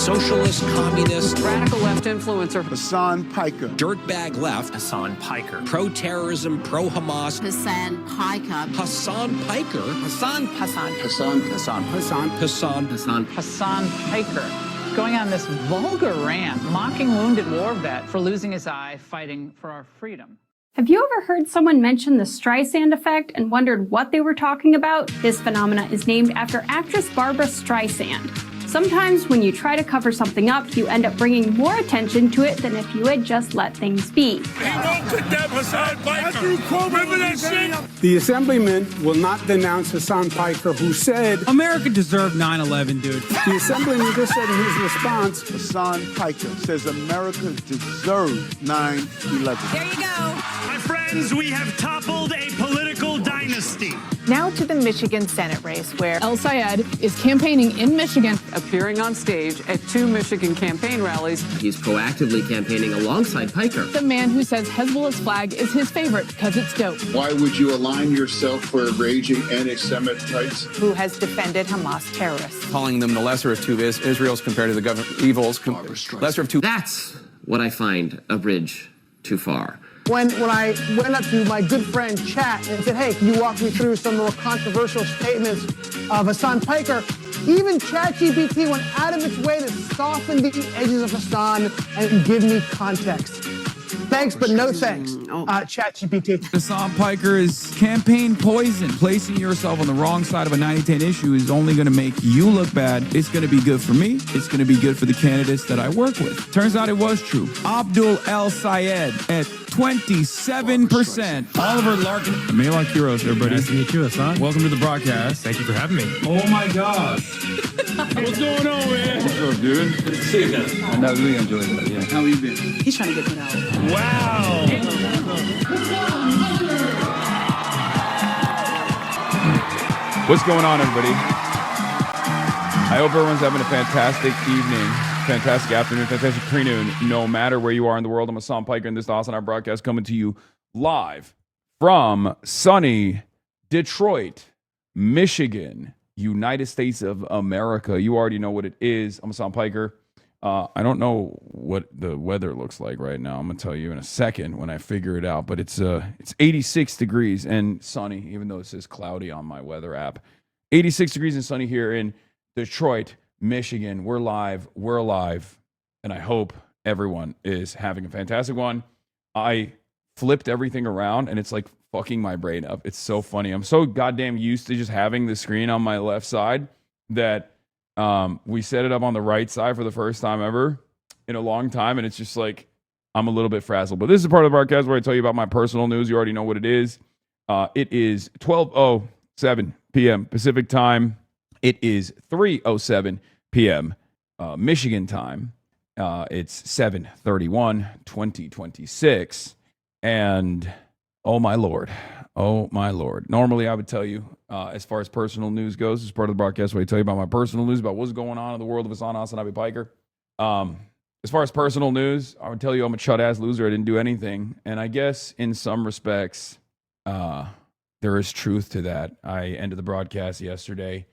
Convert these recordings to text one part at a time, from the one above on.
socialist, communist, radical left influencer, Hasan Piker, dirtbag left, Hasan Piker, pro-terrorism, pro-Hamas, Hasan Piker, Hasan Piker, Hasan Piker, going on this vulgar rant, mocking wounded war vet for losing his eye fighting for our freedom. Have you ever heard someone mention the Streisand effect and wondered what they were talking about? This phenomena is named after actress Barbara Streisand. Sometimes when you try to cover something up, you end up bringing more attention to it than if you had just let things be. The assemblyman will not denounce Hasan Piker, who said, America deserved 9/11, dude. The assemblyman just said in his response, Hasan Piker says America deserved 9/11. There you go. My friends, we have toppled a political dynasty. Now to the Michigan Senate race, where El Sayed is campaigning in Michigan. Appearing on stage at 2 Michigan campaign rallies. He's proactively campaigning alongside Piker. The man who says Hezbollah's flag is his favorite because it's dope. Why would you align yourself for raging anti-Semites? who has defended Hamas terrorists. Calling them the lesser of two Israels compared to the government evils. Lesser of two. That's what I find a bridge too far. When I went up to my good friend Chat and said, hey, can you walk me through some more controversial statements of Hasan Piker? Even ChatGPT went out of its way to soften the edges of Hasan and give me context. Thanks, but no thanks, ChatGPT. Hasan Piker is campaign poison. Placing yourself on the wrong side of a 90-10 issue is only going to make you look bad. It's going to be good for me. It's going to be good for the candidates that I work with. Turns out it was true. Abdul El Sayed at 27%. Oliver Larkin. Melon Kuros, everybody. Nice to meet you, Hasan. Welcome to the broadcast. Thank you for having me. Oh my gosh. What's going on, man? What's up, dude? Good to see you guys. I really enjoyed it. Yeah. How you been? He's trying to get me out. Wow. What's going on, everybody? I hope everyone's having a fantastic evening, fantastic afternoon, fantastic pre-noon, no matter where you are in the world. I'm Hasan Piker, and this is the HasanAbi broadcast coming to you live from sunny Detroit, Michigan, United States of America. You already know what it is. I'm Hasan Piker. I don't know what the weather looks like right now. I'm going to tell you in a second when I figure it out. But it's 86 degrees and sunny, even though it says cloudy on my weather app. 86 degrees and sunny here in Detroit, Michigan. We're live. We're alive. And I hope everyone is having a fantastic one. I flipped everything around, and it's like fucking my brain up. It's so funny. I'm so goddamn used to just having the screen on my left side that we set it up on the right side for the first time ever in a long time, and it's just like I'm a little bit frazzled. But this is part of the broadcast where I tell you about my personal news. You already know what it is. It is 12:07 p.m. Pacific time. It is 3:07 p.m. Michigan time. It's 7/31, 2026, and oh my lord. Oh, my Lord. Normally, I would tell you, as far as personal news goes, as part of the broadcast, where I tell you about my personal news, about what's going on in the world of HasanAbi Piker. As far as personal news, I would tell you I'm a chud-ass loser. I didn't do anything. And I guess in some respects, there is truth to that. I ended the broadcast yesterday,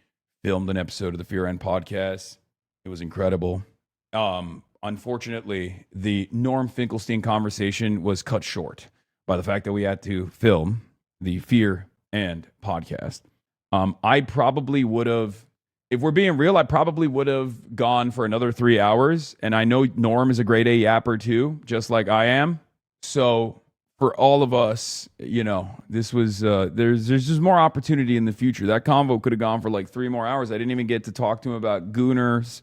filmed an episode of the Fear End podcast. It was incredible. Unfortunately, the Norm Finkelstein conversation was cut short by the fact that we had to film the Fear End podcast. I probably would have, if we're being real, I probably would have gone for another 3 hours. And I know Norm is a grade A yapper too, just like I am. So for all of us, you know, this was, there's just more opportunity in the future. That convo could have gone for like 3 more hours. I didn't even get to talk to him about gooners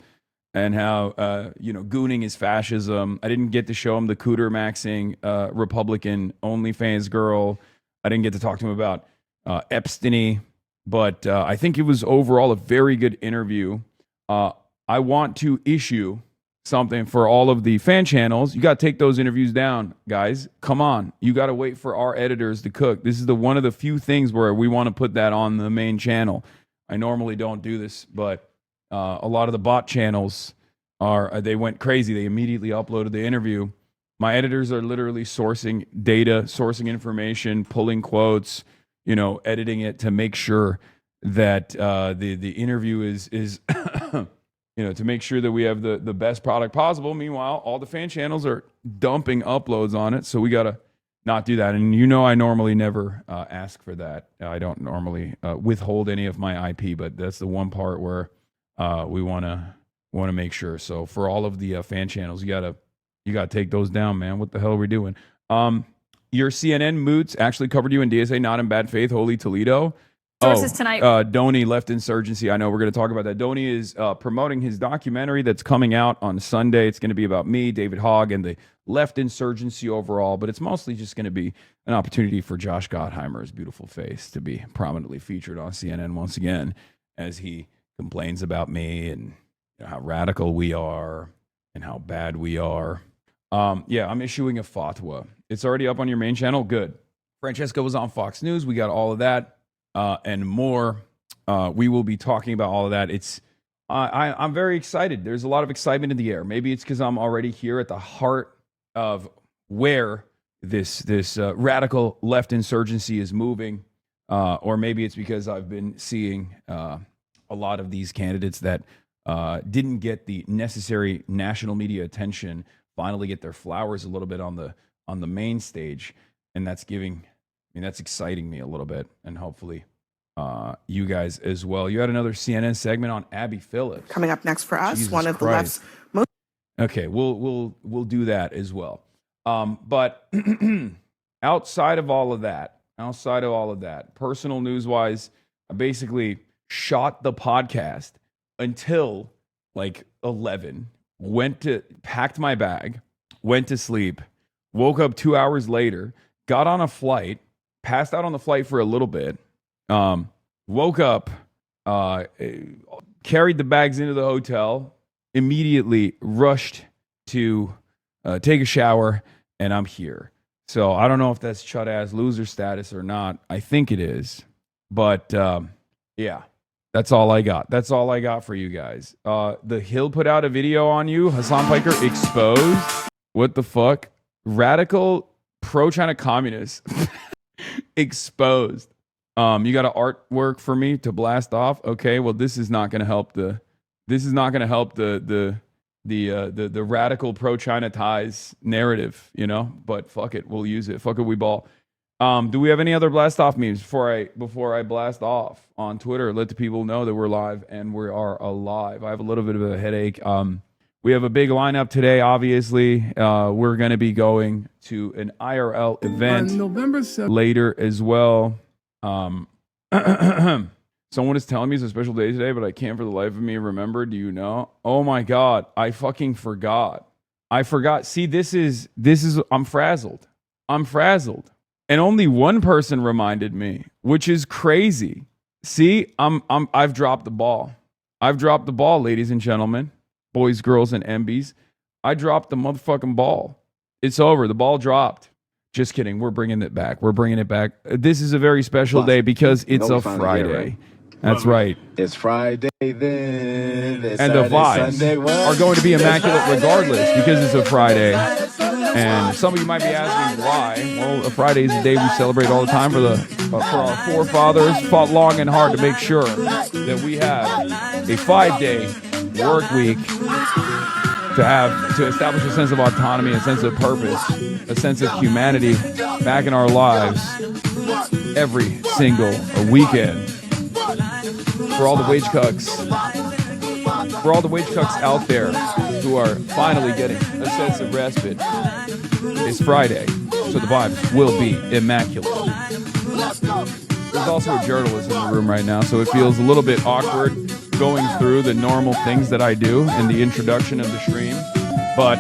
and how, gooning is fascism. I didn't get to show him the cooter maxing Republican OnlyFans girl. I didn't get to talk to him about Epstein, but I think it was overall a very good interview. I want to issue something for all of the fan channels. You got to take those interviews down, guys. Come on. You got to wait for our editors to cook. This is one of the few things where we want to put that on the main channel. I normally don't do this, but a lot of the bot channels they went crazy. They immediately uploaded the interview. My editors are literally sourcing data, sourcing information, pulling quotes, editing it to make sure that the interview is to make sure that we have the best product possible. Meanwhile, all the fan channels are dumping uploads on it, so we gotta not do that. And I normally never ask for that. I don't normally withhold any of my IP, but that's the one part where we want to make sure. So for all of the fan channels, you gotta take those down, man. What the hell are we doing? Your CNN moots actually covered you in DSA, not in bad faith. Holy Toledo. Sources tonight. Donnie, Left Insurgency. I know we're going to talk about that. Donnie is promoting his documentary that's coming out on Sunday. It's going to be about me, David Hogg, and the left insurgency overall, but it's mostly just going to be an opportunity for Josh Gottheimer's beautiful face to be prominently featured on CNN once again as he complains about me and how radical we are and how bad we are. I'm issuing a fatwa. It's already up on your main channel. Good. Francesca was on Fox News. We got all of that. And more. We will be talking about all of that. I'm very excited. There's a lot of excitement in the air. Maybe it's because I'm already here at the heart of where this radical left insurgency is moving, or maybe it's because I've been seeing a lot of these candidates that didn't get the necessary national media attention finally get their flowers a little bit on the main stage, and that's exciting me a little bit, and hopefully you guys as well. You had another CNN segment on Abby Phillips coming up next for us. Jesus one of Christ. the left's most. Okay, we'll do that as well. But outside of all of that, personal news wise, I basically shot the podcast until like 11. Packed my bag, went to sleep, woke up 2 hours later, got on a flight. Passed out on the flight for a little bit, woke up, carried the bags into the hotel, immediately rushed to take a shower, and I'm here. So I don't know if that's chud-ass loser status or not. I think it is. But yeah, that's all I got. That's all I got for you guys. The Hill put out a video on you. Hasan Piker exposed. What the fuck? Radical pro-China communist. Exposed. You got an artwork for me to blast off? Okay, well this is not going to help the radical pro-China ties narrative, but fuck it, we'll use it. Fuck it, we ball. Do we have any other blast off memes before I blast off on Twitter? Let the people know that we're live and we are alive. I have a little bit of a headache. We have a big lineup today, obviously. We're going to be going to an IRL event November 7th. later as well. Someone is telling me it's a special day today, but I can't for the life of me remember. Do you know? Oh my God. I fucking forgot. See, this is, I'm frazzled. And only one person reminded me, which is crazy. See, I've dropped the ball. Ladies and gentlemen. Boys, girls, and MBs. I dropped the motherfucking ball. It's over. The ball dropped. Just kidding. We're bringing it back. This is a very special day because it's a Friday. Here, right? That's right. It's Friday then. It's and Saturday, the vibes Sunday, are going to be immaculate regardless because it's a Friday. And some of you might be asking why. Well, a Friday is a day we celebrate all the time for our forefathers. Fought long and hard to make sure that we have a 5-day work week to establish a sense of autonomy, a sense of purpose, a sense of humanity back in our lives every single weekend. For all the wage cucks out there who are finally getting a sense of respite, it's Friday, so the vibes will be immaculate. There's also a journalist in the room right now, so it feels a little bit awkward going through the normal things that I do in the introduction of the stream, but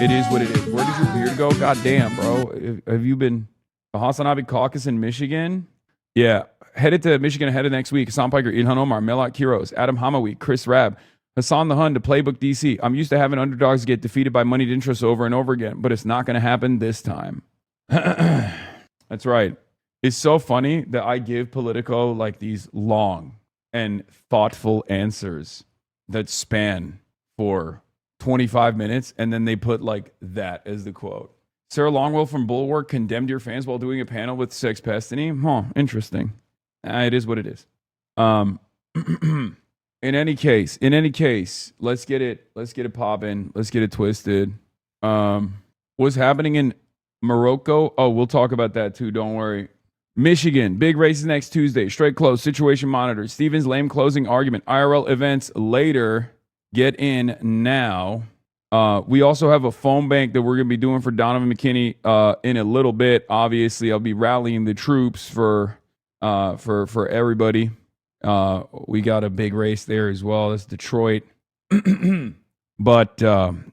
it is what it is. Where did your beard go? God damn, bro. Have you been the HasanAbi caucus in Michigan? Yeah, headed to Michigan ahead of next week. Hasan Piker, Ilhan Omar, Melat Kiros, Adam Hamawi, Chris Rabb, Hassan the Hun to Playbook DC. I'm used to having underdogs get defeated by moneyed interests over and over again, but it's not going to happen this time. That's right. It's so funny that I give Politico like these long and thoughtful answers that span for 25 minutes, and then they put like that as the quote. Sarah Longwell from Bulwark condemned your fans while doing a panel with Sex Pestany. Interesting. It is what it is. In any case, let's get it popping. Let's get it twisted. What's happening in Morocco? Oh, we'll talk about that too. Don't worry. Michigan, big races next Tuesday. Straight close, situation monitor. Stevens lame closing argument. IRL events later. Get in now. We also have a phone bank that we're going to be doing for Donovan McKinney in a little bit. Obviously, I'll be rallying the troops for everybody. We got a big race there as well. That's Detroit. But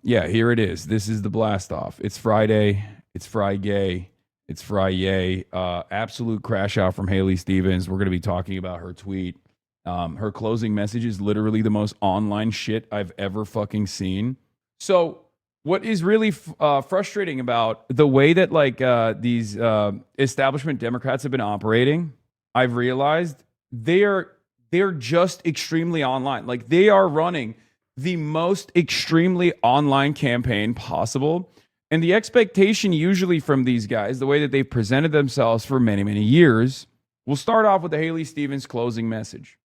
yeah, here it is. This is the blast off. It's Friday. It's Friday. It's Friday. Absolute crash out from Haley Stevens. We're going to be talking about her tweet. Her closing message is literally the most online shit I've ever fucking seen. So what is really frustrating about the way that these establishment Democrats have been operating, I've realized they're just extremely online. Like, they are running the most extremely online campaign possible. And the expectation usually from these guys, the way that they've presented themselves for many, many years, we'll start off with the Haley Stevens closing message.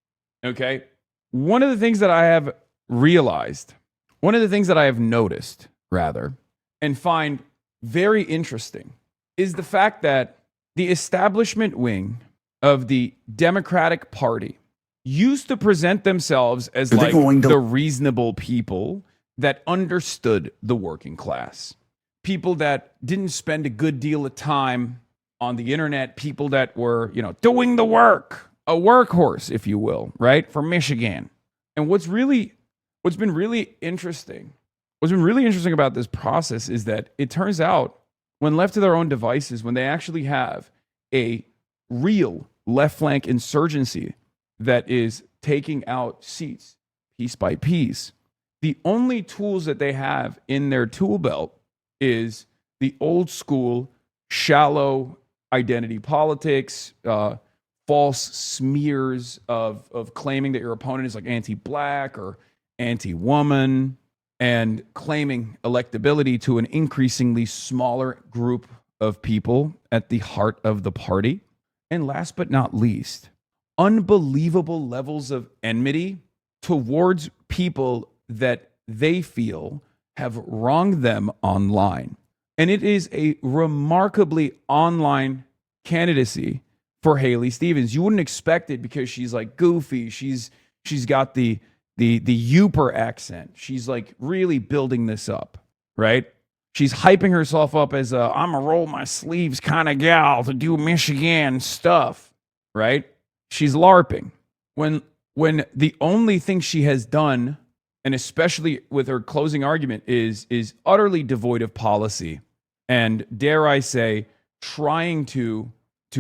Okay? One of the things that I have realized, one of the things that I have noticed, rather, and find very interesting is the fact that the establishment wing of the Democratic Party used to present themselves as like the reasonable people that understood the working class. People that didn't spend a good deal of time on the internet, people that were, doing the work, a workhorse, if you will, right? For Michigan. And what's been really interesting about this process is that it turns out when left to their own devices, when they actually have a real left flank insurgency that is taking out seats piece by piece, the only tools that they have in their tool belt is the old school, shallow identity politics, false smears of claiming that your opponent is like anti-black or anti-woman, and claiming electability to an increasingly smaller group of people at the heart of the party. And last but not least, unbelievable levels of enmity towards people that they feel have wronged them online. And it is a remarkably online candidacy for Haley Stevens. You wouldn't expect it because she's like goofy. She's got the Youper accent. She's like really building this up, right? She's hyping herself up as I'm a roll my sleeves kind of gal to do Michigan stuff, right? She's LARPing. When the only thing she has done, and especially with her closing argument, is utterly devoid of policy, and dare I say, trying to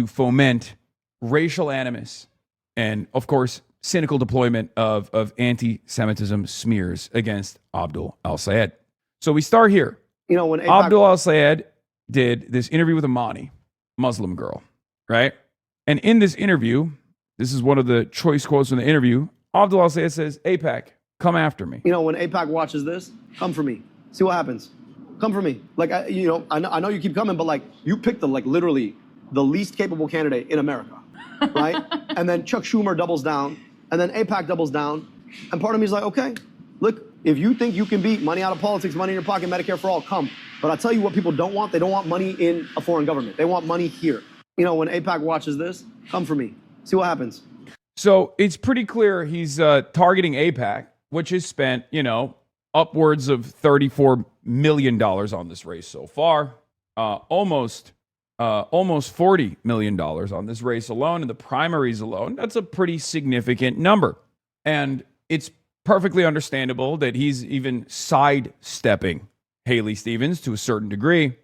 foment racial animus, and of course, cynical deployment of anti-Semitism smears against Abdul al-Sayed. So we start here. When Abdul al-Sayed did this interview with Amani, Muslim girl, right? And in this interview, this is one of the choice quotes from the interview, Abdul al-Sayed says, AIPAC, come after me. When AIPAC watches this, come for me. See what happens. Come for me. I know you keep coming, but you picked literally the least capable candidate in America, right? And then Chuck Schumer doubles down, and then AIPAC doubles down. And part of me is like, okay, look, if you think you can beat money out of politics, money in your pocket, Medicare for all, come. But I'll tell you what people don't want. They don't want money in a foreign government. They want money here. When AIPAC watches this, come for me. See what happens. So it's pretty clear he's targeting AIPAC, which has spent, upwards of $34 million on this race so far. Almost $40 million on this race alone, and the primaries alone. That's a pretty significant number. And it's perfectly understandable that he's even sidestepping Haley Stevens to a certain degree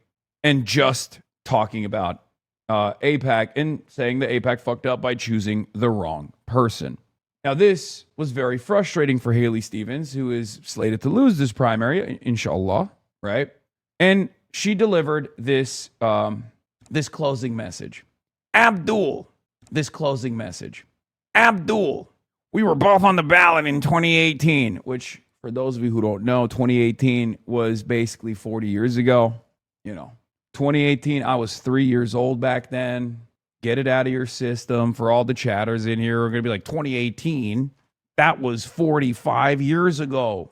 and just talking about AIPAC and saying that AIPAC fucked up by choosing the wrong person. Now, this was very frustrating for Haley Stevens, who is slated to lose this primary, inshallah, right? And she delivered this closing message. Abdul, we were both on the ballot in 2018, which, for those of you who don't know, 2018 was basically 40 years ago. 2018, I was 3 years old back then. Get it out of your system. For all the chatters in here, we're going to be like, 2018? That was 45 years ago.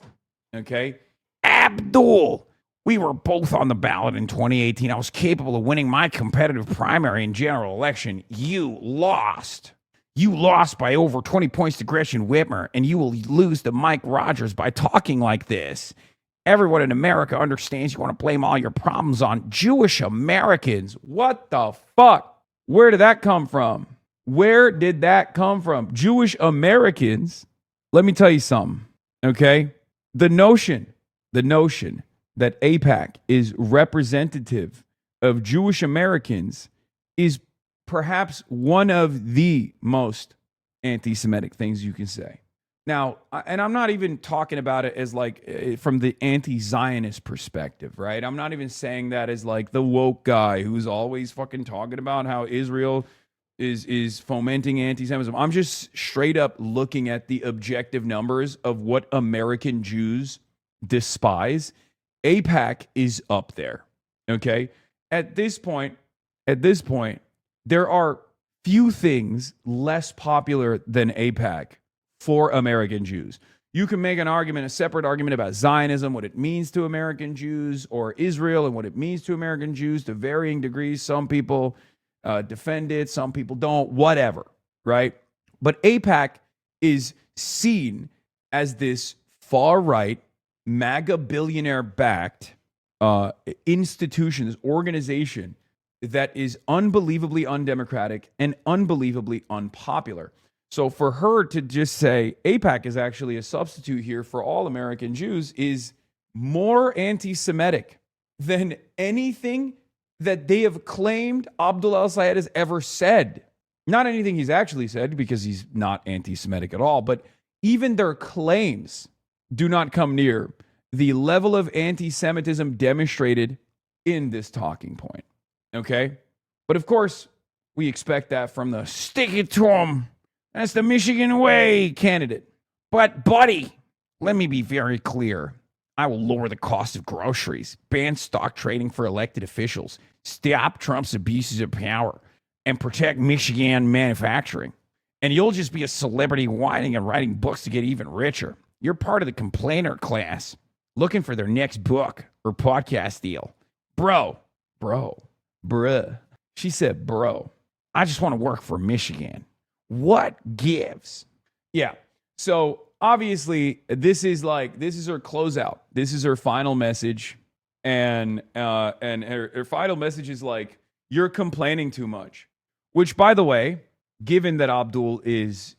Okay? Abdul, we were both on the ballot in 2018. I was capable of winning my competitive primary and general election. You lost. You lost by over 20 points to Gretchen Whitmer, and you will lose to Mike Rogers by talking like this. Everyone in America understands you want to blame all your problems on Jewish Americans. What the fuck? Where did that come from? Where did that come from? Jewish Americans? Let me tell you something, okay? The notion that AIPAC is representative of Jewish Americans is perhaps one of the most anti-Semitic things you can say. Now, and I'm not even talking about it as like from the anti-Zionist perspective, right? I'm not even saying that as like the woke guy who's always fucking talking about how Israel is fomenting anti-Semitism. I'm just straight up looking at the objective numbers of what American Jews despise. AIPAC is up there, okay? At this point, there are few things less popular than AIPAC for American Jews. You can make an argument, a separate argument about Zionism, what it means to American Jews, or Israel and what it means to American Jews to varying degrees. Some people defend it, some people don't, whatever, right? But AIPAC is seen as this far-right, MAGA billionaire-backed institution, this organization that is unbelievably undemocratic and unbelievably unpopular. So for her to just say AIPAC is actually a substitute here for all American Jews is more anti-Semitic than anything that they have claimed Abdul al-Sayed has ever said. Not anything he's actually said, because he's not anti-Semitic at all, but even their claims do not come near the level of anti-Semitism demonstrated in this talking point. Okay? But of course, we expect that from the stick it to 'em. That's the Michigan way candidate. But, buddy, let me be very clear. I will lower the cost of groceries, ban stock trading for elected officials, stop Trump's abuses of power, and protect Michigan manufacturing. And you'll just be a celebrity whining and writing books to get even richer. You're part of the complainer class looking for their next book or podcast deal. Bruh. She said, bro, I just want to work for Michigan. What gives? Yeah. So obviously this is her closeout. This is her final message. And her final message is like, you're complaining too much. Which, by the way, given that Abdul is,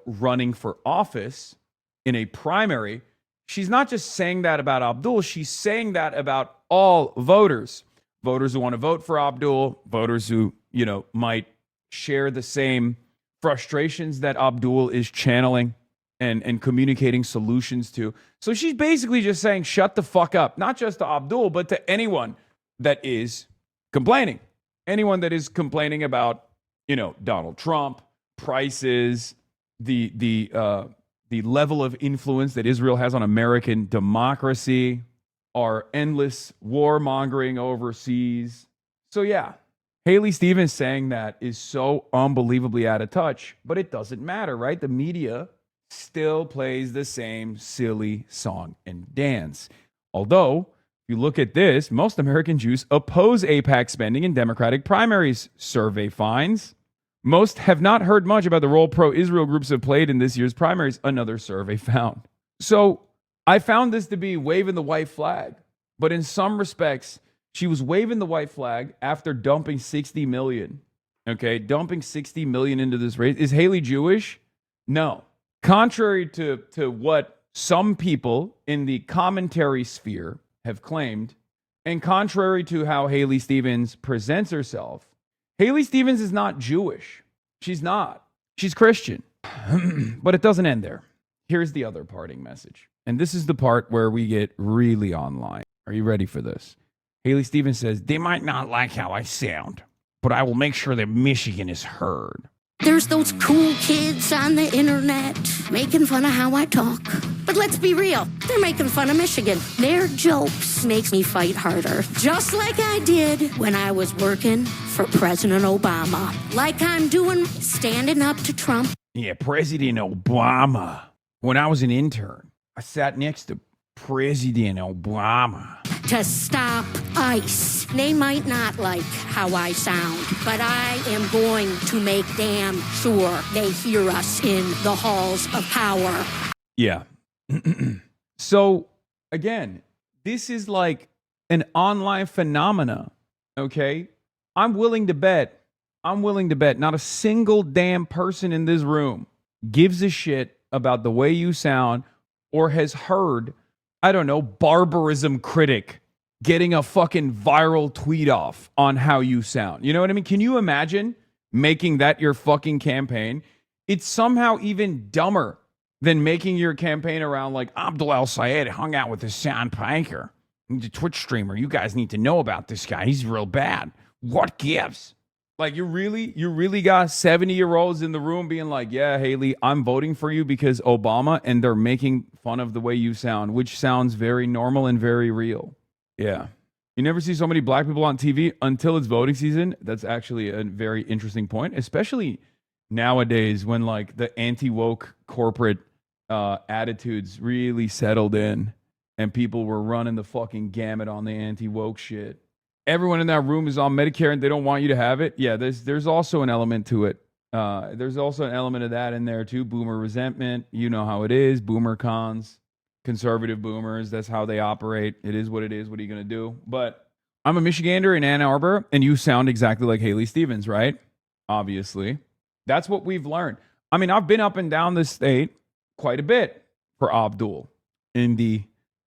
running for office in a primary, she's not just saying that about Abdul, she's saying that about all voters. Voters who want to vote for Abdul, voters who, might share the same frustrations that Abdul is channeling and communicating solutions to. So she's basically just saying, shut the fuck up, not just to Abdul, but to anyone that is complaining. Anyone that is complaining about, Donald Trump, prices, the level of influence that Israel has on American democracy, our endless warmongering overseas. So yeah, Haley Stevens saying that is so unbelievably out of touch, but it doesn't matter, right? The media still plays the same silly song and dance. Although, if you look at this, most American Jews oppose AIPAC spending in Democratic primaries, survey finds. Most have not heard much about the role pro-Israel groups have played in this year's primaries, another survey found. So I found this to be waving the white flag, but in some respects, she was waving the white flag after dumping $60 million. Okay, dumping $60 million into this race. Is Haley Jewish? No. Contrary to what some people in the commentary sphere have claimed, and contrary to how Haley Stevens presents herself, Haley Stevens is not Jewish. She's not. She's Christian. But it doesn't end there. Here's the other parting message. And this is the part where we get really online. Are you ready for this? Haley Stevens says, they might not like how I sound, but I will make sure that Michigan is heard. There's those cool kids on the internet making fun of how I talk. But let's be real, they're making fun of Michigan. Their jokes make me fight harder, just like I did when I was working for President Obama. Like I'm doing, standing up to Trump. Yeah, President Obama. when I was an intern, I sat next to President Obama. To stop ICE. They might not like how I sound, but I am going to make damn sure they hear us in the halls of power. Yeah. So, again, this is like an online phenomena, okay? I'm willing to bet not a single damn person in this room gives a shit about the way you sound or has heard, I don't know, barbarism critic getting a fucking viral tweet off on how you sound. You know what I mean? Can you imagine making that your fucking campaign? It's somehow even dumber than making your campaign around like Abdul El Sayed hung out with Hassan Piker. He's a Twitch streamer. You guys need to know about this guy. He's real bad. What gives? Like, you really got 70-year-olds in the room being like, yeah, Haley, I'm voting for you because Obama, and they're making fun of the way you sound, which sounds very normal and very real. Yeah. You never see so many black people on TV until it's voting season. That's actually a very interesting point, especially nowadays when like the anti-woke corporate attitudes really settled in and people were running the fucking gamut on the anti-woke shit. Everyone in that room is on Medicare and they don't want you to have it. Yeah, there's also an element to it. There's also an element of that in there too. Boomer resentment. You know how it is. Boomer cons. Conservative boomers. That's how they operate. It is what it is. What are you going to do? But I'm a Michigander in Ann Arbor and you sound exactly like Haley Stevens, right? Obviously. That's what we've learned. I mean, I've been up and down the state quite a bit for Abdul in the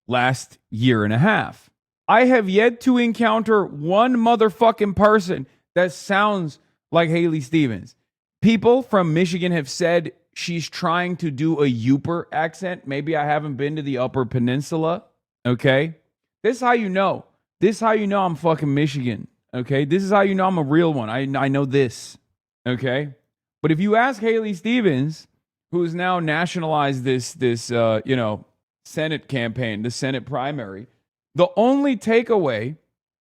last year and a half. I have yet to encounter one motherfucking person that sounds like Haley Stevens. People from Michigan have said she's trying to do a Yooper accent. Maybe I haven't been to the Upper Peninsula. Okay. This is how you know. This is how you know I'm fucking Michigan. Okay. This is how you know I'm a real one. I know this. Okay. But if you ask Haley Stevens, who's now nationalized this Senate campaign, the Senate primary, the only takeaway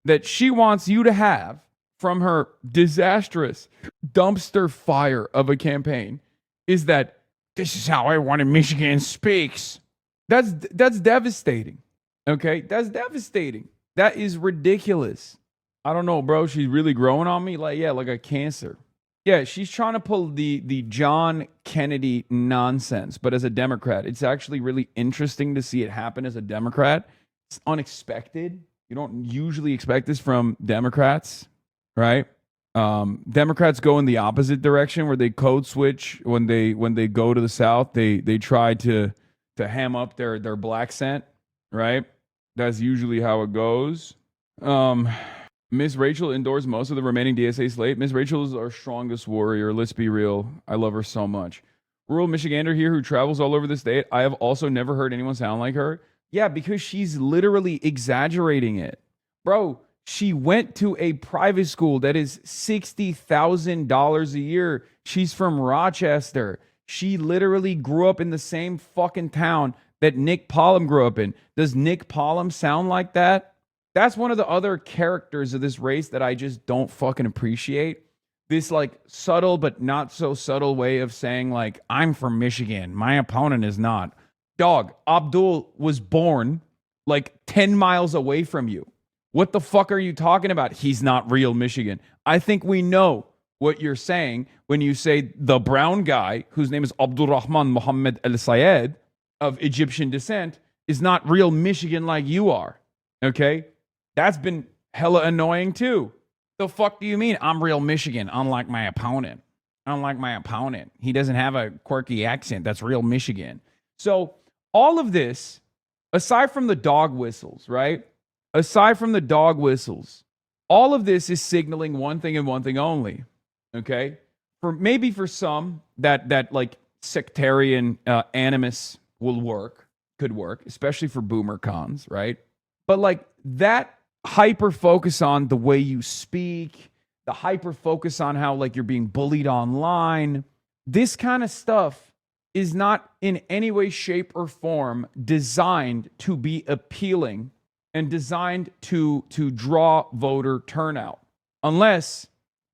that she wants you to have from her disastrous dumpster fire of a campaign is that this is how everyone in Michigan speaks. That's devastating. Okay? That's devastating. That is ridiculous. I don't know, bro. She's really growing on me. Like a cancer. Yeah, she's trying to pull the John Kennedy nonsense, but as a Democrat. It's actually really interesting to see it happen as a Democrat. It's unexpected. You don't usually expect this from Democrats, right? Democrats go in the opposite direction where they code switch when they go to the South. They try to ham up their black scent, right? That's usually how it goes. Miss Rachel endorses most of the remaining DSA slate. Miss Rachel is our strongest warrior. Let's be real. I love her so much. Rural Michigander here who travels all over the state. I have also never heard anyone sound like her. Yeah, because she's literally exaggerating it. Bro, she went to a private school that is $60,000 a year. She's from Rochester. She literally grew up in the same fucking town that Nick Pollum grew up in. Does Nick Pollum sound like that? That's one of the other characters of this race that I just don't fucking appreciate. This like subtle but not so subtle way of saying like, I'm from Michigan. My opponent is not. Dog, Abdul was born like 10 miles away from you. What the fuck are you talking about? He's not real Michigan. I think we know what you're saying when you say the brown guy, whose name is Abdul Rahman Mohammed El Sayed of Egyptian descent, is not real Michigan like you are. Okay? That's been hella annoying too. The fuck do you mean I'm real Michigan, unlike my opponent? Unlike my opponent. He doesn't have a quirky accent. That's real Michigan. So all of this, aside from the dog whistles, right? Aside from the dog whistles, all of this is signaling one thing and one thing only. Okay? For some, that like sectarian animus could work, especially for boomer cons, right? But like that hyper focus on the way you speak, the hyper focus on how like you're being bullied online, this kind of stuff is not in any way, shape, or form designed to be appealing and designed to draw voter turnout, unless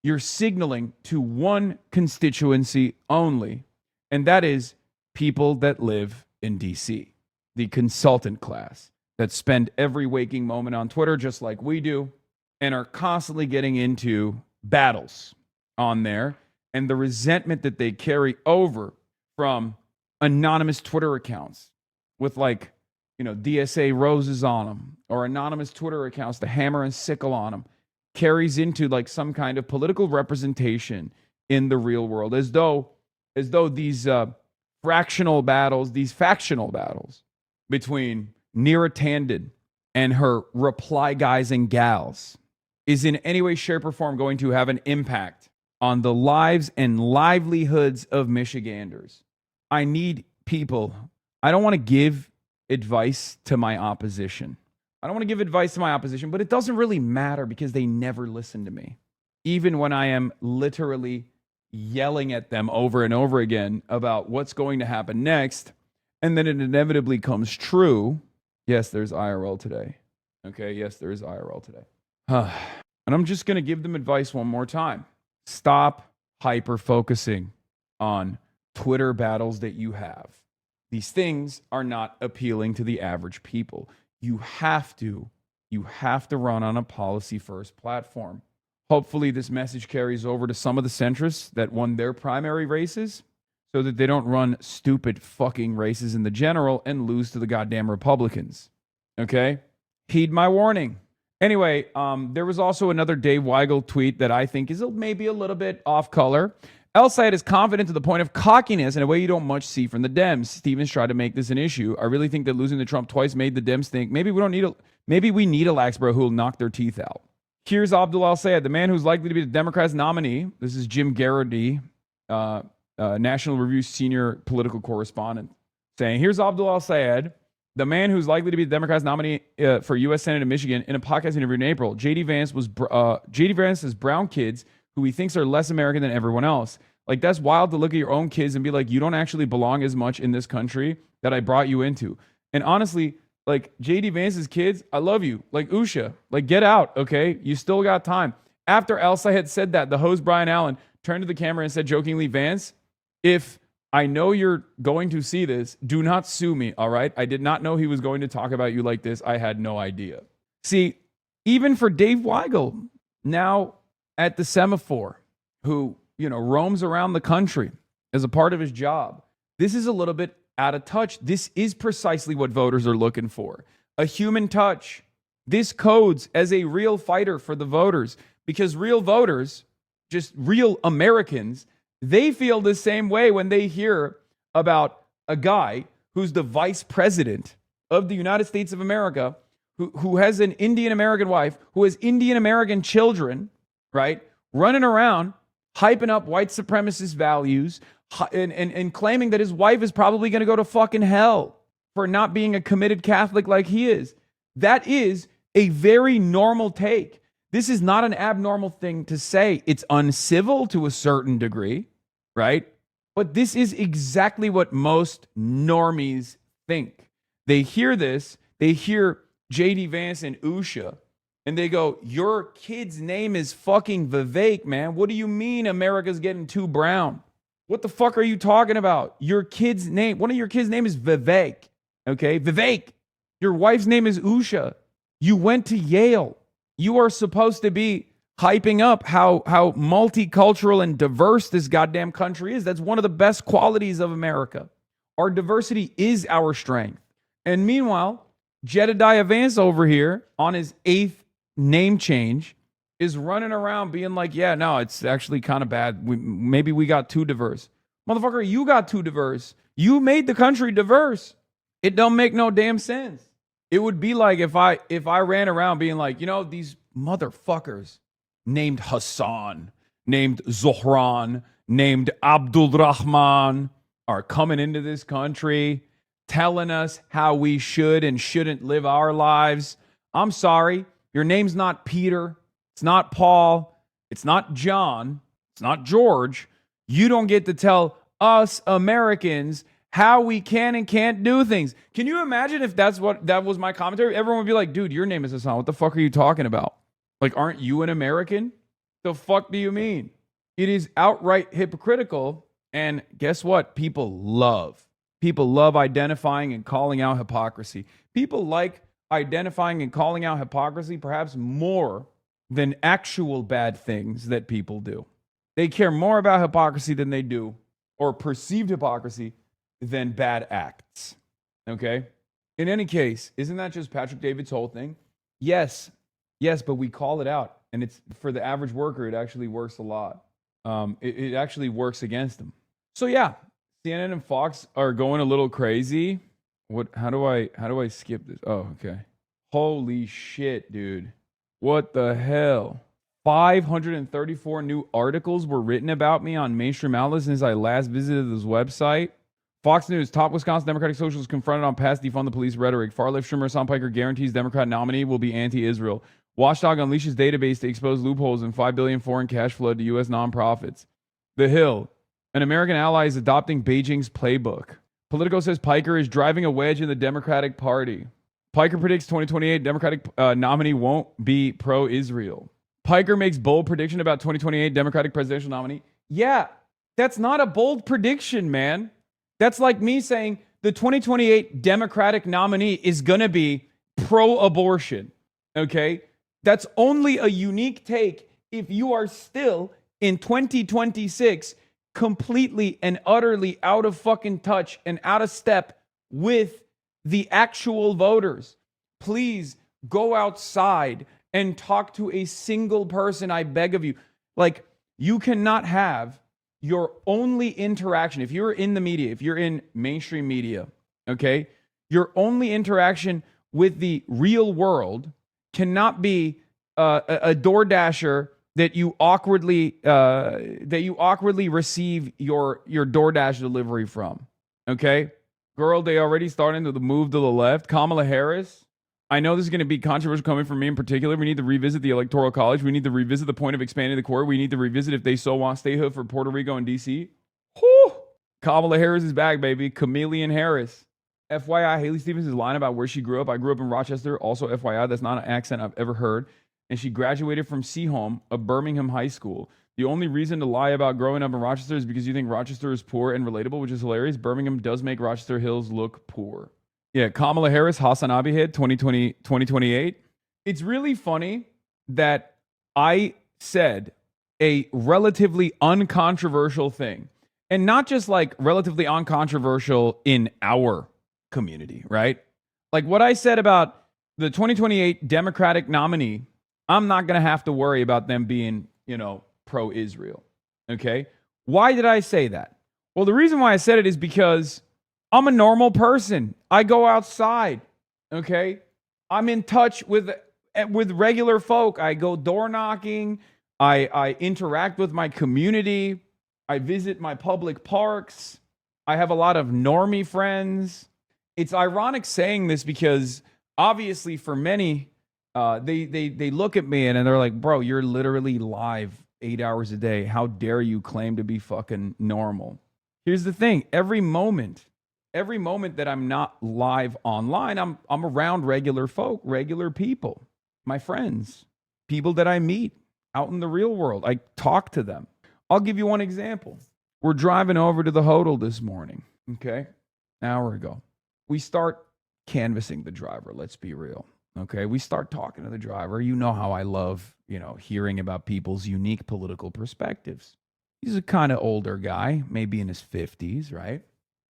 you're signaling to one constituency only, and that is people that live in DC, the consultant class that spend every waking moment on Twitter just like we do and are constantly getting into battles on there, and the resentment that they carry over from anonymous Twitter accounts with DSA roses on them, or anonymous Twitter accounts, the hammer and sickle on them, carries into some kind of political representation in the real world, as though these factional battles between Neera Tanden and her reply guys and gals is in any way, shape, or form going to have an impact on the lives and livelihoods of Michiganders. I need people. I don't want to give advice to my opposition. But it doesn't really matter because they never listen to me. Even when I am literally yelling at them over and over again about what's going to happen next, and then it inevitably comes true. Yes, there's IRL today. Okay, yes, there is IRL today. And I'm just going to give them advice one more time. Stop hyper-focusing on Twitter battles that you have. These things are not appealing to the average people. You have to run on a policy-first platform. Hopefully this message carries over to some of the centrists that won their primary races so that they don't run stupid fucking races in the general and lose to the goddamn Republicans. Okay? Heed my warning. Anyway, there was also another Dave Weigel tweet that I think is maybe a little bit off color. El-Sayed is confident to the point of cockiness in a way you don't much see from the Dems. Stevens tried to make this an issue. I really think that losing to Trump twice made the Dems think maybe we need a laxbro who will knock their teeth out. Here's Abdul El-Sayed, the man who's likely to be the Democrats' nominee. This is Jim Garrity, National Review senior political correspondent, saying, here's Abdul El-Sayed, the man who's likely to be the Democrats' nominee for U.S. Senate in Michigan, in a podcast interview in April. J.D. Vance has brown kids who he thinks are less American than everyone else. That's wild to look at your own kids and be like, you don't actually belong as much in this country that I brought you into. And honestly, J.D. Vance's kids, I love you. Usha, get out, okay? You still got time. After El-Sayed said that, the host Brian Allen turned to the camera and said jokingly, Vance, if I know you're going to see this, do not sue me, all right? I did not know he was going to talk about you like this. I had no idea. See, even for Dave Weigel, now at the semaphore, who, roams around the country as a part of his job, this is a little bit out of touch. This is precisely what voters are looking for. A human touch. This codes as a real fighter for the voters, because real voters, just real Americans, they feel the same way when they hear about a guy who's the vice president of the United States of America, who has an Indian American wife, who has Indian American children, right? Running around, hyping up white supremacist values and claiming that his wife is probably going to go to fucking hell for not being a committed Catholic like he is. That is a very normal take. This is not an abnormal thing to say. It's uncivil to a certain degree, right? But this is exactly what most normies think. They hear this, they hear J.D. Vance and Usha, and they go, your kid's name is fucking Vivek, man. What do you mean America's getting too brown? What the fuck are you talking about? Your kid's name, one of your kids' name is Vivek, okay? Vivek. Your wife's name is Usha. You went to Yale. You are supposed to be hyping up how multicultural and diverse this goddamn country is. That's one of the best qualities of America. Our diversity is our strength. And meanwhile, Jedediah Vance over here on his 8th name change is running around being like, yeah, no, it's actually kind of bad. Maybe we got too diverse. Motherfucker, you got too diverse. You made the country diverse. It don't make no damn sense. It would be like if I ran around being like, these motherfuckers named Hassan, named Zohran, named Abdul Rahman are coming into this country telling us how we should and shouldn't live our lives. I'm sorry. Your name's not Peter. It's not Paul. It's not John. It's not George. You don't get to tell us Americans how we can and can't do things. Can you imagine if that was my commentary? Everyone would be like, dude, your name is Hassan. What the fuck are you talking about? Aren't you an American? The fuck do you mean? It is outright hypocritical. And guess what? People love People love identifying and calling out hypocrisy. People like identifying and calling out hypocrisy perhaps more than actual bad things that people do. They care more about hypocrisy than they do, or perceived hypocrisy, than bad acts. Okay? In any case, isn't that just Patrick David's whole thing? Yes, but we call it out. And it's for the average worker, it actually works a lot. It actually works against them. So yeah, CNN and Fox are going a little crazy. How do I skip this? Oh, okay. Holy shit, dude. What the hell? 534 new articles were written about me on mainstream outlets since I last visited this website. Fox News, top Wisconsin Democratic socialists confronted on past defund the police rhetoric. Far-left Schumer Hasan Piker guarantees Democrat nominee will be anti-Israel. Watchdog unleashes database to expose loopholes in $5 billion foreign cash flow to U.S. nonprofits. The Hill, an American ally is adopting Beijing's playbook. Politico says Piker is driving a wedge in the Democratic Party. Piker predicts 2028 Democratic nominee won't be pro-Israel. Piker makes bold prediction about 2028 Democratic presidential nominee. Yeah, that's not a bold prediction, man. That's like me saying the 2028 Democratic nominee is going to be pro-abortion. Okay? That's only a unique take if you are still in 2026 completely and utterly out of fucking touch and out of step with the actual voters. Please go outside and talk to a single person, I beg of you. Like, you cannot have your only interaction, if you're in the media, if you're in mainstream media, okay, your only interaction with the real world cannot be a DoorDasher that you awkwardly receive your DoorDash delivery from. Okay, girl, they already starting to move to the left. Kamala Harris. I know this is going to be controversial coming from me in particular. We need to revisit the Electoral College. We need to revisit the point of expanding the court. We need to revisit if they so want statehood for Puerto Rico and D.C. Whew. Kamala Harris is back, baby. Chameleon Harris. FYI, Haley Stevens is lying about where she grew up. I grew up in Rochester. Also, FYI, that's not an accent I've ever heard. And she graduated from Seaholm, a Birmingham high school. The only reason to lie about growing up in Rochester is because you think Rochester is poor and relatable, which is hilarious. Birmingham does make Rochester Hills look poor. Yeah, Kamala Harris, HasanAbi hit 2028. It's really funny that I said a relatively uncontroversial thing. And not just like relatively uncontroversial in our community, right? Like what I said about the 2028 Democratic nominee, I'm not going to have to worry about them being, pro-Israel. Okay? Why did I say that? Well, the reason why I said it is because I'm a normal person. I go outside. Okay? I'm in touch with regular folk. I go door knocking. I interact with my community. I visit my public parks. I have a lot of normie friends. It's ironic saying this because obviously for many, they look at me and they're like, bro, you're literally live 8 hours a day. How dare you claim to be fucking normal? Here's the thing. Every moment that I'm not live online, I'm around regular folk, regular people, my friends, people that I meet out in the real world. I talk to them. I'll give you one example. We're driving over to the Hodel this morning, okay? An hour ago. We start canvassing the driver, let's be real, okay? We start talking to the driver. You know how I love, hearing about people's unique political perspectives. He's a kind of older guy, maybe in his 50s, right?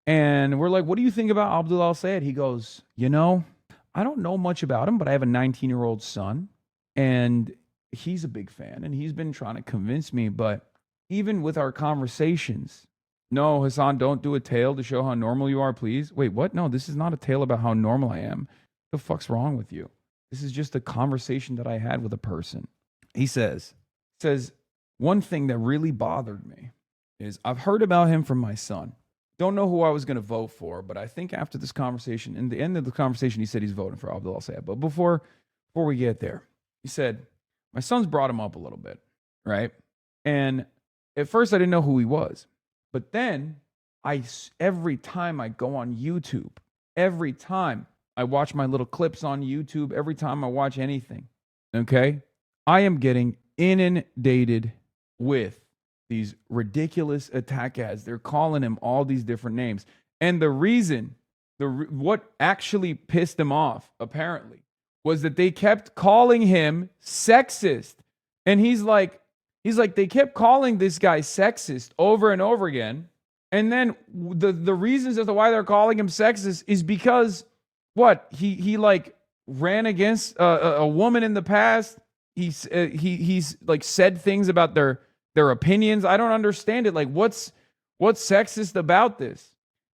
And we're like, what do you think about Abdul al-Sayed? He goes, I don't know much about him, but I have a 19-year-old son, and he's a big fan, and he's been trying to convince me, but even with our conversations, no, Hasan, don't do a tale to show how normal you are, please. Wait, what? No, this is not a tale about how normal I am. The fuck's wrong with you? This is just a conversation that I had with a person. He says, one thing that really bothered me is I've heard about him from my son. Don't know who I was going to vote for, but I think after this conversation, in the end of the conversation, he said he's voting for Abdul al-Sayed. But before we get there, he said, my son's brought him up a little bit, right? And at first I didn't know who he was. But then every time I go on YouTube, every time I watch my little clips on YouTube, every time I watch anything, okay, I am getting inundated with these ridiculous attack ads. They're calling him all these different names. And the reason, what actually pissed him off, apparently, was that they kept calling him sexist. And he's like, they kept calling this guy sexist over and over again. And then the reasons as to why they're calling him sexist is because what? He like ran against a woman in the past. He's like said things about their opinions. I don't understand it. Like, what's sexist about this?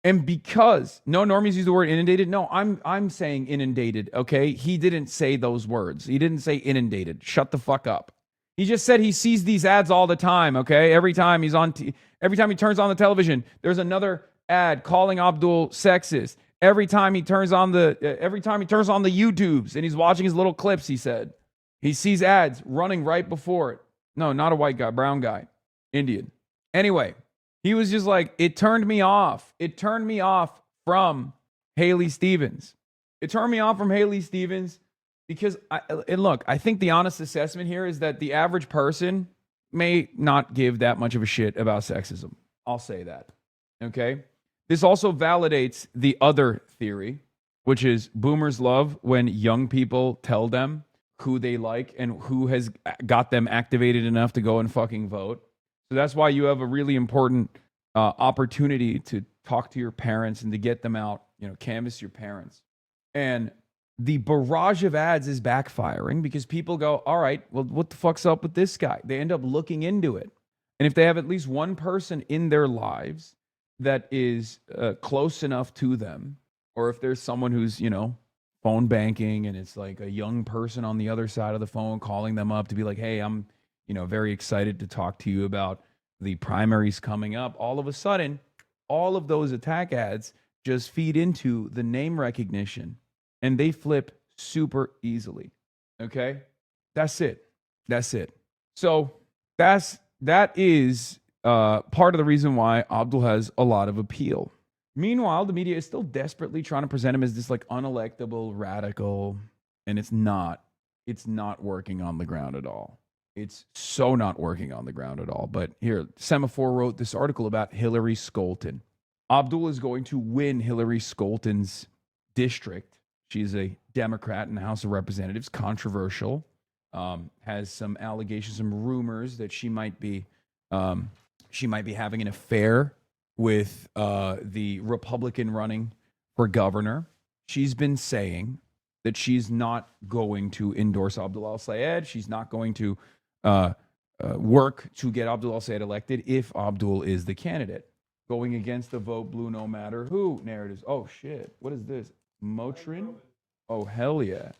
And because no normies use the word inundated. No, I'm saying inundated. Okay, he didn't say those words. He didn't say inundated. Shut the fuck up. He just said he sees these ads all the time. Okay, every time he turns on the television, there's another ad calling Abdul sexist. Every time he turns on the YouTubes and he's watching his little clips, he said he sees ads running right before it. No, not a white guy, brown guy, Indian. Anyway. He was just like, it turned me off. It turned me off from Haley Stevens. It turned me off from Haley Stevens because, I think the honest assessment here is that the average person may not give that much of a shit about sexism. I'll say that. Okay? This also validates the other theory, which is boomers love when young people tell them who they like and who has got them activated enough to go and fucking vote. So that's why you have a really important opportunity to talk to your parents and to get them out, canvass your parents. And the barrage of ads is backfiring because people go, all right, well, what the fuck's up with this guy? They end up looking into it. And if they have at least one person in their lives that is close enough to them, or if there's someone who's, phone banking and it's like a young person on the other side of the phone calling them up to be like, hey, I'm very excited to talk to you about the primaries coming up. All of a sudden, all of those attack ads just feed into the name recognition and they flip super easily. Okay? That's it. So that is part of the reason why Abdul has a lot of appeal. Meanwhile, the media is still desperately trying to present him as this like unelectable radical, and it's not working on the ground at all. It's so not working on the ground at all. But here, Semaphore wrote this article about Hillary Skolton. Abdul is going to win Hillary Skolton's district. She's a Democrat in the House of Representatives, controversial, has some allegations, some rumors that she might be having an affair with the Republican running for governor. She's been saying that she's not going to endorse Abdul al-Sayed. She's not going to work to get Abdul al-Sayed elected if Abdul is the candidate. Going against the vote blue no matter who narratives. Oh, shit. What is this? Motrin? Oh, hell yeah.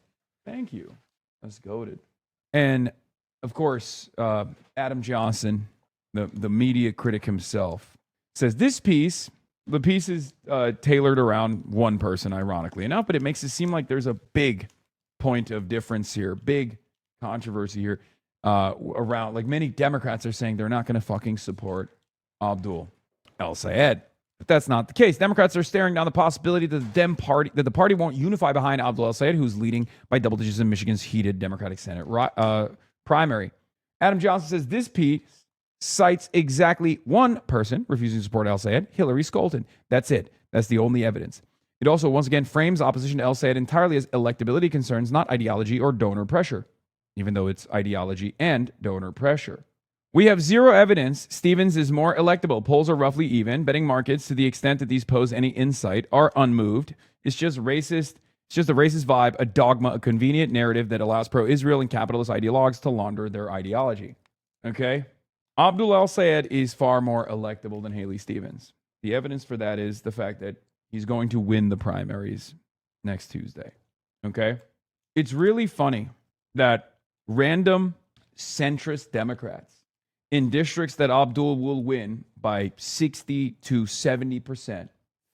Thank you. That's goated. And, of course, Adam Johnson, the media critic himself, says the piece is tailored around one person, ironically enough, but it makes it seem like there's a big point of difference here, big controversy here around, like many Democrats are saying they're not going to fucking support Abdul al-Sayed. But that's not the case. Democrats are staring down the possibility that the party won't unify behind Abdul al-Sayed, who's leading by double digits in Michigan's heated Democratic Senate primary. Adam Johnson says this piece cites exactly one person refusing to support al-Sayed, Hillary Skolton. That's it. That's the only evidence. It also, once again, frames opposition to al-Sayed entirely as electability concerns, not ideology or donor pressure, even though it's ideology and donor pressure. We have zero evidence Stevens is more electable. Polls are roughly even. Betting markets, to the extent that these pose any insight, are unmoved. It's just racist. It's just a racist vibe, a dogma, a convenient narrative that allows pro-Israel and capitalist ideologues to launder their ideology. Okay? Abdul al-Sayed is far more electable than Haley Stevens. The evidence for that is the fact that he's going to win the primaries next Tuesday. Okay? It's really funny that random centrist Democrats in districts that Abdul will win by 60 to 70%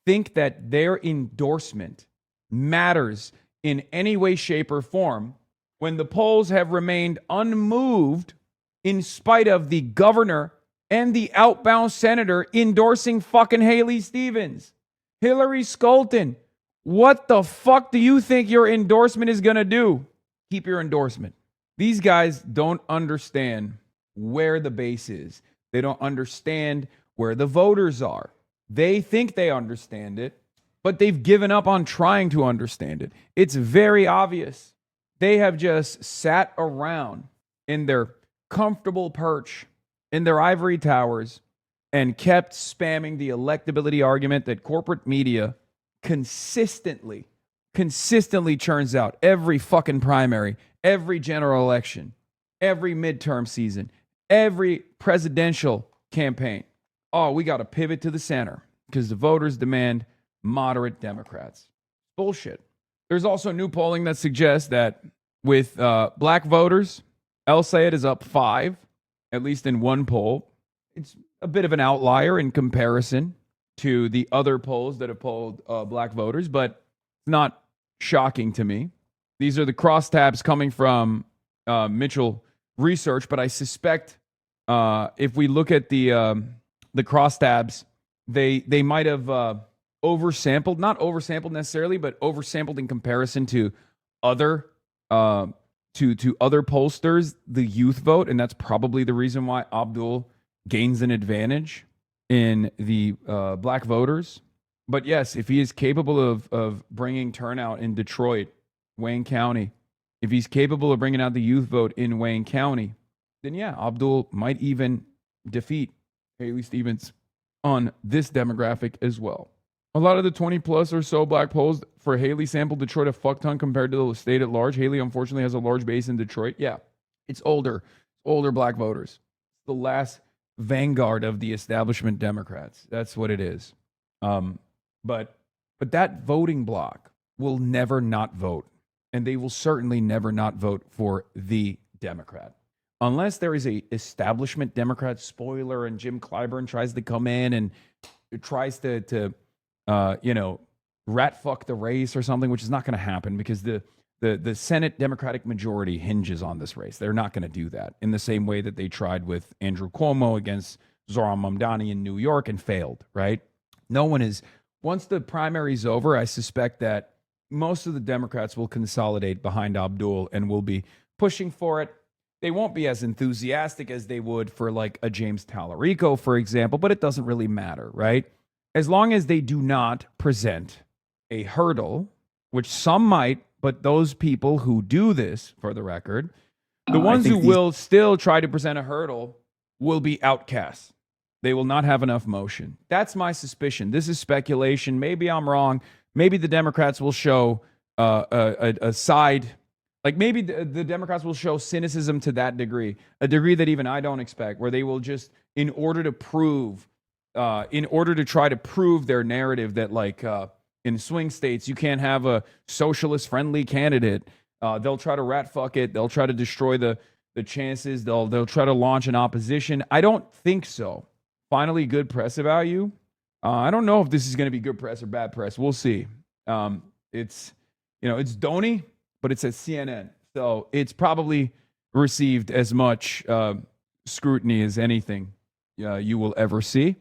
think that their endorsement matters in any way, shape, or form when the polls have remained unmoved in spite of the governor and the outbound senator endorsing fucking Haley Stevens. Hillary Skolton, what the fuck do you think your endorsement is going to do? Keep your endorsement. These guys don't understand where the base is. They don't understand where the voters are. They think they understand it, but they've given up on trying to understand it. It's very obvious. They have just sat around in their comfortable perch, in their ivory towers, and kept spamming the electability argument that corporate media consistently churns out every fucking primary, every general election, every midterm season, every presidential campaign. Oh, we got to pivot to the center because the voters demand moderate Democrats. Bullshit. There's also new polling that suggests that with black voters, El Sayed is up 5, at least in one poll. It's a bit of an outlier in comparison to the other polls that have polled black voters, but it's not shocking to me. These are the crosstabs coming from Mitchell Research, but I suspect if we look at the crosstabs, they might have oversampled, not oversampled necessarily, but oversampled in comparison to other to other pollsters, the youth vote, and that's probably the reason why Abdul gains an advantage in the black voters. But yes, if he is capable of bringing turnout in Detroit, Wayne County, if he's capable of bringing out the youth vote in Wayne County, then yeah, Abdul might even defeat Haley Stevens on this demographic as well. A lot of the 20 plus or so black polls for Haley sampled Detroit a fuck ton compared to the state at large. Haley unfortunately has a large base in Detroit. Yeah, it's older black voters. The last vanguard of the establishment Democrats. That's what it is. But that voting bloc will never not vote, and they will certainly never not vote for the Democrat. Unless there is a establishment Democrat spoiler and Jim Clyburn tries to come in and tries to rat fuck the race or something, which is not going to happen because the Senate Democratic majority hinges on this race. They're not going to do that in the same way that they tried with Andrew Cuomo against Zohran Mamdani in New York and failed, right? No one is. Once the primary's over, I suspect that most of the Democrats will consolidate behind Abdul and will be pushing for it. They won't be as enthusiastic as they would for like a James Tallarico, for example, but it doesn't really matter, right? As long as they do not present a hurdle, which some might, but those people who do this, for the record, the ones who will still try to present a hurdle will be outcasts. They will not have enough motion. That's my suspicion. This is speculation. Maybe I'm wrong. Maybe the Democrats will show a side, like maybe the Democrats will show cynicism to that degree, a degree that even I don't expect, where they will just, in order to try to prove their narrative that like in swing states, you can't have a socialist-friendly candidate. They'll try to rat fuck it. They'll try to destroy the chances. They'll try to launch an opposition. I don't think so. Finally, good press value. I don't know if this is going to be good press or bad press. We'll see. It's Donny, but it's at CNN, so it's probably received as much scrutiny as anything you will ever see.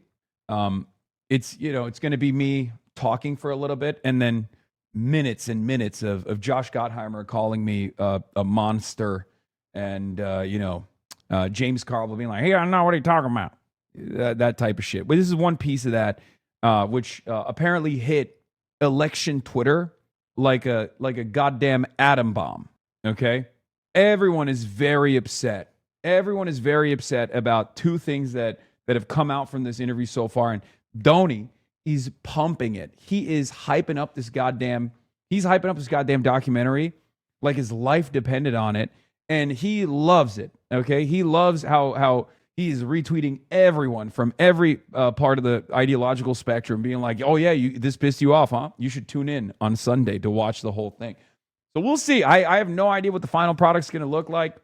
It's going to be me talking for a little bit, and then minutes and minutes of Josh Gottheimer calling me a monster, and James Carville being like, "Hey, I don't know what you're talking about." That type of shit. But this is one piece of that, which apparently hit election Twitter like a goddamn atom bomb. Okay, everyone is very upset. Everyone is very upset about two things that have come out from this interview so far. And Donny, he's pumping it. He's hyping up this goddamn documentary like his life depended on it, and he loves it. Okay, he loves how he's retweeting everyone from every part of the ideological spectrum, being like, "Oh yeah, this pissed you off, huh? You should tune in on Sunday to watch the whole thing." So we'll see. I have no idea what the final product's going to look like.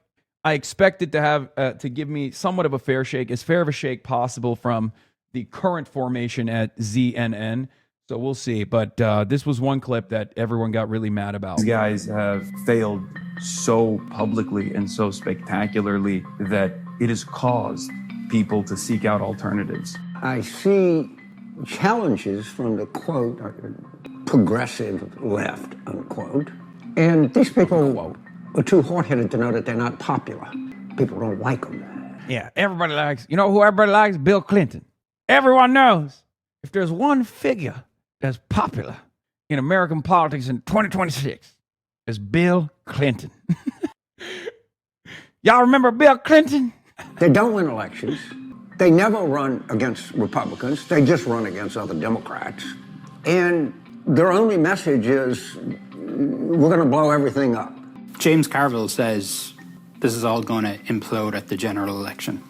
I expect it to have to give me somewhat of a fair shake, as fair of a shake possible from the current formation at ZNN. So we'll see. But this was one clip that everyone got really mad about. These guys have failed so publicly and so spectacularly that it has caused people to seek out alternatives. I see challenges from the quote, progressive left, unquote. And these people are too hard-headed to know that they're not popular. People don't like them. Yeah, everybody likes, who everybody likes? Bill Clinton. Everyone knows if there's one figure that's popular in American politics in 2026, it's Bill Clinton. Y'all remember Bill Clinton? They don't win elections. They never run against Republicans. They just run against other Democrats. And their only message is, we're going to blow everything up. James Carville says this is all going to implode at the general election.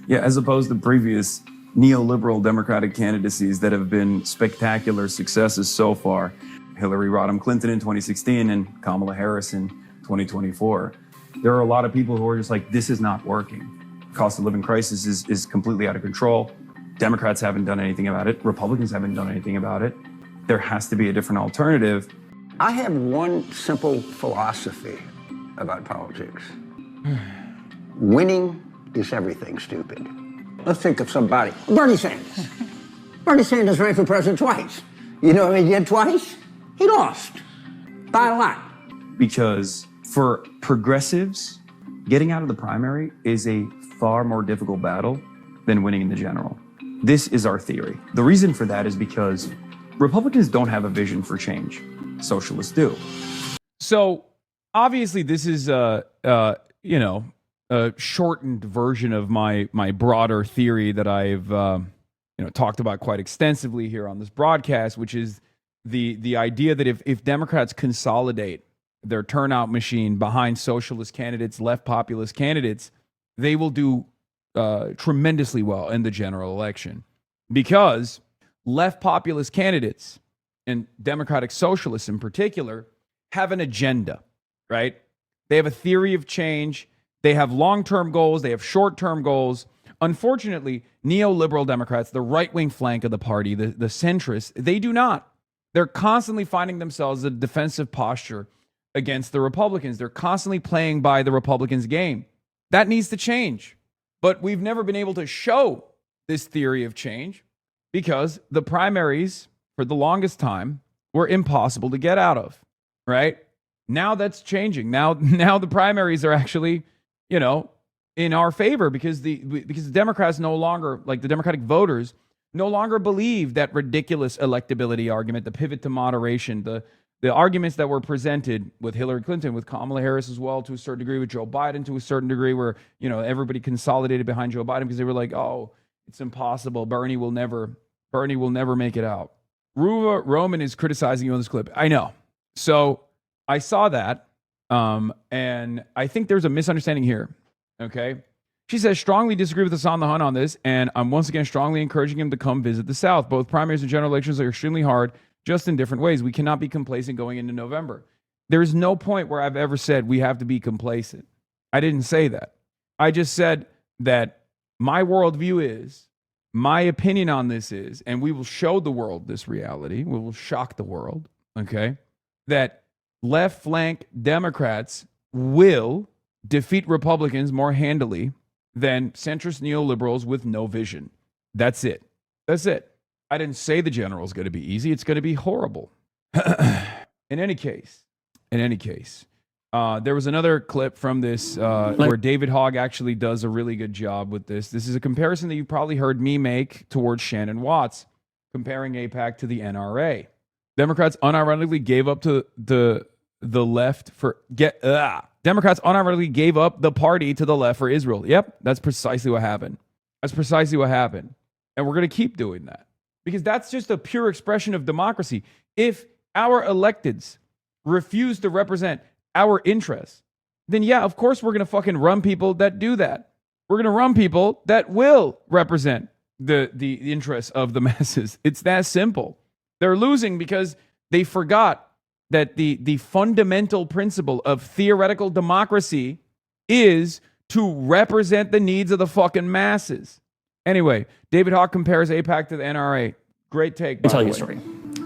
Yeah, as opposed to previous neoliberal Democratic candidacies that have been spectacular successes so far. Hillary Rodham Clinton in 2016 and Kamala Harris in 2024. There are a lot of people who are just like, this is not working. Cost of living crisis is completely out of control. Democrats haven't done anything about it. Republicans haven't done anything about it. There has to be a different alternative. I have one simple philosophy about politics. Winning is everything, stupid. Let's think of somebody. Bernie Sanders. Bernie Sanders ran for president twice. You know what he did twice? He lost by a lot. Because for progressives, getting out of the primary is a far more difficult battle than winning in the general. This is our theory. The reason for that is because Republicans don't have a vision for change. Socialists do. So obviously this is a shortened version of my broader theory that I've talked about quite extensively here on this broadcast, which is the idea that if Democrats consolidate their turnout machine behind socialist candidates, left populist candidates, they will do tremendously well in the general election, because left populist candidates and Democratic socialists in particular have an agenda, right? They have a theory of change. They have long-term goals. They have short-term goals. Unfortunately, neoliberal Democrats, the right-wing flank of the party, the centrists, they do not. They're constantly finding themselves in a defensive posture against the Republicans. They're constantly playing by the Republicans' game. That needs to change. But we've never been able to show this theory of change because the primaries, for the longest time, were impossible to get out of, right? Now that's changing. Now the primaries are actually, in our favor because the Democrats no longer, like the Democratic voters, no longer believe that ridiculous electability argument, the pivot to moderation, the arguments that were presented with Hillary Clinton, with Kamala Harris as well, to a certain degree, with Joe Biden to a certain degree, where, everybody consolidated behind Joe Biden because they were like, oh, it's impossible. Bernie will never make it out. Ruva Roman is criticizing you on this clip. I know. So I saw that. And I think there's a misunderstanding here. Okay. She says, strongly disagree with Hassan the Hun on this. And I'm once again strongly encouraging him to come visit the South. Both primaries and general elections are extremely hard, just in different ways. We cannot be complacent going into November. There is no point where I've ever said we have to be complacent. I didn't say that. I just said that my worldview is, my opinion on this is, and we will show the world this reality. We will shock the world, okay, that left flank Democrats will defeat Republicans more handily than centrist neoliberals with no vision. That's it. That's it. I didn't say the general is going to be easy. It's going to be horrible. In any case, there was another clip from this where David Hogg actually does a really good job with this. This is a comparison that you probably heard me make towards Shannon Watts, comparing AIPAC to the NRA. Democrats unironically gave up to the left for Democrats unironically gave up the party to the left for Israel. Yep, that's precisely what happened. And we're going to keep doing that because that's just a pure expression of democracy. If our electeds refuse to represent our interests, then yeah, of course we're going to fucking run people that do that. We're going to run people that will represent the interests of the masses. It's that simple. They're losing because they forgot that the fundamental principle of theoretical democracy is to represent the needs of the fucking masses. Anyway, David Hogg compares AIPAC to the NRA. Great take, by the way. I'll tell you a story.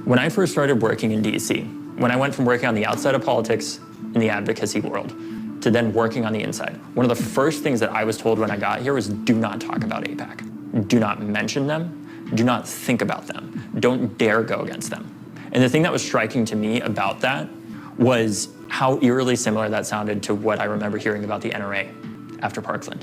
When I first started working in D.C., when I went from working on the outside of politics in the advocacy world to then working on the inside, one of the first things that I was told when I got here was do not talk about AIPAC. Do not mention them. Do not think about them. Don't dare go against them. And the thing that was striking to me about that was how eerily similar that sounded to what I remember hearing about the NRA after Parkland,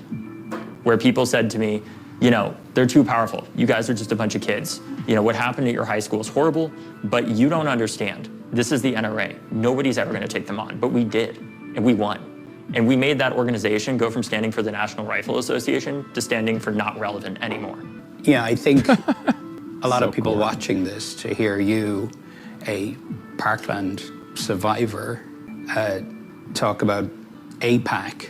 where people said to me, you know, they're too powerful. You guys are just a bunch of kids. You know, what happened at your high school is horrible, but you don't understand. This is the NRA. Nobody's ever going to take them on, but we did, and we won. And we made that organization go from standing for the National Rifle Association to standing for not relevant anymore. Yeah, I think a lot of people watching this, to hear you, a Parkland survivor, talk about APAC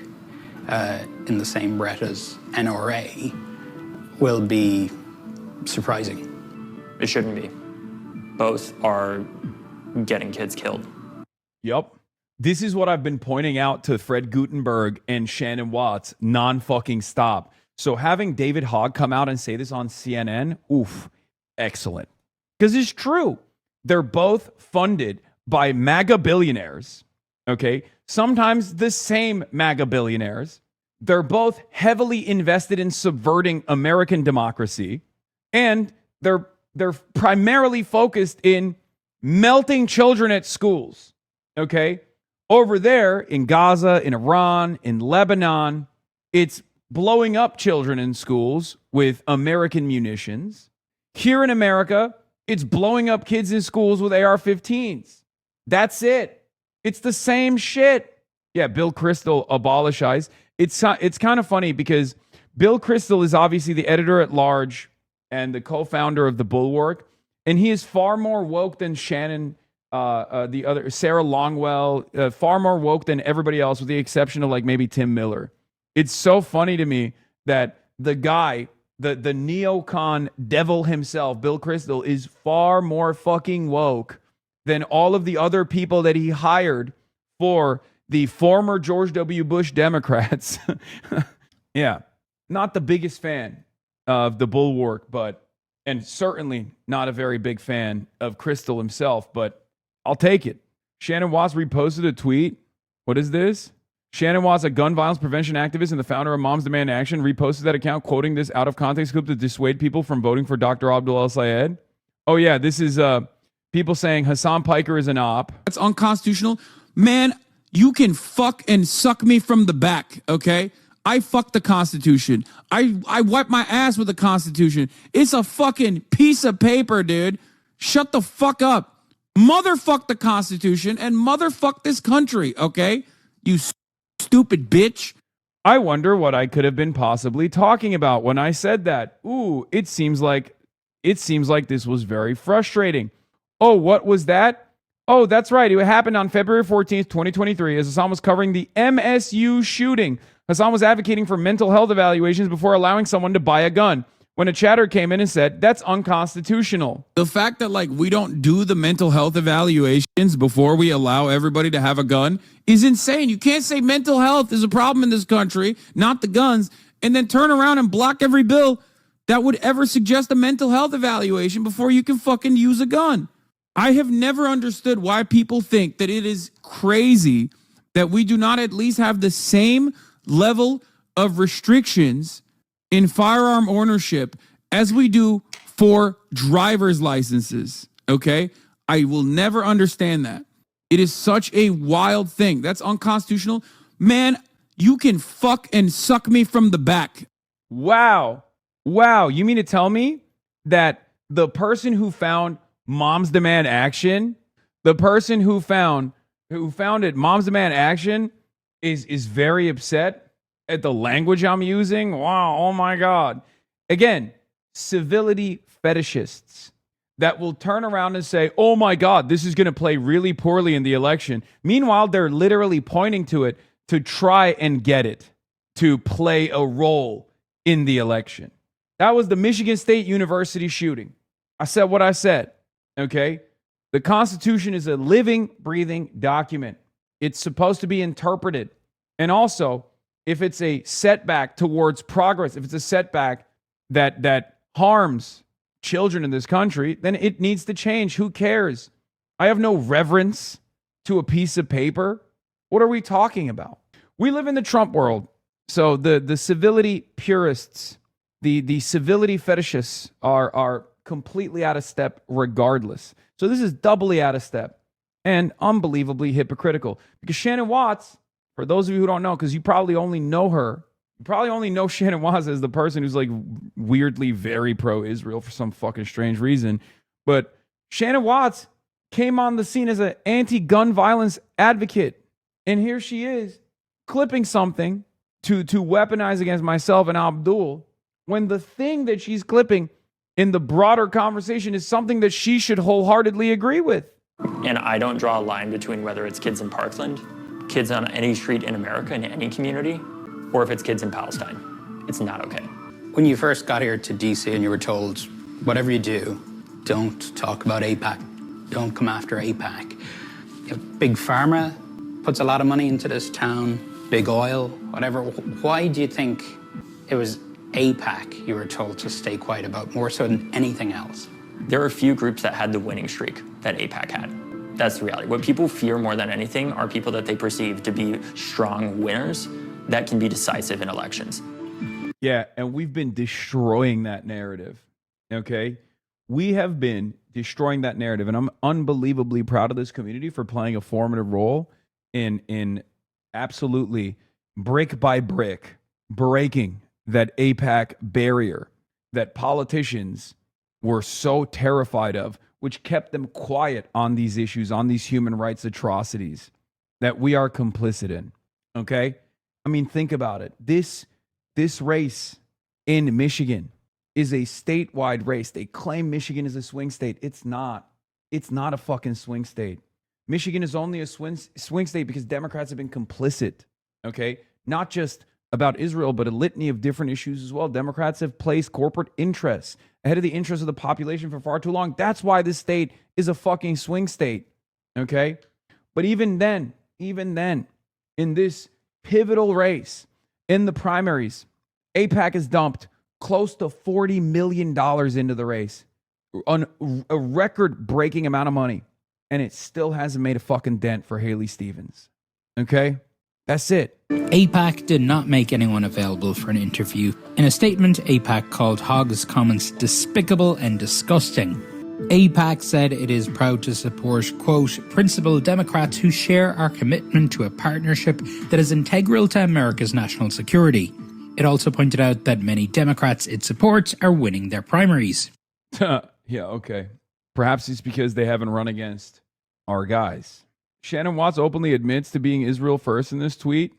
in the same breath as NRA will be surprising. It shouldn't be. Both are getting kids killed. Yep. This is what I've been pointing out to Fred Gutenberg and Shannon Watts non-fucking stop. So having David Hogg come out and say this on CNN, oof, excellent. Because it's true. They're both funded by MAGA billionaires, okay? Sometimes the same MAGA billionaires. They're both heavily invested in subverting American democracy, and they're primarily focused in melting children at schools, okay? Over there in Gaza, in Iran, in Lebanon, it's blowing up children in schools with American munitions. Here in America, it's blowing up kids in schools with AR-15s. That's it. It's the same shit. Yeah, Bill Kristol abolish ICE. It's kind of funny because Bill Kristol is obviously the editor-at-large and the co-founder of The Bulwark, and he is far more woke than Shannon, the other Sarah Longwell, far more woke than everybody else, with the exception of like maybe Tim Miller. It's so funny to me that the guy, the neocon devil himself, Bill Kristol, is far more fucking woke than all of the other people that he hired for the former George W. Bush Democrats. Yeah, not the biggest fan of the Bulwark, and certainly not a very big fan of Kristol himself, but I'll take it. Shannon Watts reposted a tweet. What is this? Shannon Watts, a gun violence prevention activist and the founder of Moms Demand Action, reposted that account quoting this out of context clip to dissuade people from voting for Dr. Abdul El-Sayed. Oh yeah, this is people saying Hasan Piker is an op. That's unconstitutional. Man, you can fuck and suck me from the back, okay? I fuck the Constitution. I wipe my ass with the Constitution. It's a fucking piece of paper, dude. Shut the fuck up. Motherfuck the Constitution and motherfuck this country, okay? You stupid bitch. I wonder what I could have been possibly talking about when I said that. Ooh, it seems like this was very frustrating. Oh, what was that? Oh, that's right. It happened on February 14th, 2023, as Hasan was covering the MSU shooting. Hasan was advocating for mental health evaluations before allowing someone to buy a gun, when a chatter came in and said, that's unconstitutional. The fact that we don't do the mental health evaluations before we allow everybody to have a gun is insane. You can't say mental health is a problem in this country, not the guns, and then turn around and block every bill that would ever suggest a mental health evaluation before you can fucking use a gun. I have never understood why people think that it is crazy that we do not at least have the same level of restrictions in firearm ownership as we do for driver's licenses, okay? I will never understand that. It is such a wild thing. That's unconstitutional. Man, you can fuck and suck me from the back. Wow. You mean to tell me that the person who found Moms Demand Action, the person who founded Moms Demand Action is very upset at the language I'm using? Wow, oh my God. Again, civility fetishists that will turn around and say, oh my God, this is going to play really poorly in the election. Meanwhile, they're literally pointing to it to try and get it to play a role in the election. That was the Michigan State University shooting. I said what I said, okay? The Constitution is a living, breathing document. It's supposed to be interpreted. And also, if it's a setback towards progress, if it's a setback that harms children in this country, then it needs to change. Who cares? I have no reverence to a piece of paper. What are we talking about? We live in the Trump world. So the civility purists, the civility fetishists are completely out of step regardless. So this is doubly out of step and unbelievably hypocritical. Because Shannon Watts, for those of you who don't know, because you probably only know her You probably only know Shannon Watts as the person who's like weirdly very pro-Israel for some fucking strange reason. But Shannon Watts came on the scene as an anti-gun violence advocate. And here she is clipping something to weaponize against myself and Abdul, when the thing that she's clipping in the broader conversation is something that she should wholeheartedly agree with. And I don't draw a line between whether it's kids in Parkland, kids on any street in America, in any community, or if it's kids in Palestine. It's not okay. When you first got here to DC and you were told, whatever you do, don't talk about AIPAC. Don't come after AIPAC. You know, Big Pharma puts a lot of money into this town, big oil, whatever. Why do you think it was AIPAC you were told to stay quiet about more so than anything else? There are a few groups that had the winning streak that AIPAC had. That's the reality. What people fear more than anything are people that they perceive to be strong winners that can be decisive in elections. Yeah, and we've been destroying that narrative, okay? We have been destroying that narrative, and I'm unbelievably proud of this community for playing a formative role in absolutely brick by brick breaking that AIPAC barrier that politicians were so terrified of, which kept them quiet on these issues, on these human rights atrocities that we are complicit in, okay? I mean, think about it. This race in Michigan is a statewide race. They claim Michigan is a swing state. It's not. It's not a fucking swing state. Michigan is only a swing state because Democrats have been complicit, okay? Not just about Israel, but a litany of different issues as well. Democrats have placed corporate interests ahead of the interests of the population for far too long. That's why this state is a fucking swing state, okay? But even then, in this pivotal race, in the primaries, AIPAC has dumped close to $40 million into the race, on a record-breaking amount of money, and it still hasn't made a fucking dent for Haley Stevens, okay? That's it. AIPAC did not make anyone available for an interview. In a statement, AIPAC called Hogg's comments despicable and disgusting. AIPAC said it is proud to support, quote, principled Democrats who share our commitment to a partnership that is integral to America's national security. It also pointed out that many Democrats it supports are winning their primaries. Yeah, okay. Perhaps it's because they haven't run against our guys. Shannon Watts openly admits to being Israel first in this tweet.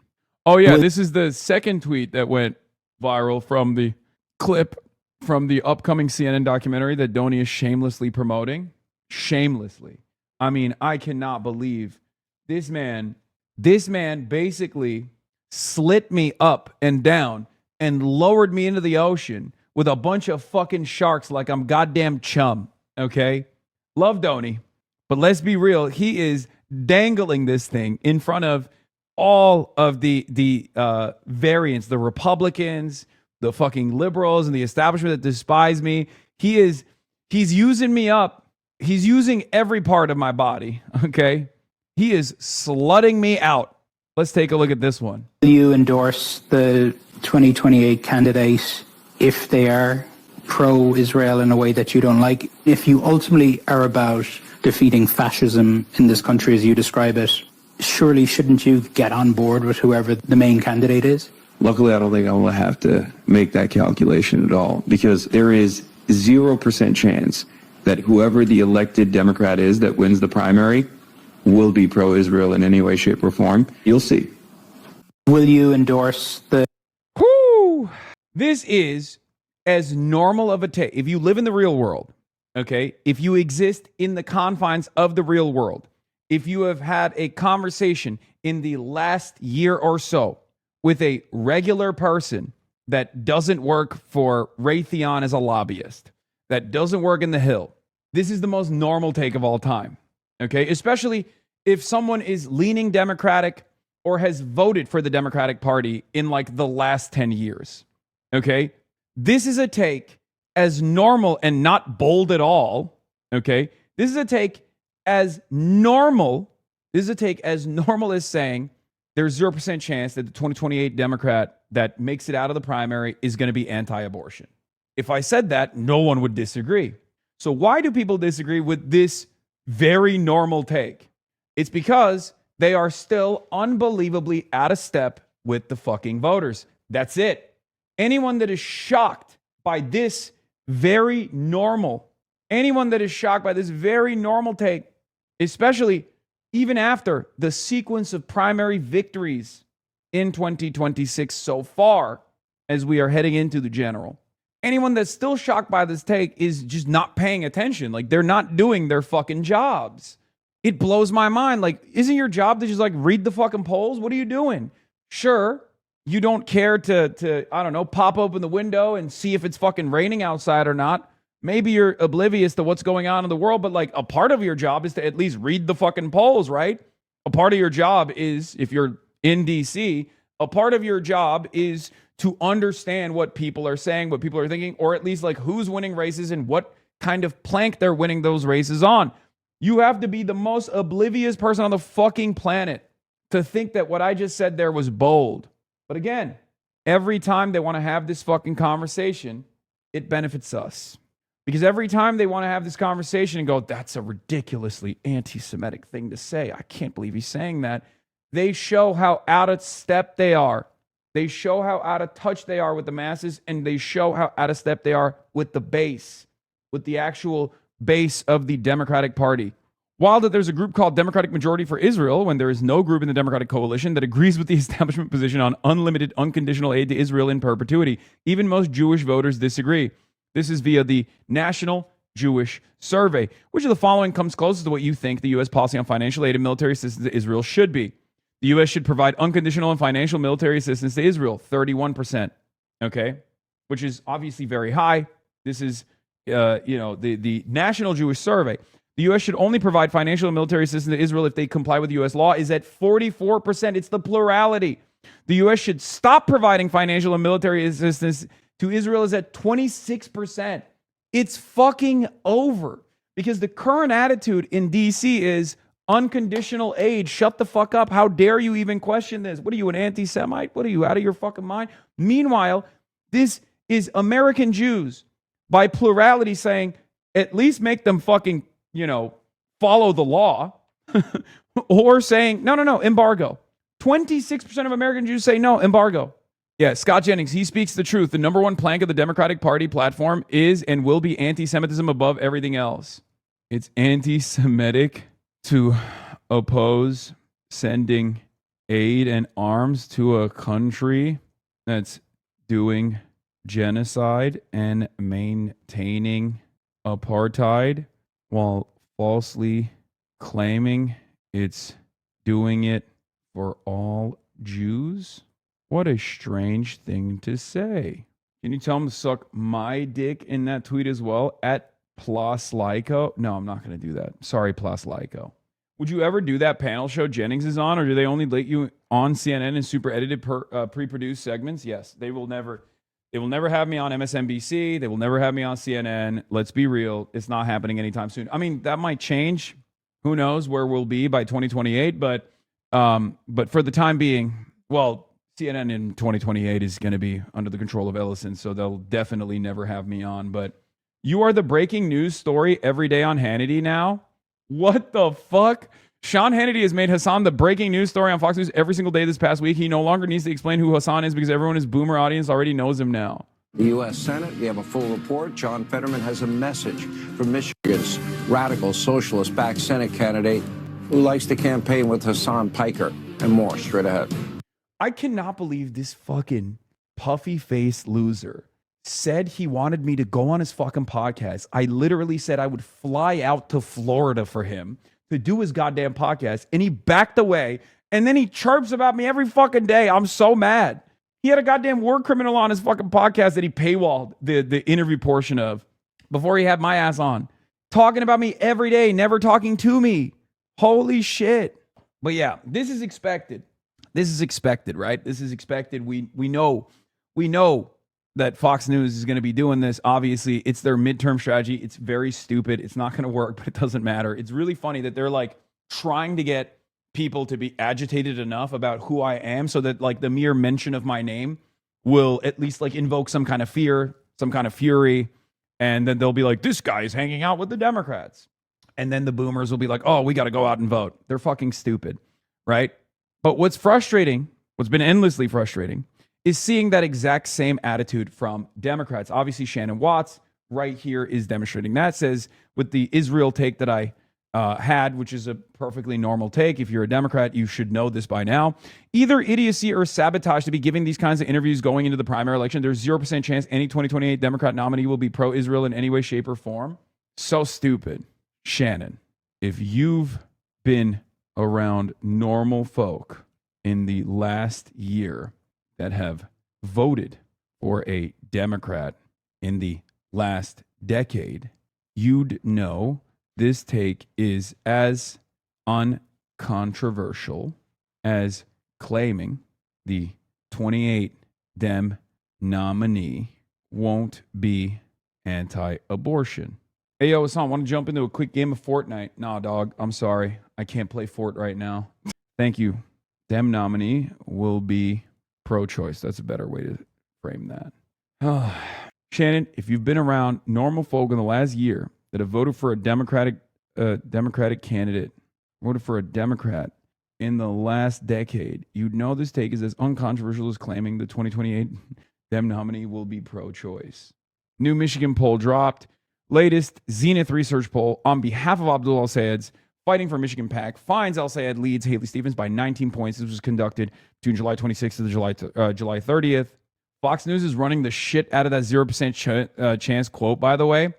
Oh, yeah, this is the second tweet that went viral from the clip from the upcoming CNN documentary that Donnie is shamelessly promoting. Shamelessly. I mean, I cannot believe this man basically slit me up and down and lowered me into the ocean with a bunch of fucking sharks like I'm goddamn Chum, okay? Love Donnie, but let's be real. He is dangling this thing in front of all of the variants, the Republicans, the fucking liberals, and the establishment that despise me. He's using me up. He's using every part of my body, okay? He is slutting me out. Let's take a look at this one. Will you endorse the 2028 candidate if they are pro-Israel in a way that you don't like? If you ultimately are about defeating fascism in this country as you describe it, surely shouldn't you get on board with whoever the main candidate is? Luckily, I don't think I will have to make that calculation at all, because there is 0% chance that whoever the elected Democrat is that wins the primary will be pro-Israel in any way, shape, or form. You'll see. Will you endorse the... Whoo! This is as normal of a take. If you live in the real world, okay, if you exist in the confines of the real world, if you have had a conversation in the last year or so with a regular person that doesn't work for Raytheon as a lobbyist, that doesn't work in the Hill, this is the most normal take of all time, okay? Especially if someone is leaning Democratic or has voted for the Democratic Party in like the last 10 years, okay? This is a take as normal and not bold at all, okay? This is a take as normal. This is a take as normal as saying there's 0% chance that the 2028 Democrat that makes it out of the primary is going to be anti-abortion. If I said that, no one would disagree. So why do people disagree with this very normal take? It's because they are still unbelievably out of step with the fucking voters. That's it. Anyone that is shocked by this very normal, take, especially even after the sequence of primary victories in 2026 so far as we are heading into the general, anyone that's still shocked by this take is just not paying attention. Like, they're not doing their fucking jobs. It blows my mind. Like, isn't your job to just like read the fucking polls? What are you doing? Sure, you don't care to I don't know, pop open the window and see if it's fucking raining outside or not. Maybe you're oblivious to what's going on in the world, but like a part of your job is to at least read the fucking polls, right? A part of your job is, if you're in DC, a part of your job is to understand what people are saying, what people are thinking, or at least like who's winning races and what kind of plank they're winning those races on. You have to be the most oblivious person on the fucking planet to think that what I just said there was bold. But again, every time they want to have this fucking conversation, it benefits us. Because every time they want to have this conversation and go, that's a ridiculously anti-Semitic thing to say, I can't believe he's saying that, they show how out of step they are. They show how out of touch they are with the masses, and they show how out of step they are with the base, with the actual base of the Democratic Party. While that there's a group called Democratic Majority for Israel, when there is no group in the Democratic Coalition that agrees with the establishment position on unlimited, unconditional aid to Israel in perpetuity, even most Jewish voters disagree. This is via the National Jewish Survey. Which of the following comes closest to what you think the U.S. policy on financial aid and military assistance to Israel should be? The U.S. should provide unconditional and financial military assistance to Israel, 31%. Okay, which is obviously very high. This is, the National Jewish Survey. The U.S. should only provide financial and military assistance to Israel if they comply with U.S. law is at 44%. It's the plurality. The U.S. should stop providing financial and military assistance to Israel is at 26%. It's fucking over. Because the current attitude in D.C. is unconditional aid. Shut the fuck up. How dare you even question this? What are you, an anti-Semite? What are you, out of your fucking mind? Meanwhile, this is American Jews by plurality saying, at least make them fucking, follow the law. Or saying, no, embargo. 26% of American Jews say no, embargo. Yeah, Scott Jennings, he speaks the truth. The number one plank of the Democratic Party platform is and will be anti-Semitism above everything else. It's anti-Semitic to oppose sending aid and arms to a country that's doing genocide and maintaining apartheid while falsely claiming it's doing it for all Jews? What a strange thing to say. Can you tell him to suck my dick in that tweet as well? At Plaslyko? No, I'm not going to do that. Sorry, Plaslyko. Would you ever do that panel show Jennings is on, or do they only let you on CNN in super edited pre-produced segments? Yes, they will never have me on MSNBC. They will never have me on CNN. Let's be real. It's not happening anytime soon. I mean, that might change. Who knows where we'll be by 2028, but for the time being, well, CNN in 2028 is going to be under the control of Ellison, so they'll definitely never have me on. But you are the breaking news story every day on Hannity now? What the fuck? Sean Hannity has made Hasan the breaking news story on Fox News every single day this past week. He no longer needs to explain who Hasan is because everyone in his boomer audience already knows him now. The U.S. Senate, we have a full report. John Fetterman has a message from Michigan's radical socialist-backed Senate candidate who likes to campaign with Hasan Piker, and more straight ahead. I cannot believe this fucking puffy-faced loser said he wanted me to go on his fucking podcast. I literally said I would fly out to Florida for him to do his goddamn podcast, and he backed away, and then he chirps about me every fucking day. I'm so mad. He had a goddamn war criminal on his fucking podcast that he paywalled the interview portion of before he had my ass on, talking about me every day, never talking to me. Holy shit. But yeah, this is expected. This is expected, right? This is expected. We know that Fox News is going to be doing this. Obviously, it's their midterm strategy. It's very stupid. It's not going to work, but it doesn't matter. It's really funny that they're like trying to get people to be agitated enough about who I am so that like the mere mention of my name will at least like invoke some kind of fear, some kind of fury. And then they'll be like, this guy is hanging out with the Democrats. And then the boomers will be like, oh, we got to go out and vote. They're fucking stupid, right? But what's frustrating, what's been endlessly frustrating, is seeing that exact same attitude from Democrats. Obviously, Shannon Watts right here is demonstrating that. Says with the Israel take that I had, which is a perfectly normal take. If you're a Democrat, you should know this by now. Either idiocy or sabotage to be giving these kinds of interviews going into the primary election. There's 0% chance any 2028 Democrat nominee will be pro-Israel in any way, shape, or form. So stupid. Shannon, if you've been around normal folk in the last year that have voted for a Democrat in the last decade, you'd know this take is as uncontroversial as claiming the 28 Dem nominee won't be anti-abortion. Hey, yo, Hasan, want to jump into a quick game of Fortnite? Nah, dog, I'm sorry. I can't play Fort right now. Thank you. Dem nominee will be pro-choice. That's a better way to frame that. Shannon, if you've been around normal folk in the last year that have voted for a Democratic candidate, voted for a Democrat in the last decade, you'd know this take is as uncontroversial as claiming the 2028 Dem nominee will be pro-choice. New Michigan poll dropped. Latest Zenith research poll on behalf of Abdul al-Sayed's Fighting for Michigan PAC finds al-Sayed leads Haley Stevens by 19 points. This was conducted between July 26th to July 30th. Fox News is running the shit out of that 0% chance quote, by the way.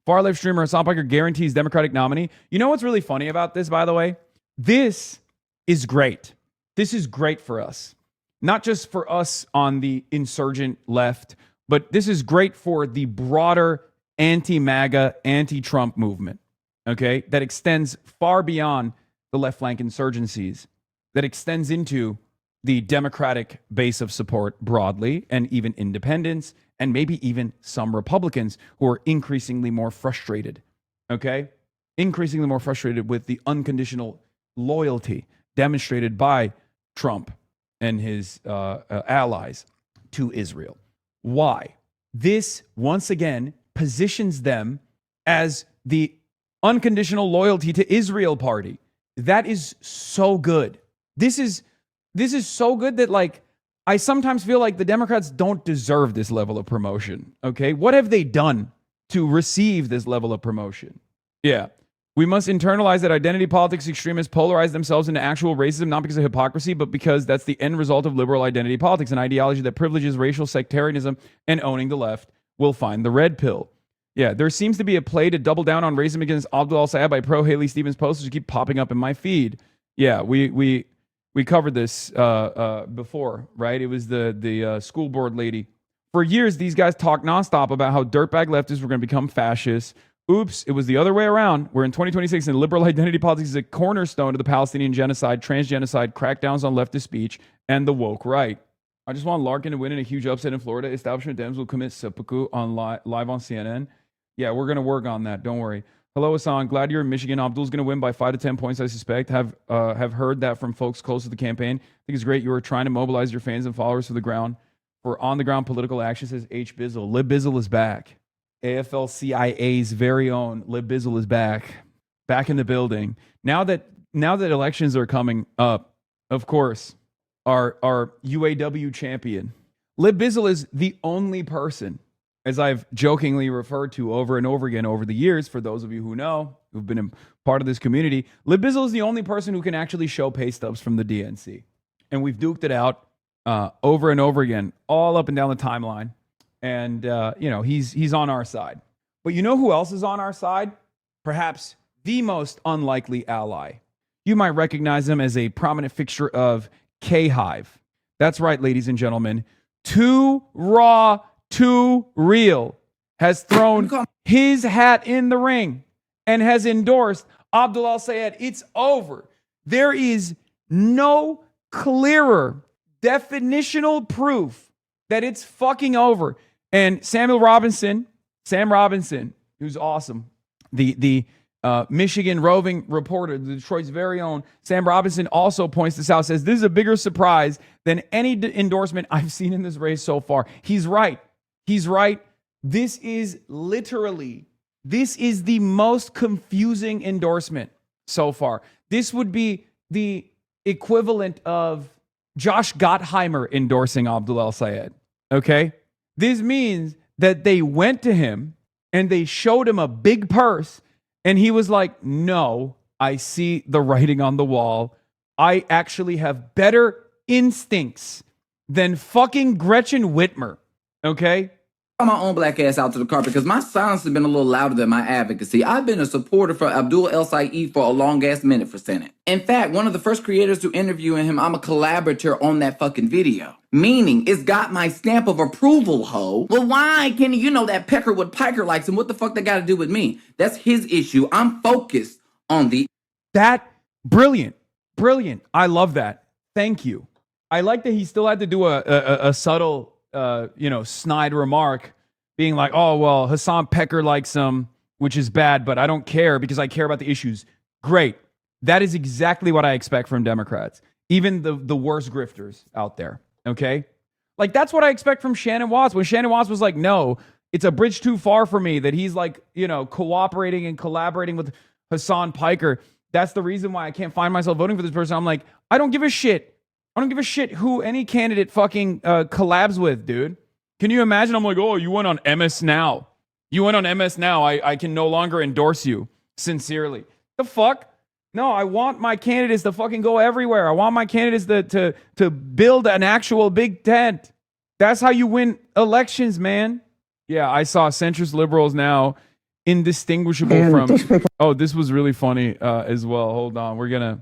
Far-left streamer Hasan Piker guarantees Democratic nominee. You know what's really funny about this, by the way? This is great. This is great for us. Not just for us on the insurgent left, but this is great for the broader anti-MAGA, anti-Trump movement, okay? That extends far beyond the left flank insurgencies, that extends into the Democratic base of support broadly, and even independents, and maybe even some Republicans who are increasingly more frustrated, okay? Increasingly more frustrated with the unconditional loyalty demonstrated by Trump and his allies to Israel. Why? This, once again, positions them as the unconditional loyalty to Israel party. That is so good. This is so good that, like, I sometimes feel like the Democrats don't deserve this level of promotion, okay? What have they done to receive this level of promotion? Yeah. We must internalize that identity politics extremists polarize themselves into actual racism, not because of hypocrisy, but because that's the end result of liberal identity politics, an ideology that privileges racial sectarianism and owning the left will find the red pill. Yeah, there seems to be a play to double down on racism against Abdul al-Sayed by pro-Haley Stevens posters who keep popping up in my feed. Yeah, we covered this before, right? It was the school board lady. For years, these guys talked nonstop about how dirtbag leftists were going to become fascists. Oops, it was the other way around, where in 2026, and liberal identity politics is a cornerstone of the Palestinian genocide, transgenocide, crackdowns on leftist speech, and the woke right. I just want Larkin to win in a huge upset in Florida. Establishment Dems will commit seppuku on live on CNN. Yeah, we're going to work on that. Don't worry. Hello, Hasan. Glad you're in Michigan. Abdul's going to win by 5 to 10 points, I suspect. Have heard that from folks close to the campaign. I think it's great you are trying to mobilize your fans and followers for on-the-ground political action, says H. Bizzle. Lib Bizzle is back. AFL-CIA's very own Lib Bizzle is back in the building. Now that elections are coming up, of course, our UAW champion, Lib Bizzle is the only person, as I've jokingly referred to over and over again over the years, for those of you who know, who've been a part of this community, Lib Bizzle is the only person who can actually show pay stubs from the DNC. And we've duked it out over and over again, all up and down the timeline. And, he's on our side. But you know who else is on our side? Perhaps the most unlikely ally. You might recognize him as a prominent fixture of K-Hive. That's right, ladies and gentlemen. Too Raw, Too Real has thrown his hat in the ring and has endorsed Abdul al-Sayed. It's over. There is no clearer definitional proof that it's fucking over. And Sam Robinson, who's awesome, the Michigan roving reporter, the Detroit's very own Sam Robinson, also points this out, says this is a bigger surprise than any endorsement I've seen in this race so far. He's right. This is the most confusing endorsement so far. This would be the equivalent of Josh Gottheimer endorsing Abdul El Sayed. Okay? This means that they went to him and they showed him a big purse, and he was like, no, I see the writing on the wall. I actually have better instincts than fucking Gretchen Whitmer. Okay? My own black ass out to the carpet because my silence has been a little louder than my advocacy. I've been a supporter for Abdul El Sayed for a long ass minute for Senate. In fact, one of the first creators to interview him, I'm a collaborator on that fucking video. Meaning, it's got my stamp of approval, ho. Well, why, Kenny? You know that Pecker with Piker likes him. What the fuck they got to do with me? That's his issue. I'm focused on the... That, brilliant. Brilliant. I love that. Thank you. I like that he still had to do a subtle, snide remark, being like, oh, well, Hassan Pecker likes him, which is bad, but I don't care because I care about the issues. Great. That is exactly what I expect from Democrats, even the worst grifters out there. Okay? Like, that's what I expect from Shannon Watts. When Shannon Watts was like, no, it's a bridge too far for me, that he's like, cooperating and collaborating with Hassan Piker. That's the reason why I can't find myself voting for this person. I'm like, I don't give a shit. I don't give a shit who any candidate fucking collabs with, dude. Can you imagine? I'm like, oh, you went on MS Now. You went on MS Now. I can no longer endorse you. Sincerely. The fuck? No, I want my candidates to fucking go everywhere. I want my candidates to build an actual big tent. That's how you win elections, man. Yeah, I saw centrist liberals now indistinguishable from... Oh, this was really funny as well. Hold on.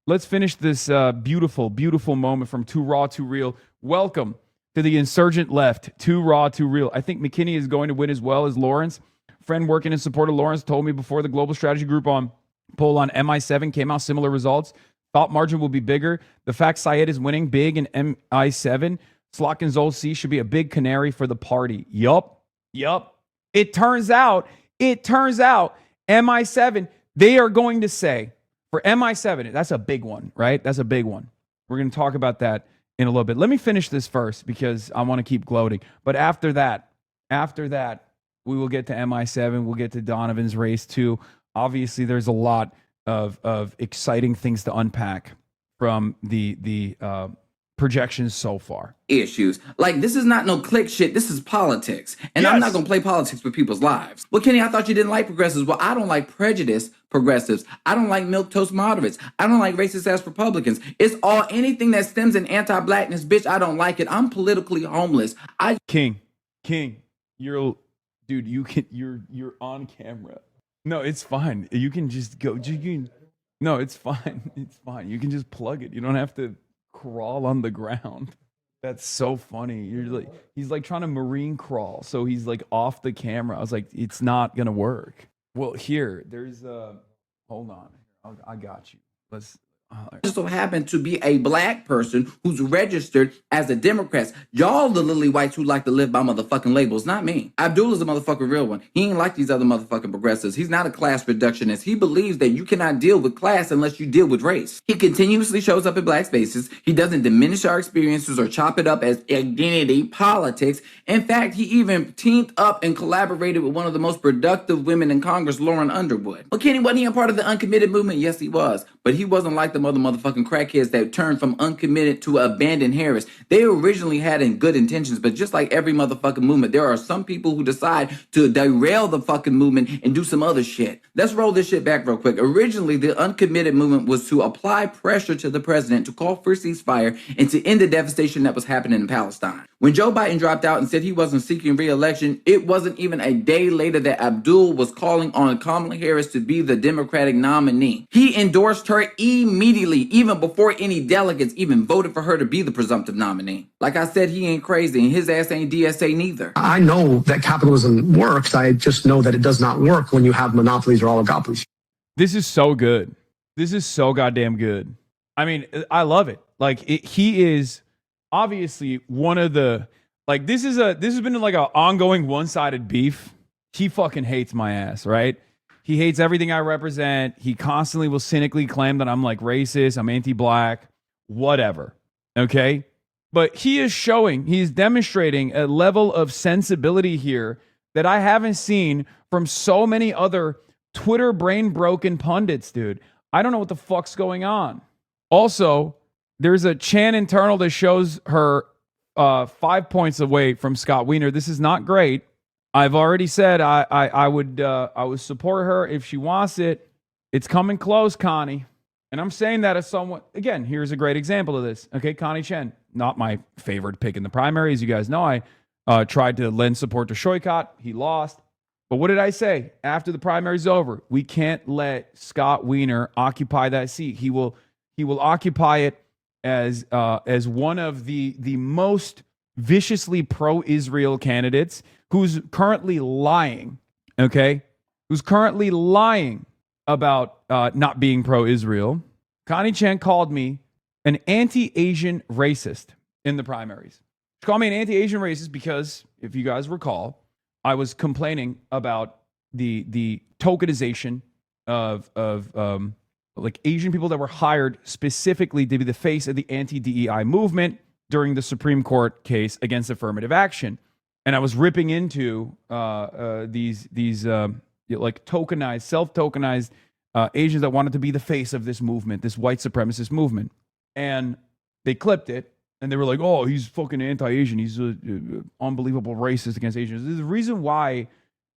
Let's finish this beautiful, beautiful moment from Too Raw, Too Real. Welcome to the insurgent left, Too Raw, Too Real. I think McKinney is going to win as well as Lawrence. Friend working in support of Lawrence told me before the Global Strategy Group poll on MI7 came out, similar results. Thought margin will be bigger. The fact Syed is winning big in MI7, Slock and Zol C should be a big canary for the party. Yup. It turns out, MI7, they are going to say, for MI7, that's a big one, right? That's a big one. We're going to talk about that in a little bit. Let me finish this first because I want to keep gloating. But after that, we will get to MI7. We'll get to Donovan's race too. Obviously, there's a lot of exciting things to unpack from the projections so far. Issues. Like, this is not no click shit. This is politics. And yes. I'm not going to play politics with people's lives. Well, Kenny, I thought you didn't like progressives. Well, I don't like prejudiced progressives. I don't like milquetoast moderates. I don't like racist ass Republicans. It's all anything that stems in anti-blackness. Bitch, I don't like it. I'm politically homeless. King, you're on camera. No, it's fine. You can just go. No, it's fine. It's fine. You can just plug it. You don't have to crawl on the ground. That's so funny. He's like trying to marine crawl, so he's like off the camera. I was like, it's not gonna work. Well, here, there's hold on. I got you. Let's. Just so happen to be a black person who's registered as a Democrat. Y'all the lily whites who like to live by motherfucking labels, not me. Abdul is a motherfucking real one. He ain't like these other motherfucking progressives. He's not a class reductionist. He believes that you cannot deal with class unless you deal with race. He continuously shows up in black spaces. He doesn't diminish our experiences or chop it up as identity politics. In fact, he even teamed up and collaborated with one of the most productive women in Congress, Lauren Underwood. Well, Kenny, wasn't he a part of the uncommitted movement? Yes, he was. But he wasn't like the motherfucking crackheads that turned from uncommitted to abandon Harris. They originally had in good intentions, but just like every motherfucking movement, there are some people who decide to derail the fucking movement and do some other shit. Let's roll this shit back real quick. Originally, the uncommitted movement was to apply pressure to the president to call for a ceasefire and to end the devastation that was happening in Palestine. When Joe Biden dropped out and said he wasn't seeking re-election, it wasn't even a day later that Abdul was calling on Kamala Harris to be the Democratic nominee. He endorsed her immediately, even before any delegates even voted for her to be the presumptive nominee. Like I said, he ain't crazy, and his ass ain't DSA neither. I know that capitalism works. I just know that it does not work when you have monopolies or oligopolies. This is so good. This is so goddamn good. I mean, I love it. Like, he is obviously one of the, like, this has been like an ongoing one-sided beef. He fucking hates my ass, right? He hates everything I represent. He constantly will cynically claim that I'm like racist, I'm anti-black, whatever. Okay? But he's demonstrating a level of sensibility here that I haven't seen from so many other Twitter brain broken pundits, dude. I don't know what the fuck's going on. Also, There's a Chan internal that shows her 5 points away from Scott Wiener. This is not great. I've already said I would support her if she wants it. It's coming close, Connie. And I'm saying that as someone, again, here's a great example of this. Okay, Connie Chen, not my favorite pick in the primary. As you guys know, I tried to lend support to Shoykot. He lost. But what did I say? After the primary's over, we can't let Scott Wiener occupy that seat. He will occupy it as one of the most viciously pro-Israel candidates who's currently lying, okay? Who's currently lying about not being pro-Israel. Connie Chen called me an anti-Asian racist in the primaries. She called me an anti-Asian racist because, if you guys recall, I was complaining about the tokenization of like Asian people that were hired specifically to be the face of the anti-DEI movement during the Supreme Court case against affirmative action. And I was ripping into these like tokenized, self-tokenized Asians that wanted to be the face of this movement, this white supremacist movement. And they clipped it, and they were like, oh, he's fucking anti-Asian. He's an unbelievable racist against Asians. The reason why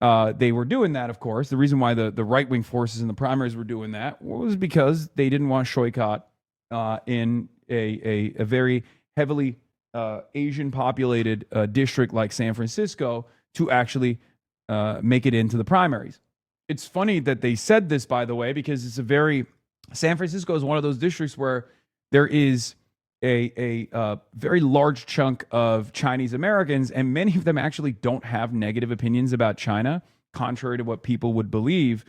they were doing that, of course, the reason why the right-wing forces in the primaries were doing that was because they didn't want Shoykot in a very heavily Asian-populated district like San Francisco to actually make it into the primaries. It's funny that they said this, by the way, because San Francisco is one of those districts where there is a very large chunk of Chinese Americans, and many of them actually don't have negative opinions about China, contrary to what people would believe.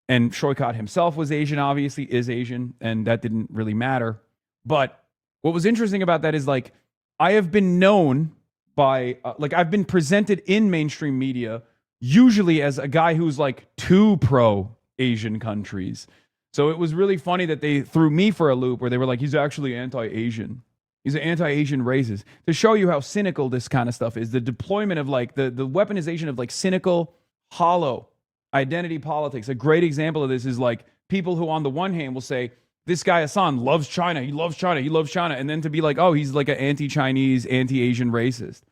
And Shoykot himself was Asian, obviously is Asian, and that didn't really matter. But what was interesting about that is, like, I have been known by, I've been presented in mainstream media usually as a guy who's like too pro-Asian countries. So it was really funny that they threw me for a loop where they were like, he's actually anti-Asian. He's an anti-Asian racist. To show you how cynical this kind of stuff is, the deployment of like the weaponization of like cynical, hollow identity politics. A great example of this is like people who on the one hand will say, this guy Hasan loves China, he loves China, he loves China. And then to be like, oh, he's like an anti-Chinese, anti-Asian racist.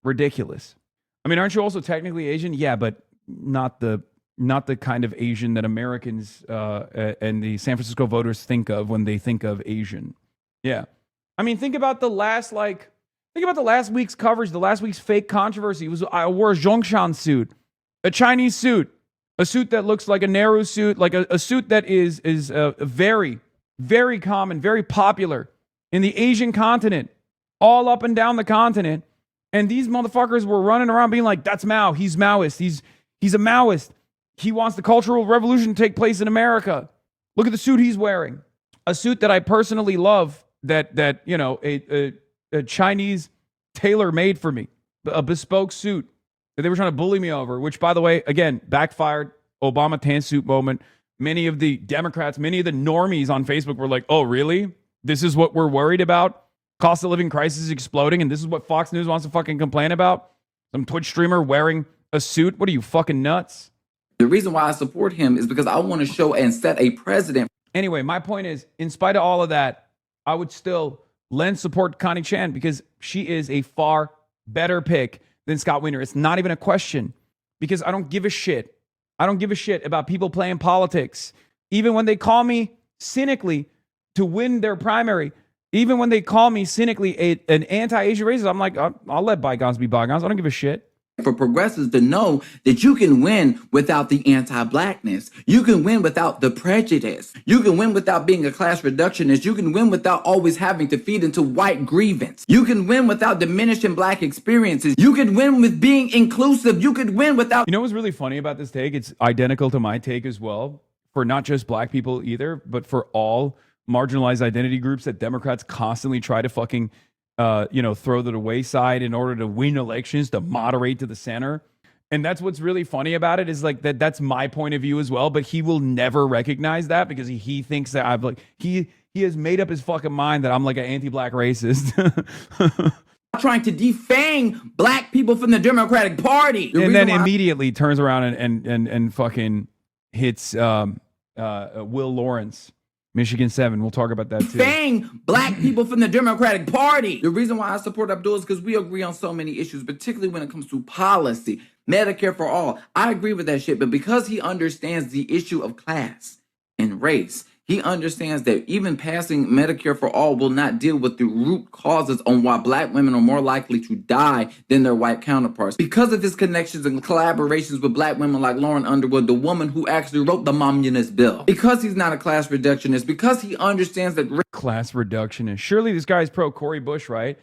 Ridiculous. I mean, aren't you also technically Asian? Yeah, but not the kind of Asian that Americans and the San Francisco voters think of when they think of Asian. Yeah. I mean, think about the last week's coverage, the last week's fake controversy. I wore a Zhongshan suit, a Chinese suit, a suit that looks like a Nehru suit, like a suit that is very, very common, very popular in the Asian continent, all up and down the continent. And these motherfuckers were running around being like, that's Mao. He's Maoist. He's a Maoist. He wants the Cultural Revolution to take place in America. Look at the suit he's wearing. A suit that I personally love that you know, a Chinese tailor made for me. A bespoke suit that they were trying to bully me over, which, by the way, again, backfired. Obama tan suit moment. Many of the Democrats, many of the normies on Facebook were like, oh, really? This is what we're worried about? Cost of living crisis is exploding, and this is what Fox News wants to fucking complain about? Some Twitch streamer wearing a suit? What are you, fucking nuts? The reason why I support him is because I want to show and set a precedent. Anyway, my point is, in spite of all of that, I would still lend support to Connie Chan because she is a far better pick than Scott Wiener. It's not even a question because I don't give a shit. I don't give a shit about people playing politics. Even when they call me cynically to win their primary, even when they call me cynically an anti-Asian racist, I'm like, I'll let bygones be bygones. I don't give a shit. For progressives to know that you can win without the anti-blackness. You can win without the prejudice. You can win without being a class reductionist. You can win without always having to feed into white grievance. You can win without diminishing black experiences. You can win with being inclusive. You could win without... You know what's really funny about this take? It's identical to my take as well, for not just black people either, but for all marginalized identity groups that Democrats constantly try to fucking throw to the wayside in order to win elections, to moderate to the center. And that's what's really funny about it is like that's my point of view as well, but he will never recognize that because he thinks that I've like he has made up his fucking mind that I'm like an anti-black racist. Trying to defang black people from the Democratic Party. And then immediately turns around and fucking hits Will Lawrence Michigan 7. We'll talk about that too. Bang black people from the Democratic Party. The reason why I support Abdul is because we agree on so many issues, particularly when it comes to policy. Medicare for all. I agree with that shit, but because he understands the issue of class and race, he understands that even passing Medicare for all will not deal with the root causes on why black women are more likely to die than their white counterparts. Because of his connections and collaborations with black women like Lauren Underwood, the woman who actually wrote the Momunist bill. Because he's not a class reductionist, because he understands that Class reductionist. Surely this guy's pro Cory Bush, right?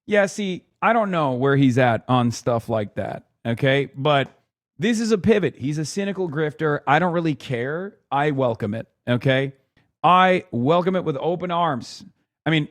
Yeah, see, I don't know where he's at on stuff like that, okay? But this is a pivot. He's a cynical grifter. I don't really care. I welcome it, okay? I welcome it with open arms. I mean,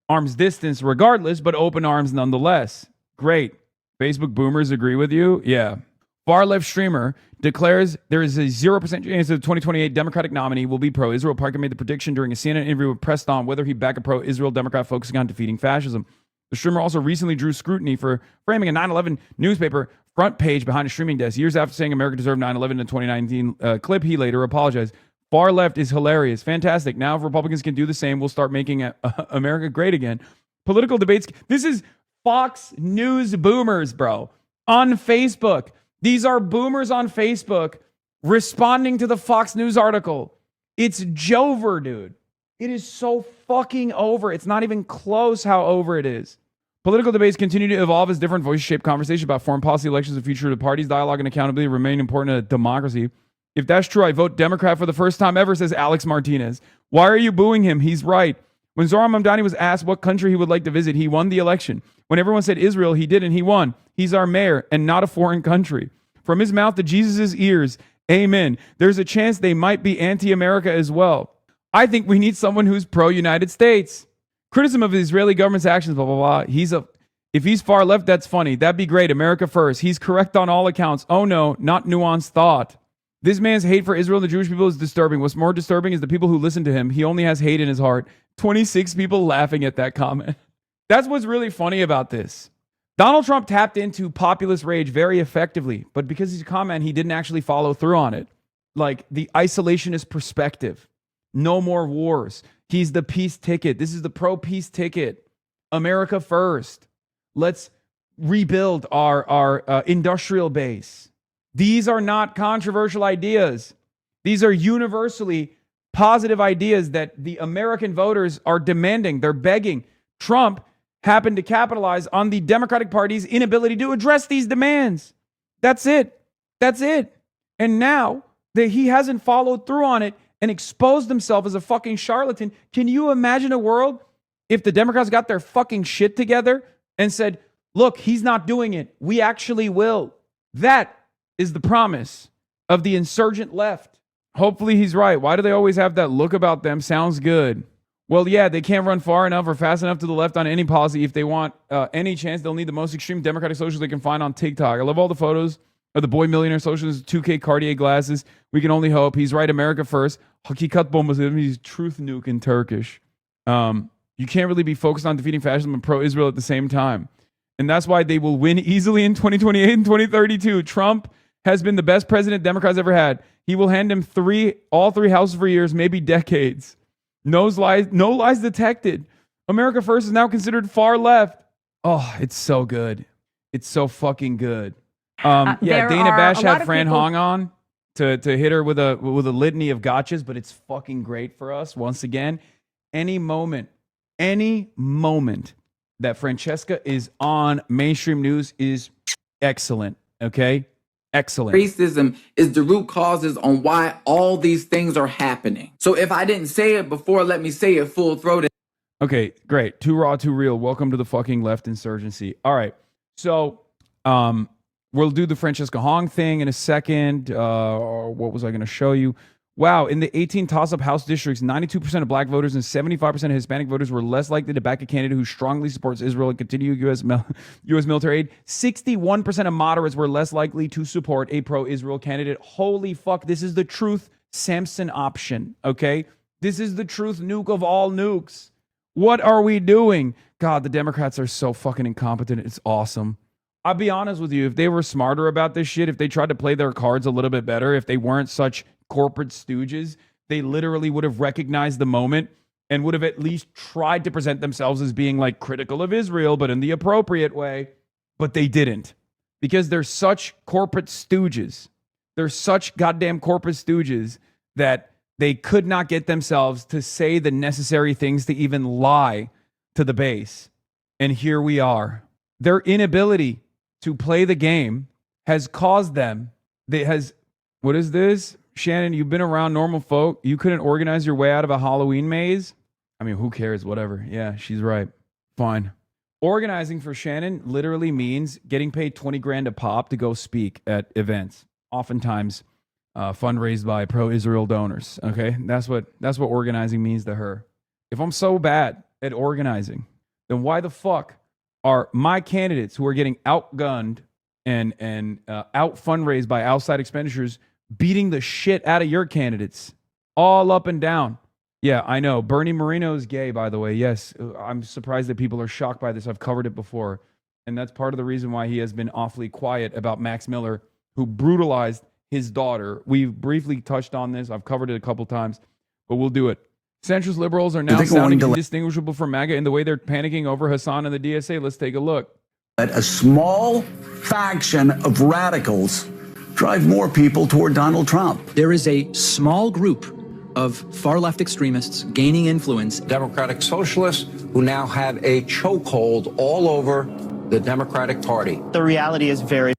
arms distance regardless, but open arms nonetheless. Great. Facebook boomers agree with you? Yeah. Far left streamer declares there is a 0% chance the 2028 Democratic nominee will be pro-Israel. Parker made the prediction during a CNN interview with Pressed On whether he'd back a pro-Israel Democrat focusing on defeating fascism. The streamer also recently drew scrutiny for framing a 9/11 newspaper front page behind a streaming desk. Years after saying America deserved 9/11 in a 2019 clip, he later apologized. Far left is hilarious. Fantastic. Now if Republicans can do the same, we'll start making America great again. Political debates. This is Fox News boomers, bro, on Facebook. These are boomers on Facebook responding to the Fox News article. It's Jover, dude. It is so fucking over. It's not even close how over it is. Political debates continue to evolve as different voices shape conversation about foreign policy, elections, and future of the parties. Dialogue and accountability remain important in a democracy. If that's true, I vote Democrat for the first time ever, says Alex Martinez. Why are you booing him? He's right. When Zohran Mamdani was asked what country he would like to visit, he won the election. When everyone said Israel, he didn't. He won. He's our mayor and not a foreign country. From his mouth to Jesus' ears, amen. There's a chance they might be anti-America as well. I think we need someone who's pro-United States. Criticism of the Israeli government's actions, blah, blah, blah. If he's far left, that's funny. That'd be great. America first. He's correct on all accounts. Oh no, not nuanced thought. This man's hate for Israel and the Jewish people is disturbing. What's more disturbing is the people who listen to him. He only has hate in his heart. 26 people laughing at that comment. That's what's really funny about this. Donald Trump tapped into populist rage very effectively, but because he's a comment, he didn't actually follow through on it. Like the isolationist perspective. No more wars. He's the peace ticket. This is the pro-peace ticket. America first. Let's rebuild our industrial base. These are not controversial ideas. These are universally positive ideas that the American voters are demanding. They're begging. Trump happened to capitalize on the Democratic Party's inability to address these demands. That's it. That's it. And now that he hasn't followed through on it and exposed himself as a fucking charlatan, can you imagine a world if the Democrats got their fucking shit together and said, look, he's not doing it. We actually will. That is the promise of the insurgent left. Hopefully he's right. Why do they always have that look about them? Sounds good. Well, yeah, they can't run far enough or fast enough to the left on any policy. If they want any chance, they'll need the most extreme Democratic socialists they can find on TikTok. I love all the photos of the boy millionaire socialist, 2K Cartier glasses. We can only hope. He's right, America first. Hakikat bombasizm. He's truth nuke in Turkish. You can't really be focused on defeating fascism and pro-Israel at the same time. And that's why they will win easily in 2028 and 2032. Trump has been the best president Democrats ever had. He will hand him all three houses for years, maybe decades. No lies detected. America first is now considered far left. Oh, it's so good. It's so fucking good. Yeah, Dana Bash had Fran Hong on to hit her with a litany of gotchas, but it's fucking great for us. Once again, any moment that Francesca is on mainstream news is excellent. Okay? Excellent. Racism is the root causes on why all these things are happening. So if I didn't say it before, let me say it full throated. Okay, great. Too raw, too real. Welcome to the fucking left insurgency. All right. So we'll do the Francesca Hong thing in a second. What was I going to show you? Wow, in the 18 toss-up House districts, 92% of black voters and 75% of Hispanic voters were less likely to back a candidate who strongly supports Israel and continue U.S. military aid. 61% of moderates were less likely to support a pro-Israel candidate. Holy fuck, this is the truth Samson option, okay? This is the truth nuke of all nukes. What are we doing? God, the Democrats are so fucking incompetent. It's awesome. I'll be honest with you, if they were smarter about this shit, if they tried to play their cards a little bit better, if they weren't such corporate stooges, they literally would have recognized the moment and would have at least tried to present themselves as being like critical of Israel, but in the appropriate way. But they didn't, because they're such corporate stooges. They're such goddamn corporate stooges that they could not get themselves to say the necessary things to even lie to the base. And here we are. Their inability to play the game has caused them. What is this? Shannon, you've been around normal folk. You couldn't organize your way out of a Halloween maze? I mean, who cares? Whatever. Yeah, she's right. Fine. Organizing for Shannon literally means getting paid 20 grand a pop to go speak at events, oftentimes fundraised by pro-Israel donors. Okay, that's what organizing means to her. If I'm so bad at organizing, then why the fuck are my candidates who are getting outgunned and out fundraised by outside expenditures beating the shit out of your candidates all up and down? Yeah, I know. Bernie Moreno is gay, by the way. Yes, I'm surprised that people are shocked by this. I've covered it before. And that's part of the reason why he has been awfully quiet about Max Miller, who brutalized his daughter. We've briefly touched on this. I've covered it a couple times, but we'll do it. Centrist liberals are now sounding indistinguishable from MAGA in the way they're panicking over Hasan and the DSA. Let's take a look. A small faction of radicals drive more people toward Donald Trump. There is a small group of far-left extremists gaining influence. Democratic socialists who now have a chokehold all over the Democratic Party. The reality is very,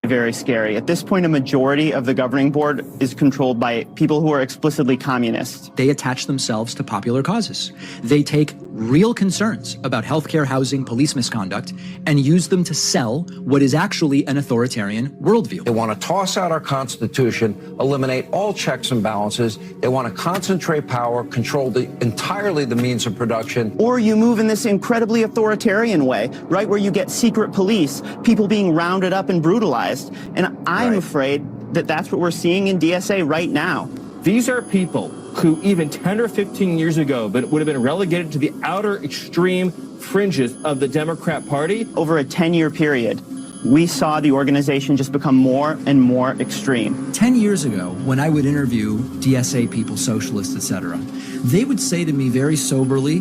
very scary. At this point, a majority of the governing board is controlled by people who are explicitly communists. They attach themselves to popular causes. They take real concerns about healthcare, housing, police misconduct, and use them to sell what is actually an authoritarian worldview. They want to toss out our Constitution, eliminate all checks and balances. They want to concentrate power, control entirely the means of production. Or you move in this incredibly authoritarian way, right, where you get secret police, people being rounded up and brutalized. And I'm afraid that that's what we're seeing in DSA right now. These are people who even 10 or 15 years ago would have been relegated to the outer extreme fringes of the Democrat Party. Over a 10-year period, we saw the organization just become more and more extreme. 10 years ago, when I would interview DSA people, socialists, etc., they would say to me very soberly,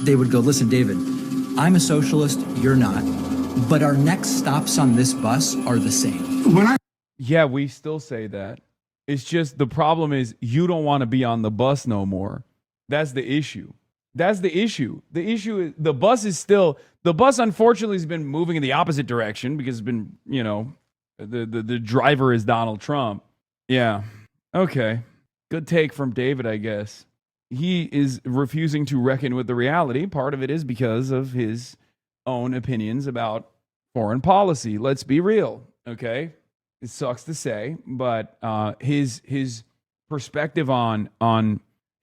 they would go, listen, David, I'm a socialist, you're not, but our next stops on this bus are the same. Yeah, we still say that. It's just the problem is you don't want to be on the bus no more. That's the issue. That's the issue. The issue is the bus unfortunately has been moving in the opposite direction because it's been, the driver is Donald Trump. Yeah. Okay. Good take from David, I guess. He is refusing to reckon with the reality. Part of it is because of his own opinions about foreign policy. Let's be real. Okay. It sucks to say, but his perspective on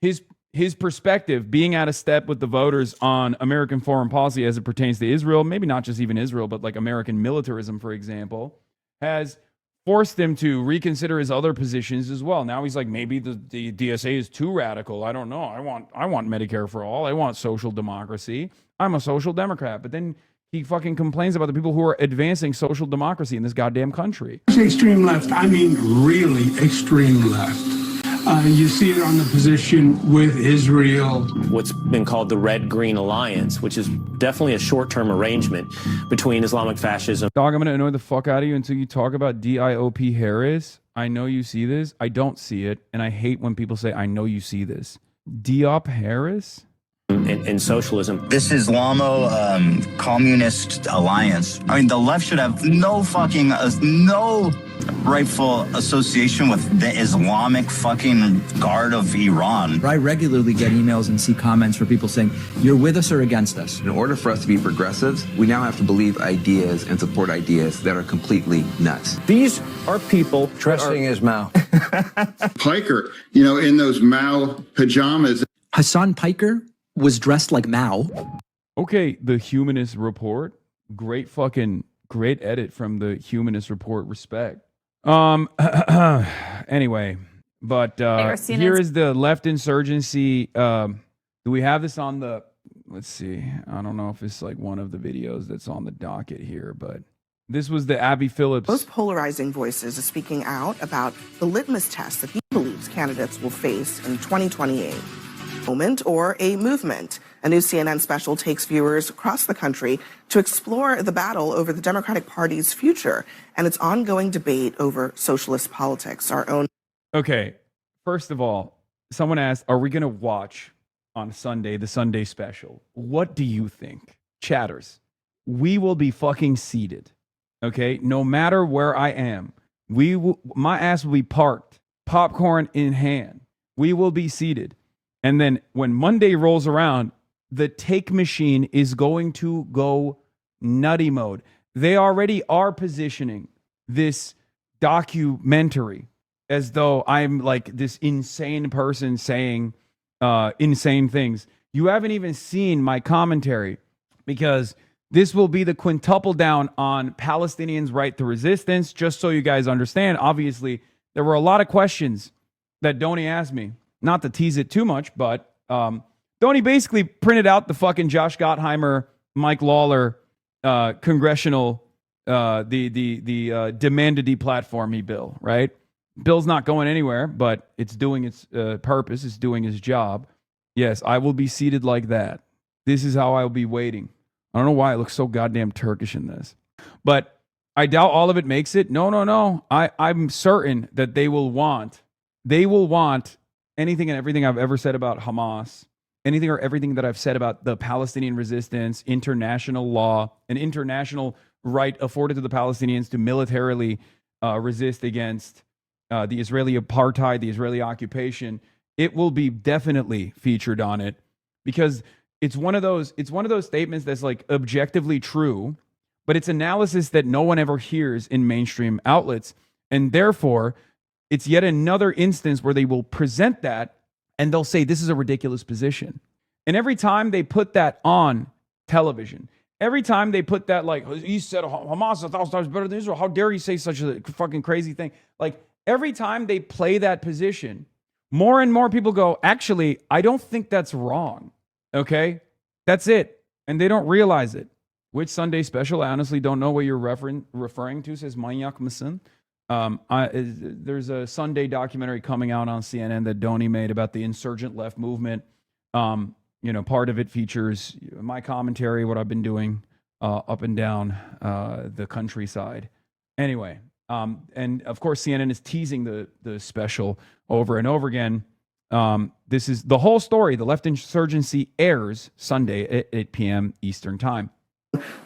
his perspective being out of step with the voters on American foreign policy as it pertains to Israel, maybe not just even Israel, but like American militarism, for example, has forced him to reconsider his other positions as well. Now he's like, maybe the DSA is too radical. I don't know. I want Medicare for all. I want social democracy. I'm a social democrat. But then he fucking complains about the people who are advancing social democracy in this goddamn country. Extreme left, I mean really extreme left. You see it on the position with Israel. What's been called the Red-Green Alliance, which is definitely a short-term arrangement between Islamic fascism. Dog, I'm going to annoy the fuck out of you until you talk about DIOP Harris. I know you see this. I don't see it. And I hate when people say, I know you see this. Diop Harris? And socialism. This Islamo communist alliance. I mean, the left should have no rightful association with the Islamic fucking Guard of Iran. I regularly get emails and see comments from people saying, you're with us or against us. In order for us to be progressives, we now have to believe ideas and support ideas that are completely nuts. These are people trusting his mouth. Piker, in those Mao pajamas. Hasan Piker was dressed like Mao. Okay, the Humanist Report. Great edit from the Humanist Report. Respect. Anyway, but here is the left insurgency. Do we have this on the, let's see. I don't know if it's like one of the videos that's on the docket here, but this was the Abby Phillips. Most polarizing voices are speaking out about the litmus test that he believes politics candidates will face in 2028. Moment or a movement. A new CNN special takes viewers across the country to explore the battle over the Democratic Party's future and its ongoing debate over socialist politics. Our own. Okay, first of all, someone asked, are we going to watch on Sunday the Sunday special? What do you think? Chatters, we will be fucking seated, okay? No matter where I am, my ass will be parked, popcorn in hand. We will be seated. And then when Monday rolls around, the take machine is going to go nutty mode. They already are positioning this documentary as though I'm like this insane person saying insane things. You haven't even seen my commentary, because this will be the quintuple down on Palestinians' right to resistance. Just so you guys understand, obviously, there were a lot of questions that Donnie asked me. Not to tease it too much, but Donnie basically printed out the fucking Josh Gottheimer, Mike Lawler congressional, the demand to deplatform me bill, right? Bill's not going anywhere, but it's doing its purpose. It's doing its job. Yes, I will be seated like that. This is how I will be waiting. I don't know why it looks so goddamn Turkish in this, but I doubt all of it makes it. No. I'm certain that they will want anything and everything I've ever said about Hamas, anything or everything that I've said about the Palestinian resistance, international law, an international right afforded to the Palestinians to militarily resist against the Israeli apartheid, the Israeli occupation. It will be definitely featured on it, because it's one of those statements that's like objectively true, but it's analysis that no one ever hears in mainstream outlets. And therefore, it's yet another instance where they will present that and they'll say, this is a ridiculous position. And every time they put that on television, every time they put that, like, he said Hamas is 1,000 times better than Israel, how dare you say such a fucking crazy thing? Like, every time they play that position, more and more people go, actually, I don't think that's wrong. Okay? That's it. And they don't realize it. Which Sunday special? I honestly don't know what you're referring to, says Manyak Masin. There's a Sunday documentary coming out on CNN that Donnie made about the insurgent left movement. Part of it features my commentary, what I've been doing up and down the countryside. Anyway, and of course, CNN is teasing the special over and over again. This is the whole story. The left insurgency airs Sunday at 8 p.m. Eastern Time.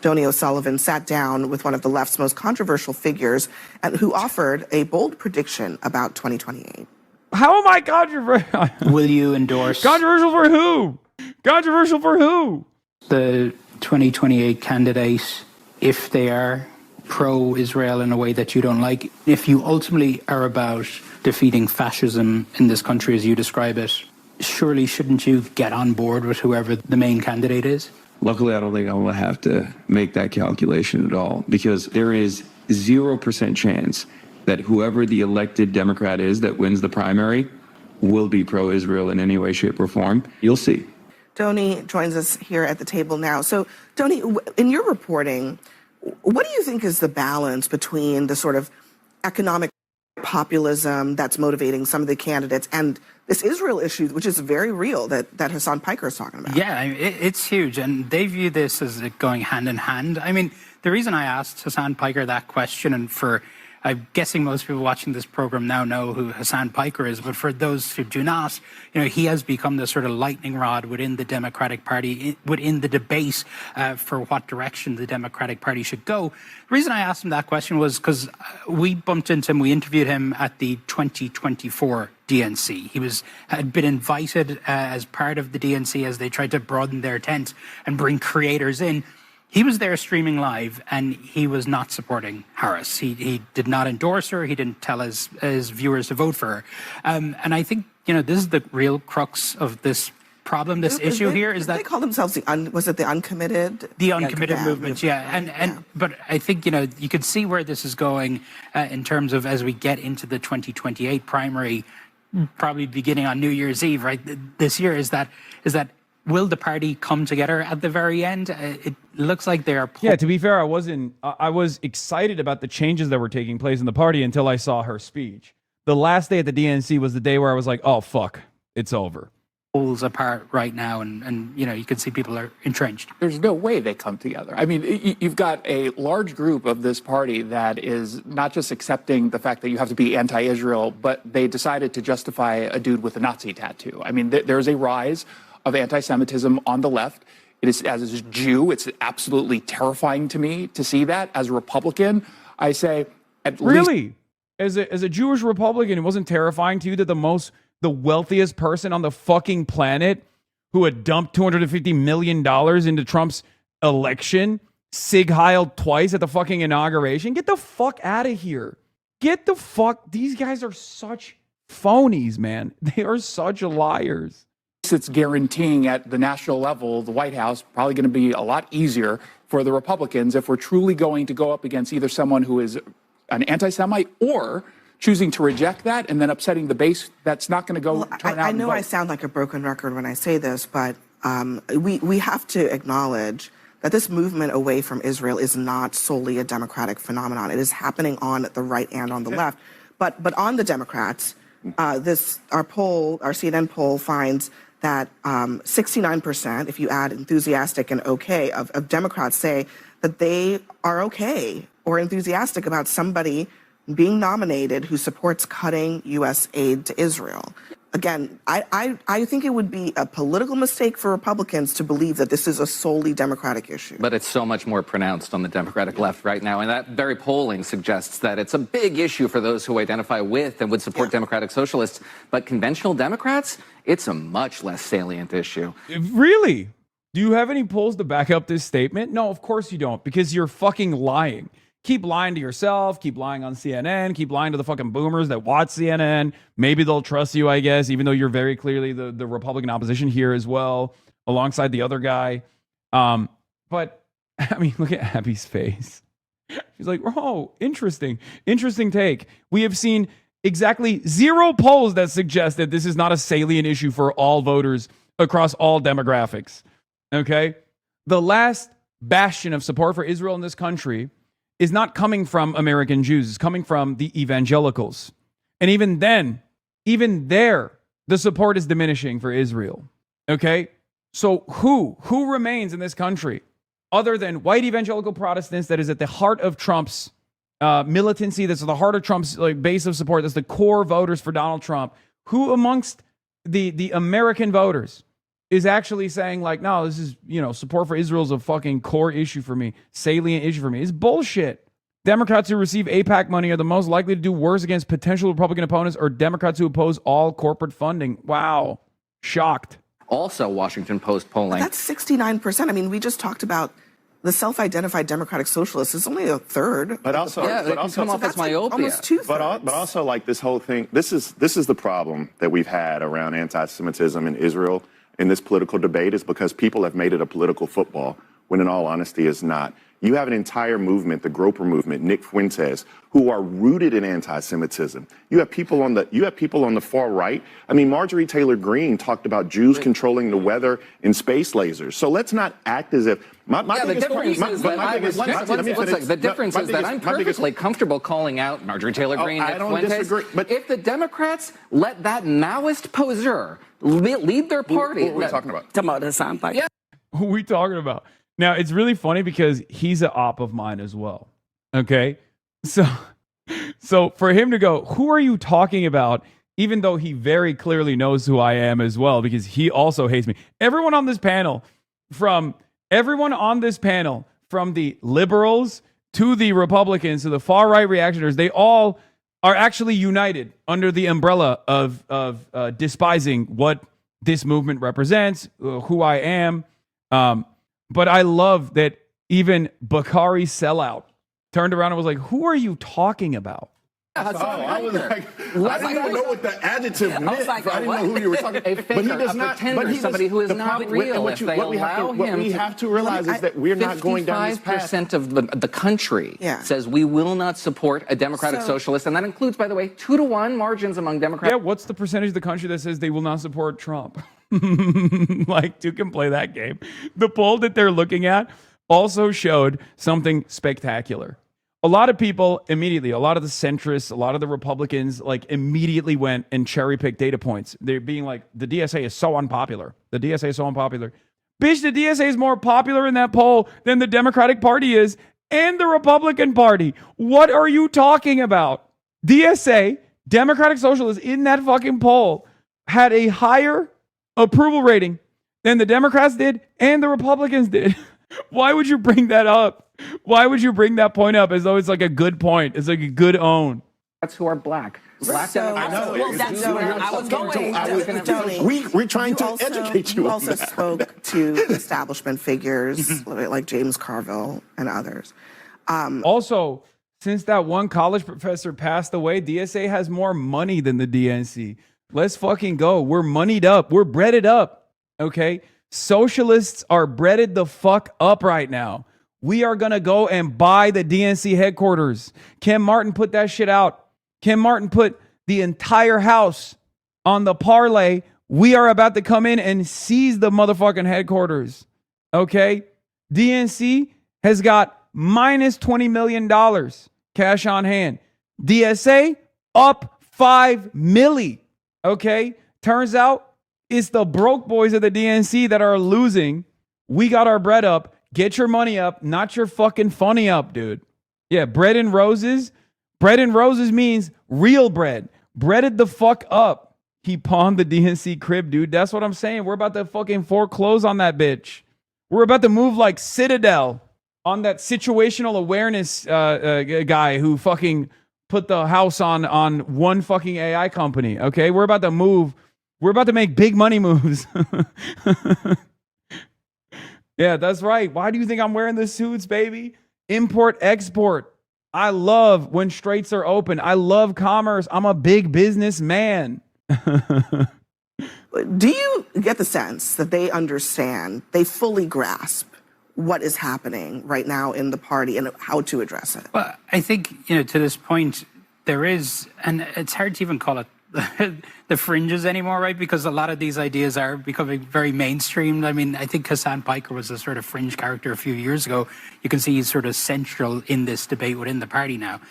Donnie O'Sullivan sat down with one of the left's most controversial figures and who offered a bold prediction about 2028. How am I controversial? Will you endorse... Controversial for who? Controversial for who? The 2028 candidate, if they are pro-Israel in a way that you don't like. If you ultimately are about defeating fascism in this country as you describe it, surely shouldn't you get on board with whoever the main candidate is? Luckily, I don't think I will have to make that calculation at all, because there is 0% chance that whoever the elected Democrat is that wins the primary will be pro-Israel in any way, shape, or form. You'll see. Donnie joins us here at the table now. So, Donnie, in your reporting, what do you think is the balance between the sort of economic populism that's motivating some of the candidates and this Israel issue, which is very real, that Hasan Piker is talking about? Yeah, it's huge, and they view this as going hand in hand. I mean, the reason I asked Hasan Piker that question, and I'm guessing most people watching this program now know who Hasan Piker is, but for those who do not, he has become the sort of lightning rod within the Democratic Party, within the debate for what direction the Democratic Party should go. The reason I asked him that question was because we bumped into him, we interviewed him at the 2024 DNC. He had been invited as part of the DNC as they tried to broaden their tent and bring creators in. He was there streaming live, and he was not supporting Harris. He did not endorse her. He didn't tell his viewers to vote for her. And I think, this is the real crux of this problem, this issue here, is that... They call themselves the uncommitted? The uncommitted movement, yeah. But I think, you could see where this is going in terms of as we get into the 2028 primary, probably beginning on New Year's Eve, right, this year, is that will the party come together at the very end? It looks like they are... Yeah, to be fair, I was excited about the changes that were taking place in the party until I saw her speech. the last day at the DNC was the day where I was like, oh, fuck, it's over. Poles apart right now, and you can see people are entrenched. There's no way they come together. I mean, you've got a large group of this party that is not just accepting the fact that you have to be anti-Israel, but they decided to justify a dude with a Nazi tattoo. I mean, there's a rise of anti-Semitism on the left. It is, as a Jew, it's absolutely terrifying to me to see that. As a Republican, I say, at least... Really? As a Jewish Republican, it wasn't terrifying to you that the wealthiest person on the fucking planet who had dumped $250 million into Trump's election, Sig Heiled twice at the fucking inauguration? Get the fuck out of here. Get the fuck. These guys are such phonies, man. They are such liars. It's guaranteeing at the national level, the White House, probably going to be a lot easier for the Republicans if we're truly going to go up against either someone who is an anti-Semite or choosing to reject that and then upsetting the base that's not going to go turn out. I know I sound like a broken record when I say this, but we have to acknowledge that this movement away from Israel is not solely a Democratic phenomenon. It is happening on the right and on the left. But on the Democrats, our CNN poll finds that 69%, if you add enthusiastic and okay, of Democrats say that they are okay or enthusiastic about somebody being nominated who supports cutting U.S. aid to Israel. Again, I think it would be a political mistake for Republicans to believe that this is a solely Democratic issue. But it's so much more pronounced on the Democratic left right now, and that very polling suggests that it's a big issue for those who identify with and would support Democratic Socialists. But conventional Democrats, it's a much less salient issue. Really? Do you have any polls to back up this statement? No, of course you don't, because you're fucking lying. Keep lying to yourself, keep lying on CNN, keep lying to the fucking boomers that watch CNN. Maybe they'll trust you, I guess, even though you're very clearly the Republican opposition here as well, alongside the other guy. But, I mean, look at Abby's face. She's like, oh, interesting take. We have seen exactly 0 polls that suggest that this is not a salient issue for all voters across all demographics, okay? The last bastion of support for Israel in this country is not coming from American Jews. It's coming from the evangelicals. And even then, even there, the support is diminishing for Israel. Okay? So who remains in this country other than white evangelical Protestants that is at the heart of Trump's militancy, that's at the heart of Trump's base of support, that's the core voters for Donald Trump? Who amongst the American voters is actually saying no, this is, support for Israel is a fucking core issue for me, salient issue for me? It's bullshit. Democrats who receive AIPAC money are the most likely to do worse against potential Republican opponents or Democrats who oppose all corporate funding. Wow. Shocked. Also, Washington Post polling. That's 69%. I mean, we just talked about the self-identified Democratic Socialists. It's only a third. But also, come off as myopia. Almost 2/3. But also, this whole thing. This is the problem that we've had around anti-Semitism in Israel in this political debate, is because people have made it a political football when in all honesty it's not. You have an entire movement, the Groper movement, Nick Fuentes, who are rooted in anti-Semitism. You have people on the far right. I mean, Marjorie Taylor Greene talked about Jews controlling the weather in space lasers. So let's not act as if the difference is that I'm perfectly comfortable calling out Marjorie Tayller Greene. I don't disagree. But if the Democrats let that Maoist poseur lead their party, what are we talking about? Talking about Hasan Piker. Yeah. Who are we talking about? Now, it's really funny because he's an op of mine as well. Okay? So for him to go, who are you talking about? Even though he very clearly knows who I am as well, because he also hates me. Everyone on this panel, from the liberals to the Republicans to the far right reactionaries, they all are actually united under the umbrella of despising what this movement represents, who I am. But I love that even Bakari Sellout turned around and was like, who are you talking about? I was like, I didn't even know what the adjective meant. I didn't know who you were talking about. But he does not. Somebody who is not real. What we have to realize is that we're not going down this path. 55% of the country says we will not support a Democratic Socialist, and that includes, by the way, 2-to-1 margins among Democrats. Yeah, what's the percentage of the country that says they will not support Trump? You can play that game. The poll that they're looking at also showed something spectacular. a lot of people immediately, a lot of the centrists, a lot of the Republicans, like immediately went and cherry picked data points. They're being like, the DSA is so unpopular. The DSA is so unpopular. Bitch, the DSA is more popular in that poll than the Democratic Party is and the Republican Party. What are you talking about? DSA, Democratic Socialists, in that fucking poll had a higher approval rating than the Democrats did and the Republicans did. Why would you bring that up? Why would you bring that point up as though it's like a good point? It's like a good own. That's who are black. Black I know. Well, that's where I was going. We're trying to educate you. You also spoke to establishment figures like James Carville and others. Also, since that one college professor passed away, DSA has more money than the DNC. Let's fucking go. We're moneyed up. We're breaded up. Okay? Socialists are breaded the fuck up right now. We are going to go and buy the DNC headquarters. Ken Martin put that shit out. Ken Martin put the entire house on the parlay. We are about to come in and seize the motherfucking headquarters. Okay? DNC has got minus $20 million cash on hand. DSA up $5 million. Okay? Turns out it's the broke boys of the DNC that are losing. We got our bread up. Get your money up, not your fucking funny up, dude. Yeah, bread and roses. Bread and roses means real bread. Breaded the fuck up. He pawned the DNC crib, dude. That's what I'm saying. We're about to fucking foreclose on that bitch. We're about to move like Citadel on that situational awareness guy who fucking put the house on one fucking AI company. Okay, we're about to move. We're about to make big money moves. Yeah, that's right. Why do you think I'm wearing the suits, baby? Import, export. I love when straits are open. I love commerce. I'm a big businessman. Do you get the sense that they understand, they fully grasp what is happening right now in the party and how to address it? Well, I think, to this point, there is, and it's hard to even call it the fringes anymore, right? Because a lot of these ideas are becoming very mainstream. I mean, I think Hasan Piker was a sort of fringe character a few years ago. You can see he's sort of central in this debate within the party now.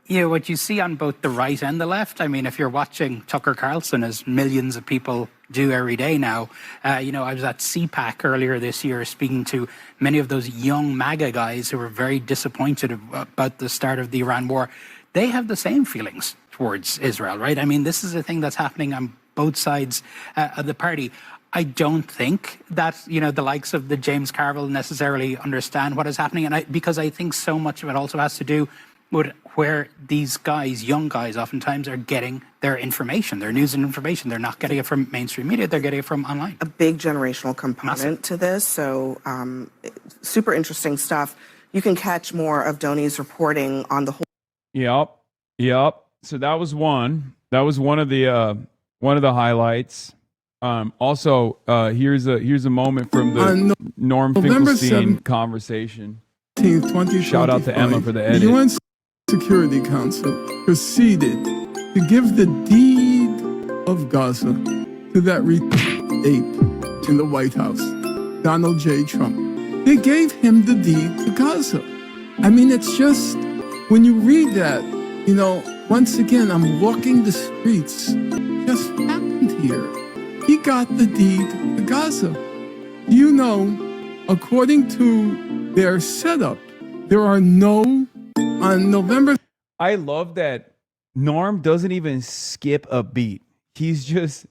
What you see on both the right and the left, I mean, if you're watching Tucker Carlson, as millions of people do every day now, I was at CPAC earlier this year speaking to many of those young MAGA guys who were very disappointed about the start of the Iran war. They have the same feelings towards Israel, right? I mean, this is a thing that's happening on both sides of the party. I don't think that, the likes of the James Carville necessarily understand what is happening. And because I think so much of it also has to do with where these guys, young guys, oftentimes are getting their information, their news and information. They're not getting it from mainstream media. They're getting it from online. A big generational component to this. So super interesting stuff. You can catch more of Doni's reporting on the whole. Yep. So that was one. That was one of the highlights. Also, here's a moment from the Norm Finkelstein conversation. 2025, shout out to Emma for the edit. The UN Security Council proceeded to give the deed of Gaza to that ape in the White House, Donald J. Trump. They gave him the deed to Gaza. I mean, it's just, when you read that, once again, I'm walking the streets. Just happened here. He got the deed to Gaza. According to their setup, there are on November. I love that Norm doesn't even skip a beat. He's just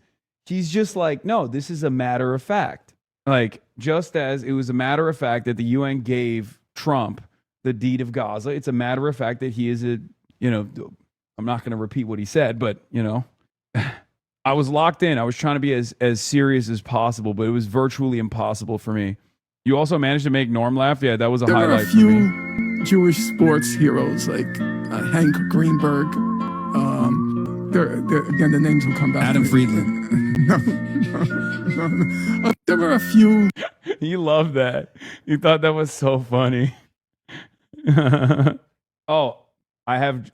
like, no, this is a matter of fact. Like, just as it was a matter of fact that the UN gave Trump the deed of Gaza, it's a matter of fact that he is I'm not going to repeat what he said, but, I was locked in. I was trying to be as serious as possible, but it was virtually impossible for me. You also managed to make Norm laugh? Yeah, that was a highlight for me. There are a few Jewish sports heroes like Hank Greenberg. Again, the names will come back. Adam Friedland. No. There were a few. You love that. You thought that was so funny. Oh, I have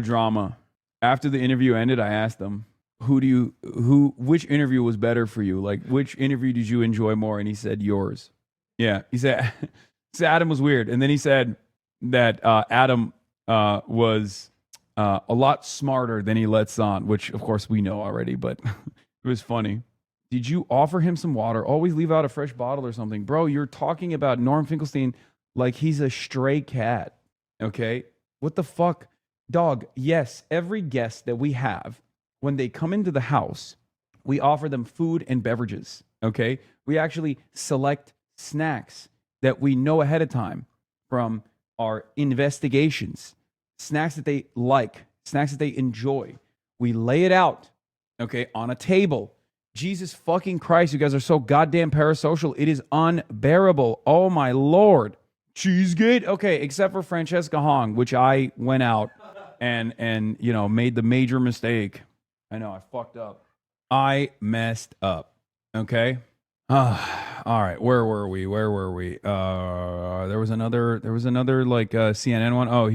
drama. After the interview ended, I asked them, which interview was better for you? Like, which interview did you enjoy more? And he said, yours. Yeah. He said, Adam was weird. And then he said, that Adam was a lot smarter than he lets on, which of course we know already, but it was funny. Did you offer him some water? Always leave out a fresh bottle or something. Bro, you're talking about Norm Finkelstein like he's a stray cat, okay? What the fuck? Dog, yes, every guest that we have, when they come into the house, we offer them food and beverages, okay? We actually select snacks that we know ahead of time from our investigations, snacks that they like, snacks that they enjoy. We lay it out, okay, on a table. Jesus fucking Christ, you guys are so goddamn parasocial. It is unbearable. Oh my Lord. Cheesegate? Okay, except for Francesca Hong, which I went out and you know, made the major mistake. I know, I fucked up. I messed up. Okay? All right, where were we? There was another like CNN one. Oh,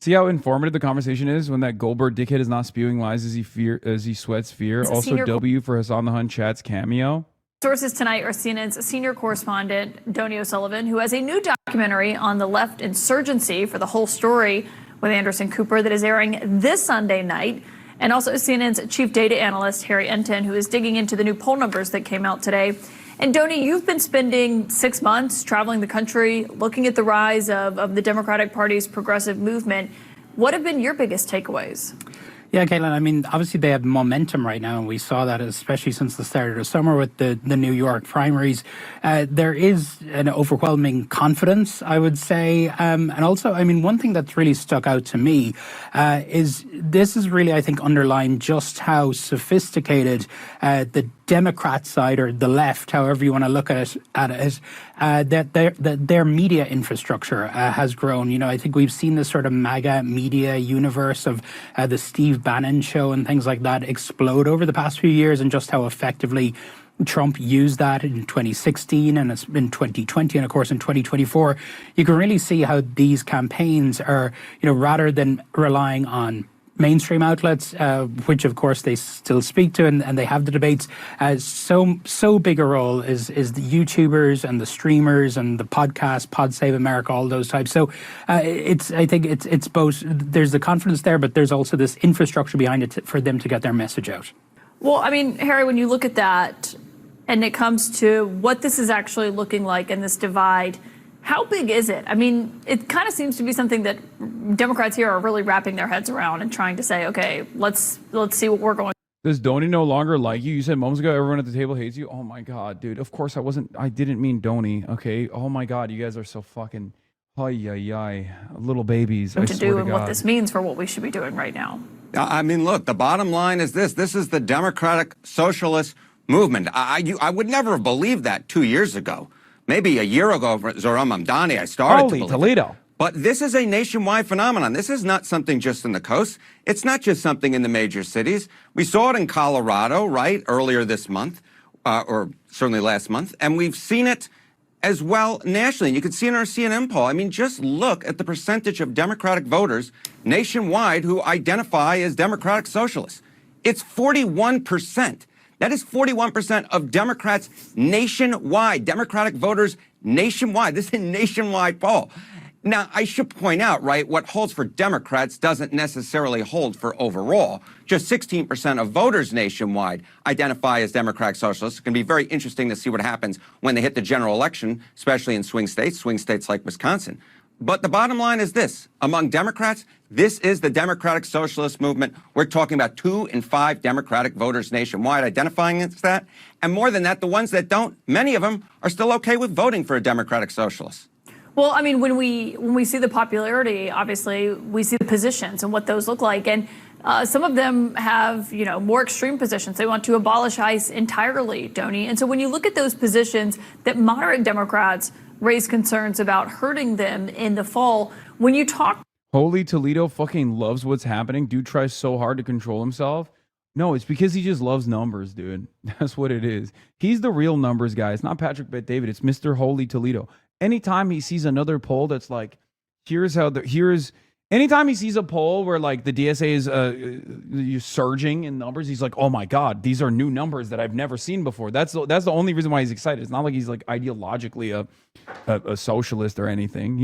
see how informative the conversation is when that Goldberg dickhead is not spewing lies as he sweats fear. Also, W for Hassan the Hun chat's cameo. Sources tonight are CNN's senior correspondent, Donny O'Sullivan, who has a new documentary on the left insurgency for the whole story with Anderson Cooper that is airing this Sunday night. And also CNN's chief data analyst, Harry Enton, who is digging into the new poll numbers that came out today. And Donny, you've been spending 6 months traveling the country, looking at the rise of the Democratic Party's progressive movement. What have been your biggest takeaways? Yeah, Caitlin, I mean, obviously they have momentum right now, and we saw that especially since the start of the summer with the New York primaries. There is an overwhelming confidence, I would say. And also, I mean, one thing that's really stuck out to me is this is really, I think, underlined just how sophisticated the Democrat side or the left, however you want to look at it, that their media infrastructure has grown. You know, I think we've seen this sort of MAGA media universe of the Steve Bannon show and things like that explode over the past few years, and just how effectively Trump used that in 2016 and in 2020 and of course in 2024. You can really see how these campaigns are, you know, rather than relying on mainstream outlets, which of course they still speak to, and they have the debates. So big a role is the YouTubers and the streamers and the podcasts, Pod Save America, all those types. So I think it's both. There's the confidence there, but there's also this infrastructure behind it for them to get their message out. Well, I mean, Harry, when you look at that, and it comes to what this is actually looking like in this divide, how big is it? I mean, it kind of seems to be something that Democrats here are really wrapping their heads around and trying to say, okay, let's see what we're going. Does Donny no longer like you? You said moments ago everyone at the table hates you. Oh my God, dude. Of course I didn't mean Donny. Okay. Oh my God, you guys are so fucking little babies. To do and what this means for what we should be doing right now. I mean, look, the bottom line is this. This is the Democratic Socialist movement. I would never have believed that 2 years ago. Maybe a year ago, Zoran Mamdani, I started to believe Toledo. It. But this is a nationwide phenomenon. This is not something just in the coast. It's not just something in the major cities. We saw it in Colorado, right, earlier this month, or certainly last month. And we've seen it as well nationally. You can see in our CNN poll. I mean, just look at the percentage of Democratic voters nationwide who identify as Democratic Socialists. It's 41%. That is 41% of Democrats nationwide, Democratic voters nationwide. This is a nationwide poll. Now, I should point out, right, what holds for Democrats doesn't necessarily hold for overall. Just 16% of voters nationwide identify as Democratic Socialists. It's going to be very interesting to see what happens when they hit the general election, especially in swing states like Wisconsin. But the bottom line is this. Among Democrats, this is the Democratic Socialist movement. We're talking about 2 in 5 Democratic voters nationwide identifying as that. And more than that, the ones that don't, many of them are still okay with voting for a Democratic Socialist. Well, I mean, when we see the popularity, obviously, we see the positions and what those look like. And some of them have, you know, more extreme positions. They want to abolish ICE entirely, Donny. And so when you look at those positions that moderate Democrats raise concerns about hurting them in the fall, when you talk... Holy Toledo fucking loves what's happening. Dude tries so hard to control himself. No, it's because he just loves numbers, dude. That's what it is. He's the real numbers guy. It's not Patrick Bet David. It's Mr. Holy Toledo. Anytime he sees another poll that's like, anytime he sees a poll where like the DSA is surging in numbers, he's like, oh my God, these are new numbers that I've never seen before. That's the only reason why he's excited. It's not like he's like ideologically a socialist or anything.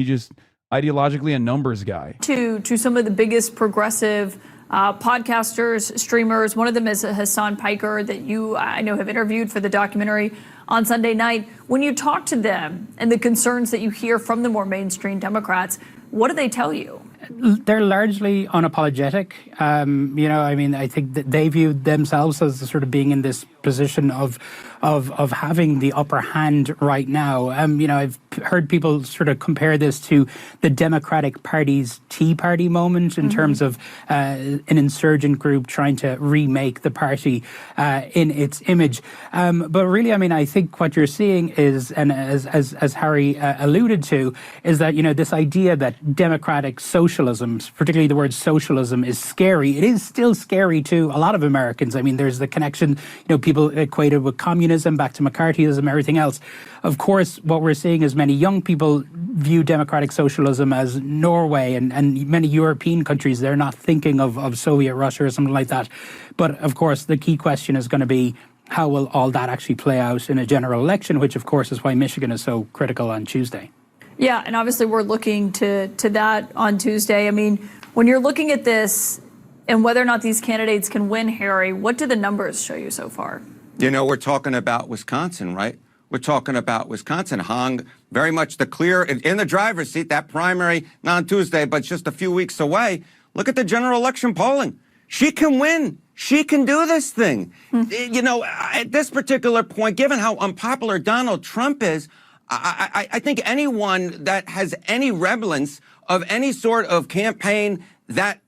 ideologically a numbers guy. To some of the biggest progressive podcasters, streamers. One of them is Hasan Piker that you, I know, have interviewed for the documentary on Sunday night. When you talk to them and the concerns that you hear from the more mainstream Democrats, what do they tell you? They're largely unapologetic. I think that they view themselves as sort of being in this position of having the upper hand right now. I've heard people sort of compare this to the Democratic Party's Tea Party moment in terms of an insurgent group trying to remake the party in its image. But really, I think what you're seeing is, and as Harry alluded to, is that, this idea that democratic socialism, particularly the word socialism, is scary. It is still scary to a lot of Americans. There's the connection, people equated with communism, back to McCarthyism, everything else. Of course, what we're seeing is many young people view democratic socialism as Norway and many European countries. They're not thinking of Soviet Russia or something like that. But of course, the key question is going to be, how will all that actually play out in a general election, which of course is why Michigan is so critical on Tuesday. Yeah, and obviously we're looking to that on Tuesday. When you're looking at this and whether or not these candidates can win, Harry, what do the numbers show you so far? We're talking about Wisconsin, right? We're talking about Wisconsin. Hong, very much the clear, in the driver's seat, that primary, not on Tuesday, but just a few weeks away. Look at the general election polling. She can win. She can do this thing. At this particular point, given how unpopular Donald Trump is, I think anyone that has any semblance of any sort of campaign that,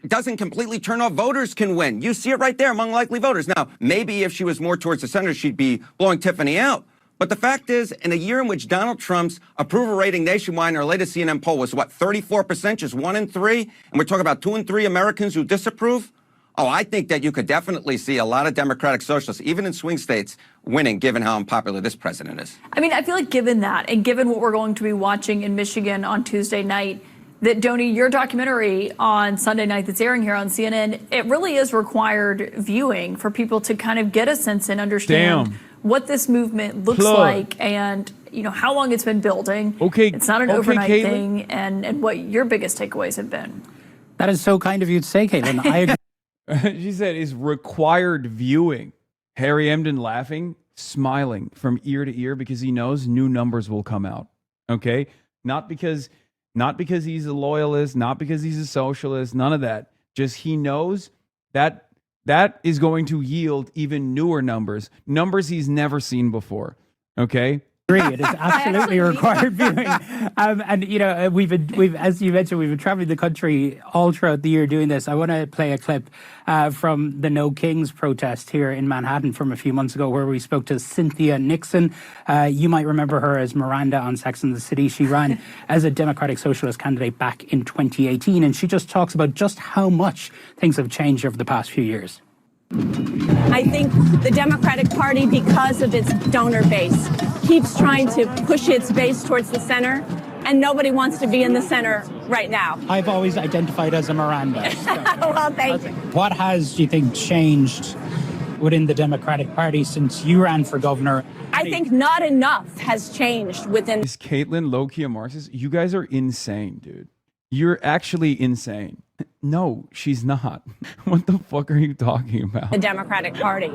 doesn't completely turn off voters can win. You see it right there among likely voters. Now, maybe if she was more towards the center, she'd be blowing Tiffany out. But the fact is, in a year in which Donald Trump's approval rating nationwide in our latest CNN poll was, 34%, just 1 in 3? And we're talking about 2 in 3 Americans who disapprove? Oh, I think that you could definitely see a lot of Democratic socialists, even in swing states, winning, given how unpopular this president is. I feel like given that, and given what we're going to be watching in Michigan on Tuesday night, that, Donnie, your documentary on Sunday night that's airing here on CNN, it really is required viewing for people to kind of get a sense and understand what this movement looks like and, how long it's been building. Okay. It's not an overnight thing, and what your biggest takeaways have been. That is so kind of you to say, Caitlin. I agree. She said is required viewing. Harry Emden laughing, smiling from ear to ear because he knows new numbers will come out. Okay? Not because he's a loyalist, not because he's a socialist, none of that. Just he knows that is going to yield even newer numbers he's never seen before. Okay? It is absolutely required viewing. We've as you mentioned, we've been traveling the country all throughout the year doing this. I want to play a clip from the No Kings protest here in Manhattan from a few months ago, where we spoke to Cynthia Nixon. You might remember her as Miranda on Sex and the City. She ran as a Democratic Socialist candidate back in 2018, and she just talks about just how much things have changed over the past few years. I think the Democratic Party, because of its donor base, keeps trying to push its base towards the center, and nobody wants to be in the center right now. I've always identified as a Miranda. So. Well, thank you. What has, do you think, changed within the Democratic Party since you ran for governor? I think not enough has changed within... Is Caitlin low-key a Marxist? You guys are insane, dude. You're actually insane. No, she's not. What the fuck are you talking about? The Democratic Party.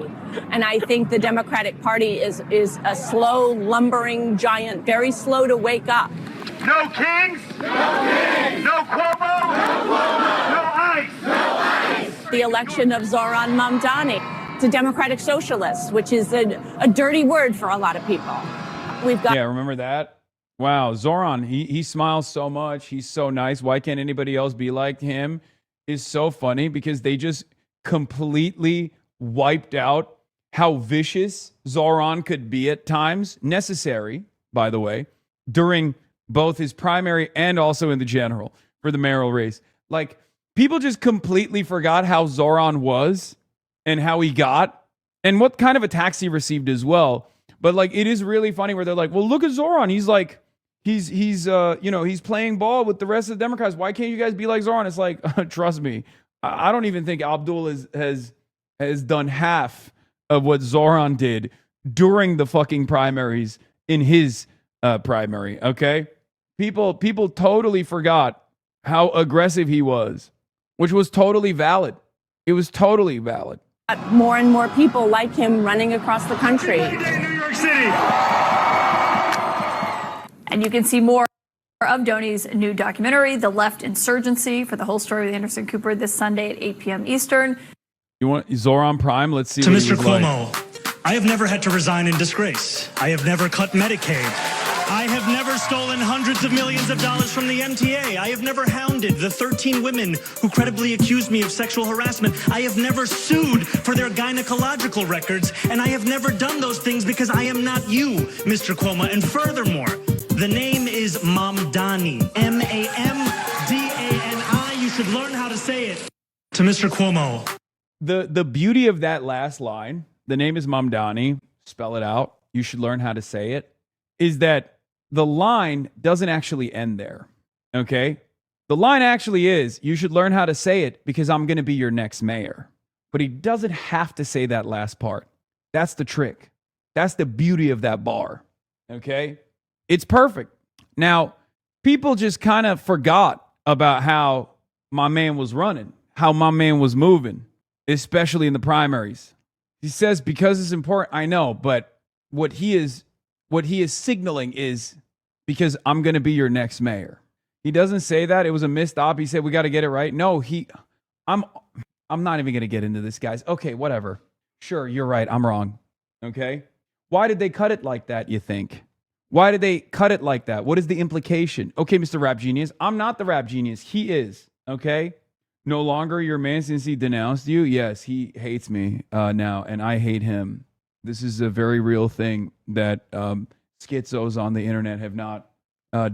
And I think the Democratic Party is a slow, lumbering giant, very slow to wake up. No Kings! No Kings! No Cuomo! No Cuomo! No ICE! No ICE! The election of Zoran Mamdani. It's a Democratic Socialist, which is a dirty word for a lot of people. We've got... Yeah, remember that? Wow, Zoran, he smiles so much. He's so nice. Why can't anybody else be like him? Is so funny because they just completely wiped out how vicious Zoran could be at times. Necessary, by the way, during both his primary and also in the general for the mayoral race. Like, people just completely forgot how Zoran was and how he got and what kind of attacks he received as well. But like, it is really funny where they're like, well, look at Zoran. He's like, he's playing ball with the rest of the Democrats. Why can't you guys be like Zoran? It's like, trust me, I don't even think Abdul has done half of what Zoran did during the fucking primaries in his primary. Okay, People totally forgot how aggressive he was, which was totally valid. It was totally valid. More and more people like him running across the country. New York City. And you can see more of Donnie's new documentary, The Left Insurgency, for the whole story with Anderson Cooper this Sunday at 8 p.m. Eastern. You want Zoran Prime? Let's see To what he Mr. was Cuomo, like. I have never had to resign in disgrace. I have never cut Medicaid. I have never stolen hundreds of millions of dollars from the MTA. I have never hounded the 13 women who credibly accused me of sexual harassment. I have never sued for their gynecological records. And I have never done those things because I am not you, Mr. Cuomo. And furthermore, the name is Mamdani. M-A-M-D-A-N-I. You should learn how to say it. To Mr. Cuomo. The beauty of that last line, the name is Mamdani, spell it out, you should learn how to say it, is that the line doesn't actually end there, okay? The line actually is, you should learn how to say it because I'm going to be your next mayor. But he doesn't have to say that last part. That's the trick. That's the beauty of that bar, okay? It's perfect. Now, people just kind of forgot about how my man was running, how my man was moving, especially in the primaries. He says, because it's important, I know, but what he is signaling is because I'm going to be your next mayor. He doesn't say that. It was a missed op. He said, we got to get it right. No, I'm not even going to get into this, guys. Okay, whatever. Sure, you're right. I'm wrong. Okay. Why did they cut it like that, you think? Why did they cut it like that? What is the implication? Okay, Mr. Rap Genius. I'm not the rap genius. He is. Okay. No longer your man since he denounced you. Yes, he hates me now, and I hate him. This is a very real thing that schizos on the internet have not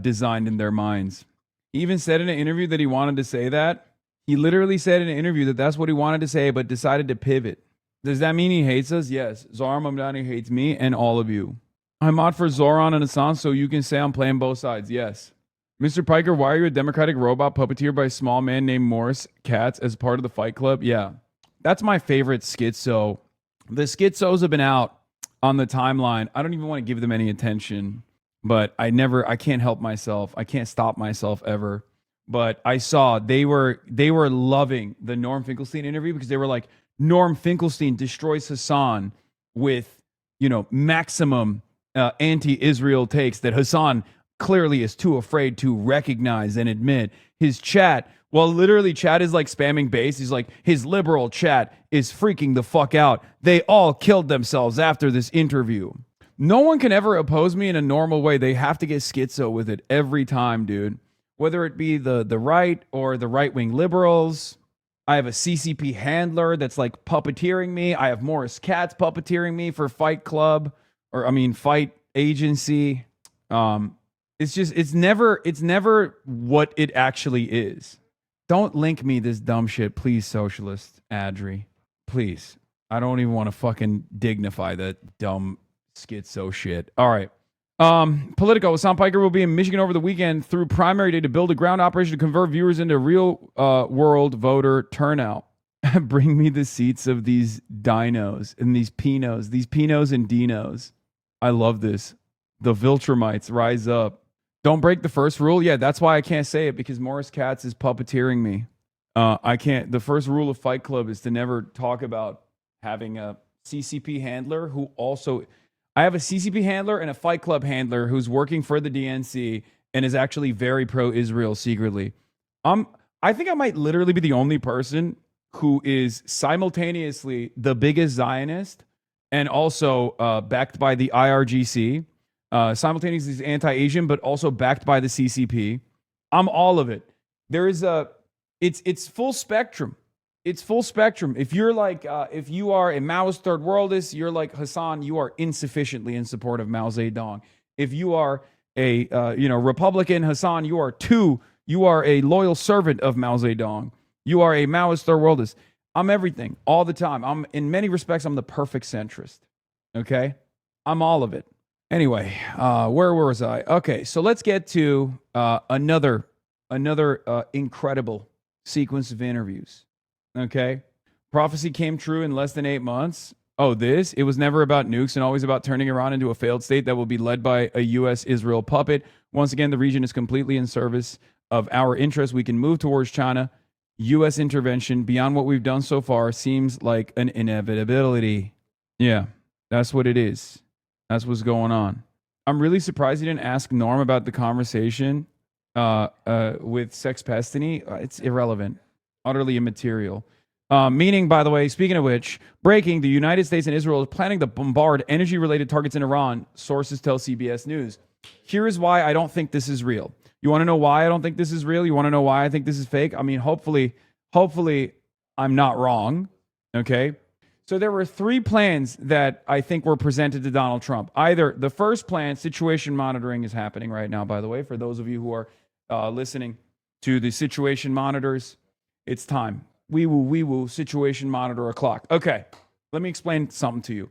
designed in their minds. He even said in an interview that he wanted to say that. He literally said in an interview that that's what he wanted to say, but decided to pivot. Does that mean he hates us? Yes. Zoran Mamdani hates me and all of you. I'm out for Zoran and Hasan, so you can say I'm playing both sides. Yes. Mr. Piker, why are you a Democratic robot puppeteer by a small man named Morris Katz as part of the Fight Club? Yeah. That's my favorite schizo. The schizos have been out on the timeline. I don't even want to give them any attention, but I can't help myself. I can't stop myself ever. But I saw they were loving the Norm Finkelstein interview because they were like, Norm Finkelstein destroys Hasan with, maximum anti-Israel takes that Hasan clearly is too afraid to recognize and admit. His chat, well, literally chat is like spamming base. He's like, his liberal chat is freaking the fuck out. They all killed themselves after this interview. No one can ever oppose me in a normal way. They have to get schizo with it every time, dude. Whether it be the right or the right-wing liberals. I have a CCP handler that's like puppeteering me. I have Morris Katz puppeteering me for Fight Club, Fight Agency. It's never what it actually is. Don't link me this dumb shit, please, socialist Adri. Please. I don't even want to fucking dignify that dumb schizo shit. All right. Politico. Hasan Piker will be in Michigan over the weekend through primary day to build a ground operation to convert viewers into real world voter turnout. Bring me the seats of these dinos and these Pinos and Dinos. I love this. The Viltrumites rise up. Don't break the first rule. Yeah, that's why I can't say it, because Morris Katz is puppeteering me. I can't. The first rule of Fight Club is to never talk about having a CCP handler who also. I have a CCP handler and a Fight Club handler who's working for the DNC and is actually very pro-Israel secretly. I think I might literally be the only person who is simultaneously the biggest Zionist and also backed by the IRGC. Simultaneously is anti-Asian, but also backed by the CCP. I'm all of it. There is it's full spectrum. It's full spectrum. If you're like, if you are a Maoist third worldist, you're like Hasan, you are insufficiently in support of Mao Zedong. If you are a, Republican, Hasan, you are a loyal servant of Mao Zedong. You are a Maoist third worldist. I'm everything all the time. In many respects, I'm the perfect centrist. Okay. I'm all of it. Anyway, where was I? Okay. So let's get to, another incredible sequence of interviews. Okay. Prophecy came true in less than 8 months. Oh, it was never about nukes and always about turning Iran into a failed state that will be led by a U.S. Israel puppet. Once again, the region is completely in service of our interests. We can move towards China. U.S. intervention beyond what we've done so far seems like an inevitability. Yeah, that's what it is. That's what's going on. I'm really surprised you didn't ask Norm about the conversation with Sex Pestany. It's irrelevant, utterly immaterial. Meaning, by the way, speaking of which, breaking, the United States and Israel is planning to bombard energy-related targets in Iran, sources tell CBS News. Here is why I don't think this is real. You want to know why I don't think this is real? You want to know why I think this is fake? I mean, hopefully I'm not wrong, okay? So there were 3 plans that I think were presented to Donald Trump. Either the first plan, situation monitoring is happening right now, by the way, for those of you who are listening to the situation monitors, it's time. Wee woo, situation monitor o'clock. Okay, let me explain something to you.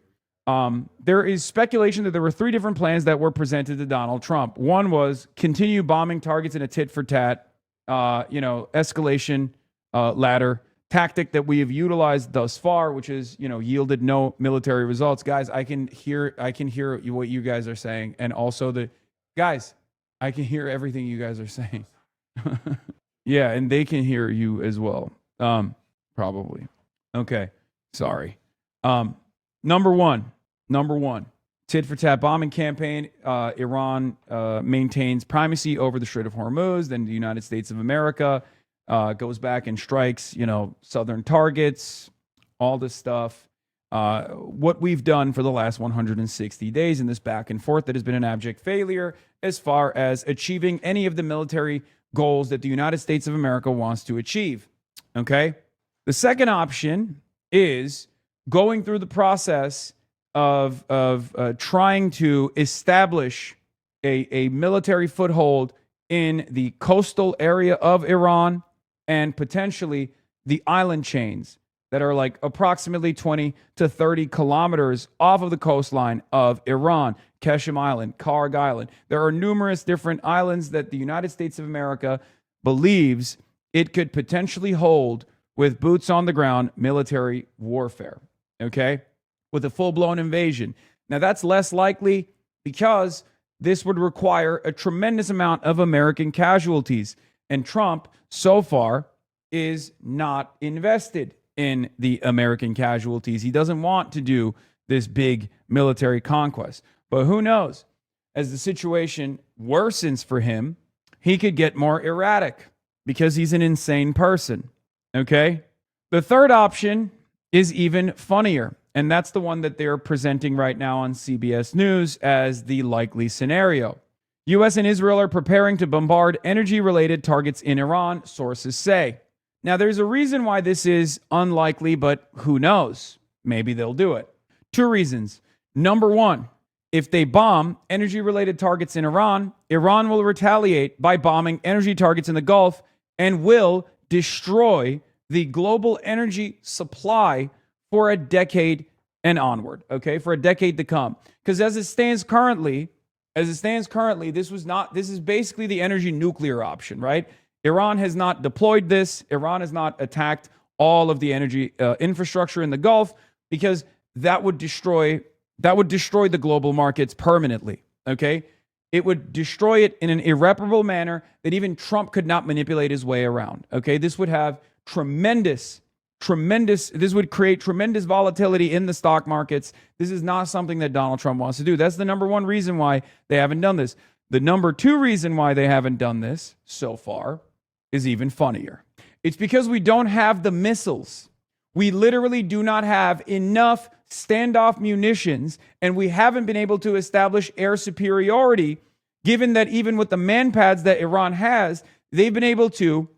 There is speculation that there were 3 different plans that were presented to Donald Trump. One was continue bombing targets in a tit-for-tat, escalation ladder tactic that we have utilized thus far, which has, yielded no military results. Guys, I can hear what you guys are saying, and also I can hear everything you guys are saying. Yeah, and they can hear you as well. Probably. Okay, sorry. Number one, tit-for-tat bombing campaign. Iran maintains primacy over the Strait of Hormuz. Then the United States of America goes back and strikes, southern targets, all this stuff. What we've done for the last 160 days in this back and forth that has been an abject failure as far as achieving any of the military goals that the United States of America wants to achieve. Okay? The second option is going through the process of trying to establish a military foothold in the coastal area of Iran and potentially the island chains that are like approximately 20 to 30 kilometers off of the coastline of Iran. Keshem Island, Karg Island. There are numerous different islands that the United States of America believes it could potentially hold with boots on the ground military warfare, okay? With a full-blown invasion. Now, that's less likely because this would require a tremendous amount of American casualties. And Trump, so far, is not invested in the American casualties. He doesn't want to do this big military conquest. But who knows? As the situation worsens for him, he could get more erratic because he's an insane person. Okay? The third option is even funnier, and that's the one that they're presenting right now on CBS News as the likely scenario. U.S. and Israel are preparing to bombard energy-related targets in Iran, sources say. Now, there's a reason why this is unlikely, but who knows? Maybe they'll do it. 2 reasons. Number 1, if they bomb energy-related targets in Iran, Iran will retaliate by bombing energy targets in the Gulf and will destroy the global energy supply for a decade and onward, okay? For a decade to come. Because as it stands currently, this is basically the energy nuclear option, right? Iran has not deployed this. Iran has not attacked all of the energy infrastructure in the Gulf because that would destroy the global markets permanently, okay? It would destroy it in an irreparable manner that even Trump could not manipulate his way around, okay? This would have this would create tremendous volatility in the stock markets. This is not something that Donald Trump wants to do. That's the number 1 reason why they haven't done this. The number 2 reason why they haven't done this so far is even funnier. It's because we don't have the missiles. We literally do not have enough standoff munitions, and we haven't been able to establish air superiority, given that even with the manpads that Iran has, they've been able to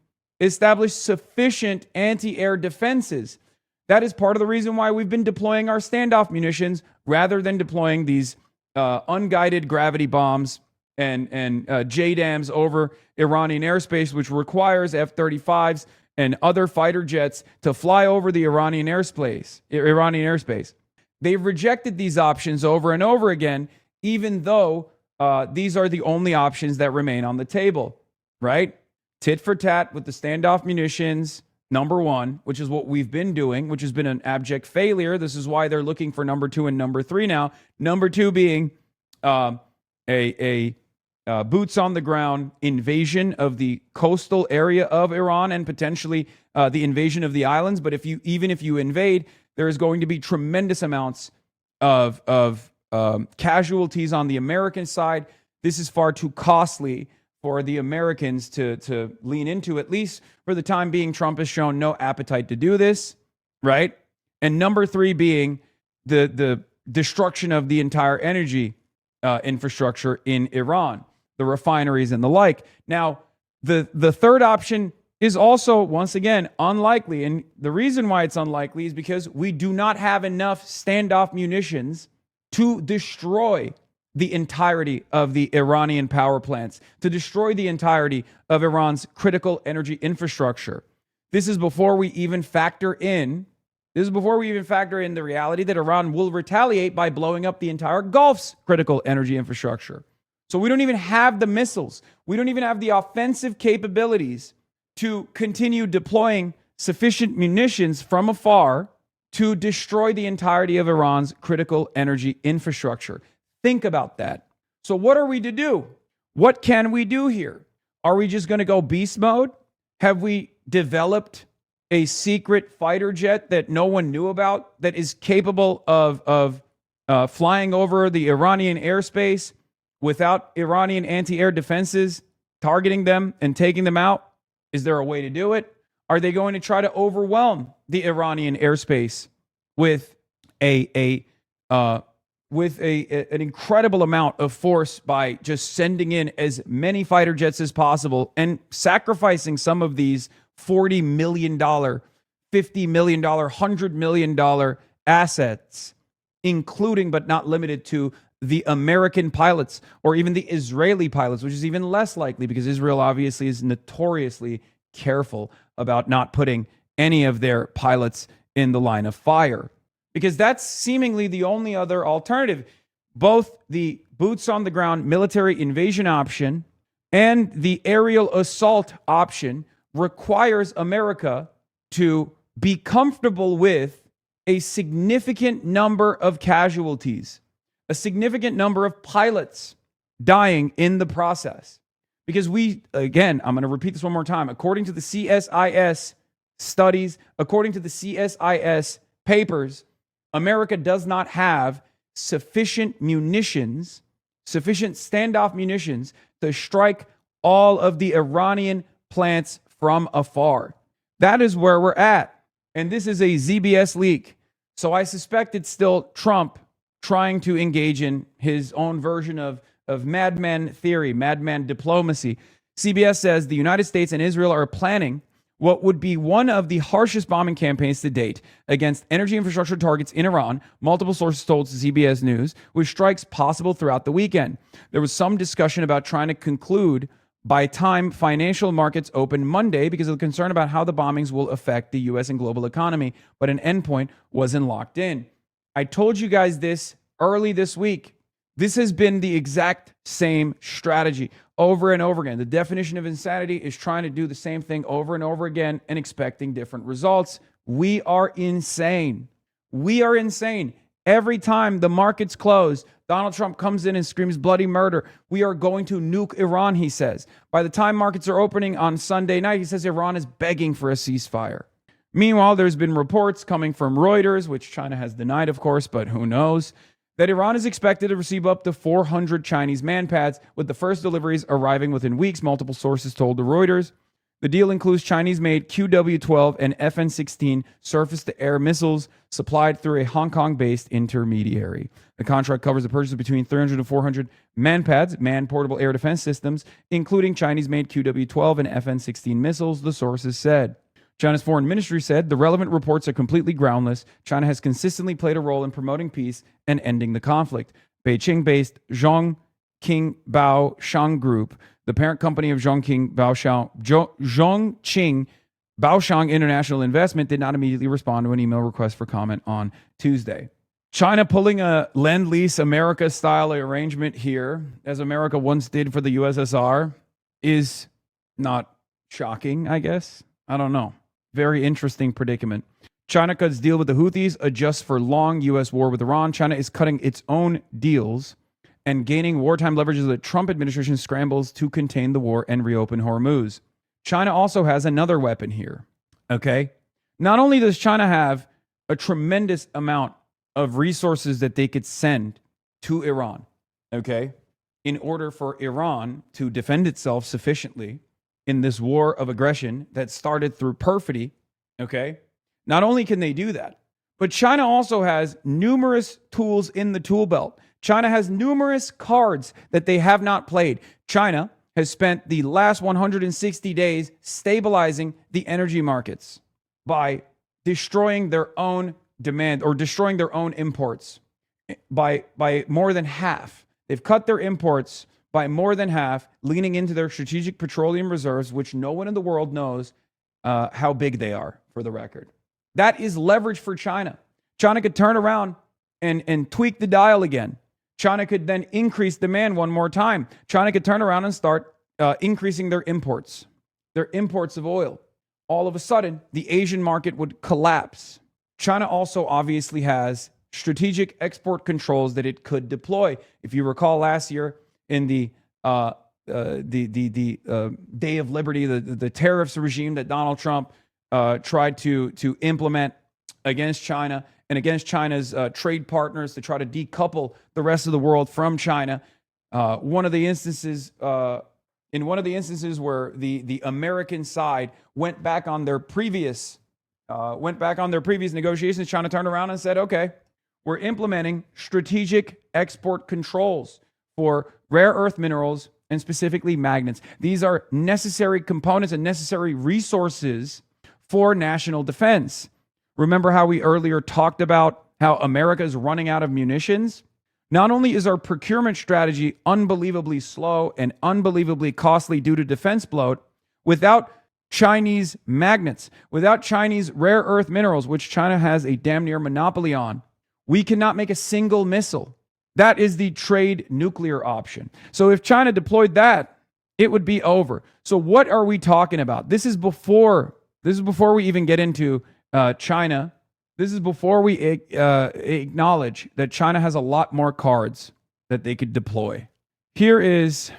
establish sufficient anti-air defenses. That is part of the reason why we've been deploying our standoff munitions rather than deploying these unguided gravity bombs and JDAMs over Iranian airspace, which requires F-35s and other fighter jets to fly over the Iranian airspace. They've rejected these options over and over again, even though these are the only options that remain on the table, right? Tit for tat with the standoff munitions, number 1, which is what we've been doing, which has been an abject failure. This is why they're looking for number 2 and number 3 now. Number 2 being a boots on the ground invasion of the coastal area of Iran and potentially the invasion of the islands. But even if you invade, there is going to be tremendous amounts of casualties on the American side. This is far too costly for the Americans to lean into. At least for the time being, Trump has shown no appetite to do this, right? And number three being the destruction of the entire energy infrastructure in Iran, the refineries and the like. Now, the third option is also, once again, unlikely. And the reason why it's unlikely is because we do not have enough standoff munitions to destroy the entirety of the Iranian power plants, to destroy the entirety of Iran's critical energy infrastructure. This is before we even factor in the reality that Iran will retaliate by blowing up the entire Gulf's critical energy infrastructure. So we don't even have the missiles. We don't even have the offensive capabilities to continue deploying sufficient munitions from afar to destroy the entirety of Iran's critical energy infrastructure. Think about that. So what are we to do? What can we do here? Are we just going to go beast mode? Have we developed a secret fighter jet that no one knew about that is capable of flying over the Iranian airspace without Iranian anti-air defenses targeting them and taking them out? Is there a way to do it? Are they going to try to overwhelm the Iranian airspace with an incredible amount of force by just sending in as many fighter jets as possible and sacrificing some of these $40 million, $50 million, $100 million assets, including but not limited to the American pilots or even the Israeli pilots, which is even less likely because Israel obviously is notoriously careful about not putting any of their pilots in the line of fire, because that's seemingly the only other alternative. Both the boots on the ground military invasion option and the aerial assault option requires America to be comfortable with a significant number of casualties, a significant number of pilots dying in the process. Because I'm going to repeat this one more time. According to the CSIS studies, according to the CSIS papers, America does not have sufficient munitions, sufficient standoff munitions to strike all of the Iranian plants from afar. That is where we're at. And this is a ZBS leak. So I suspect it's still Trump trying to engage in his own version of madman theory, madman diplomacy. CBS says the United States and Israel are planning what would be one of the harshest bombing campaigns to date against energy infrastructure targets in Iran, multiple sources told CBS News, with strikes possible throughout the weekend. There was some discussion about trying to conclude by time financial markets open Monday because of the concern about how the bombings will affect the U.S. and global economy, but an endpoint wasn't locked in. I told you guys this early this week. This has been the exact same strategy over and over again. The definition of insanity is trying to do the same thing over and over again and expecting different results. We are insane. We are insane. Every time the markets close, Donald Trump comes in and screams bloody murder. We are going to nuke Iran, he says. By the time markets are opening on Sunday night, he says Iran is begging for a ceasefire. Meanwhile, there's been reports coming from Reuters, which China has denied, of course, but who knows, that Iran is expected to receive up to 400 Chinese manpads, with the first deliveries arriving within weeks, multiple sources told the Reuters. The deal includes Chinese-made QW-12 and FN-16 surface-to-air missiles supplied through a Hong Kong-based intermediary. The contract covers the purchase of between 300 and 400 manpads, man-portable air defense systems, including Chinese-made QW-12 and FN-16 missiles, the sources said. China's foreign ministry said the relevant reports are completely groundless. China has consistently played a role in promoting peace and ending the conflict. Beijing-based Zhongqing Baoshang Group, the parent company of Zhongqing Baoshang International Investment, did not immediately respond to an email request for comment on Tuesday. China pulling a Lend-Lease America-style arrangement here, as America once did for the USSR, is not shocking, I guess. I don't know. Very interesting predicament. China cuts deal with the Houthis, adjusts for long U.S. war with Iran. China is cutting its own deals and gaining wartime leverage as the Trump administration scrambles to contain the war and reopen Hormuz. China also has another weapon here, okay? Not only does China have a tremendous amount of resources that they could send to Iran, okay, in order for Iran to defend itself sufficiently in this war of aggression that started through perfidy, okay? Not only can they do that, but China also has numerous tools in the tool belt. China has numerous cards that they have not played. China has spent the last 160 days stabilizing the energy markets by destroying their own demand or destroying their own imports by more than half. They've cut their imports by more than half, leaning into their strategic petroleum reserves, which no one in the world knows how big they are, for the record. That is leverage for China. China could turn around and tweak the dial again. China could then increase demand one more time. China could turn around and start increasing their imports of oil. All of a sudden, the Asian market would collapse. China also obviously has strategic export controls that it could deploy. If you recall last year in the Day of Liberty, the tariffs regime that Donald Trump tried to implement against China and against China's trade partners to try to decouple the rest of the world from China. In one of the instances where the American side went back on their previous negotiations, China turned around and said, okay, we're implementing strategic export controls for rare earth minerals and specifically magnets. These are necessary components and necessary resources for national defense. Remember how we earlier talked about how America is running out of munitions? Not only is our procurement strategy unbelievably slow and unbelievably costly due to defense bloat, without Chinese magnets, without Chinese rare earth minerals, which China has a damn near monopoly on, we cannot make a single missile. That is the trade nuclear option. So if China deployed that, it would be over. So what are we talking about? This is before we even get into China. This is before we acknowledge that China has a lot more cards that they could deploy. Here is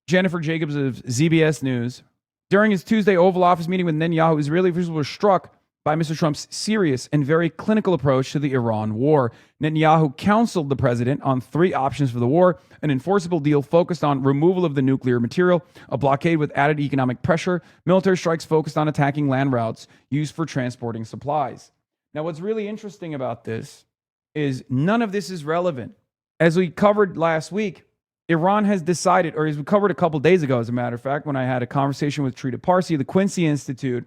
Jennifer Jacobs of ZBS News. During his Tuesday Oval Office meeting with Netanyahu, Israeli officials were struck by Mr. Trump's serious and very clinical approach to the Iran war. Netanyahu counseled the president on 3 options for the war: an enforceable deal focused on removal of the nuclear material, a blockade with added economic pressure, military strikes focused on attacking land routes used for transporting supplies. Now, what's really interesting about this is none of this is relevant. As we covered last week, Iran has decided, or as we covered a couple days ago, as a matter of fact, when I had a conversation with Trita Parsi, the Quincy Institute,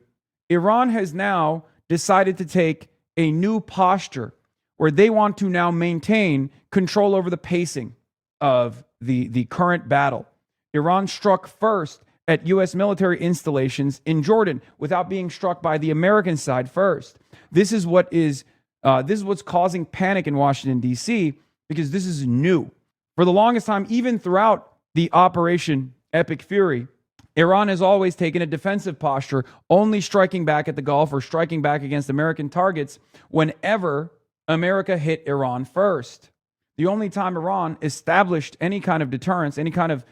Iran has now decided to take a new posture where they want to now maintain control over the pacing of the current battle. Iran struck first at U.S. military installations in Jordan without being struck by the American side first. This is what's causing panic in Washington, D.C., because this is new. For the longest time, even throughout the Operation Epic Fury, Iran has always taken a defensive posture, only striking back at the Gulf or striking back against American targets whenever America hit Iran first. The only time Iran established any kind of deterrence, any kind of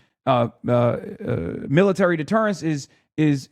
military deterrence is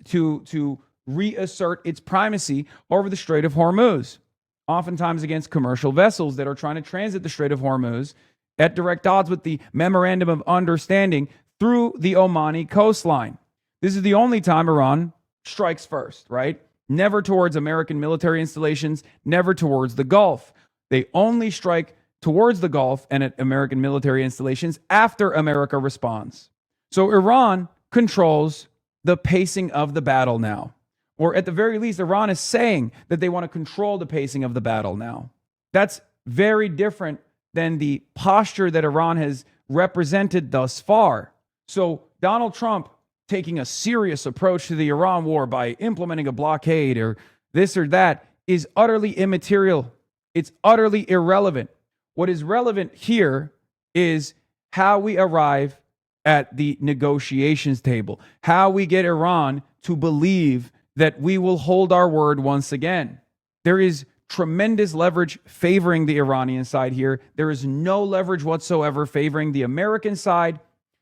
to reassert its primacy over the Strait of Hormuz, oftentimes against commercial vessels that are trying to transit the Strait of Hormuz at direct odds with the Memorandum of Understanding through the Omani coastline. This is the only time Iran strikes first, right? Never towards American military installations, never towards the Gulf. They only strike towards the Gulf and at American military installations after America responds. So Iran controls the pacing of the battle now. Or at the very least, Iran is saying that they want to control the pacing of the battle now. That's very different than the posture that Iran has represented thus far. So Donald Trump taking a serious approach to the Iran war by implementing a blockade or this or that is utterly immaterial. It's utterly irrelevant. What is relevant here is how we arrive at the negotiations table, how we get Iran to believe that we will hold our word once again. There is tremendous leverage favoring the Iranian side here. There is no leverage whatsoever favoring the American side.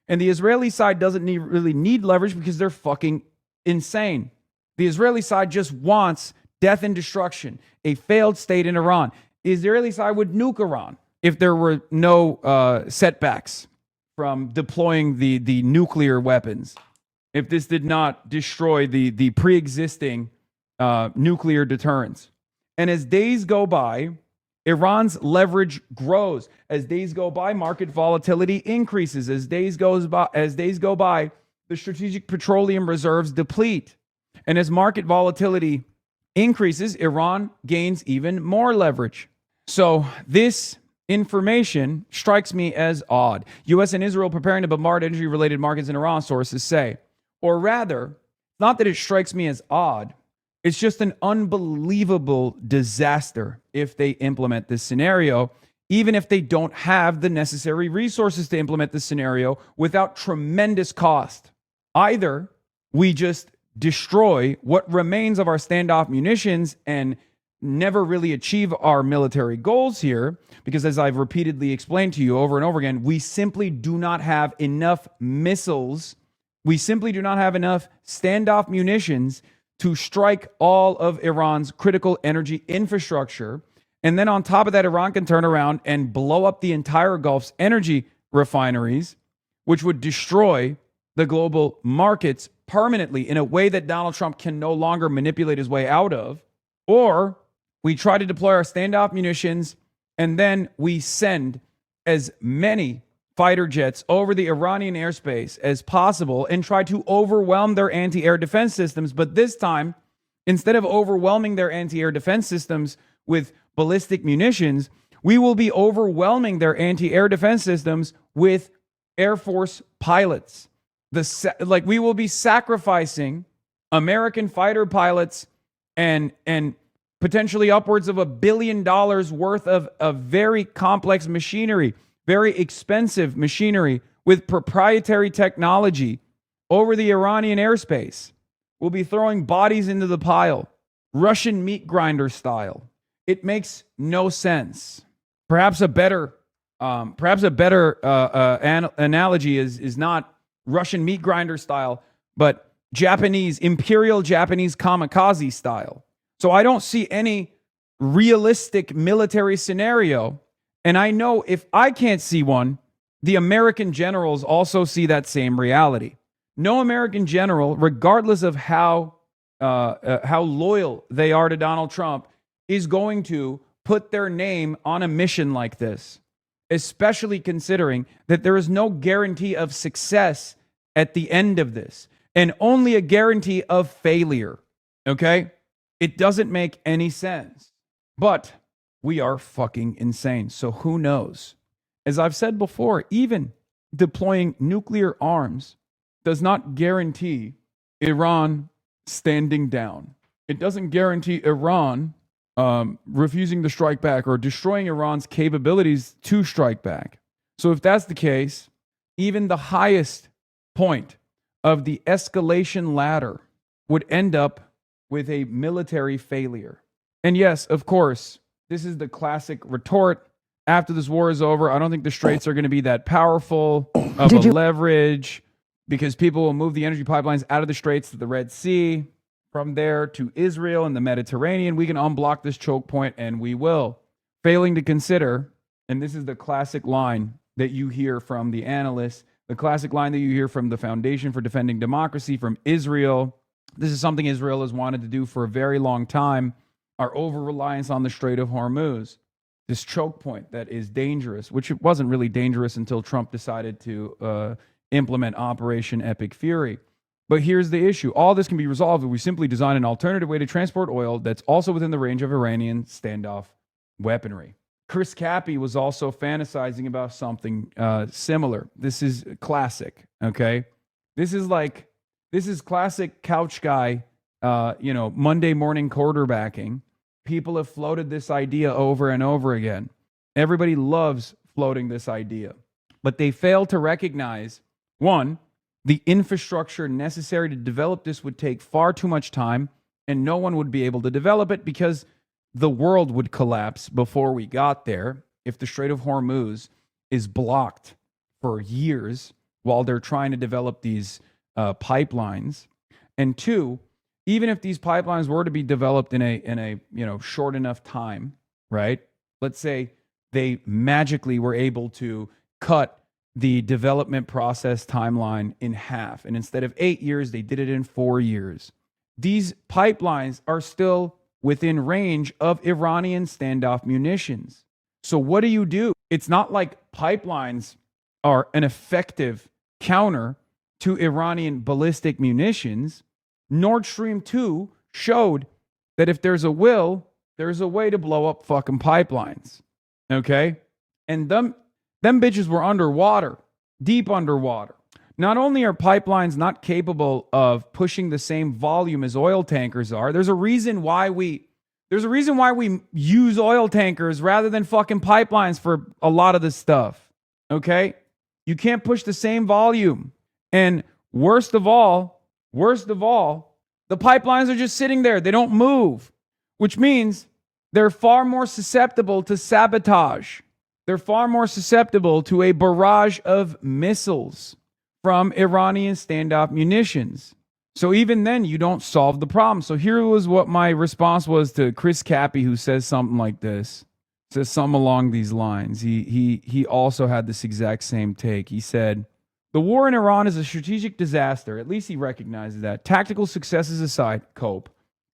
And the Israeli side doesn't really need leverage because they're fucking insane. The Israeli side just wants death and destruction, a failed state in Iran. The Israeli side would nuke Iran if there were no setbacks from deploying the nuclear weapons. If this did not destroy the pre-existing nuclear deterrence. And as days go by, Iran's leverage grows. As days go by, market volatility increases. As days go by, the strategic petroleum reserves deplete. And as market volatility increases, Iran gains even more leverage. So this information strikes me as odd. U.S. and Israel preparing to bombard energy-related markets in Iran, sources say. Or rather, not that it strikes me as odd, it's just an unbelievable disaster if they implement this scenario, even if they don't have the necessary resources to implement this scenario without tremendous cost. Either we just destroy what remains of our standoff munitions and never really achieve our military goals here, because as I've repeatedly explained to you over and over again, we simply do not have enough missiles. We simply do not have enough standoff munitions to strike all of Iran's critical energy infrastructure. And then on top of that, Iran can turn around and blow up the entire Gulf's energy refineries, which would destroy the global markets permanently in a way that Donald Trump can no longer manipulate his way out of. Or we try to deploy our standoff munitions and then we send as many fighter jets over the Iranian airspace as possible and try to overwhelm their anti-air defense systems. But this time, instead of overwhelming their anti-air defense systems with ballistic munitions, we will be overwhelming their anti-air defense systems with Air Force pilots. We will be sacrificing American fighter pilots and potentially upwards of $1 billion worth of very complex machinery, very expensive machinery with proprietary technology over the Iranian airspace. We'll be throwing bodies into the pile, Russian meat grinder style. It makes no sense. Perhaps a better analogy is not Russian meat grinder style, but Imperial Japanese kamikaze style. So I don't see any realistic military scenario. And I know if I can't see one, the American generals also see that same reality. No American general, regardless of how loyal they are to Donald Trump, is going to put their name on a mission like this, especially considering that there is no guarantee of success at the end of this and only a guarantee of failure. Okay? It doesn't make any sense. But we are fucking insane. So who knows? As I've said before, even deploying nuclear arms does not guarantee Iran standing down. It doesn't guarantee Iran refusing to strike back or destroying Iran's capabilities to strike back. So if that's the case, even the highest point of the escalation ladder would end up with a military failure. And yes, of course, this is the classic retort. After this war is over, I don't think the Straits are going to be that powerful of a leverage because people will move the energy pipelines out of the Straits to the Red Sea, from there to Israel and the Mediterranean. We can unblock this choke point, and we will. Failing to consider, and this is the classic line that you hear from the analysts, the classic line that you hear from the Foundation for Defending Democracy, from Israel. This is something Israel has wanted to do for a very long time. Our over-reliance on the Strait of Hormuz, this choke point that is dangerous, which it wasn't really dangerous until Trump decided to implement Operation Epic Fury. But here's the issue. All this can be resolved if we simply design an alternative way to transport oil that's also within the range of Iranian standoff weaponry. Chris Cappy was also fantasizing about something similar. This is classic, okay? This is classic couch guy, Monday morning quarterbacking. People have floated this idea over and over again. Everybody loves floating this idea. But they fail to recognize, one, the infrastructure necessary to develop this would take far too much time, and no one would be able to develop it because the world would collapse before we got there if the Strait of Hormuz is blocked for years while they're trying to develop these pipelines. And two, even if these pipelines were to be developed in a short enough time, right? Let's say they magically were able to cut the development process timeline in half, and instead of 8 years, they did it in 4 years. These pipelines are still within range of Iranian standoff munitions. So what do? It's not like pipelines are an effective counter to Iranian ballistic munitions. Nord Stream 2 showed that if there's a will, there's a way to blow up fucking pipelines. Okay? And them bitches were underwater, deep underwater. Not only are pipelines not capable of pushing the same volume as oil tankers are, there's a reason why we use oil tankers rather than fucking pipelines for a lot of this stuff. Okay? You can't push the same volume. And worst of all, the pipelines are just sitting there. They don't move, which means they're far more susceptible to sabotage. They're far more susceptible to a barrage of missiles from Iranian standoff munitions. So even then, you don't solve the problem. So here was what my response was to Chris Cappy, who says something like this. Says something along these lines. He also had this exact same take. He said, the war in Iran is a strategic disaster. At least he recognizes that. Tactical successes aside,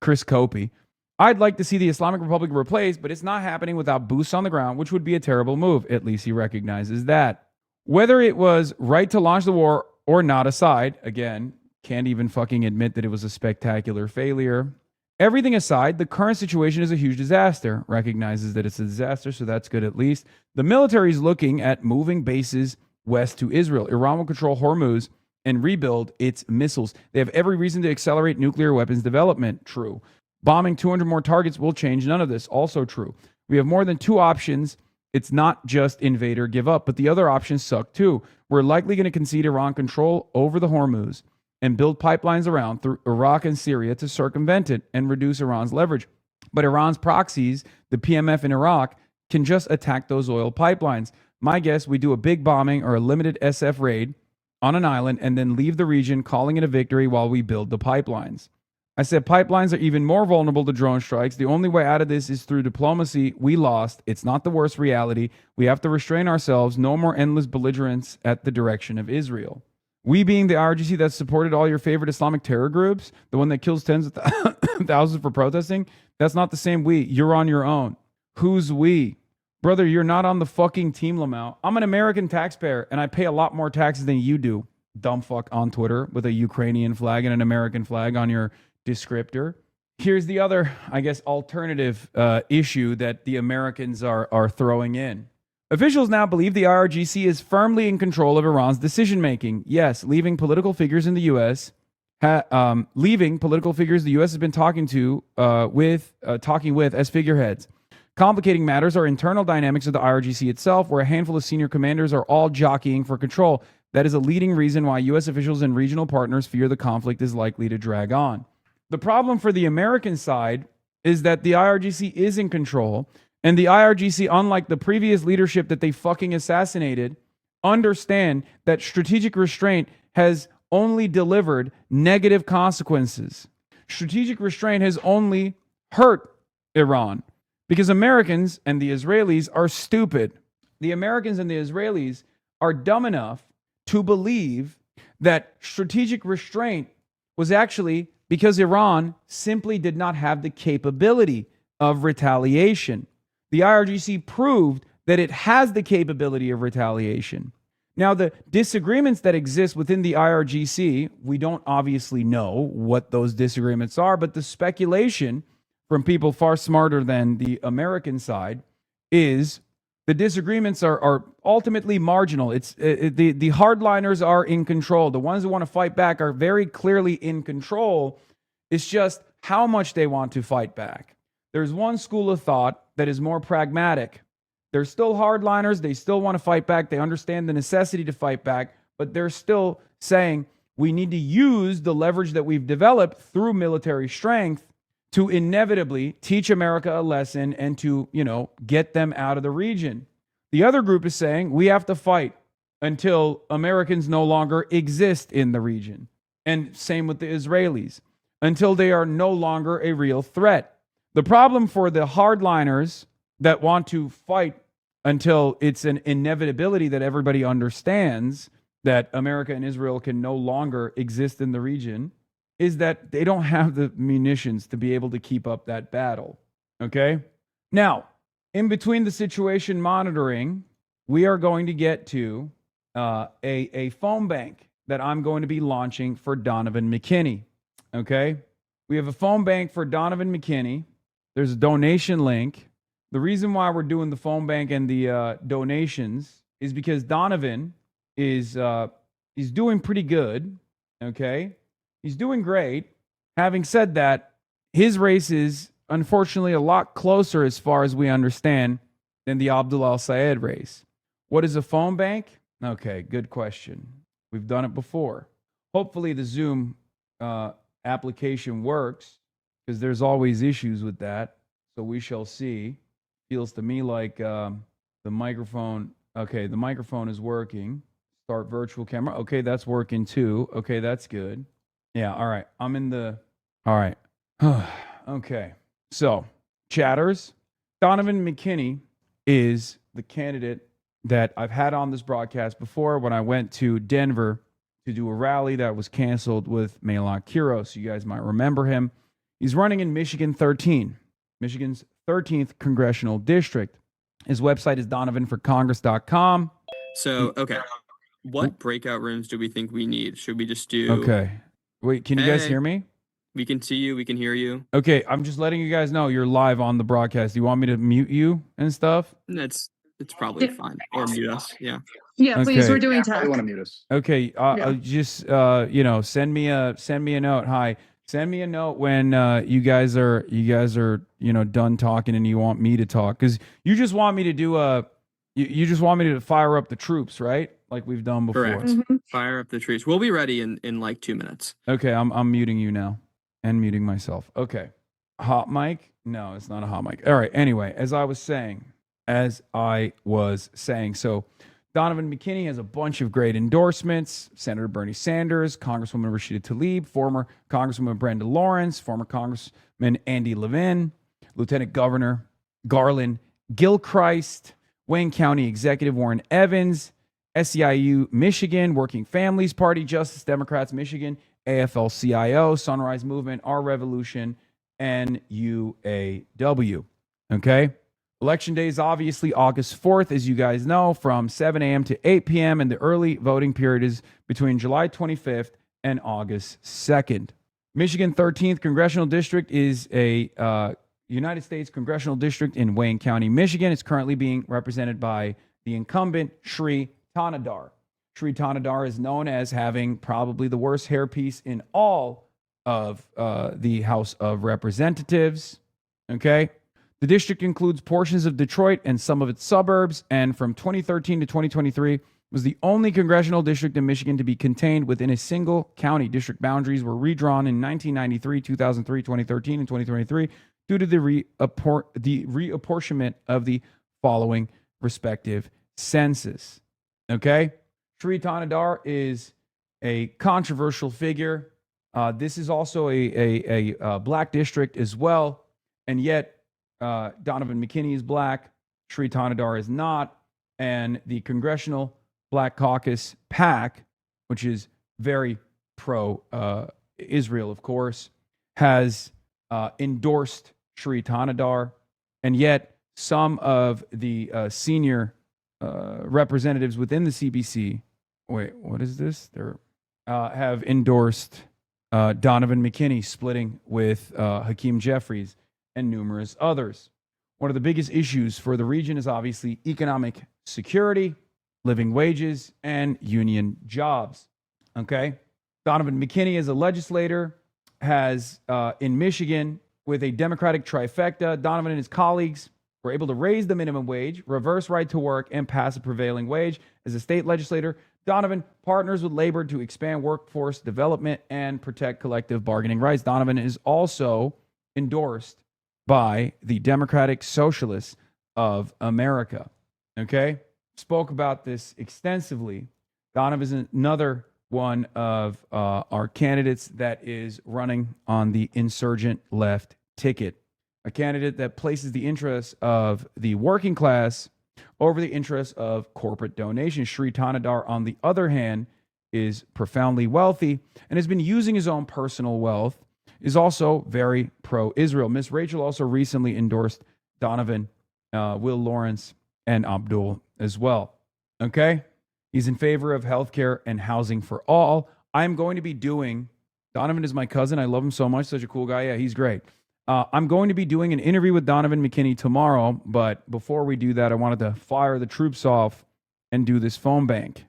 Chris Copey, I'd like to see the Islamic Republic replaced, but it's not happening without boots on the ground, which would be a terrible move. At least he recognizes that. Whether it was right to launch the war or not aside, again, can't even fucking admit that it was a spectacular failure. Everything aside, the current situation is a huge disaster. Recognizes that it's a disaster, so that's good at least. The military is looking at moving bases west to Israel. Iran will control Hormuz and rebuild its missiles. They have every reason to accelerate nuclear weapons development. True. Bombing 200 more targets will change none of this. Also true. We have more than two options. It's not just invade or give up, but the other options suck too. We're likely going to concede Iran control over the Hormuz and build pipelines around through Iraq and Syria to circumvent it and reduce Iran's leverage. But Iran's proxies, the PMF in Iraq, can just attack those oil pipelines. My guess, we do a big bombing or a limited SF raid on an island and then leave the region, calling it a victory while we build the pipelines. I said pipelines are even more vulnerable to drone strikes. The only way out of this is through diplomacy. We lost. It's not the worst reality. We have to restrain ourselves. No more endless belligerence at the direction of Israel. We being the IRGC that supported all your favorite Islamic terror groups, the one that kills tens of thousands for protesting, that's not the same we. You're on your own. Who's we? Brother, you're not on the fucking team, Lamau. I'm an American taxpayer, and I pay a lot more taxes than you do, dumb fuck on Twitter with a Ukrainian flag and an American flag on your descriptor. Here's the other, I guess, alternative issue that the Americans are throwing in. Officials now believe the IRGC is firmly in control of Iran's decision-making. Yes, leaving political figures in the U.S. Leaving political figures the U.S. has been talking with as figureheads. Complicating matters are internal dynamics of the IRGC itself, where a handful of senior commanders are all jockeying for control. That is a leading reason why U.S. officials and regional partners fear the conflict is likely to drag on. The problem for the American side is that the IRGC is in control, and the IRGC, unlike the previous leadership that they fucking assassinated, understand that strategic restraint has only delivered negative consequences. Strategic restraint has only hurt Iran because Americans and the Israelis are stupid. The Americans and the Israelis are dumb enough to believe that strategic restraint was actually because Iran simply did not have the capability of retaliation. The IRGC proved that it has the capability of retaliation. Now, the disagreements that exist within the IRGC, we don't obviously know what those disagreements are, but the speculation from people far smarter than the American side is the disagreements are ultimately marginal. The hardliners are in control. The ones who want to fight back are very clearly in control. It's just how much they want to fight back. There's one school of thought that is more pragmatic. They're still hardliners. They still want to fight back. They understand the necessity to fight back, but they're still saying we need to use the leverage that we've developed through military strength to inevitably teach America a lesson and to, get them out of the region. The other group is saying we have to fight until Americans no longer exist in the region. And same with the Israelis, until they are no longer a real threat. The problem for the hardliners that want to fight until it's an inevitability that everybody understands that America and Israel can no longer exist in the region is that they don't have the munitions to be able to keep up that battle. Okay? Now, in between the situation monitoring, we are going to get to a phone bank that I'm going to be launching for Donovan McKinney. Okay? We have a phone bank for Donovan McKinney. There's a donation link. The reason why we're doing the phone bank and the donations is because Donovan is he's doing pretty good. Okay? He's doing great. Having said that, his race is unfortunately a lot closer, as far as we understand, than the Abdul al-Sayed race. What is a phone bank? Okay, good question. We've done it before. Hopefully the Zoom application works, because there's always issues with that. So we shall see. Feels to me like the microphone. Okay, the microphone is working. Start virtual camera. Okay, that's working too. Okay, that's good. Yeah, all right. I'm in the... All right. Okay. So, chatters, Donovan McKinney is the candidate that I've had on this broadcast before when I went to Denver to do a rally that was canceled with Melon Kiros. You guys might remember him. He's running in Michigan 13, Michigan's 13th congressional district. His website is donovanforcongress.com. So, okay. What breakout rooms do we think we need? Should we just do... Okay. Wait, can you guys hear me? We can see you. We can hear you. Okay, I'm just letting you guys know you're live on the broadcast. Do you want me to mute you and stuff? It's probably fine. Or mute us. Yeah. Yeah, please. Okay. We're doing tech. want to mute us. Okay, just send me a note. Hi, send me a note when you guys are done talking and you want me to talk, because you just want me to do you just want me to fire up the troops, right? Like we've done before. Correct. Fire up the trees. We'll be ready in like 2 minutes. Okay, I'm muting you now and muting myself. Okay. Hot mic? No, it's not a hot mic. All right. Anyway, as I was saying, so Donovan McKinney has a bunch of great endorsements. Senator Bernie Sanders, Congresswoman Rashida Tlaib, former Congresswoman Brenda Lawrence, former Congressman Andy Levin, Lieutenant Governor Garland Gilchrist, Wayne County Executive Warren Evans, SEIU Michigan, Working Families Party, Justice Democrats Michigan, AFL-CIO, Sunrise Movement, Our Revolution, and UAW. Okay? Election day is obviously August 4th, as you guys know, from 7 a.m. to 8 p.m., and the early voting period is between July 25th and August 2nd. Michigan 13th Congressional District is a United States Congressional District in Wayne County, Michigan. It's currently being represented by the incumbent Shri Thanadar. Shri Thanadar is known as having probably the worst hairpiece in all of the House of Representatives. Okay? The district includes portions of Detroit and some of its suburbs, and from 2013 to 2023 was the only congressional district in Michigan to be contained within a single county. District boundaries were redrawn in 1993, 2003, 2013, and 2023 due to the reapportionment of the following respective census. Okay? Shri Thanadar is a controversial figure. This is also a black district as well, and yet Donovan McKinney is black, Shri Thanadar is not, and the Congressional Black Caucus PAC, which is very pro-Israel, of course, has endorsed Shri Thanadar, and yet some of the senior representatives within the CBC, wait, what is this? They have endorsed Donovan McKinney, splitting with Hakeem Jeffries and numerous others. One of the biggest issues for the region is obviously economic security, living wages, and union jobs. Okay? Donovan McKinney, as a legislator, has in Michigan, with a Democratic trifecta, Donovan and his colleagues were able to raise the minimum wage, reverse right to work, and pass a prevailing wage. As a state legislator, Donovan partners with labor to expand workforce development and protect collective bargaining rights. Donovan is also endorsed by the Democratic Socialists of America. Okay? Spoke about this extensively. Donovan is another one of our candidates that is running on the insurgent left ticket, a candidate that places the interests of the working class over the interests of corporate donations. Shri Tanadar, on the other hand, is profoundly wealthy and has been using his own personal wealth, is also very pro-Israel. Miss Rachel also recently endorsed Donovan, Will Lawrence, and Abdul as well. Okay? He's in favor of healthcare and housing for all. I'm going to be doing, Donovan is my cousin. I love him so much. Such a cool guy. Yeah, he's great. I'm going to be doing an interview with Donovan McKinney tomorrow. But before we do that, I wanted to fire the troops off and do this phone bank.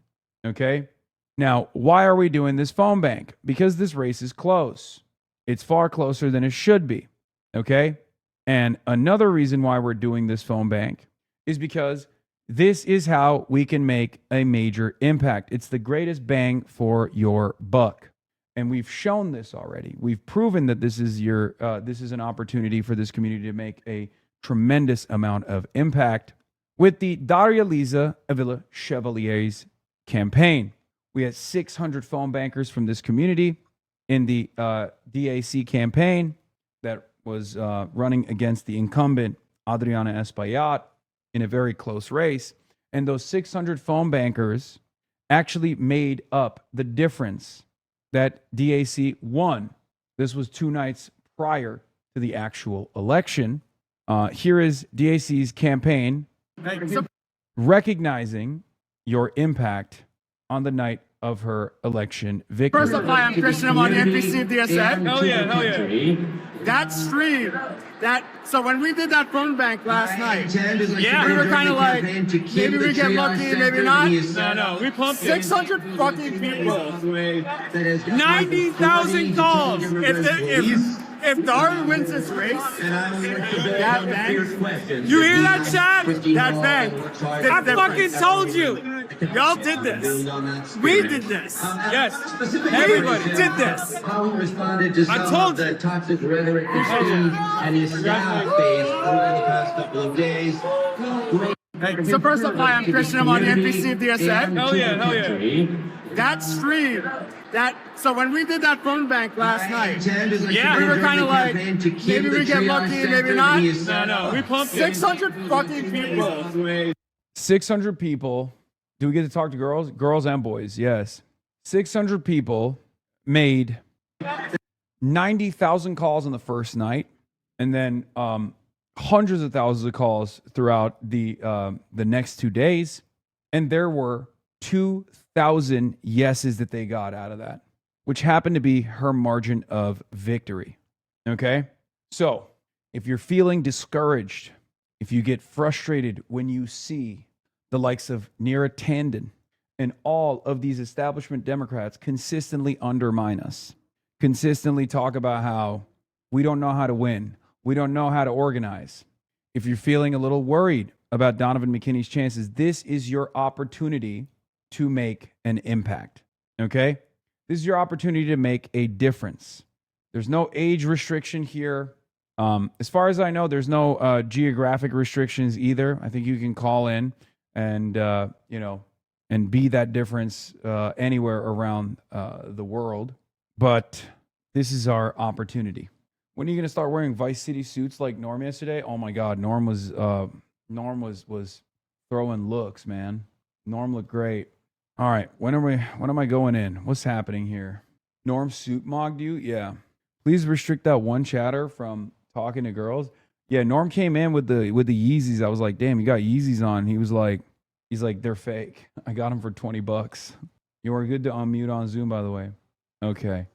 Okay? Now, why are we doing this phone bank? Because this race is close. It's far closer than it should be. Okay? And another reason why we're doing this phone bank is because this is how we can make a major impact. It's the greatest bang for your buck. And we've shown this already. We've proven that this is an opportunity for this community to make a tremendous amount of impact with the Daria Liza Avila Chevalier's campaign. We had 600 phone bankers from this community in the DAC campaign that was running against the incumbent Adriana Espaillat in a very close race. And those 600 phone bankers actually made up the difference that DAC won. This was 2 nights prior to the actual election. Here is DAC's campaign recognizing your impact on the night of her election victory. First of all, I'm Christian. I'm on the NBC of DSN. Hell yeah, hell yeah. That stream, so when we did that phone bank last night, yeah, we were kind of like, maybe we get lucky, maybe not. No, we pumped 600 fucking people. 90,000 calls. If Darwin wins this race, that bang. You hear that, Chad? That bang. I fucking told you. Y'all did this. We did this. Yes. Everybody did this. I told you. Toxic rhetoric and his staff faced over the past couple of days. So first of all, I'm Christian. I'm on the NBC of DSN. Hell yeah, hell yeah. That stream, so when we did that phone bank last night, yeah, we were kind of like, maybe we get lucky, maybe not. No, we pumped 600 fucking people. 600 people. Do we get to talk to girls? Girls and boys, yes. 600 people made 90,000 calls on the first night, and then hundreds of thousands of calls throughout the next 2 days. And there were 2,000 yeses that they got out of that, which happened to be her margin of victory. Okay? So if you're feeling discouraged, if you get frustrated when you see the likes of Neera Tanden and all of these establishment Democrats consistently undermine us, consistently talk about how we don't know how to win, we don't know how to organize. If you're feeling a little worried about Donovan McKinney's chances, this is your opportunity to make an impact. Okay? This is your opportunity to make a difference. There's no age restriction here. As far as I know, there's no geographic restrictions either. I think you can call in and and be that difference anywhere around the world. But this is our opportunity. When are you going to start wearing Vice City suits like Norm yesterday? Oh my God, Norm was throwing looks, man. Norm looked great. All right, when am I going in? What's happening here? Norm suit mogged you? Yeah. Please restrict that one chatter from talking to girls. Yeah, Norm came in with the Yeezys. I was like, damn, you got Yeezys on. He's like, they're fake. I got them for $20. You are good to unmute on Zoom, by the way. Okay.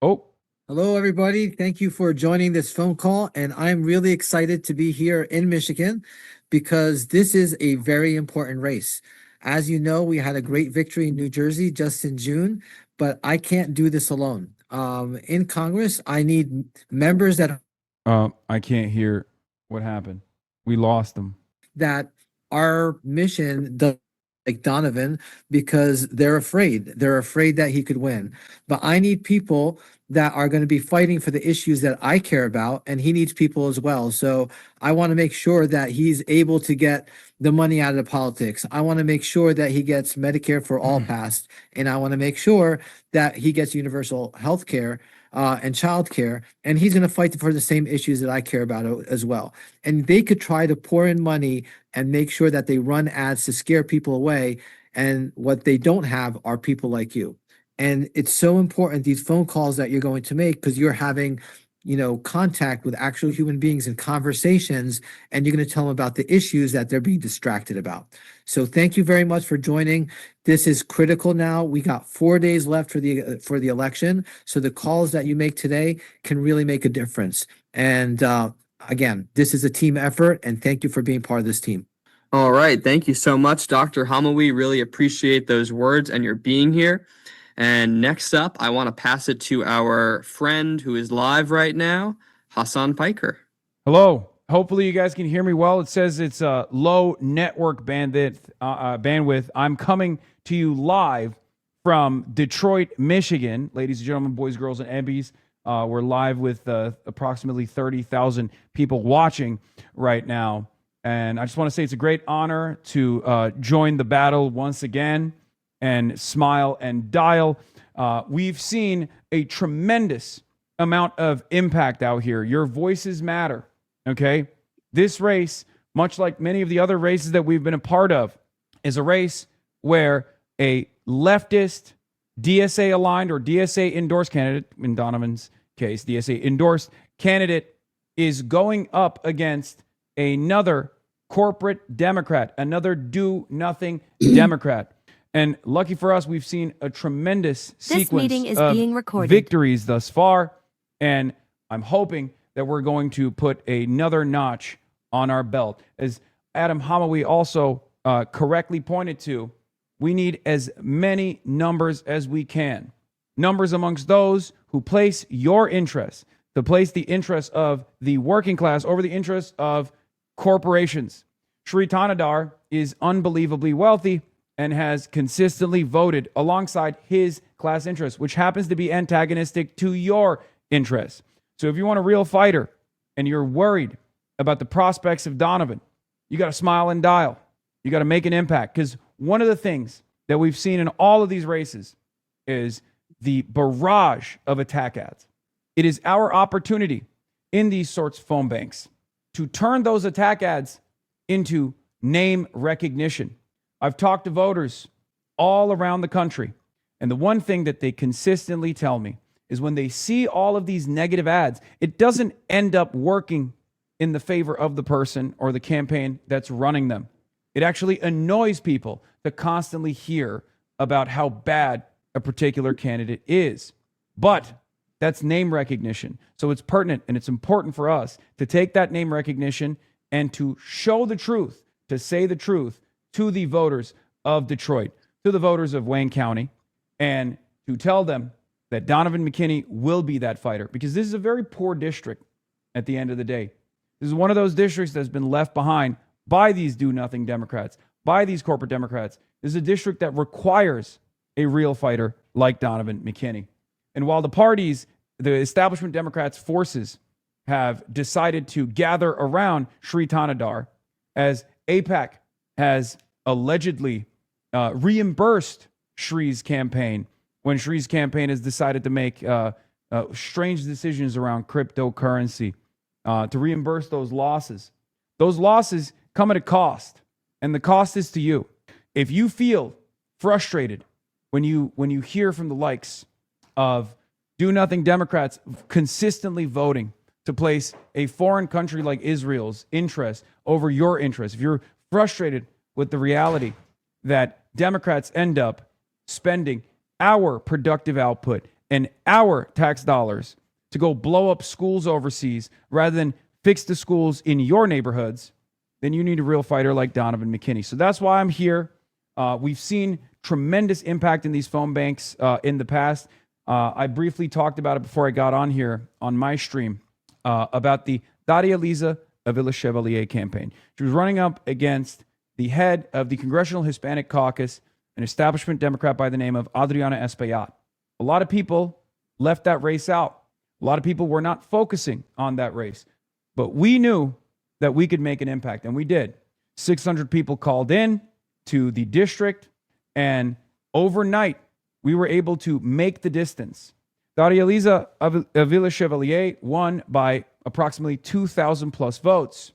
Oh. Hello, everybody. Thank you for joining this phone call. And I'm really excited to be here in Michigan because this is a very important race. As you know, we had a great victory in New Jersey just in June, but I can't do this alone. In Congress, I need members that I can't hear what happened. We lost them. That our mission does like Donovan because they're afraid. They're afraid that he could win. But I need people that are going to be fighting for the issues that I care about, and he needs people as well. So I want to make sure that he's able to get the money out of the politics. I want to make sure that he gets Medicare for all passed, and I want to make sure that he gets universal health care and childcare, and he's going to fight for the same issues that I care about as well. And they could try to pour in money and make sure that they run ads to scare people away. And what they don't have are people like you. And it's so important, these phone calls that you're going to make, because you're having, contact with actual human beings and conversations, and you're going to tell them about the issues that they're being distracted about. So thank you very much for joining. This is critical now. We got 4 days left for the election. So the calls that you make today can really make a difference. And again, this is a team effort, and thank you for being part of this team. All right. Thank you so much, Dr. HasanAbi. Really appreciate those words and your being here. And next up, I want to pass it to our friend who is live right now, Hasan Piker. Hello. Hopefully you guys can hear me well. It says it's a low network bandwidth. I'm coming to you live from Detroit, Michigan. Ladies and gentlemen, boys, girls, and Ebbies, we're live with approximately 30,000 people watching right now. And I just want to say it's a great honor to join the battle once again and smile and dial. We've seen a tremendous amount of impact out here. Your voices matter, okay? This race, much like many of the other races that we've been a part of, is a race where a leftist, DSA-aligned or DSA-endorsed candidate, in Donovan's case, DSA-endorsed candidate, is going up against another corporate Democrat, another do-nothing Democrat. And lucky for us, we've seen a tremendous sequence of victories thus far. And I'm hoping that we're going to put another notch on our belt. As Adam Hamawi also correctly pointed to, we need as many numbers as we can. Numbers amongst those who place your interests, to place the interests of the working class over the interests of corporations. Shri Tanadar is unbelievably wealthy and has consistently voted alongside his class interests, which happens to be antagonistic to your interests. So if you want a real fighter and you're worried about the prospects of Donovan, you got to smile and dial. You got to make an impact, because one of the things that we've seen in all of these races is the barrage of attack ads. It is our opportunity in these sorts of phone banks to turn those attack ads into name recognition. I've talked to voters all around the country, and the one thing that they consistently tell me is when they see all of these negative ads, it doesn't end up working in the favor of the person or the campaign that's running them. It actually annoys people to constantly hear about how bad a particular candidate is. But that's name recognition. So it's pertinent and it's important for us to take that name recognition and to show the truth, to say the truth to the voters of Detroit, to the voters of Wayne County, and to tell them that Donovan McKinney will be that fighter, because this is a very poor district at the end of the day. This is one of those districts that's been left behind by these do-nothing Democrats, by these corporate Democrats. This is a district that requires a real fighter like Donovan McKinney. And while the parties, the establishment Democrats forces, have decided to gather around Shri Tanadar, as AIPAC has allegedly reimbursed Shri's campaign when Shri's campaign has decided to make strange decisions around cryptocurrency to reimburse those losses. Those losses come at a cost, and the cost is to you. If you feel frustrated when you hear from the likes of do-nothing Democrats consistently voting to place a foreign country like Israel's interest over your interest, if you're frustrated with the reality that Democrats end up spending our productive output and our tax dollars to go blow up schools overseas rather than fix the schools in your neighborhoods, then you need a real fighter like Donovan McKinney. So that's why I'm here. We've seen tremendous impact in these phone banks in the past. I briefly talked about it before I got on here on my stream about the Daria Liza Avila Chevalier campaign. She was running up against the head of the Congressional Hispanic Caucus, an establishment Democrat by the name of Adriana Espaillat. A lot of people left that race out. A lot of people were not focusing on that race. But we knew that we could make an impact, and we did. 600 people called in to the district, and overnight, we were able to make the distance. Daria Elisa Avila Chevalier won by approximately 2,000 plus votes.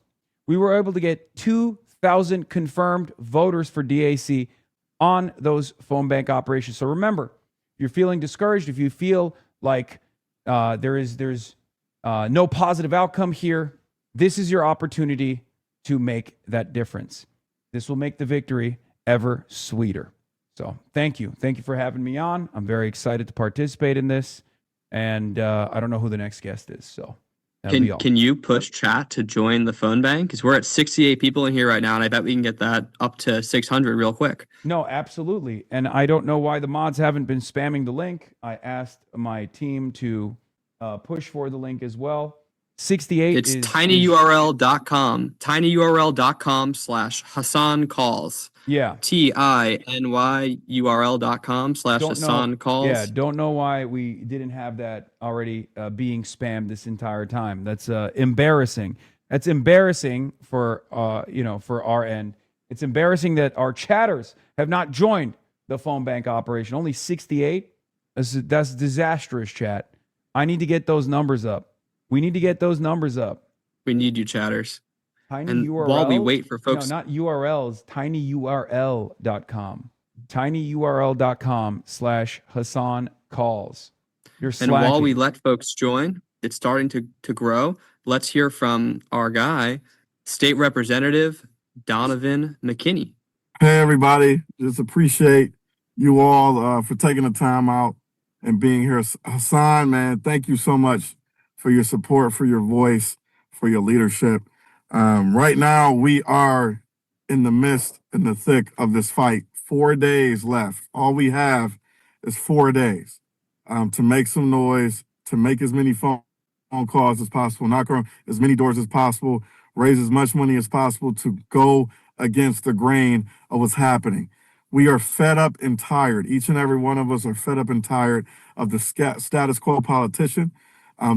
We were able to get 2,000 confirmed voters for DAC on those phone bank operations. So remember, if you're feeling discouraged, if you feel like there's no positive outcome here, this is your opportunity to make that difference. This will make the victory ever sweeter. So thank you. Thank you for having me on. I'm very excited to participate in this. And I don't know who the next guest is. So can you push chat to join the phone bank? Because we're at 68 people in here right now, and I bet we can get that up to 600 real quick. No, absolutely. And I don't know why the mods haven't been spamming the link. I asked my team to push for the link as well. 68 It's tinyurl.com. tinyurl.com/HasanCalls. Yeah. tinyurl.com/HasanCalls. Yeah, don't know why we didn't have that already being spammed this entire time. That's embarrassing. That's embarrassing for for our end. It's embarrassing that our chatters have not joined the phone bank operation. Only 68. That's disastrous, chat. I need to get those numbers up. We need to get those numbers up. We need you, chatters. Tiny and URL, while we wait for folks, no, not URLs, tinyurl.com. tinyurl.com/HasanCalls. You're slacking. And while we let folks join, it's starting to grow. Let's hear from our guy, State Representative Donovan McKinney. Hey, everybody. Just appreciate you all for taking the time out and being here. Hasan, man, thank you so much for your support, for your voice, for your leadership. Right now, we are in the midst, in the thick of this fight. 4 days left. All we have is 4 days to make some noise, to make as many phone calls as possible, knock on as many doors as possible, raise as much money as possible to go against the grain of what's happening. We are fed up and tired. Each and every one of us are fed up and tired of the status quo politician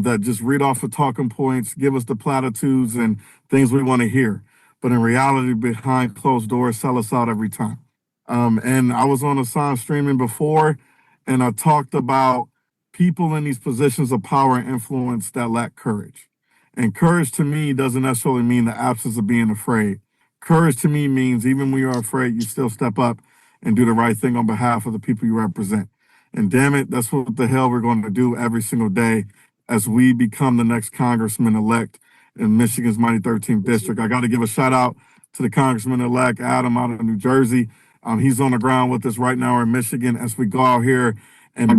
that just read off the talking points, give us the platitudes and things we want to hear. But in reality, behind closed doors, sell us out every time. And I was on Hasan streaming before, and I talked about people in these positions of power and influence that lack courage. And courage to me doesn't necessarily mean the absence of being afraid. Courage to me means even when you're afraid, you still step up and do the right thing on behalf of the people you represent. And damn it, that's what the hell we're going to do every single day as we become the next congressman-elect in Michigan's mighty 13th district. I got to give a shout out to the congressman-elect, Adam, out of New Jersey. He's on the ground with us right now in Michigan as we go out here and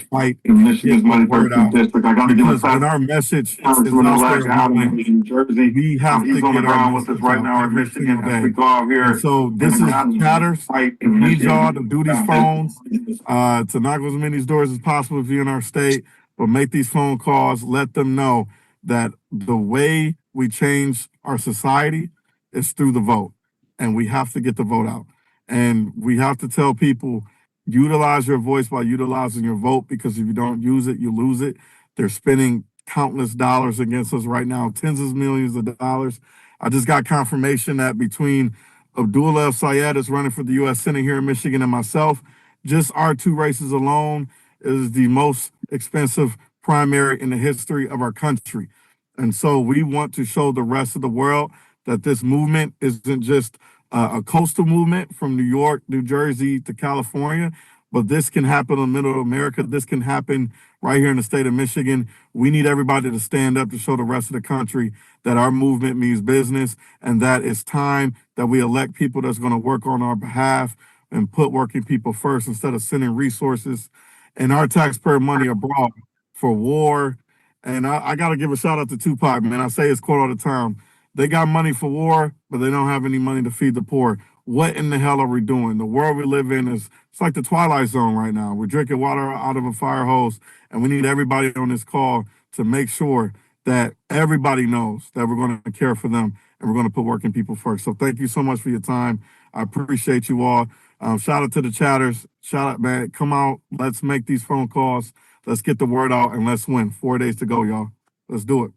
fight in Michigan's mighty 13th district. I got to give a shout out. When our message is out there, Adam, in New Jersey, we have to get on the ground with us right now in Michigan as we go out here. So this is chatters. We need y'all to do these phones, to knock as many doors as possible if you're in our state. But make these phone calls, let them know that the way we change our society is through the vote. And we have to get the vote out. And we have to tell people, utilize your voice by utilizing your vote, because if you don't use it, you lose it. They're spending countless dollars against us right now, tens of millions of dollars. I just got confirmation that between Abdullah El-Sayed is running for the U.S. Senate here in Michigan and myself, just our two races alone is the most expensive primary in the history of our country. And so we want to show the rest of the world that this movement isn't just a coastal movement from New York, New Jersey to California, but this can happen in the middle of America. This can happen right here in the state of Michigan. We need everybody to stand up to show the rest of the country that our movement means business and that it's time that we elect people that's going to work on our behalf and put working people first instead of sending resources and our taxpayer money abroad for war. And I got to give a shout out to Tupac, man. I say his quote all the time. They got money for war, but they don't have any money to feed the poor. What in the hell are we doing? The world we live in it's like the Twilight Zone right now. We're drinking water out of a fire hose, and we need everybody on this call to make sure that everybody knows that we're going to care for them and we're going to put working people first. So thank you so much for your time. I appreciate you all. Shout out to the chatters. Shout out, man. Come out. Let's make these phone calls. Let's get the word out, and let's win. 4 days to go, y'all. Let's do it.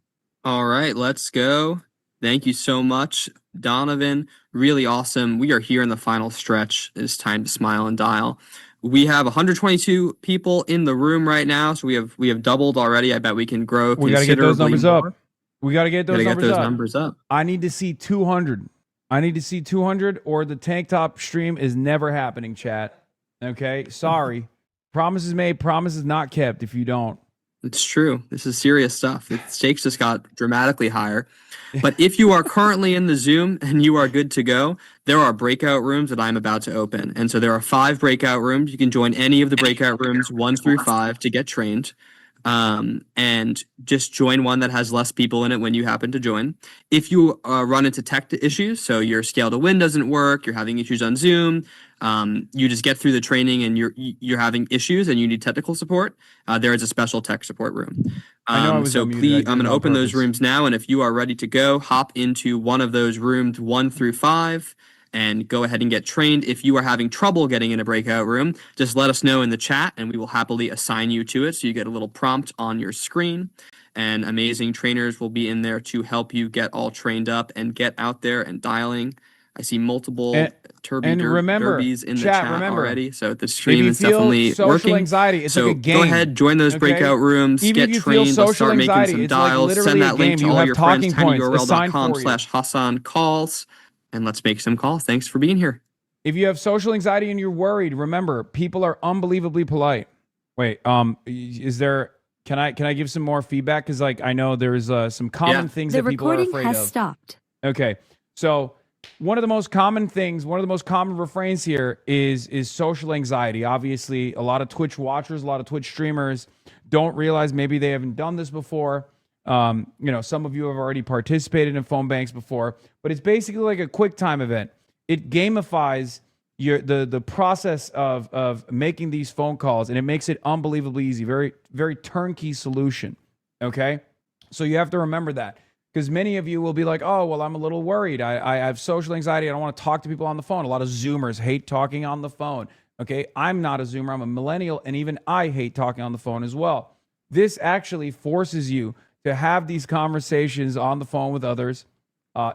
All right, let's go. Thank you so much, Donovan. Really awesome. We are here in the final stretch. It's time to smile and dial. We have 122 people in the room right now, so we have doubled already. I bet we can grow. We got to get those numbers more. up. We got to get those numbers up. I need to see 200. I need to see 200, or the tank top stream is never happening, chat. Okay, sorry. Promises made, promises not kept if you don't. It's true. This is serious stuff. The stakes just got dramatically higher. But if you are currently in the Zoom and you are good to go, there are breakout rooms that I'm about to open. And so there are 5 breakout rooms. You can join any of the breakout rooms 1 through 5 to get trained. And just join one that has less people in it when you happen to join. If you run into tech issues, so your scale to win doesn't work, you're having issues on Zoom, you just get through the training and you're having issues and you need technical support, there is a special tech support room. So please, I'm going to open those rooms now, and if you are ready to go, hop into one of those rooms 1 through 5 and go ahead and get trained. If you are having trouble getting in a breakout room, just let us know in the chat and we will happily assign you to it. So you get a little prompt on your screen, and amazing trainers will be in there to help you get all trained up and get out there and dialing. I see multiple derbies in the chat already. So the stream is definitely working. Anxiety, it's so like a game. Go ahead, join those breakout rooms, Even get trained, let's start making some dials. Like send that link to all your friends, tinyurl.com/HasanCalls. And let's make some calls. Thanks for being here. If you have social anxiety and you're worried, remember, people are unbelievably polite. Wait, is there? Can I give some more feedback? Because I know there's some common things that people are afraid of. The recording has stopped. Okay, so one of the most common things, one of the most common refrains here is social anxiety. Obviously, a lot of Twitch watchers, a lot of Twitch streamers don't realize maybe they haven't done this before. Some of you have already participated in phone banks before, but it's basically like a quick time event. It gamifies the process of making these phone calls, and it makes it unbelievably easy. Very, very turnkey solution. Okay. So you have to remember that, because many of you will be like, oh, well, I'm a little worried. I have social anxiety. I don't want to talk to people on the phone. A lot of Zoomers hate talking on the phone. Okay. I'm not a Zoomer. I'm a millennial. And even I hate talking on the phone as well. This actually forces you to have these conversations on the phone with others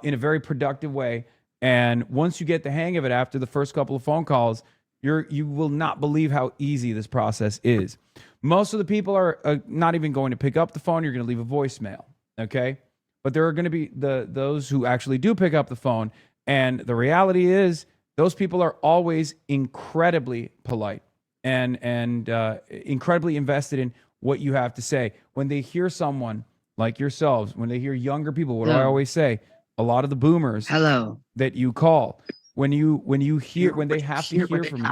in a very productive way. And once you get the hang of it after the first couple of phone calls, you will not believe how easy this process is. Most of the people are not even going to pick up the phone. You're going to leave a voicemail, okay? But there are going to be those who actually do pick up the phone. And the reality is those people are always incredibly polite and incredibly invested in what you have to say. When they hear someone like yourselves, when they hear younger people, what do I always say? A lot of the boomers that you call, when they have to hear from you,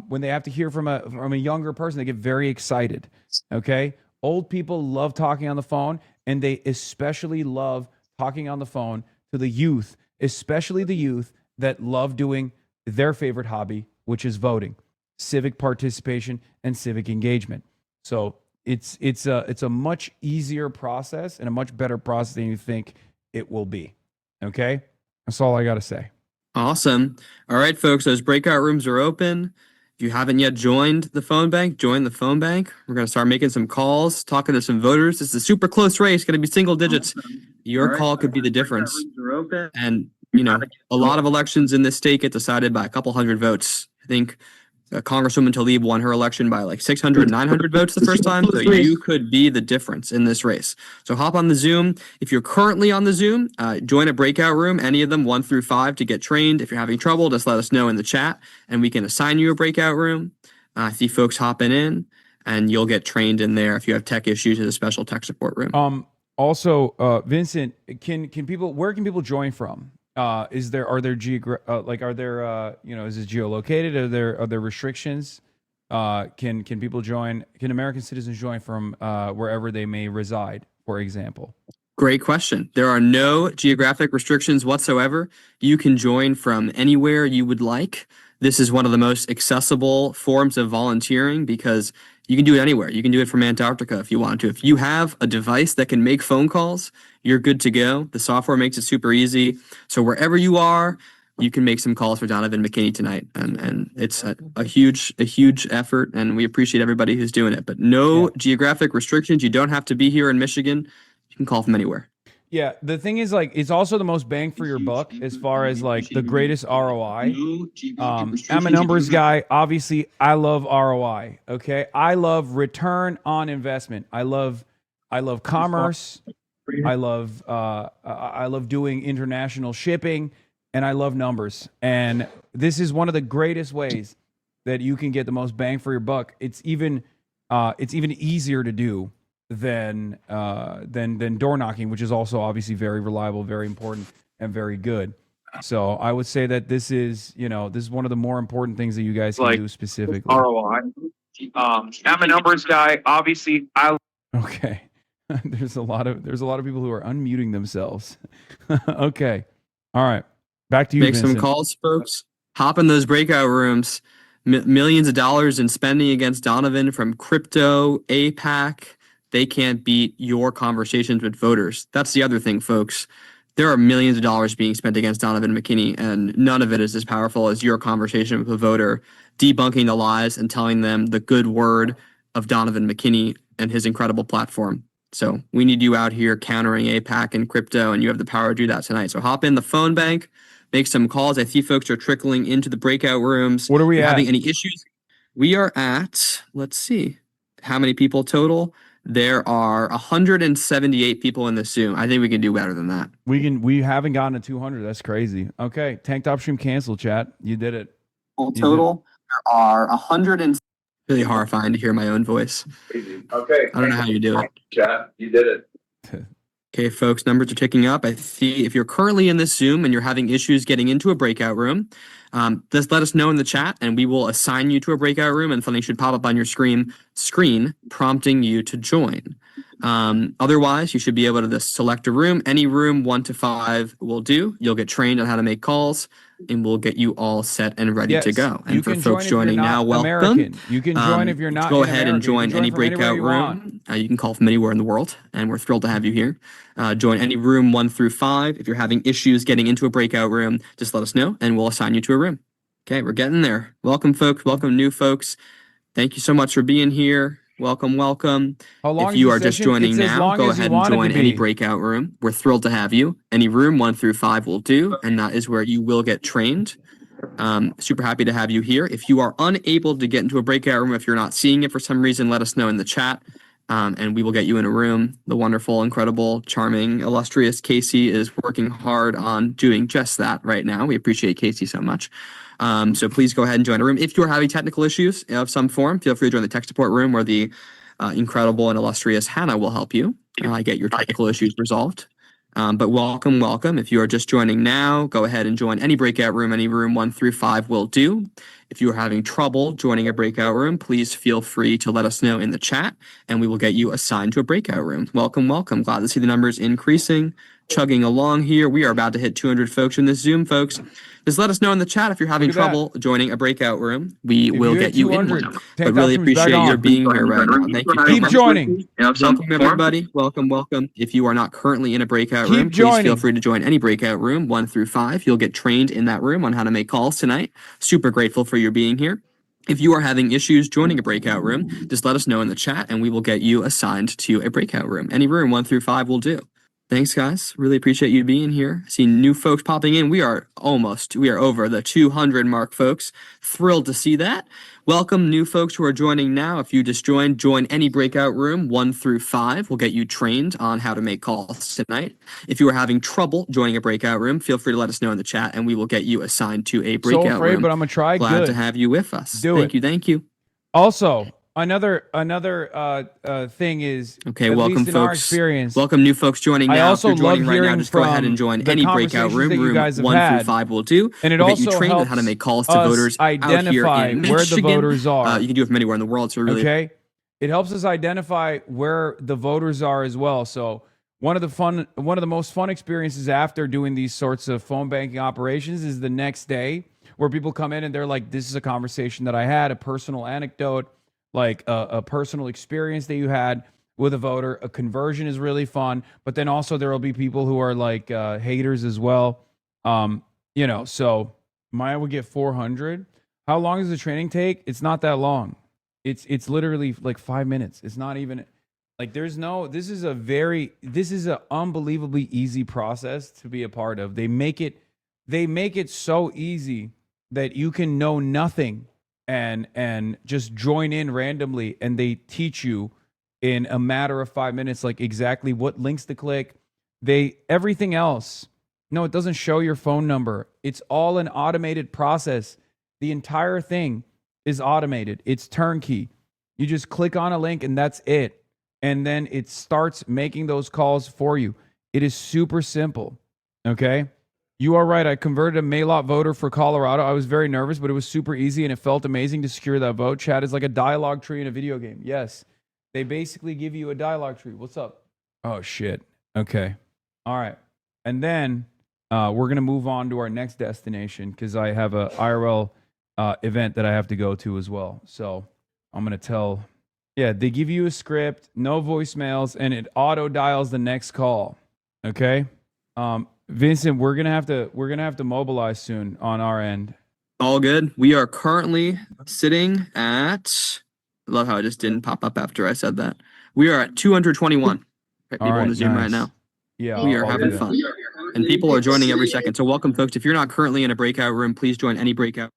when they have to hear from a younger person, they get very excited. Okay, old people love talking on the phone, and they especially love talking on the phone to the youth, especially the youth that love doing their favorite hobby, which is voting, civic participation, and civic engagement. So it's a much easier process and a much better process than you think it will be. Okay? That's all I got to say. Awesome. All right, folks, those breakout rooms are open. If you haven't yet joined the phone bank, join the phone bank. We're going to start making some calls, talking to some voters. It's a super close race, going to be single digits. Your call could be the difference. And, a lot of elections in this state get decided by a couple hundred votes. I think Congresswoman Tlaib won her election by like 600, 900 votes the first time. So you could be the difference in this race. So hop on the Zoom. If you're currently on the Zoom, join a breakout room, any of them 1 through 5 to get trained. If you're having trouble, just let us know in the chat and we can assign you a breakout room. I see folks hopping in and you'll get trained in there. If you have tech issues, in a special tech support room. Also, Vincent, where can people join from? Is there is it geolocated? Are there restrictions? Can people join? Can American citizens join from wherever they may reside, for example? Great question. There are no geographic restrictions whatsoever. You can join from anywhere you would like. This is one of the most accessible forms of volunteering because you can do it anywhere. You can do it from Antarctica if you want to. If you have a device that can make phone calls, you're good to go. The software makes it super easy. So wherever you are, you can make some calls for Donovan McKinney tonight. And it's a huge effort, and we appreciate everybody who's doing it. But no geographic restrictions. You don't have to be here in Michigan. You can call from anywhere. Yeah, the thing is, like, it's also the most bang for your buck as far as like the greatest ROI. I'm a numbers guy. Obviously, I love ROI. Okay, I love return on investment. I love commerce. I love doing international shipping, and I love numbers. And this is one of the greatest ways that you can get the most bang for your buck. It's even easier to do than door knocking, which is also obviously very reliable, very important, and very good. So I would say that this is one of the more important things that you guys can do specifically. ROI. I'm a numbers guy. Obviously, Okay. There's a lot of people who are unmuting themselves. Okay. All right. Back to you, Make Vincent. some calls, folks. Hop in those breakout rooms. Millions of dollars in spending against Donovan from crypto, APAC. They can't beat your conversations with voters. That's the other thing, folks. There are millions of dollars being spent against Donovan McKinney, and none of it is as powerful as your conversation with a voter, debunking the lies and telling them the good word of Donovan McKinney and his incredible platform. So we need you out here countering APAC and crypto, and you have the power to do that tonight. So hop in the phone bank, make some calls. I see folks are trickling into the breakout rooms. What are we at? Having any issues? We are at, let's see, how many people total? There are 178 people in the Zoom. I think we can do better than that. We haven't gotten to 200. That's crazy. Okay. Tank top stream cancel, chat. You did it. Total, there are 100 and really horrifying to hear my own voice. Okay. I don't know how you do it. Chat, you did it. Okay, folks, numbers are ticking up. I see if you're currently in this Zoom and you're having issues getting into a breakout room, just let us know in the chat and we will assign you to a breakout room and something should pop up on your screen prompting you to join. Otherwise, you should be able to just select a room. Any room 1 to 5 will do. You'll get trained on how to make calls and we'll get you all set and ready to go. And you for can folks join if you're joining now, not welcome. American. You can join if you're not Go in ahead and America. You can join any from anywhere breakout you room. want. You can call from anywhere in the world, and we're thrilled to have you here. Join any room 1 through 5. If you're having issues getting into a breakout room, just let us know, and we'll assign you to a room. Okay, we're getting there. Welcome, folks. Welcome, new folks. Thank you so much for being here. Welcome, welcome. How long If is you the are just session? joining It's as now, long go as you ahead and want it to join any be. breakout room. We're thrilled to have you. Any room 1 through 5 will do, and that is where you will get trained. Super happy to have you here. If you are unable to get into a breakout room, if you're not seeing it for some reason, let us know in the chat, and we will get you in a room. The wonderful, incredible, charming, illustrious Casey is working hard on doing just that right now. We appreciate Casey so much. So please go ahead and join a room. If you're having technical issues of some form, feel free to join the tech support room where the incredible and illustrious Hannah will help you get your technical issues resolved. But welcome, welcome. If you are just joining now, go ahead and join any breakout room. Any room 1 through 5 will do. If you are having trouble joining a breakout room, please feel free to let us know in the chat, and we will get you assigned to a breakout room. Welcome, welcome. Glad to see the numbers increasing, chugging along here. We are about to hit 200 folks in this Zoom, folks. Just let us know in the chat if you're having trouble joining a breakout room. We will get you in one. But really appreciate your being here right now. Thank you so Keep much. joining. Welcome, everybody. Welcome, welcome. If you are not currently in a breakout Keep room, please joining. feel free to join any breakout room 1 through 5. You'll get trained in that room on how to make calls tonight. Super grateful for your being here. If you are having issues joining a breakout room, just let us know in the chat and we will get you assigned to a breakout room. Any room 1 through 5 will do. Thanks, guys. Really appreciate you being here. See new folks popping in. We are over the 200 mark, folks. Thrilled to see that. Welcome, new folks who are joining now. If you just join any breakout room 1 through 5. We'll get you trained on how to make calls tonight. If you are having trouble joining a breakout room, feel free to let us know in the chat and we will get you assigned to a breakout So afraid, room. but I'm gonna try. Glad Good to have you with us. Do Thank it. you. Thank you. Also, another thing is, Okay, at welcome, least in our folks. experience, Welcome, new folks joining I now. also if you're joining love right now, hearing just go ahead and from join the any breakout conversations room. that you Room guys have 1 had. through 5 will do. And it We'll get also you trained on how to helps make calls to us voters out here identify in where the Michigan. voters are. You can do it from anywhere in the world. So really, Okay, it helps us identify where the voters are as well. So one of the most fun experiences after doing these sorts of phone banking operations is the next day, where people come in and they're like, "This is a conversation that I had, a personal anecdote, like a personal experience that you had." with a voter. A conversion is really fun, but then also there will be people who are like haters as well. So Maya would get 400. How long does the training take? It's not that long. It's literally like 5 minutes. It's not even like this is an unbelievably easy process to be a part of. They make it so easy that you can know nothing and just join in randomly, and they teach you in a matter of 5 minutes like exactly what links to click. Everything else. No, it doesn't show your phone number. It's all an automated process. The entire thing is automated. It's turnkey. You just click on a link and that's it. And then it starts making those calls for you. It is super simple. Okay? You are right. I converted a mail-out voter for Colorado. I was very nervous, but it was super easy and it felt amazing to secure that vote. Chat is like a dialogue tree in a video game. Yes. They basically give you a dialogue tree. What's up? Oh, shit. Okay. All right. And then we're going to move on to our next destination because I have a IRL event that I have to go to as well. So I'm going to tell... Yeah, they give you a script, no voicemails, and it auto dials the next call. Okay? Vincent, we're gonna have to mobilize soon on our end. All good. We are currently sitting at. I love how it just didn't pop up after I said that. We are at 221 people All right, in the Zoom nice. right now. Yeah, we are I'll having do that. fun, and people are joining every second. So welcome, folks. If you're not currently in a breakout room, please join any breakout.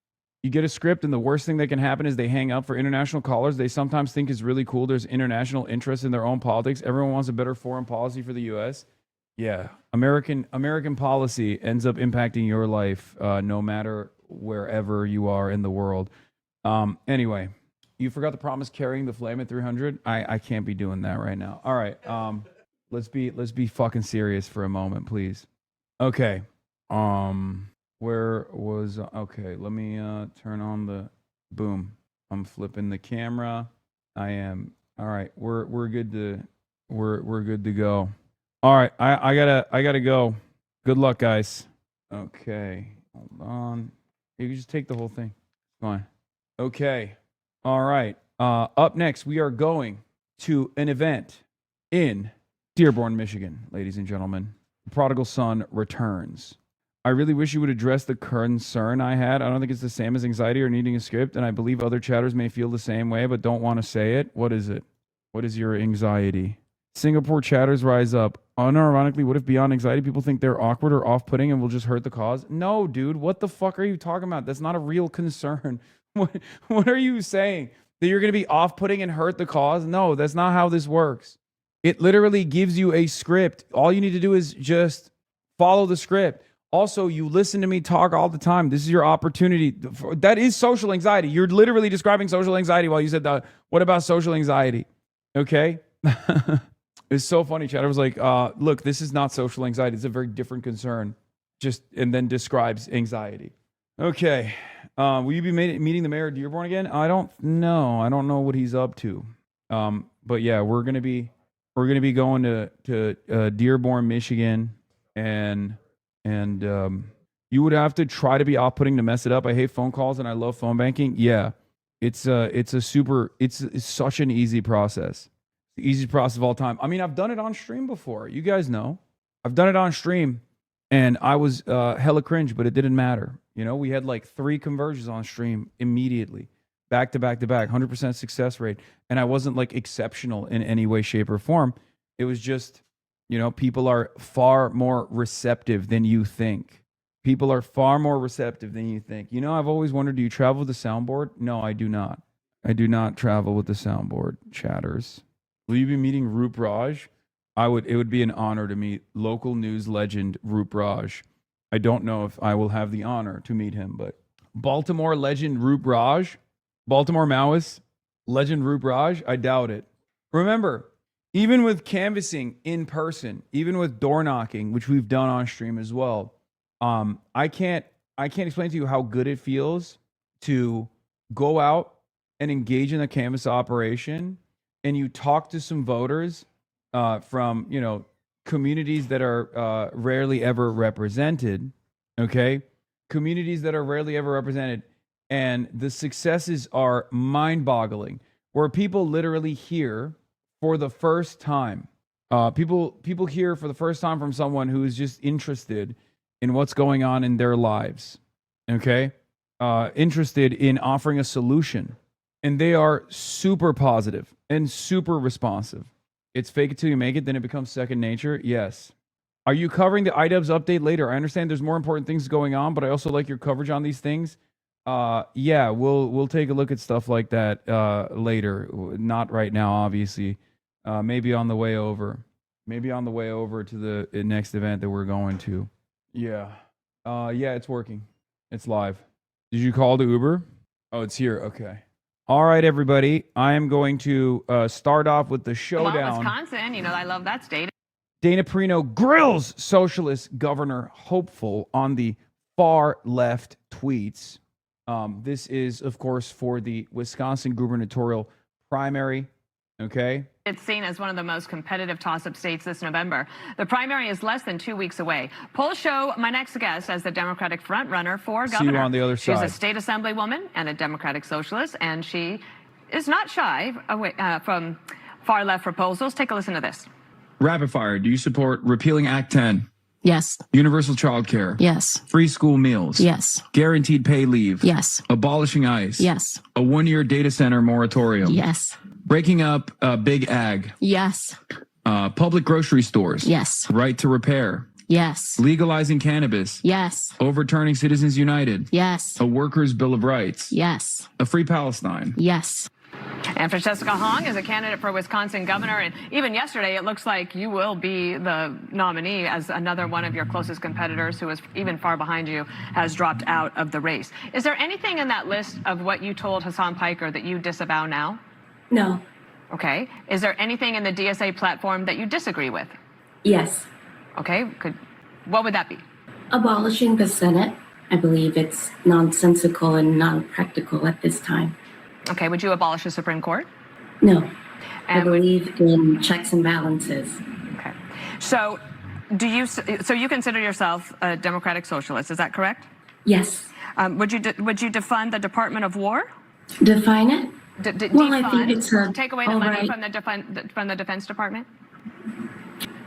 You get a script, and the worst thing that can happen is they hang up for international callers. They sometimes think is really cool. There's international interest in their own politics. Everyone wants a better foreign policy for the U.S. Yeah, American policy ends up impacting your life, no matter wherever you are in the world. Anyway, you forgot to promise carrying the flame at 300. I can't be doing that right now. All right, let's be fucking serious for a moment, please. Okay. Where was okay? Let me turn on the boom. I'm flipping the camera. I am all right. We're good to go. All right, I gotta go. Good luck, guys. Okay, hold on. You can just take the whole thing. Fine. Okay. All right. Up next, we are going to an event in Dearborn, Michigan, ladies and gentlemen. The Prodigal Son returns. I really wish you would address the concern I had. I don't think it's the same as anxiety or needing a script, and I believe other chatters may feel the same way, but don't want to say it. What is it? What is your anxiety? Singapore chatters rise up. Unironically, what if beyond anxiety, people think they're awkward or off-putting and will just hurt the cause? No, dude. What the fuck are you talking about? That's not a real concern. What are you saying? That you're going to be off-putting and hurt the cause? No, that's not how this works. It literally gives you a script. All you need to do is just follow the script. Also, you listen to me talk all the time. This is your opportunity. That is social anxiety. You're literally describing social anxiety while you said that. What about social anxiety? Okay? It's so funny, Chad. I was like, look, this is not social anxiety. It's a very different concern. And then describes anxiety. Okay. Will you be meeting the mayor of Dearborn again? I don't know. I don't know what he's up to. But yeah, we're gonna be going to Dearborn, Michigan, and you would have to try to be off-putting to mess it up. I hate phone calls and I love phone banking. Yeah, it's such an easy process. The easiest process of all time. I mean, I've done it on stream before. You guys know. I've done it on stream, and I was hella cringe, but it didn't matter. You know, we had like 3 conversions on stream immediately, back to back to back, 100% success rate, and I wasn't like exceptional in any way, shape, or form. It was just, you know, people are far more receptive than you think. People are far more receptive than you think. You know, I've always wondered, do you travel with the soundboard? No, I do not. I do not travel with the soundboard, chatters. Will you be meeting Roop Raj? It would be an honor to meet local news legend Roop Raj. I don't know if I will have the honor to meet him, but Baltimore legend Roop Raj, Baltimore Maoist legend Roop Raj, I doubt it. Remember, even with canvassing in person, even with door knocking, which we've done on stream as well, I can't explain to you how good it feels to go out and engage in a canvass operation, and you talk to some voters from, you know, communities that are rarely ever represented, okay? Communities that are rarely ever represented, and the successes are mind-boggling, where people literally hear for the first time. People hear for the first time from someone who is just interested in what's going on in their lives. Okay? Interested in offering a solution. And they are super positive and super responsive. It's fake it till you make it, then it becomes second nature. Yes. Are you covering the IDubbbz update later? I understand there's more important things going on, but I also like your coverage on these things. Yeah, we'll take a look at stuff like that later. Not right now, obviously. Maybe on the way over. Maybe on the way over to the next event that we're going to. Yeah. Yeah, it's working. It's live. Did you call the Uber? Oh, it's here. Okay. All right, everybody. I am going to start off with the showdown. Well, Wisconsin, you know, I love that state. Dana Perino grills socialist governor hopeful on the far left tweets. This is, of course, for the Wisconsin gubernatorial primary. Okay. It's seen as one of the most competitive toss-up states this November. The primary is less than 2 weeks away. Polls show my next guest as the Democratic frontrunner for governor. See you on the other side. She's a state assemblywoman and a Democratic socialist, and she is not shy from far-left proposals. Take a listen to this. Rapid fire. Do you support repealing Act 10? Yes. Universal child care? Yes. Free school meals? Yes. Guaranteed pay leave? Yes. Abolishing ICE? Yes. A 1-year data center moratorium? Yes. Breaking up big ag? Yes. Public grocery stores? Yes. Right to repair? Yes. Legalizing cannabis? Yes. Overturning Citizens United? Yes. A workers' bill of rights? Yes. A free Palestine? Yes. And Francesca Hong is a candidate for Wisconsin governor. And even yesterday, it looks like you will be the nominee as another one of your closest competitors who is even far behind you has dropped out of the race. Is there anything in that list of what you told Hasan Piker that you disavow now? No. Okay. Is there anything in the DSA platform that you disagree with? Yes. Okay. What would that be? Abolishing the Senate. I believe it's nonsensical and non-practical at this time. Okay. Would you abolish the Supreme Court? No. I believe in checks and balances. Okay. So you consider yourself a Democratic socialist, is that correct? Yes. Would you defund the Department of War? Define it? Well, I think it's take away the money from the Defense Department?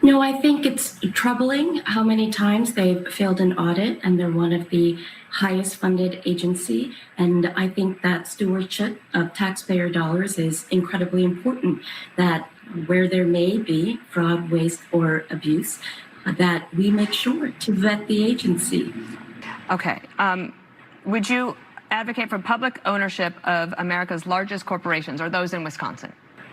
No, I think it's troubling how many times they've failed an audit, and they're one of the highest funded agency. And I think that stewardship of taxpayer dollars is incredibly important, that where there may be fraud, waste, or abuse, that we make sure to vet the agency. Okay. Would you advocate for public ownership of America's largest corporations, or those in Wisconsin?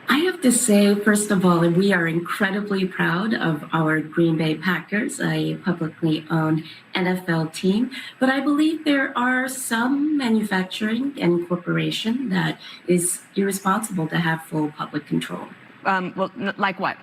I have to say, first of all, we are incredibly proud of our Green Bay Packers, a publicly owned NFL team. But I believe there are some manufacturing and corporation that is irresponsible to have full public control. Well, like what?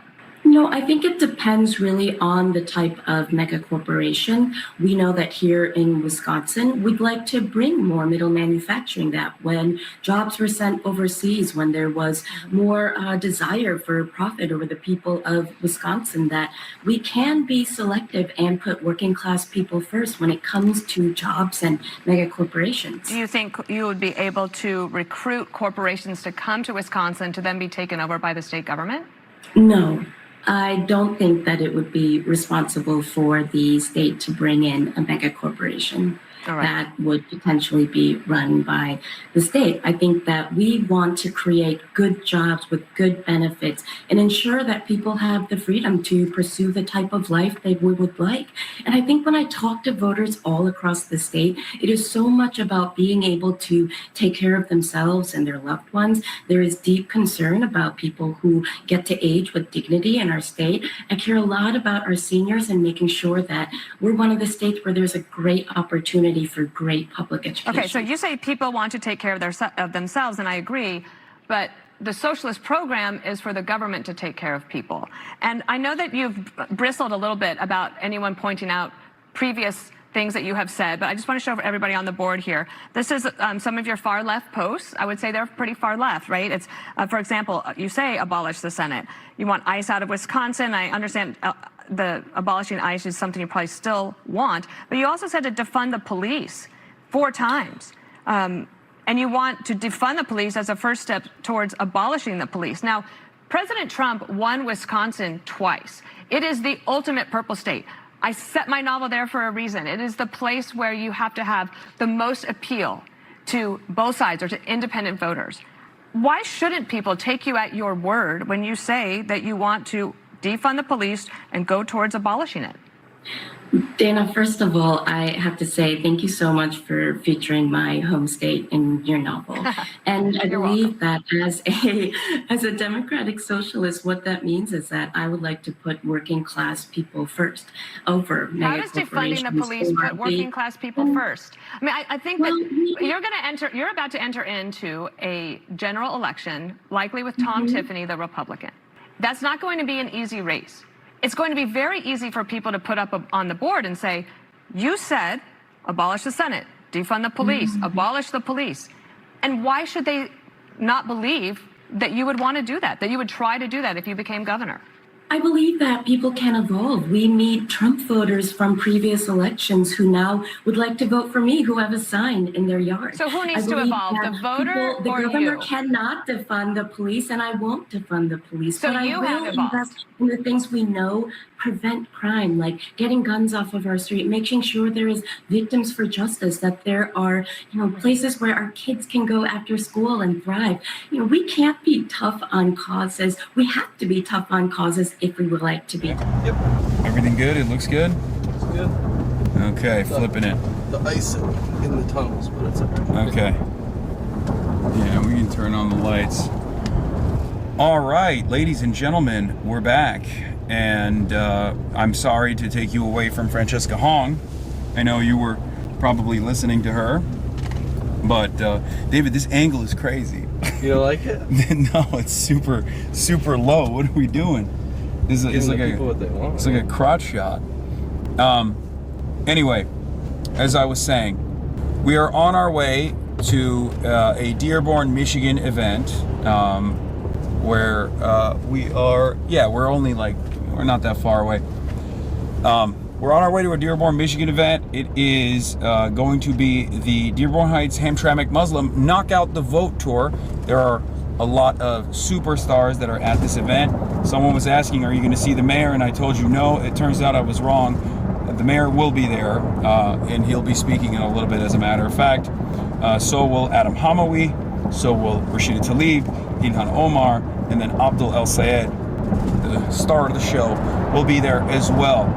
No, I think it depends really on the type of mega corporation. We know that here in Wisconsin, we'd like to bring more middle manufacturing, that when jobs were sent overseas, when there was more desire for profit over the people of Wisconsin, that we can be selective and put working class people first when it comes to jobs and mega corporations. Do you think you would be able to recruit corporations to come to Wisconsin to then be taken over by the state government? No. I don't think that it would be responsible for the state to bring in a mega corporation that would potentially be run by the state. I think that we want to create good jobs with good benefits and ensure that people have the freedom to pursue the type of life they would like. And I think when I talk to voters all across the state, it is so much about being able to take care of themselves and their loved ones. There is deep concern about people who get to age with dignity in our state. I care a lot about our seniors and making sure that we're one of the states where there's a great opportunity for great public education. Okay, so you say people want to take care of themselves, and I agree, but the socialist program is for the government to take care of people. And I know that you've bristled a little bit about anyone pointing out previous things that you have said, but I just want to show everybody on the board here. This is some of your far left posts. I would say they're pretty far left, right? It's, for example, you say abolish the Senate. You want ICE out of Wisconsin. I understand the abolishing ICE is something you probably still want, but you also said to defund the police 4 times. And you want to defund the police as a first step towards abolishing the police. Now, President Trump won Wisconsin twice. It is the ultimate purple state. I set my novel there for a reason. It is the place where you have to have the most appeal to both sides or to independent voters. Why shouldn't people take you at your word when you say that you want to defund the police and go towards abolishing it? Dana, first of all, I have to say thank you so much for featuring my home state in your novel. And I believe that as a democratic socialist, what that means is that I would like to put working class people first over mega How does defunding the police put working class people first? I mean, I think that you're about to enter into a general election, likely with Tom Tiffany, the Republican. That's not going to be an easy race. It's going to be very easy for people to put up on the board and say, you said abolish the Senate, defund the police, abolish the police. And why should they not believe that you would want to do that you would try to do that if you became governor? I believe that people can evolve. We meet Trump voters from previous elections who now would like to vote for me, who have a sign in their yard. So who needs to evolve, the voter the or governor you? cannot defund the police, and I won't defund the police. So but you I have will evolved. invest in the things we know prevent crime, like getting guns off of our street, making sure there is victims for justice, that there are, places where our kids can go after school and thrive. We can't be tough on causes. We have to be tough on causes if we would like to be. Yep. Everything good? It looks good? It's good. Okay, flipping it. The ice in the tunnels, but it's okay. Okay. Yeah, we can turn on the lights. All right, ladies and gentlemen, we're back. And I'm sorry to take you away from Francesca Hong. I know you were probably listening to her. But David, this angle is crazy. You don't like it? No, it's super, super low. What are we doing? It's like a crotch shot. Anyway, as I was saying, we are on our way to a Dearborn, Michigan event where we're not that far away. We're on our way to a Dearborn, Michigan event. It is going to be the Dearborn Heights Hamtramck Muslim Knockout the Vote Tour. There are a lot of superstars that are at this event. Someone was asking, are you going to see the mayor? And I told you no. It turns out I was wrong. The mayor will be there, and he'll be speaking in a little bit, as a matter of fact. So will Adam Hamawi, so will Rashida Tlaib, Ilhan Omar, and then Abdul El Sayed, the star of the show, will be there as well.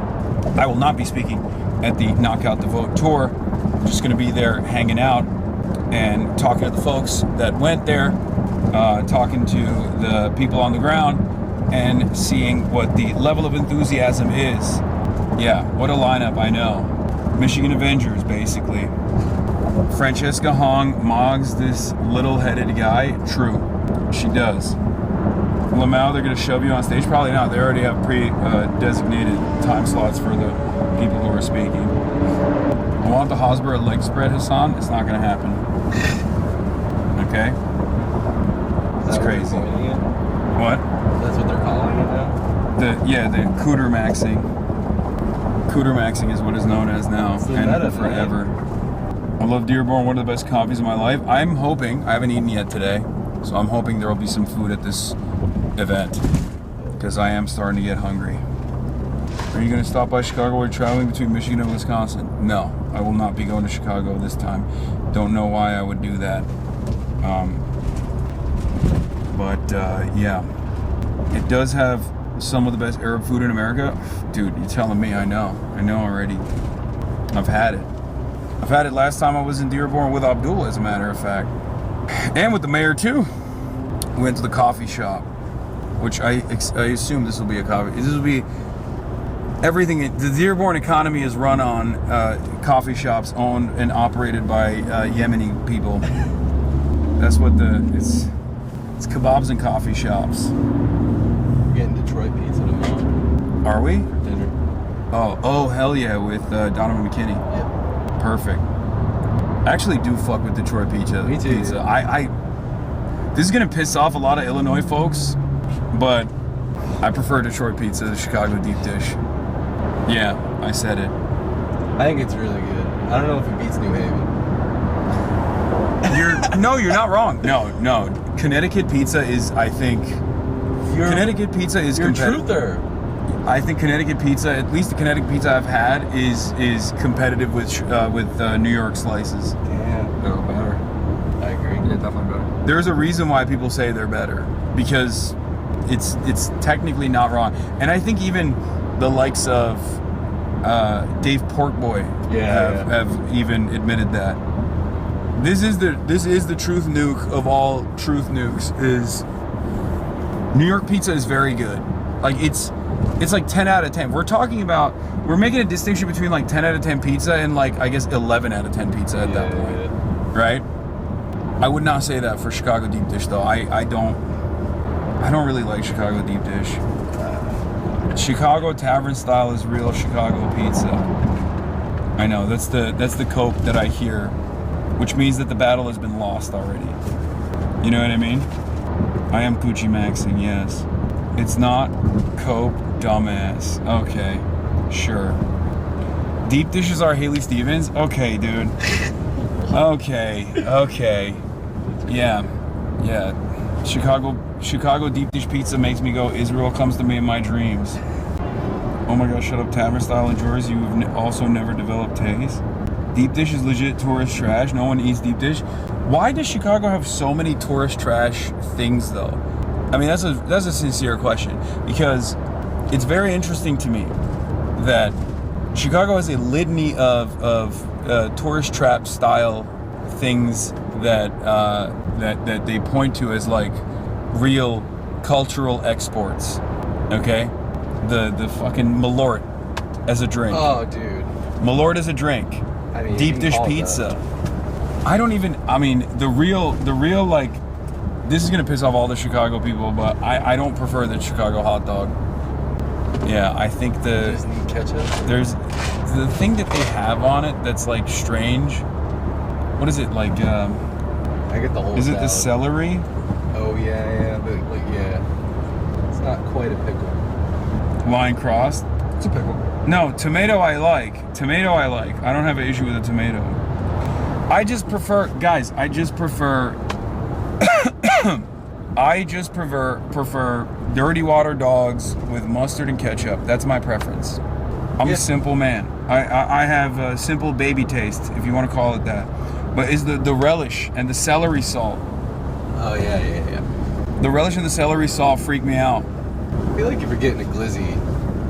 I will not be speaking at the Knockout the Vote tour. I'm just going to be there hanging out and talking to the folks that went there, talking to the people on the ground, and seeing what the level of enthusiasm is. Yeah, what a lineup, I know. Michigan Avengers, basically. Francesca Hong mogs this little-headed guy. True, she does. Lamau, they're going to shove you on stage? Probably not. They already have pre-designated time slots for the people who are speaking. I want the Hosborough leg spread, Hasan. It's not going to happen. Okay? It's crazy. What? That's what they're calling it now? The cooter maxing. Cooter maxing is what is known as now, and forever. I love Dearborn, one of the best coffees of my life. I'm hoping, I haven't eaten yet today, so I'm hoping there will be some food at this event, because I am starting to get hungry. Are you going to stop by Chicago while you're traveling between Michigan and Wisconsin? No, I will not be going to Chicago this time. Don't know why I would do that. Yeah, it does have some of the best Arab food in America. Dude, you're telling me. I know already. I've had it last time I was in Dearborn with Abdul, as a matter of fact, and with the mayor too. We went to the coffee shop, which I assume this will be a coffee. This will be everything. The Dearborn economy is run on coffee shops owned and operated by Yemeni people. That's what it's kebabs and coffee shops. We're getting Detroit pizza tomorrow. Are we? For dinner. Oh, hell yeah, with Donovan McKinney. Yep. Perfect. I actually do fuck with Detroit pizza. Me too. Pizza. This is gonna piss off a lot of Illinois folks, but I prefer Detroit pizza to Chicago deep dish. Yeah, I said it. I think it's really good. I don't know if it beats New Haven. You're not wrong. No. Connecticut pizza is, I think, Connecticut pizza is you're a competitive. truther. I think Connecticut pizza, at least the Connecticut pizza I've had, is competitive with New York slices. Damn. No, better. I agree. Yeah, definitely better. There's a reason why people say they're better, because it's technically not wrong. And I think even the likes of Dave Porkboy have even admitted that. This is the truth nuke of all truth nukes. Is New York pizza is very good. Like it's like 10 out of 10. We're making a distinction between like 10 out of 10 pizza and like I guess 11 out of 10 pizza at that point, right? I would not say that for Chicago deep dish though. I don't really like Chicago deep dish. Chicago tavern style is real Chicago pizza. I know that's the cope that I hear, which means that the battle has been lost already. You know what I mean? I am Coochie Maxing, yes. It's not cope, dumbass. Okay, sure. Deep dishes are Haley Stevens? Okay, dude. Okay. Yeah. Chicago deep dish pizza makes me go, Israel comes to me in my dreams. Oh my gosh, shut up, tavern style enjoyers. You've also never developed taste. Deep dish is legit tourist trash. No one eats deep dish. Why does Chicago have so many tourist trash things though? I mean, that's a sincere question, because it's very interesting to me that Chicago has a litany of tourist trap style things that they point to as like real cultural exports. Okay, the fucking Malort as a drink. Oh, dude. Malort as a drink. I mean, deep dish pizza. The real like, this is gonna piss off all the Chicago people, but I don't prefer the Chicago hot dog. Yeah, I think Just need ketchup. there's the thing that they have on it that's like strange. What is it like? I get the whole Is it the salad. celery? Oh yeah, but like it's not quite a pickle. Line crossed? It's a pickle. No, tomato I like. I don't have an issue with a tomato. I just prefer dirty water dogs with mustard and ketchup. That's my preference. I'm a simple man. I have a simple baby taste, if you want to call it that. But is the relish and the celery salt. Oh yeah. The relish and the celery salt freak me out. I feel like if you're getting a glizzy,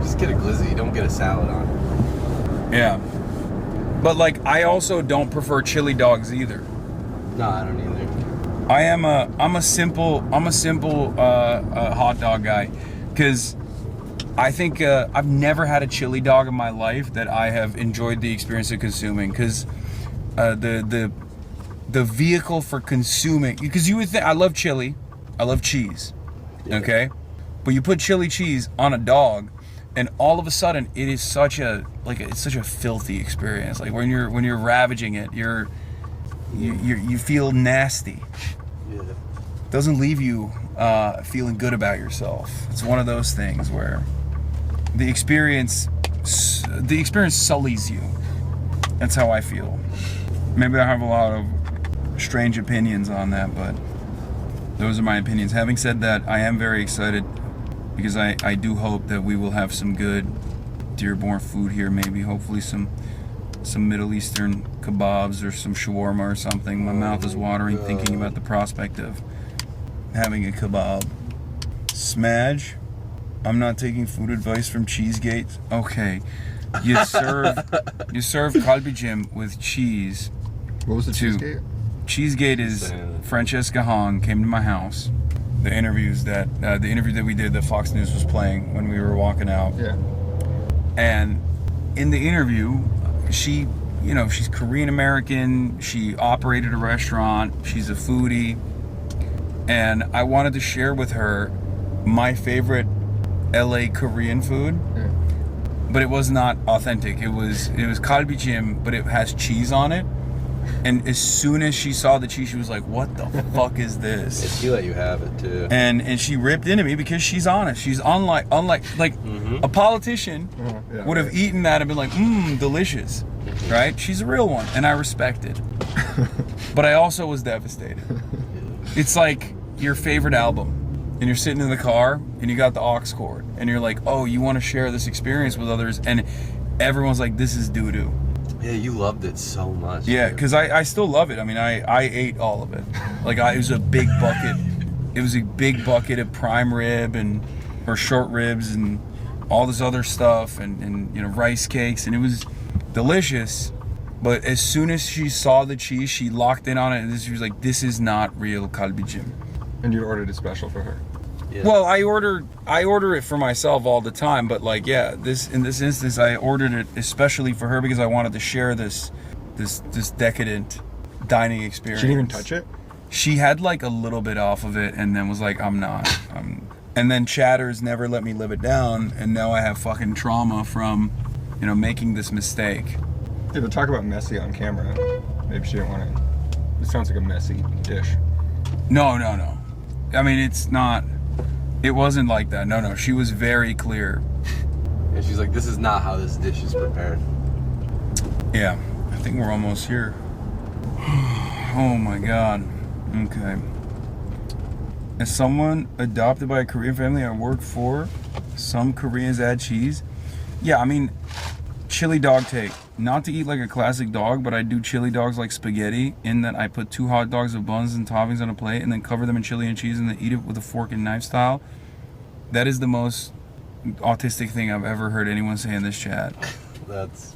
just get a glizzy. Don't get a salad on it. Yeah. But like, I also don't prefer chili dogs either. No, I don't either. I'm a simple hot dog guy, because I think I've never had a chili dog in my life that I have enjoyed the experience of consuming, because the vehicle for consuming, because you would think I love chili, I love cheese, okay, but you put chili cheese on a dog, and all of a sudden it is such a filthy experience. Like when you're ravaging it, you feel nasty. Yeah. Doesn't leave you feeling good about yourself. It's one of those things where the experience sullies you. That's how I feel. Maybe I have a lot of strange opinions on that, but those are my opinions. Having said that, I am very excited, because I do hope that we will have some good Dearborn food here, maybe hopefully some Middle Eastern kebabs or some shawarma or something. My mouth is watering thinking about the prospect of having a kebab. Smaj, I'm not taking food advice from Cheesegate. Okay, you serve kalbi jim with cheese. What was the Cheesegate? Cheesegate is Francesca Hong came to my house. The interview that we did that Fox News was playing when we were walking out. Yeah. And in the interview, she's Korean American. She operated a restaurant. She's a foodie. And I wanted to share with her my favorite LA Korean food. Yeah. But it was not authentic. It was kalbi jim, but it has cheese on it. And as soon as she saw the cheese, she was like, "What the fuck is this?" She let you have it too. And she ripped into me because she's honest. She's unlike a politician would have eaten that and been like, delicious, right? She's a real one, and I respect it. But I also was devastated. It's like your favorite album, and you're sitting in the car and you got the aux cord and you're like, oh, you want to share this experience with others, and everyone's like, this is doo-doo. Yeah, you loved it so much. Yeah, because I still love it. I mean, I ate all of it. Like, it was a big bucket. It was a big bucket of prime rib or short ribs and all this other stuff and you know, rice cakes, and it was delicious. But as soon as she saw the cheese, she locked in on it, and she was like, this is not real kalbicim. And you ordered a special for her? Yeah. Well, I order it for myself all the time, but like, yeah, in this instance, I ordered it especially for her because I wanted to share this decadent dining experience. She didn't even touch it? She had like a little bit off of it and then was like, I'm not. And then Chatters never let me live it down, and now I have fucking trauma from, you know, making this mistake. Yeah, but talk about messy on camera. Maybe she didn't want to. It sounds like a messy dish. No. I mean, it wasn't like that. No. She was very clear. And she's like, this is not how this dish is prepared. Yeah, I think we're almost here. Oh my God. Okay. As someone adopted by a Korean family I work for, some Koreans add cheese. Yeah, I mean, chili dog take. Not to eat like a classic dog, but I do chili dogs like spaghetti, in that I put 2 hot dogs of buns and toppings on a plate and then cover them in chili and cheese and then eat it with a fork and knife style. That is the most autistic thing I've ever heard anyone say in this chat. That's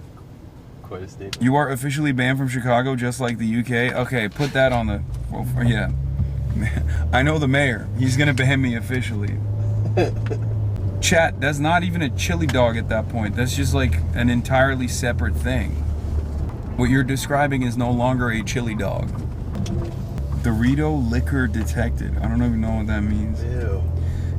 quite a statement. You are officially banned from Chicago, just like the UK. Okay, put that on the... Well, yeah. I know the mayor. He's gonna ban me officially. Chat, that's not even a chili dog at that point. That's just like an entirely separate thing. What you're describing is no longer a chili dog. Dorito liquor detected. I don't even know what that means. Ew.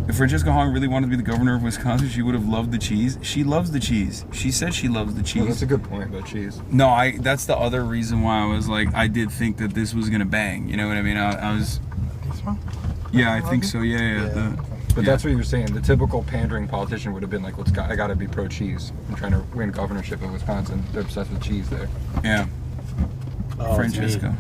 If Francesca Hong really wanted to be the governor of Wisconsin, she would have loved the cheese. She loves the cheese. She said she loves the cheese. Well, that's a good point about cheese. No, that's the other reason why I was like, I did think that this was gonna bang. You know what I mean? I was... This one? Yeah, I think so. Yeah. But that's what you were saying. The typical pandering politician would have been like, I gotta be pro-cheese. I'm trying to win governorship of Wisconsin. They're obsessed with cheese there. Yeah. Oh, Francesca.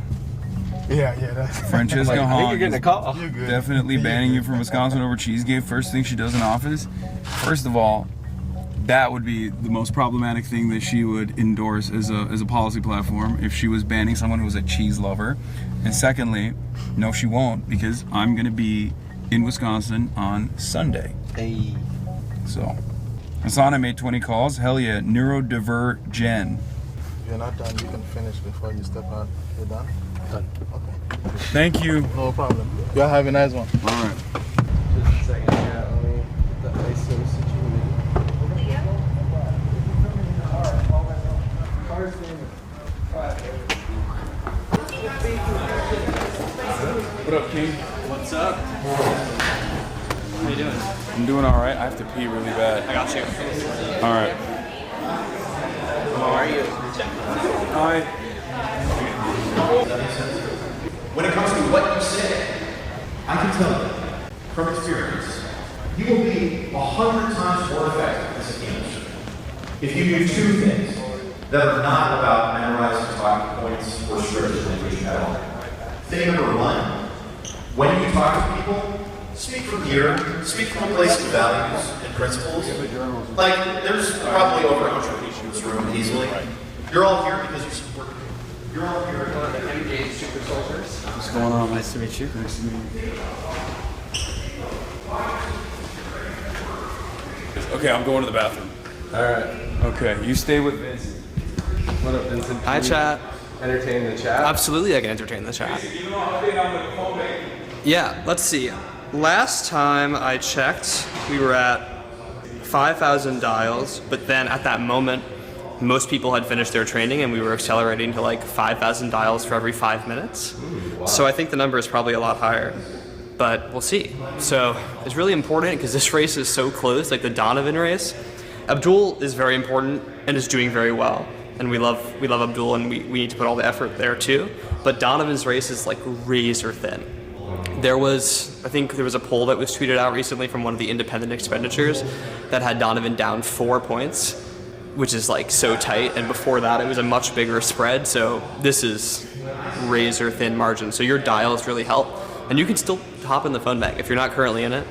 Yeah, that's... Francesca I think Hong you're getting is a call. definitely banning you from Wisconsin over Cheesegate. First thing she does in office. First of all, that would be the most problematic thing that she would endorse as a policy platform if she was banning someone who was a cheese lover. And secondly, no, she won't, because I'm gonna be in Wisconsin on Sunday. Hey. So, Hassan, I made 20 calls. Hell yeah, neurodivergent. If you're not done, you can finish before you step out. You're done? Done. Okay. Thank you. No problem. Y'all have a nice one. All right. Just a second, yeah, let me get the ISO situated. What up, King? What's up? How you doing? I'm doing all right. I have to pee really bad. I got you. All right. How are you? Hi. When it comes to what you say, I can tell you from experience, you will be 100 times more effective as a candidate if you do 2 things that are not about memorizing talking points or scripted language at all. Thing number 1, when you talk to people, speak from here, speak from a place of values and principles. Like, there's probably over 100 people in this room easily. You're all here because you support me. You're all here because the MJ Super Soldiers. What's going on? Nice to meet you. Nice to meet you. Okay, I'm going to the bathroom. All right. Okay, you stay with Vincent. What up, Vincent? Hi, chat. Entertain the chat? Absolutely, I can entertain the chat. Yeah, let's see. Last time I checked, we were at 5,000 dials, but then at that moment, most people had finished their training and we were accelerating to like 5,000 dials for every 5 minutes. Ooh, wow. So I think the number is probably a lot higher, but we'll see. So it's really important because this race is so close, like the Donovan race. Abdul is very important and is doing very well. And we love Abdul, and we need to put all the effort there too. But Donovan's race is like razor thin. I think there was a poll that was tweeted out recently from one of the independent expenditures that had Donovan down 4 points, which is like so tight. And before that, it was a much bigger spread. So this is razor thin margin. So your dials really help. And you can still hop in the phone bank. If you're not currently in it,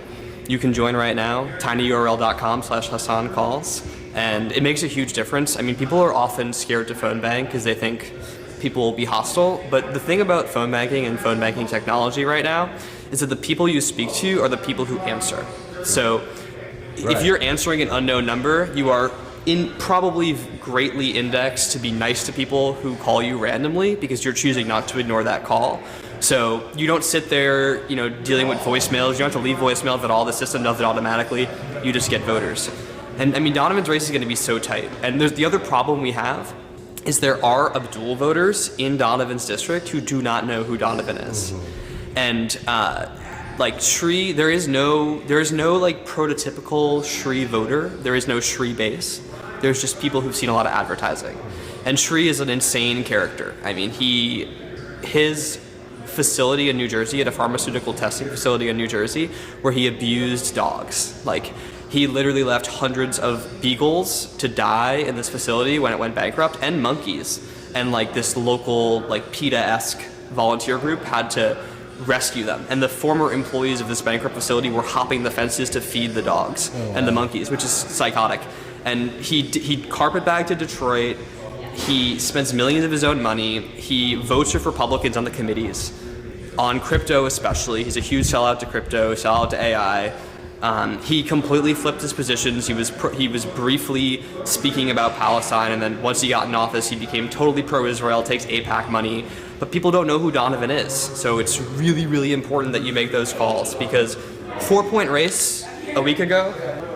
you can join right now, tinyurl.com/HasanCalls. And it makes a huge difference. I mean, people are often scared to phone bank because they think people will be hostile. But the thing about phone banking and phone banking technology right now is that the people you speak to are the people who answer. So if you're answering an unknown number, you are probably greatly indexed to be nice to people who call you randomly because you're choosing not to ignore that call. So you don't sit there, dealing with voicemails. You don't have to leave voicemails at all. The system does it automatically. You just get voters. And I mean, Donovan's race is going to be so tight. And there's the other problem we have is there are Abdul voters in Donovan's district who do not know who Donovan is. And Shri, there is no like prototypical Shri voter. There is no Shri base. There's just people who've seen a lot of advertising. And Shri is an insane character. I mean, his facility in New Jersey, at a pharmaceutical testing facility in New Jersey, where he abused dogs. Like, he literally left hundreds of beagles to die in this facility when it went bankrupt, and monkeys. And like this local PETA-esque volunteer group had to rescue them. And the former employees of this bankrupt facility were hopping the fences to feed the dogs and the monkeys, which is psychotic. And he carpetbagged to Detroit. He spends millions of his own money. He votes with Republicans on the committees, on crypto especially. He's a huge sellout to crypto, sellout to AI. He completely flipped his positions. He was briefly speaking about Palestine, and then once he got in office, he became totally pro-Israel, takes AIPAC money. But people don't know who Donovan is. So it's really, really important that you make those calls, because 4-point race a week ago,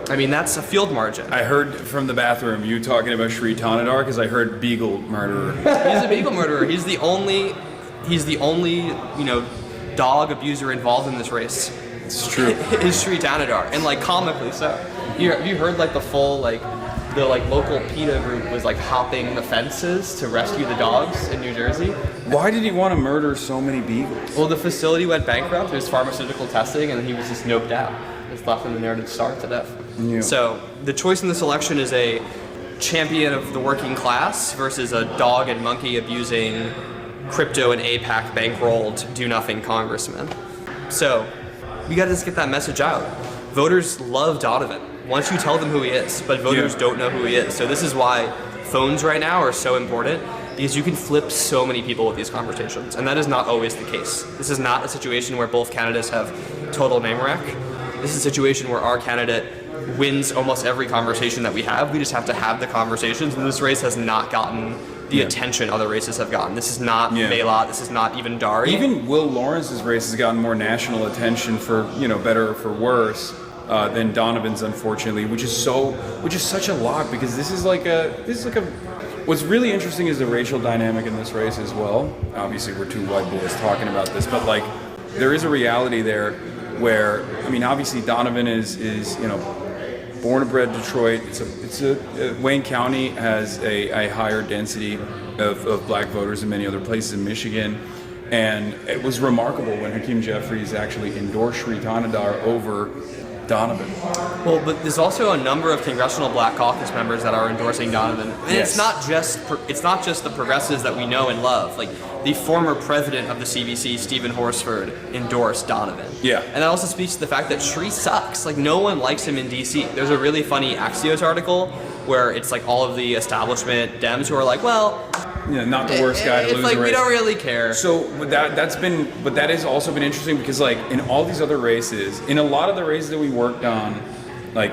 I mean, that's a field margin. I heard from the bathroom you talking about Shri Tanadar because I heard beagle murderer. He's a beagle murderer. He's the only, dog abuser involved in this race. It's true. Is Shri Tanadar, and comically so. Have you heard the full the local PETA group was hopping the fences to rescue the dogs in New Jersey? Why did he want to murder so many beagles? Well, the facility went bankrupt. It was pharmaceutical testing, and he was just noped out. Just left in the narrative starved to death. Yeah. So the choice in this election is a champion of the working class versus a dog and monkey abusing crypto and AIPAC bankrolled do-nothing congressman. So we got to just get that message out. Voters love Donovan once you tell them who he is, but voters don't know who he is. So this is why phones right now are so important, because you can flip so many people with these conversations, and that is not always the case. This is not a situation where both candidates have total name rec. This is a situation where our candidate wins almost every conversation that we have. We just have to have the conversations, and this race has not gotten the attention other races have gotten. This is not Maylot, this is not even Dari. Even Will Lawrence's race has gotten more national attention for, better or for worse, than Donovan's, unfortunately, which is such a lot, because this is like a what's really interesting is the racial dynamic in this race as well. Obviously we're two white boys talking about this, but there is a reality there where, obviously Donovan is born and bred Detroit. Wayne County has a higher density of black voters than many other places in Michigan. And it was remarkable when Hakeem Jeffries actually endorsed Shri Tanadar over Donovan. Well, but there's also a number of Congressional Black Caucus members that are endorsing Donovan. And it's not just the progressives that we know and love. The former president of the CBC, Stephen Horsford, endorsed Donovan. Yeah. And that also speaks to the fact that Shri sucks. No one likes him in DC. There's a really funny Axios article where it's all of the establishment Dems who are not the worst guy to lose a race. We don't really care. So that has also been interesting, because in all these other races, in a lot of the races that we worked on,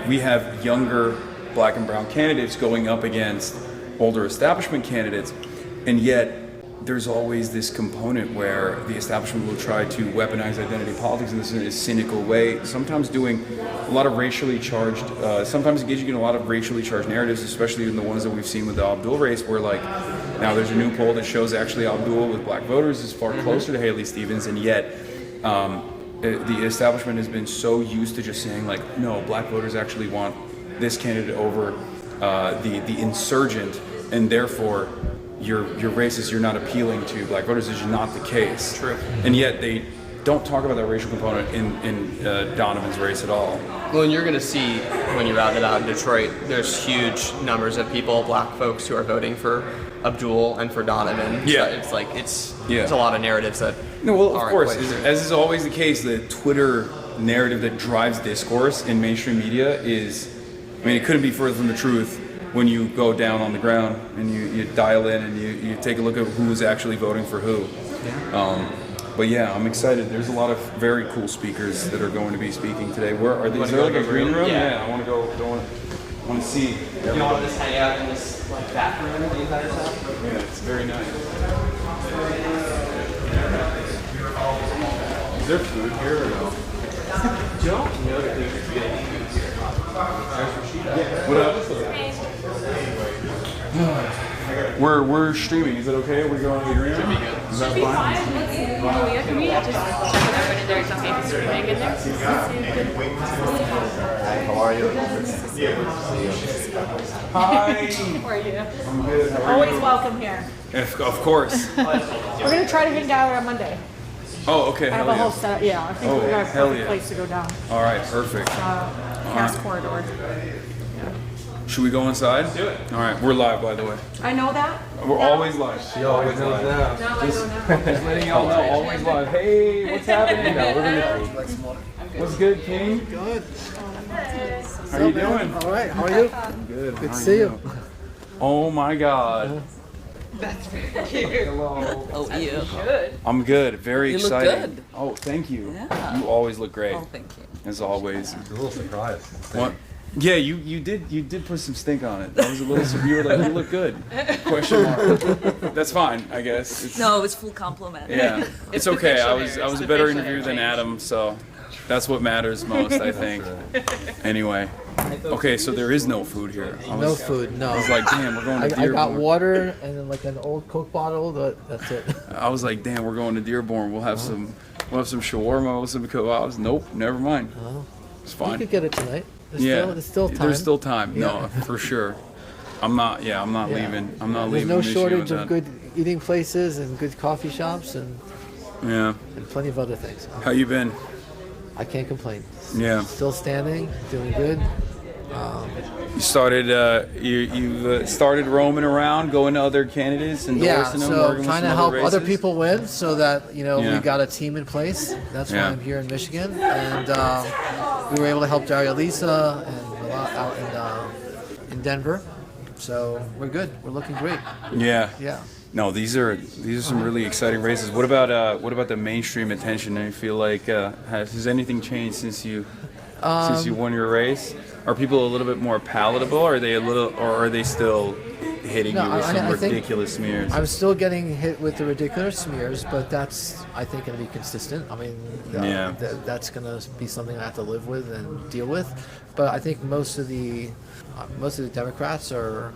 we have younger black and brown candidates going up against older establishment candidates, and yet there's always this component where the establishment will try to weaponize identity politics in this cynical way, sometimes doing a lot of racially charged, sometimes engaging in a lot of racially charged narratives, especially in the ones that we've seen with the Abdul race, where now there's a new poll that shows actually Abdul with black voters is far closer to Haley Stevens, and yet the establishment has been so used to just saying no, black voters actually want this candidate over the insurgent, and therefore you're racist, you're not appealing to black voters. Is not the case. True. And yet they don't talk about that racial component in Donovan's race at all. Well, and you're going to see when you round it out in Detroit, there's huge numbers of people, black folks, who are voting for Abdul and for Donovan. Yeah. So it's like, it's a lot of narratives that No, well, of aren't course, quite true. as is always the case, the Twitter narrative that drives discourse in mainstream media is, I mean, it couldn't be further from the truth when you go down on the ground and you dial in and you take a look at who's actually voting for who. But yeah, I'm excited. There's a lot of very cool speakers that are going to be speaking today. Where are these? Is there like a green room? Yeah, I want to go. I want to see. You want to just hang out in this like bathroom the entire time? Yeah, it's very nice. Is there food here or no? Don't know that there's food here. What up? We're streaming. Is it okay? We're going to the green room? Is that fine? Can we just check with everyone in there? It's okay if it's streaming in there? How are you? Hi. How are you? I'm good. How are Always you? welcome here. Of course. We're going to try to hang out on Monday. Oh, okay. I have Hell a yeah. whole set. Yeah, I think Oh, we got a hell perfect yeah. place to go down. All right, perfect. Cast corridor. Should we go inside? Do it. All right, we're live, by the way. I know that. We're always live. She always knows that. No, I don't know. Just letting y'all know, always live. Hey, what's happening? What's good, King? Good. How you doing? All right. How are you? I'm good. Good How to are see you. Oh my God. That's very cute. Hello. Oh, you. Good. I'm good. Very You look exciting. good. Oh, thank you. Yeah. You always look great. Oh, thank you. As always. A little surprised. What? Yeah, you did put some stink on it. That was a little. You were like, you look good. Question mark. That's fine, I guess. No, it was full compliment. Yeah, it's okay. I was a better interviewer than Adam, so that's what matters most, I think. Anyway, okay, so there is no food here. No food. No. I was like, damn, we're going to I got Dearborn. water and then like an old Coke bottle. But that's it. I was like, damn, we're going to Dearborn. We'll have some shawarma with some kebabs. Nope, never mind. It's You fine. could get it tonight. There's still time. There's still time. Yeah. No, for sure. I'm not leaving. I'm not There's leaving. no Michigan shortage with of that. good eating places and good coffee shops and Yeah. plenty of other things. How you been? I can't complain. Yeah. Still standing, doing good. You started. You started roaming around, going to other candidates, endorsing them, so working with trying some to help other other races? people win so that Yeah. we got a team in place. That's why Yeah. I'm here in Michigan, and we were able to help Daria Lisa and a lot out in Denver. So we're good. We're looking great. Yeah. Yeah. No, these are some really exciting races. What about the mainstream attention? Do you feel like has anything changed since you won your race? Are people a little bit more palatable? Or are they still hitting you with some I think ridiculous smears? I'm still getting hit with the ridiculous smears, but that's, I think, going to be consistent. I mean, Yeah. that's going to be something I have to live with and deal with. But I think most of the Democrats are,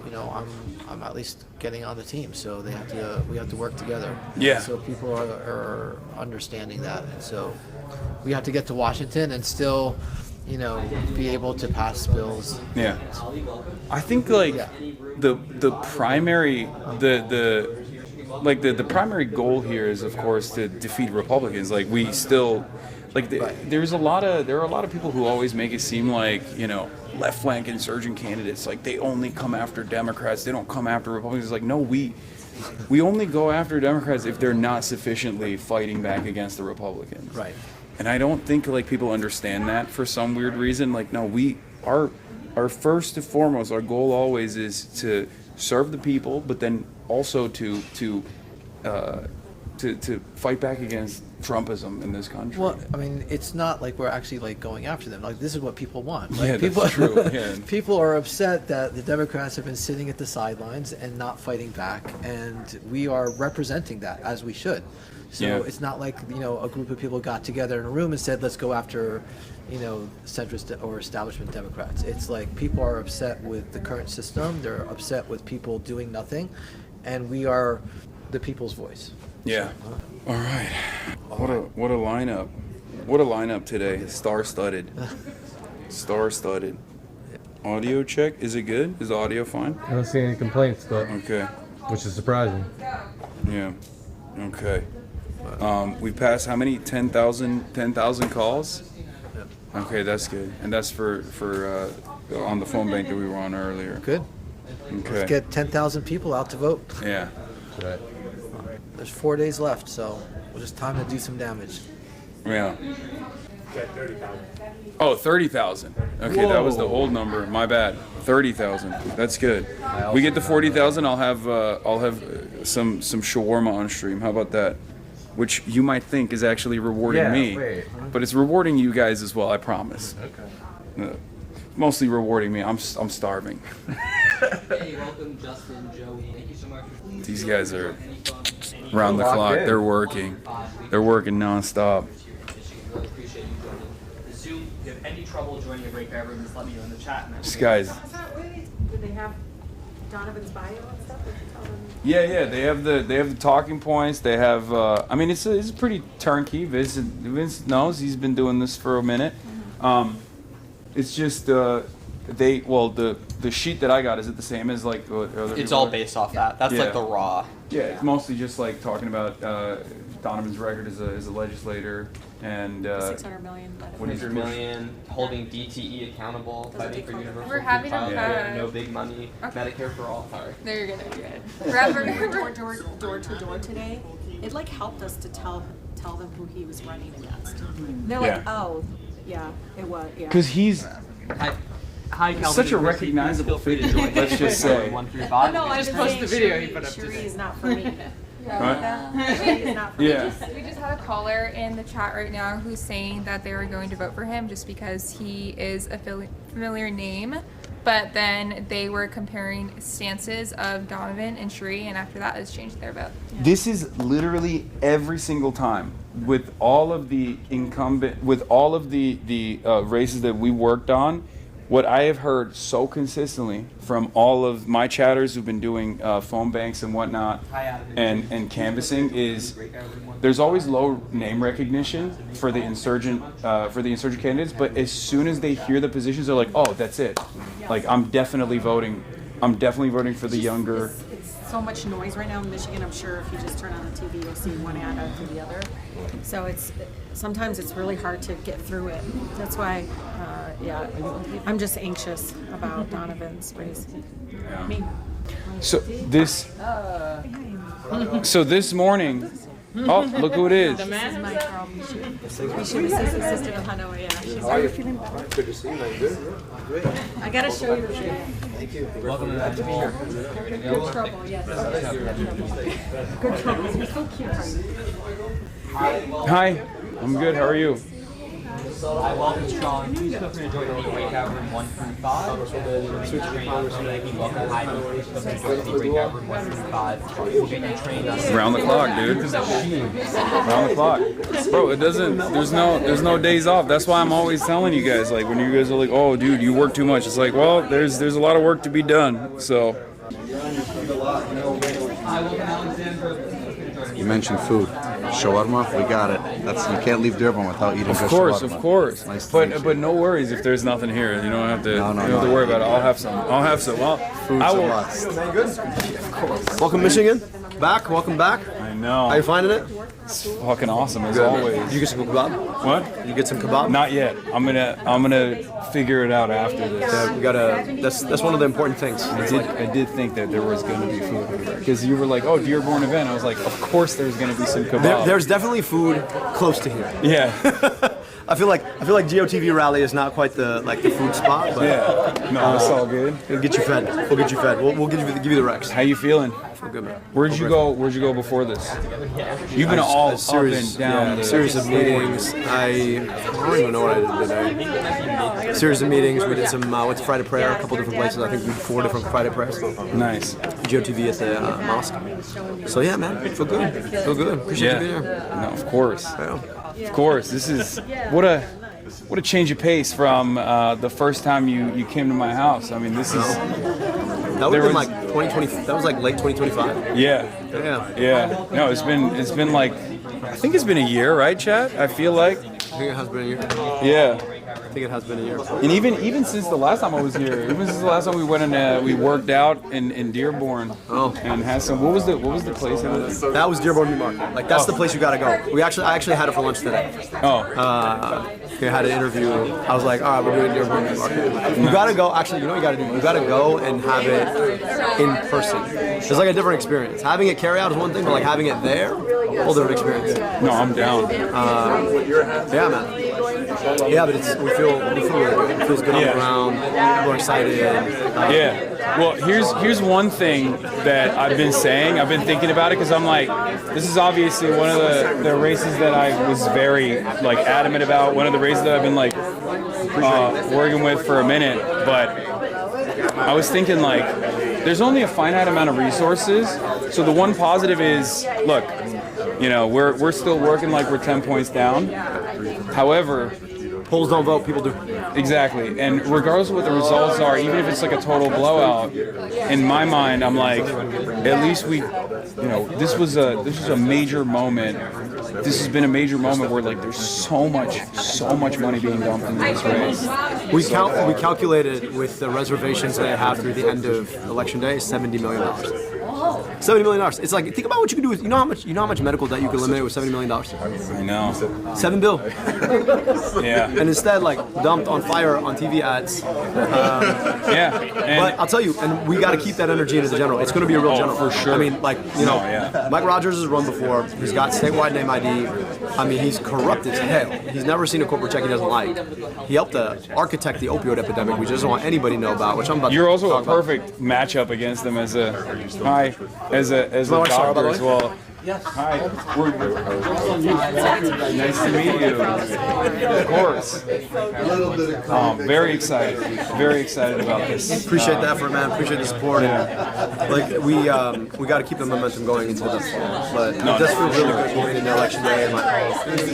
I'm at least getting on the team, so we have to work together. Yeah. So people are understanding that, and so we have to get to Washington and still, be able to pass bills. Yeah. I think like the primary the primary goal here is, of course, to defeat Republicans. Like we still there are a lot of people who always make it seem like, left flank insurgent candidates, like they only come after Democrats, they don't come after Republicans. It's like, no, we only go after Democrats if they're not sufficiently fighting back against the Republicans. Right. And I don't think like people understand that for some weird reason. Like, no, our first and foremost, our goal always is to serve the people, but then also to fight back against Trumpism in this country. Well, I mean, it's not like we're actually like going after them. Like, this is what people want. Like, Yeah, people, that's true. Yeah. People are upset that the Democrats have been sitting at the sidelines and not fighting back, and we are representing that as we should. So Yeah. it's not like, a group of people got together in a room and said, let's go after, centrist or establishment Democrats. It's like people are upset with the current system. They're upset with people doing nothing, and we are the people's voice. Yeah. All right. What a lineup. What a lineup today. Star-studded. Star-studded. Audio check. Is it good? Is the audio fine? I don't see any complaints, but Okay. which is surprising. Yeah. Okay. We passed how many? 10,000 calls? Okay, that's good. And that's for on the phone bank that we were on earlier. Good. Okay. Let's get 10,000 people out to vote. Yeah. Right. There's 4 days left, so it's just time to do some damage. Yeah. Oh, 30,000. Okay, that was the old number. My bad. 30,000. That's good. We get to 40,000. I'll have some shawarma on stream. How about that? Which you might think is actually rewarding me, but it's rewarding you guys as well. I promise. Okay. Mostly rewarding me. I'm starving. Hey, welcome, Justin, Joey. Thank you so much. These guys are round the clock. They're working. They're working nonstop. Really appreciate you joining the Zoom. If you have any trouble joining the breakout room, just let me know in the chat. These guys. Did they have Donovan's bio and stuff? Yeah. They have the talking points. They have. I mean, it's pretty turnkey. Vince knows he's been doing this for a minute. It's just the sheet that I got. Is it the same as like? It's all based off that. That's like the raw. Yeah, it's mostly just like talking about Donovan's record as a legislator and 600 million. 100 million, holding DTE accountable, fighting for universal We're having childcare, no big money, Medicare for all. Sorry. No, you're good. You're good. We're door to door today. It like helped us to tell them who he was running against. They're like, oh, yeah, it was. Yeah. Because he's. Hi, Calvin. Such a recognizable figure. Let's just say. No, I just posted the video he put up today. Is not for me. We just had a caller in the chat right now who's saying that they were going to vote for him just because he is a familiar name, but then they were comparing stances of Donovan and Sheree, and after that has changed their vote. This is literally every single time with all of the races that we worked on. What I have heard so consistently from all of my chatters who've been doing phone banks and whatnot and canvassing is there's always low name recognition for the insurgent candidates, but as soon as they hear the positions, they're like, oh, that's it. Like I'm definitely voting for the younger. It's so much noise right now in Michigan. I'm sure if you just turn on the TV, you'll see one ad after the other. So sometimes it's really hard to get through it. That's why, I'm just anxious about Donovan's race. Me. So this morning. Oh, look who it is. This is my girl, Mishu, assistant of Hanoi. Yeah. How are you feeling? Good to see you, man. Good. Great. I gotta show you the video. Thank you. Welcome to be here. Good trouble, yes. Good trouble. You're so cute. Hi, I'm good. How are you? Hi, welcome, Sean. Please feel free to join the breakout room 135. We'll get you trained on Round the clock, dude. Round the clock. Bro, there's no days off. That's why I'm always telling you guys, like when you guys are like, oh dude, you work too much. It's like, well, there's a lot of work to be done. So You mentioned food. Shawarma, we got it. You can't leave Dearborn without eating good shawarma. Of course. Nice but no worries if there's nothing here. You don't have to. You don't have to worry about it. I'll have some. Well, food's I will. a must. Of course. Welcome, Michigan. Welcome back. I know. How you finding it? It's fucking awesome as always. Did you get some kebab? What? You get some kebab? Not yet. I'm gonna figure it out after this. Yeah, we gotta. That's one of the important things. I did think that there was gonna be food because you were like, oh, Dearborn event. I was like, of course there's gonna be some kebab. There's definitely food close to here. Yeah. I feel like GOTV rally is not quite the food spot, but yeah, no, it's all good. We'll get you fed. We'll give you the Rex. How you feeling? I feel good, man. Where'd you go before this? You've been all a series, up and down. Yeah, a series of meetings. I don't even know what I did today. Series of meetings. We did some. Went to Friday prayer, a couple different places. I think we did 4 different Friday prayers. Nice. GOTV at the mosque. So yeah, man, feel good. Appreciate you being here. No, of course. Yeah. Of course. This is what a change of pace from the first time you came to my house. I mean, this is. That would have been like 2020. That was like late 2025. Yeah. No, it's been like, I think it's been a year, right, Chad? I feel like. I think it has been a year. Yeah. I think it has been a year. And even since the last time I was here, even since the last time we went and we worked out in Dearborn. And had some. What was the place? That was Dearborn Meat Market. Like that's the place you gotta go. I actually had it for lunch today. We had an interview. I was like, all right, we're doing Dearborn Meat Market. You gotta go. Actually, you know what you gotta do? You gotta go and have it in person. It's like a different experience. Having it carry out is one thing, but like having it there, whole different experience. No, I'm down. Yeah, man. Yeah, but we feel really good. It feels good on the ground. People are excited. Well, here's one thing that I've been saying. I've been thinking about it because I'm like, this is obviously one of the races that I was very like adamant about. One of the races that I've been like working with for a minute. But I was thinking like, there's only a finite amount of resources. So the one positive is, look, you know, we're still working like we're 10 points down. However, polls don't vote, people do. Exactly. And regardless of what the results are, even if it's like a total blowout, in my mind, I'm like, at least we, you know, this was a major moment. This has been a major moment where like there's so much money being dumped into this race. We calculated with the reservations they have through the end of election day, $70 million. $70 million. It's like, think about what you can do with, you know how much medical debt you can eliminate with $70 million? I know. $7 billion. Yeah. And instead, like, dumped on fire on TV ads. But I'll tell you, and we got to keep that energy into the general. It's going to be a real general. For sure. I mean, like, you know, Mike Rogers has run before. He's got statewide name ID. I mean, he's corrupt as hell. He's never seen a corporate check he doesn't like. He helped architect the opioid epidemic, which he doesn't want anybody to know about, which I'm about You're to also talk a perfect matchup against them as a doctor as well. Hi. Nice to meet you. Of course. Very excited. Very excited about this. Appreciate the effort, man. Appreciate the support. Like we got to keep the momentum going into the fall. But it does feel really good going into election day. And like,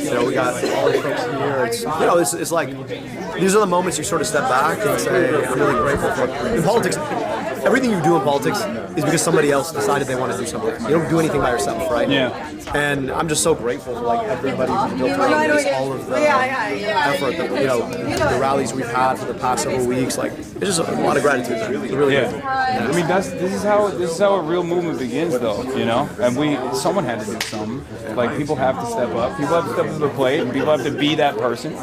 you know, we got all the folks here. It's, you know, it's like these are the moments you sort of step back and say, I'm really grateful for. In politics, everything you do in politics is because somebody else decided they want to do something. You don't do anything by yourself, right? Yeah. And I'm just so grateful for like everybody who's built around this, all of the effort, that, you know, the rallies we've had for the past several weeks. Like, it's just a lot of gratitude. Really grateful. I mean, this is how a real movement begins, though. You know, and someone had to do something. Like, people have to step up. People have to step up to the plate. And people have to be that person.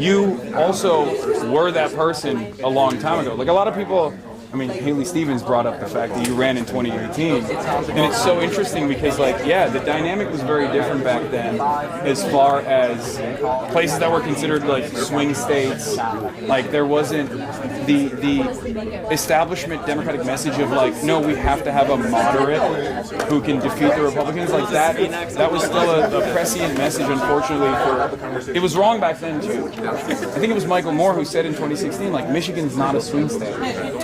You also were that person a long time ago. Like a lot of people. I mean, Haley Stevens brought up the fact that you ran in 2018, and it's so interesting because, like, yeah, the dynamic was very different back then as far as places that were considered, like, swing states. Like, there wasn't the establishment Democratic message of, like, no, we have to have a moderate who can defeat the Republicans. Like, that was still a prescient message, unfortunately. It was wrong back then, too. I think it was Michael Moore who said in 2016, like, Michigan's not a swing state.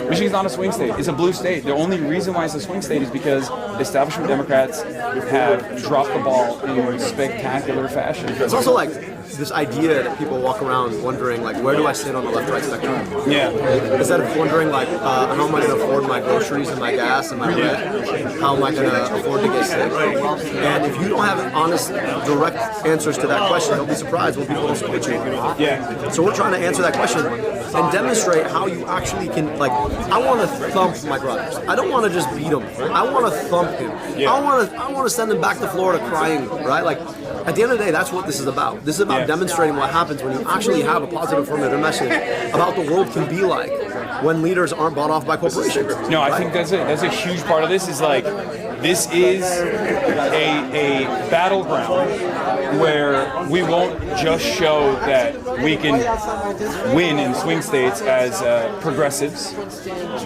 Michigan's not a swing state. It's a blue state. The only reason why it's a swing state is because establishment Democrats have dropped the ball in spectacular fashion. It's also like this idea that people walk around wondering, like, where do I sit on the left-right spectrum? Yeah. Instead of wondering, like, how am I going to afford my groceries and my gas and my rent? How am I going to afford to get sick? And if you don't have honest, direct answers to that question, don't be surprised when people don't support you. Yeah. So we're trying to answer that question and demonstrate how you actually can, like, I want to thump Mike Rogers. I don't want to just beat him. I want to thump him. Yeah. I want to send him back to Florida crying, right? Like, at the end of the day, that's what this is about. This is about demonstrating what happens when you actually have a positive affirmative message about the world can be like when leaders aren't bought off by corporations. No, I think that's a huge part of this is like, this is a battleground where we won't just show that we can win in swing states as progressives,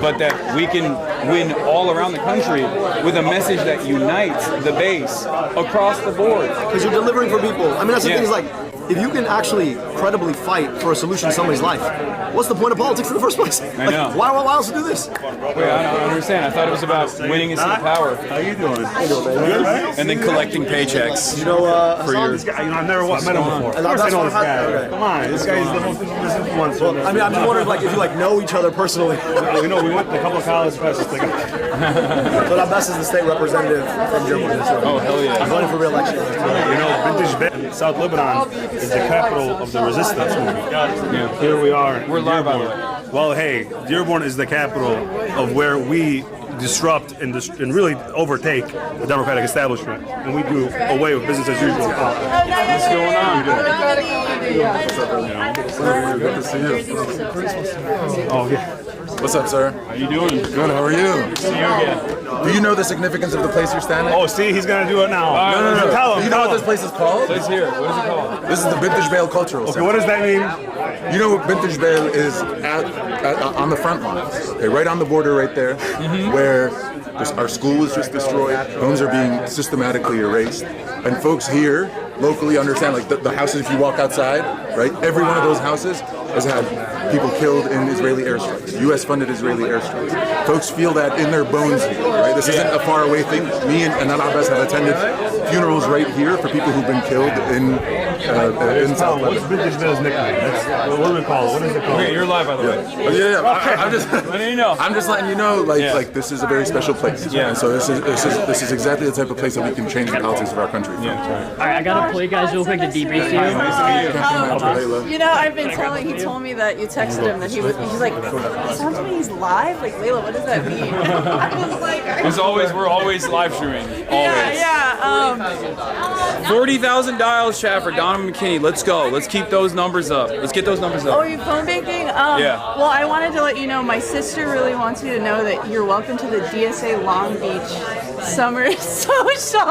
but that we can win all around the country with a message that unites the base across the board. Because you're delivering for people. I mean, that's the thing is, like, if you can actually credibly fight for a solution to somebody's life, what's the point of politics in the first place? I know. Like, why else do this? Wait, I don't understand. I thought it was about winning instead of power. How you doing? And then collecting paychecks. You know, for your. I've never met him before. And that's I know what this guy. happened. Come on, fine. This guy is the most influencer. Well, I mean, I'm just wondering, like, if you like know each other personally. We know we went to a couple of college classes together. So that best is the state representative from Germany. Oh, hell yeah. I'm running for re-election. You know, Vintage Bend, South Lebanon is the capital of the resistance movement. Yeah. Here we are. We're live, by the way. Well, hey, Dearborn is the capital of where we disrupt and really overtake the Democratic establishment, and we do away with business as usual. What's going on? Good to see you. Oh, yeah. What's up, sir? How you doing? Good, how are you? See you again. Do you know the significance of the place you're standing? Oh, see, he's gonna do it now. No. Tell him. Do you know what this place is called? Let's hear it. What is it called? This is the Vintage Vale Cultural Center. Okay, what does that mean? You know what Vintage Vale is on the front lines, okay, right on the border right there, where our school was just destroyed, homes are being systematically erased, and folks here locally understand, like the houses, if you walk outside, right, every one of those houses has had people killed in Israeli airstrikes, U.S.-funded Israeli airstrikes. Folks feel that in their bones here, right? This isn't a faraway thing. Me and Abbas have attended funerals right here for people who've been killed in South Lebanon. What's Vintage Vale's nickname? What do we call it? What is it called? Okay, you're live, by the way. Oh, yeah. I'm just letting you know. I'm just letting you know, like this is a very special place. Yeah. And so this is exactly the type of place that we can change the politics of our country. Yeah, that's right. All right, I gotta play guys real quick to debrief you. Layla. You know, I've been telling. He told me that you texted him that he's like, it sounds to me he's live. Like, Layla, what does that mean? I was like, We're always live streaming. Always. yeah. $40,000 chat for Donovan McKinney. Let's go. Let's keep those numbers up. Let's get those numbers up. Oh, you phone banking? Yeah. Well, I wanted to let you know my sister really wants you to know that you're welcome to the DSA Long Beach Summer Social.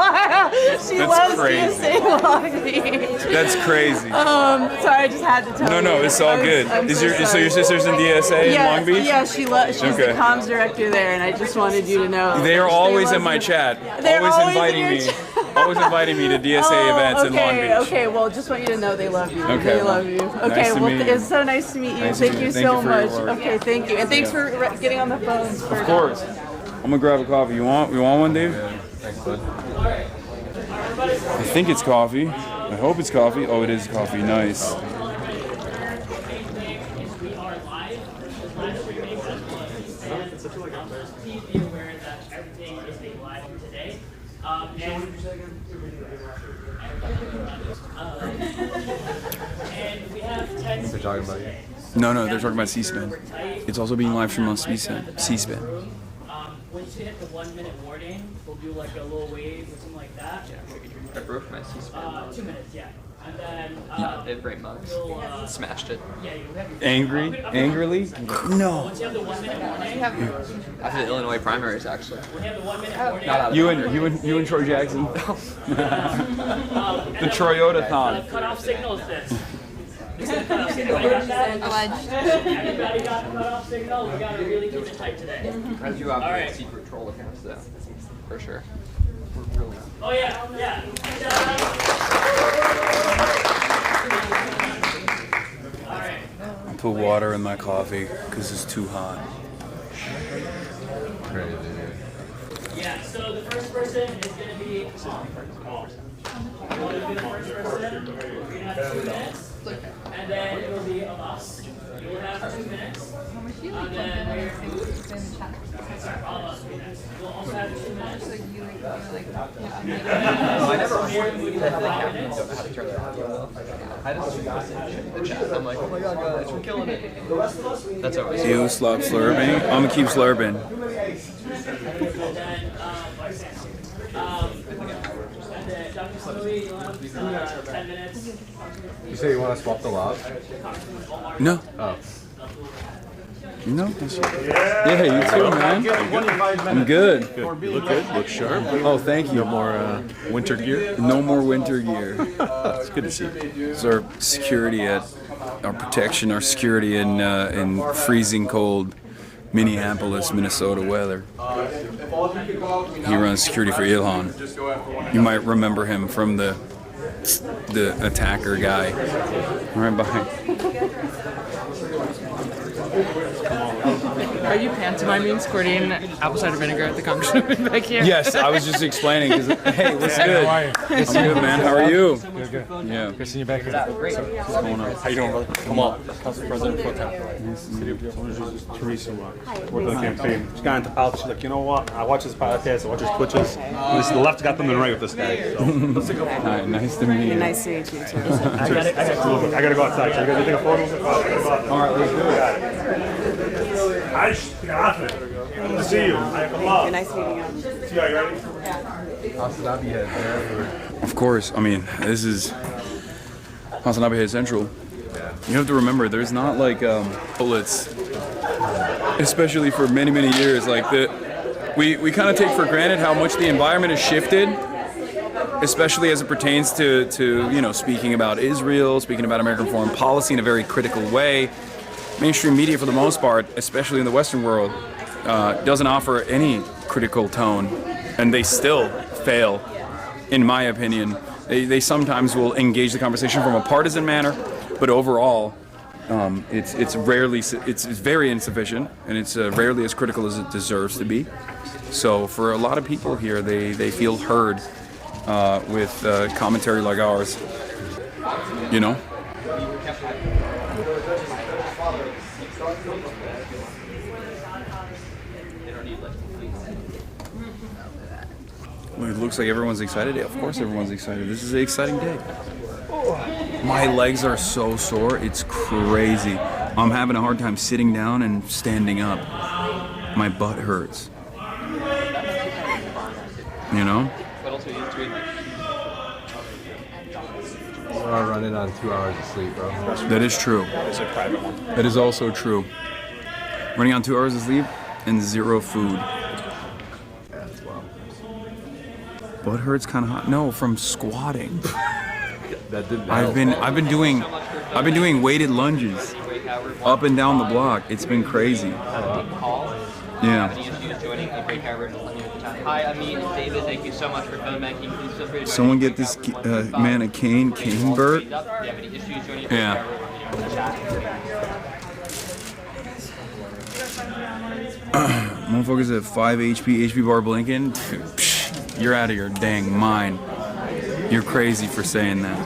She loves crazy. DSA Long Beach. That's crazy. So I just had to tell you. No, it's all good. I'm So sorry. your sister's in DSA in Long Beach? Yeah, she's Okay. the comms director there, and I just wanted you to know. They are always in my chat. They're Always always inviting in me. your Always inviting me to DSA events in Long Beach. Okay, well, just want you to know they love you. Okay. They love you. Okay, Nice to well, meet you. it's so nice to meet you. Nice to Thank meet you you. Thank so you for your much. work. Okay, thank you. And thanks for getting on the phone. Of course. I'm gonna grab a coffee. You want one, Dave? Yeah, thanks, bud. I think it's coffee. I hope it's coffee. Oh, it is coffee. Nice. They're talking about you. No, they're talking about C-SPAN. It's also being live streamed on C-SPAN. Once you hit the 1 minute warning, we'll do like a little wave or something like that. I broke my C-SPAN. 2 minutes, yeah. And then It break mugs. Smashed it. yeah, you have your Angrily? No. once you have the 1 minute warning, After the Illinois primaries, actually. when you have the 1 minute warning, Not out of You and Troy Jackson. The Troyotathon. the cutoff signal is this. Alleged. Everybody got the cutoff signal. We got to really keep it tight today. I do have All right. secret troll accounts, though. For sure. Oh yeah. All right. I put water in my coffee because it's too hot. Crazy. Yeah. So the first person is going to be Paul. You want to be the first person? We're going to have 2 minutes. And then it will be us. You will have 2 minutes. And then all of us 2 minutes. We'll also have 2 minutes. I never warned you that the captains don't know how to turn their audio off. I just shoot the chat. I'm like, oh my god, guys, we're killing it. The rest of us, that's always. You stop slurping? I'm gonna keep slurping. And then Dr. Sully, you'll have 10 minutes. You say you want to swap the lob? No. Oh. No. Yeah, you too, man. I'm good. You look good. Look sharp. Oh, thank you. No more winter gear? No more winter gear. It's good to see you. It's our security our protection, our security in freezing cold Minneapolis, Minnesota weather. He runs security for Ilhan. You might remember him from the attacker guy right behind. Are you pantomiming squirting apple cider vinegar at the Congressman back here? Yes, I was just explaining. Cause, hey, what's good? How are you? I'm good, man. How are you? Good. Yeah. Good seeing you back here. What's going on? How you doing, brother? Come on. Council President Pro Tem. City of Teresa worked on the campaign. She got into politics. She's like, you know what? I watch his podcast. I watch his twitches. The left got them in the right with this guy. So let's take a photo. Hi, nice to meet you. Nice to meet you too. I gotta go outside. So you guys take a photo? All right, let's do it. Good to see you. Come on. Nice meeting you. See you. Are you ready? HasanAbi head. Of course. I mean, this is HasanAbi Head Central. You have to remember, there's not like bullets, especially for many, many years. Like we kind of take for granted how much the environment has shifted, especially as it pertains to speaking about Israel, speaking about American foreign policy in a very critical way. Mainstream media, for the most part, especially in the Western world, doesn't offer any critical tone, and they still fail, in my opinion. They sometimes will engage the conversation from a partisan manner, but overall, it's very insufficient, and it's rarely as critical as it deserves to be. So for a lot of people here, they feel heard with commentary like ours, you know? Well, it looks like everyone's excited. Yeah, of course everyone's excited. This is an exciting day. My legs are so sore, it's crazy. I'm having a hard time sitting down and standing up. My butt hurts. You know? We're running on 2 hours of sleep, bro. That is true. That is also true. Running on 2 hours of sleep and 0 food. Butt hurts kind of hot. No, from squatting. That didn't I've been doing weighted lunges up and down the block. It's been crazy. Yeah. Hi, Amit and David. Thank you so much for phone banking. Please feel free to Someone get this man a cane Bert. Yeah. Motherfuckers at 5 HP bar blinking. You're out of your dang mind. You're crazy for saying that.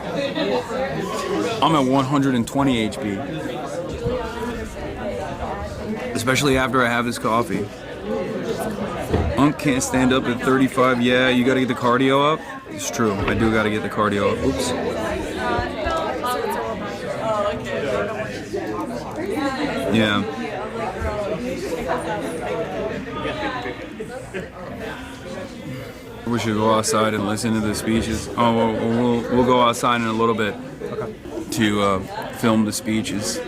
I'm at 120 HP. Especially after I have this coffee. Unk can't stand up at 35. Yeah, you gotta get the cardio up. It's true. I do gotta get the cardio up. Oops. Yeah. We should go outside and listen to the speeches. Oh, we'll go outside in a little bit to film the speeches.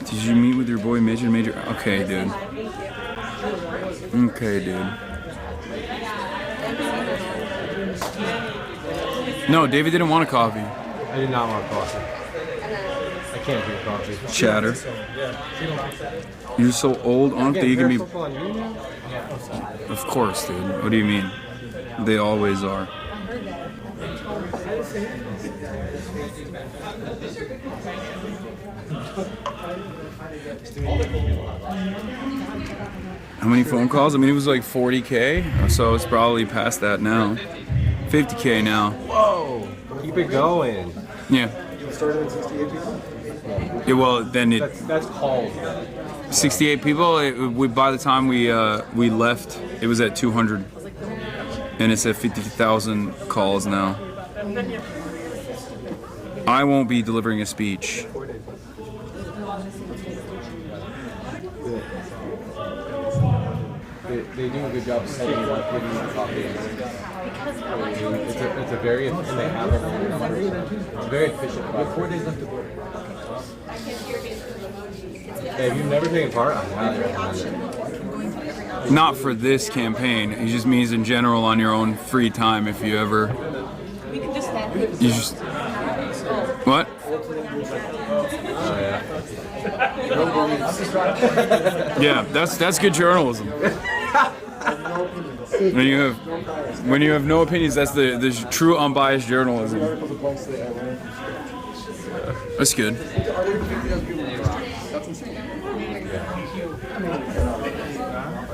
Did you meet with your boy Midge and Major? Okay, dude. Okay, dude. No, David didn't want a coffee. I did not want coffee. I can't drink coffee. Chatter. You're so old, Unc, that you can be... Of course, dude. What do you mean? They always are. How many phone calls? I mean, it was like 40K, so it's probably past that now. 50K now. Whoa! Keep it going. Yeah. You started at 68 people? Yeah, well, then it... That's called. 68 people. By the time we left, it was at 200, and it's at 50,000 calls now. I won't be delivering a speech. They do a good job setting you up when you coffee. It's a very, and they have it's very efficient. We have 4 days left to work. Hey, have you never taken part? I highly recommend it. Not for this campaign. It just means in general on your own free time if you ever. You just. What? Yeah, that's good journalism. When you have no opinions, that's the true unbiased journalism. That's good.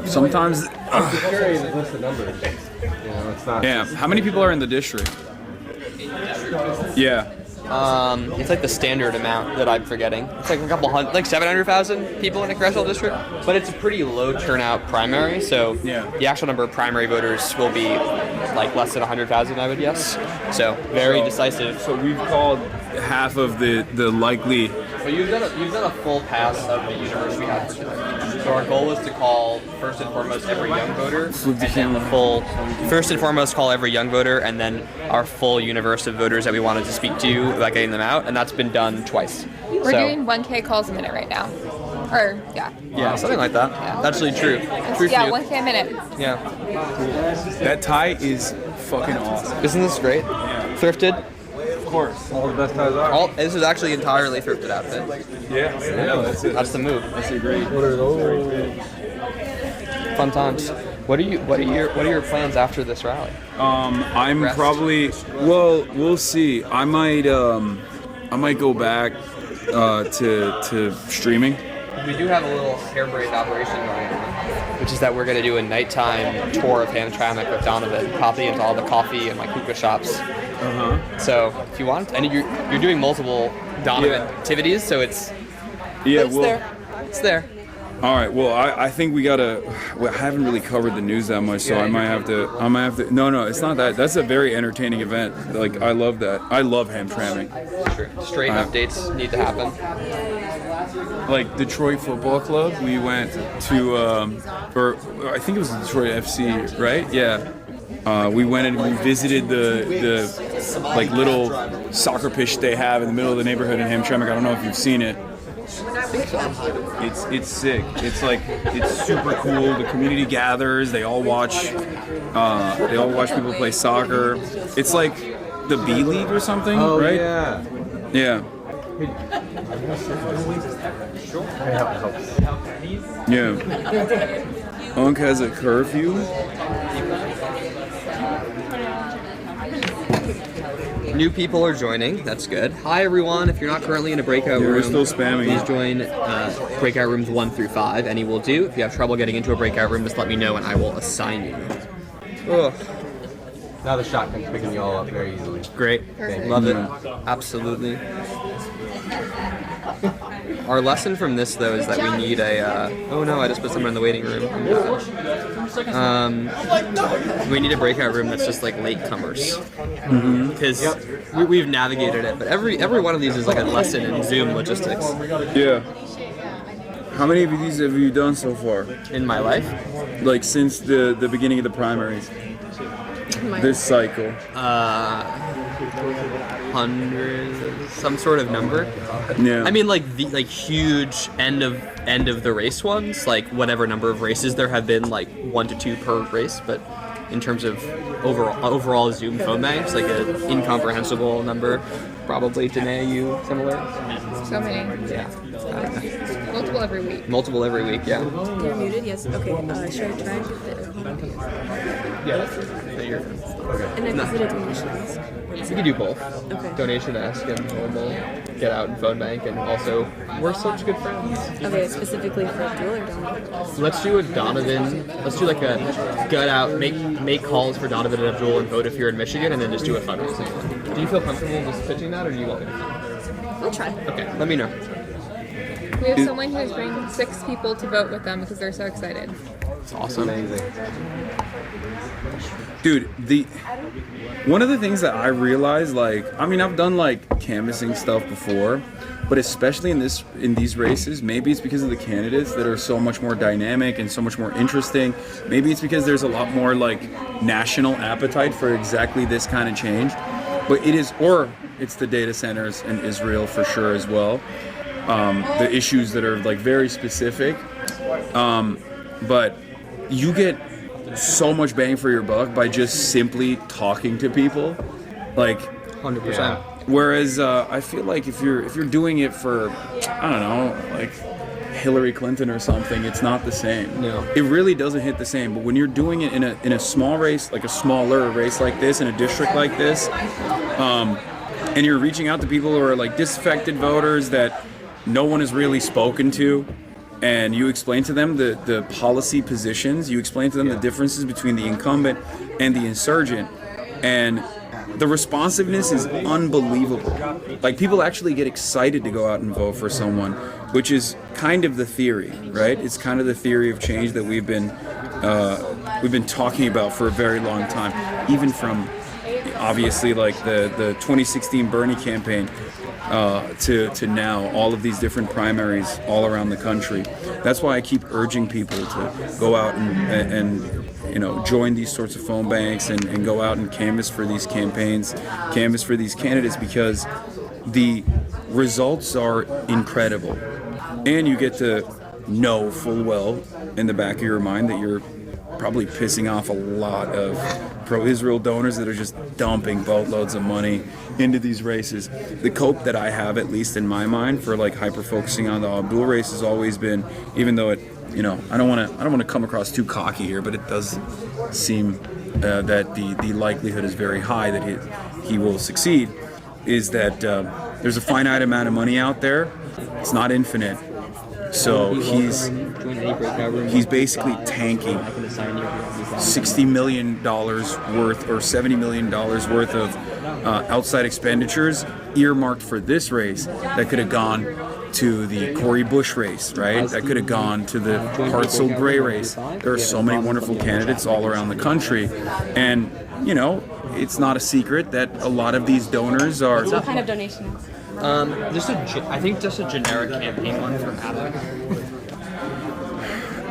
Sometimes. Carry the list of numbers. It's not. Yeah. How many people are in the district? Yeah. It's like the standard amount that I'm forgetting. It's like a couple hundred, like 700,000 people in a congressional district. But it's a pretty low turnout primary, so the actual number of primary voters will be like less than 100,000, I would guess. So very decisive. So we've called half of the likely. But you've done a full pass of the universe we had for today. So our goal was to call first and foremost every young voter, and then the full first and foremost call every young voter, and then our full universe of voters that we wanted to speak to about getting them out, and that's been done twice. We're doing 1K calls a minute right now. Or, yeah. Yeah, something like that. Yeah. That's really true. True for you. 1K a minute. Yeah. That tie is fucking awesome. Isn't this great? Thrifted? Of course. All the best ties are. This is actually entirely thrifted outfit. Yeah. That's it. That's the move. That's a great. What are those? Fun times. What are your plans after this rally? I'm Rest? probably. Well, we'll see. I might go back to streaming. We do have a little harebrained operation going on, which is that we're going to do a nighttime tour of Hamtramck with Donovan, popping into all the coffee and like hookah shops. So if you want, and you're doing multiple Donovan activities, so it's there. It's there. All right. Well, I think we gotta. Well, I haven't really covered the news that much, so I might have to. No, it's not that. That's a very entertaining event. Like I love that. I love Hamtramck. Sure. Straight updates need to happen. Like Detroit Football Club, we went to, or I think it was Detroit FC, right? Yeah. We went and we visited the like little soccer pitch they have in the middle of the neighborhood in Hamtramck. I don't know if you've seen it. It's sick. It's super cool. The community gathers. They all watch people play soccer. It's like the B League or something, right? Yeah. Yeah. Yeah. Unk has a curfew. New people are joining. That's good. Hi, everyone. If you're not currently in a breakout room, we're still spamming. Please join breakout rooms 1 through 5. Any will do. If you have trouble getting into a breakout room, just let me know and I will assign you. Ugh. Now the shotgun's picking you all up very easily. Great. Love it. Absolutely. Our lesson from this, though, is that we need a... oh, no, I just put someone in the waiting room. We need a breakout room that's just, like, latecomers. Because we've navigated it, but every one of these is, like, a lesson in Zoom logistics. Yeah. How many of these have you done so far? In my life? Like, since the beginning of the primaries? This cycle? 100, some sort of number. Yeah. I mean, like the huge end of the race ones, like whatever number of races there have been, like 1 to 2 per race. But in terms of overall Zoom phone banks, like an incomprehensible number. Probably. Danae, you similar? So many. Yeah. Multiple every week. Multiple every week. Yeah. You're muted. Yes. Okay. Should I try and get the? Yeah. You're okay. And then is it a donation ask? You can do both. Okay. Donation ask and normal get out and phone bank, and also we're such good friends. Okay, specifically for Abdul or Donovan? Let's do a Donovan. Let's do like a gut out, make calls for Donovan and Abdul and vote if you're in Michigan, and then just do a fundraising one. Do you feel comfortable just pitching that, or do you want me to? I'll try. Okay, let me know. We have someone who is bringing 6 people to vote with them because they're so excited. It's awesome. Amazing. Dude, one of the things that I realized, like, I mean, I've done like canvassing stuff before, but especially in these races, maybe it's because of the candidates that are so much more dynamic and so much more interesting. Maybe it's because there's a lot more like national appetite for exactly this kind of change. But it's the data centers in Israel for sure as well. The issues that are like very specific. But you get so much bang for your buck by just simply talking to people, like 100%. Whereas I feel like if you're doing it for, I don't know, like Hillary Clinton or something, it's not the same. No. It really doesn't hit the same. But when you're doing it in a small race, like a smaller race like this, in a district like this, and you're reaching out to people who are like disaffected voters that no one is really spoken to, and you explain to them the policy positions, you explain to them the differences between the incumbent and the insurgent, and the responsiveness is unbelievable. Like, people actually get excited to go out and vote for someone, which is kind of the theory, right? It's kind of the theory of change that we've been talking about for a very long time, even from obviously like the 2016 Bernie campaign to now, all of these different primaries all around the country. That's why I keep urging people to go out and join these sorts of phone banks and go out and canvass for these campaigns, canvass for these candidates, because the results are incredible. And you get to know full well in the back of your mind that you're probably pissing off a lot of pro-Israel donors that are just dumping boatloads of money into these races. The cope that I have, at least in my mind, for like hyper-focusing on the Abdul race has always been, even though it, I don't want to come across too cocky here, but it does seem that the likelihood is very high that he will succeed, is that there's a finite amount of money out there. It's not infinite. So he's basically tanking $60 million worth or $70 million worth of outside expenditures earmarked for this race that could have gone to the Cori Bush race, right? That could have gone to the Hartzell Gray race. There are so many wonderful candidates all around the country, and it's not a secret that a lot of these donors are. What kind of donations? I think just a generic campaign one for ABBA.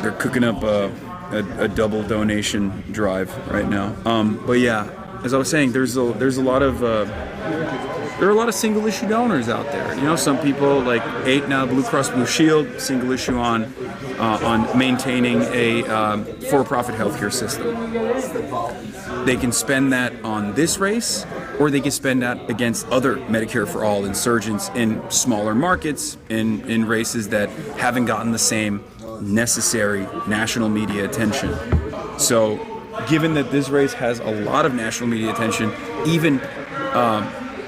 They're cooking up a double donation drive right now. But yeah, as I was saying, there are a lot of single issue donors out there. Some people like Aetna, Blue Cross Blue Shield, single issue on maintaining a for-profit healthcare system. They can spend that on this race, or they can spend that against other Medicare for All insurgents in smaller markets, in races that haven't gotten the same necessary national media attention. So, given that this race has a lot of national media attention, even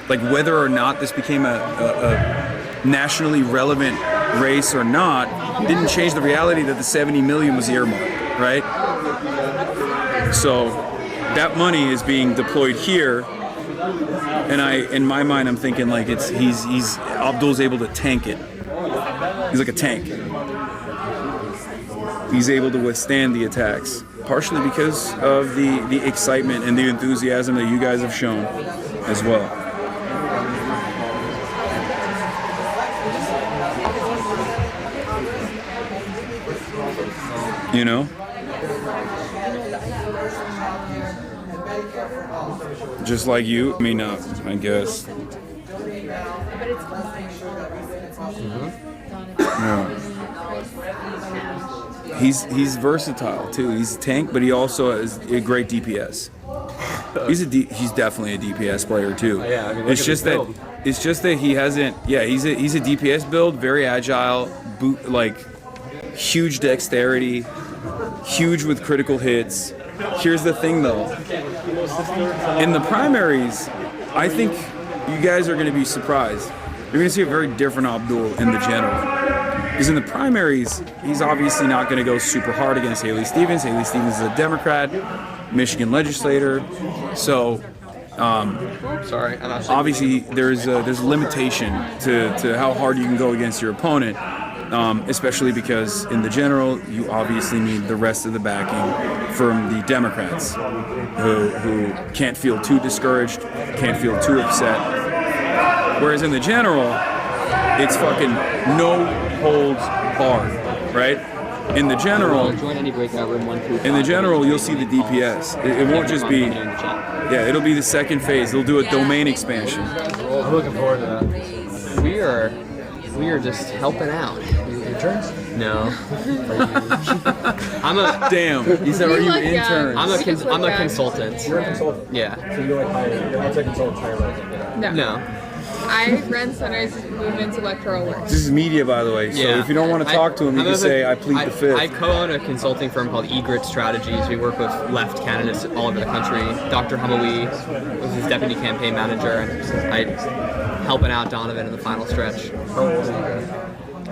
like whether or not this became a nationally relevant race or not, didn't change the reality that the 70 million was earmarked, right? So that money is being deployed here, and in my mind, I'm thinking like he's Abdul's able to tank it. He's like a tank. He's able to withstand the attacks, partially because of the excitement and the enthusiasm that you guys have shown as well. Just like you, I guess. Yeah. He's versatile too. He's a tank, but he also has a great DPS. He's definitely a DPS player too. Yeah, it's just that he hasn't. Yeah, he's a DPS build, very agile, huge dexterity, huge with critical hits. Here's the thing though. In the primaries, I think you guys are going to be surprised. You're going to see a very different Abdul in the general. Because in the primaries, he's obviously not going to go super hard against Haley Stevens. Haley Stevens is a Democrat, Michigan legislator. So, obviously there's a limitation to how hard you can go against your opponent. Especially because in the general, you obviously need the rest of the backing from the Democrats, who can't feel too discouraged, can't feel too upset. Whereas in the general, it's fucking no holds barred, right? In the general, you'll see the DPS. It won't just be, it'll be the second phase. They'll do a domain expansion. I'm looking forward to that. We are just helping out. Interns? No. Damn. He said, are you interns? I'm a consultant. You're a consultant? Yeah. So you're like hired, you're outside consultant hired? No. I run Sunrise Movement's electoral work. This is media, by the way, so if you don't want to talk to him, you can say, I plead the fifth. I co-own a consulting firm called Egret Strategies. We work with left candidates all over the country. Dr. HasanAbi was his deputy campaign manager, and I helping out Donovan in the final stretch. How old are you guys?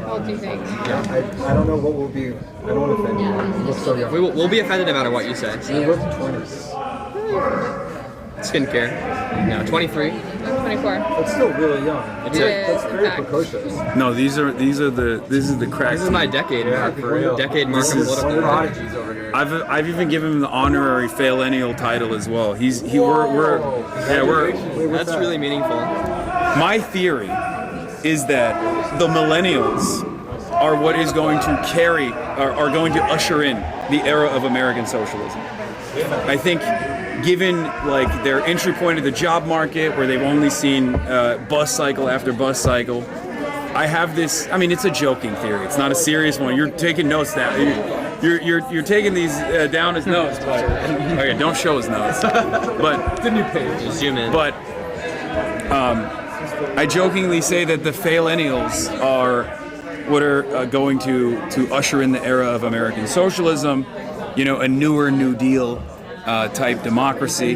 What do you think? Yeah, I don't know what will be. I don't want to offend you. You look so young. We'll be offended no matter what you say. You look 20s. Skincare. No, 23. 24. That's still really young. It's That's very precocious. No, this is the crack. This is my decade mark. Decade mark of political prodigies over here. I've even given him the honorary faillennial title as well. We're That's really meaningful. My theory is that the millennials are what is going to are going to usher in the era of American socialism. I think, given like their entry point to the job market, where they've only seen bus cycle after bus cycle, I have this. I mean, it's a joking theory. It's not a serious one. You're taking notes now. You're taking these down as notes. But, okay, don't show us notes. But the new page. Just zoom in. But I jokingly say that the faillennials are what are going to usher in the era of American socialism. You know, a newer New Deal type democracy.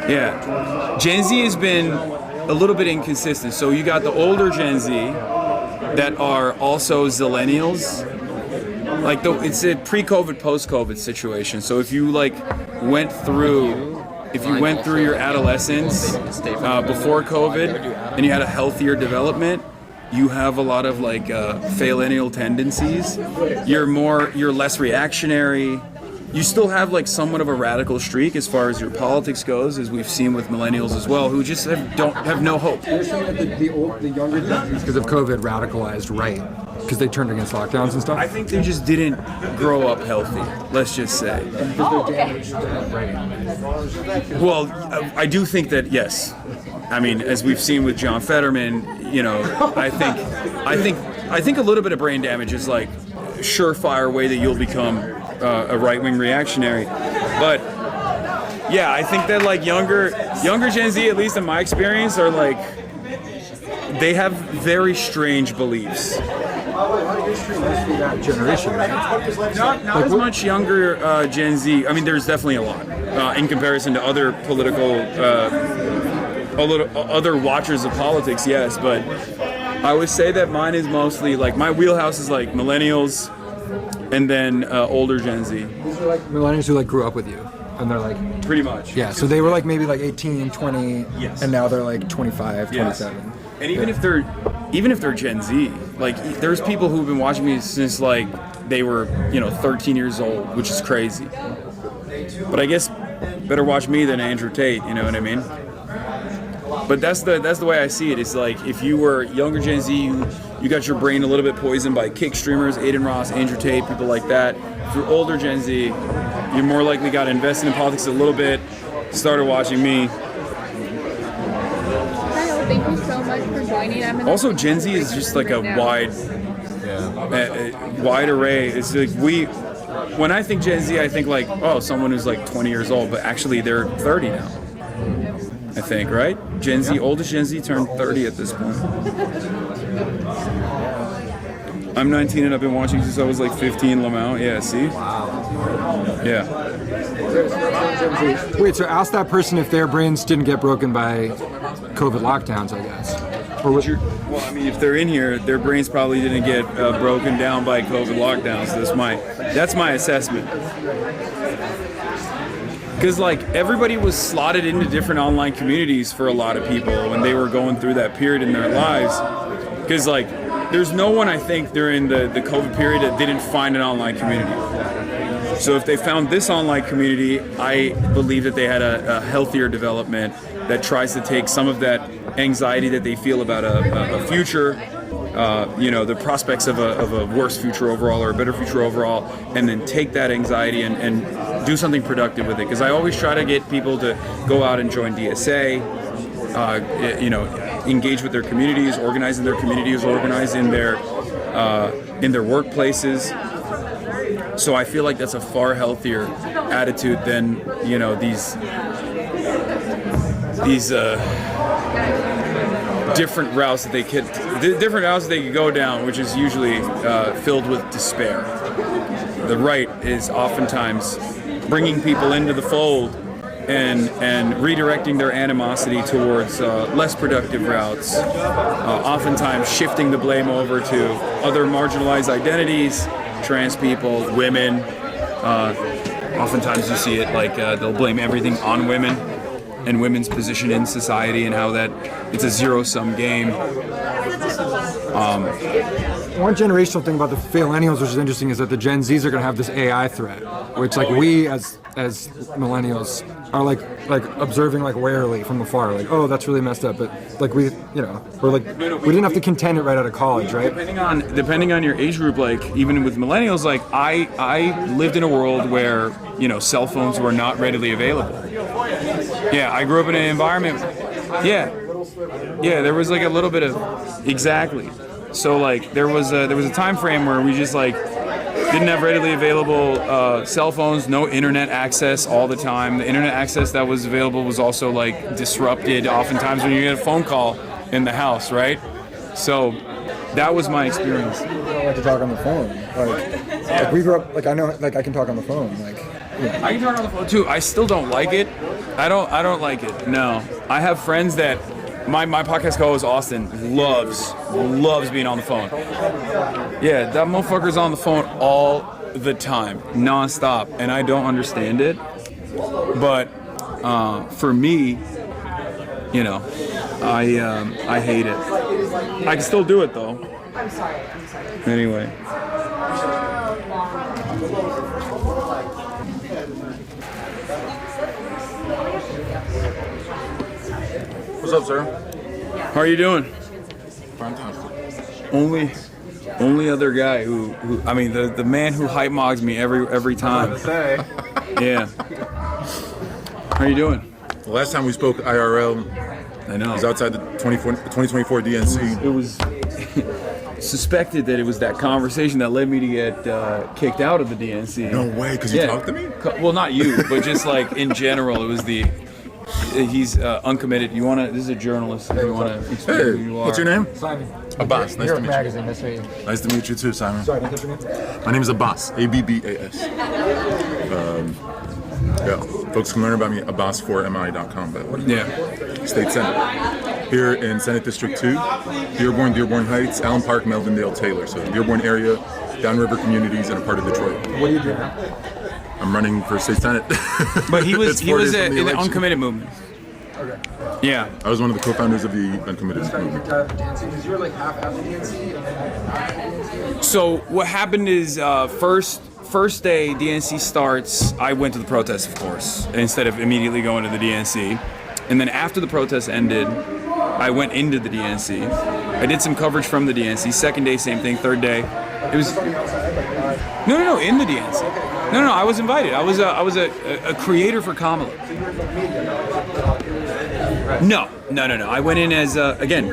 Yeah, Gen Z has been a little bit inconsistent. So you got the older Gen Z that are also zillennials. Like it's a pre-COVID, post-COVID situation. So if you went through your adolescence before COVID and you had a healthier development, you have a lot of faillennial tendencies. You're less reactionary. You still have somewhat of a radical streak as far as your politics goes, as we've seen with millennials as well, who just have no hope. You're saying that the younger Gen Zs, because of COVID, radicalized right because they turned against lockdowns and stuff? I think they just didn't grow up healthy, let's just say. Well, I do think that, yes. I mean, as we've seen with John Fetterman, I think a little bit of brain damage is a surefire way that you'll become a right-wing reactionary. But yeah, I think that younger Gen Z, at least in my experience, are they have very strange beliefs. That generation. Not as much younger Gen Z. I mean, there's definitely a lot in comparison to other political, other watchers of politics. Yes, but I would say that mine is mostly my wheelhouse is millennials, and then older Gen Z. These are millennials who grew up with you, and they're pretty much. Yeah, so they were maybe 18, 20, yes. and now they're 25, 27. Yes. And even if they're Gen Z, there's people who've been watching me since they were 13 years old, which is crazy. But I guess better watch me than Andrew Tate, you know what I mean? But that's the way I see it. It's if you were younger Gen Z, you got your brain a little bit poisoned by kick streamers, Aiden Ross, Andrew Tate, people like that. If you're older Gen Z, you're more likely got to invest in politics a little bit, started watching me. Thank you so much for joining. Also, Gen Z is just a wide array. It's when I think Gen Z, I think someone who's 20 years old, but actually they're 30 now. I think, right? Gen Z, oldest Gen Z turned 30 at this point. I'm 19 and I've been watching since I was 15, Lamau. Yeah, see? Wow. Yeah. Wait, so ask that person if their brains didn't get broken by COVID lockdowns, I guess. Or was your? Well, I mean, if they're in here, their brains probably didn't get broken down by COVID lockdowns. That's my assessment. Because everybody was slotted into different online communities for a lot of people when they were going through that period in their lives. Because there's no one I think during the COVID period that didn't find an online community. So if they found this online community, I believe that they had a healthier development that tries to take some of that anxiety that they feel about a future, the prospects of a worse future overall or a better future overall, and then take that anxiety and do something productive with it. Because I always try to get people to go out and join DSA, engage with their communities, organize in their communities, organize in their workplaces. So I feel that's a far healthier attitude than these different routes that they could go down, which is usually filled with despair. The right is oftentimes bringing people into the fold and redirecting their animosity towards less productive routes, oftentimes shifting the blame over to other marginalized identities, trans people, women. Oftentimes you see it like they'll blame everything on women and women's position in society and how that it's a zero-sum game. One generational thing about the millennials, which is interesting, is that the Gen Zs are going to have this AI threat, which like we as millennials are like observing like warily from afar, like, oh, that's really messed up. But like we're like we didn't have to contend it right out of college, right? Depending on your age group, like even with millennials, like I lived in a world where cell phones were not readily available. Yeah, I grew up in an environment. Yeah, there was like a little bit of exactly. So like there was a time frame where we just like didn't have readily available cell phones, no internet access all the time. The internet access that was available was also like disrupted oftentimes when you get a phone call in the house, right? So that was my experience. I don't like to talk on the phone. Like we grew up, like I know, like I can talk on the phone. Like I can talk on the phone too. I still don't like it. I don't like it. No, I have friends that. My podcast co-host Austin loves being on the phone. Yeah, that motherfucker's on the phone all the time, nonstop, and I don't understand it. But for me, I hate it. I can still do it though. I'm sorry. Anyway. What's up, sir? How are you doing? Fantastic. Only other guy who I mean the man who hype mogs me every time. Yeah. How are you doing? The last time we spoke IRL, I know. It was outside the 2024 DNC. It was suspected that it was that conversation that led me to get kicked out of the DNC. No way, because you talked to me? Well, not you, but just like in general, it was he's uncommitted. You want to? This is a journalist. You want to explain who you are? What's your name? Simon. Abbas. Nice to meet you. Magazine. Nice to meet you. Nice to meet you too, Simon. Sorry, didn't catch your name? My name is Abbas. Abbas. Yeah, folks can learn about me at abbas4mi.com. By the way. Yeah. State Senate here in Senate District 2, Dearborn Heights, Allen Park, Melvindale, Taylor. So the Dearborn area, downriver communities, and a part of Detroit. What do you do now? I'm running for state senate. But he was in the uncommitted movement. Okay. Yeah. I was one of the co-founders of the uncommitted movement. Because you were like half after DNC and then after DNC. So what happened is first day DNC starts, I went to the protest, of course, instead of immediately going to the DNC. And then after the protest ended, I went into the DNC. I did some coverage from the DNC. Second day, same thing. Third day, it was no, in the DNC. No, I was invited. I was a creator for Kamala. No. I went in as again.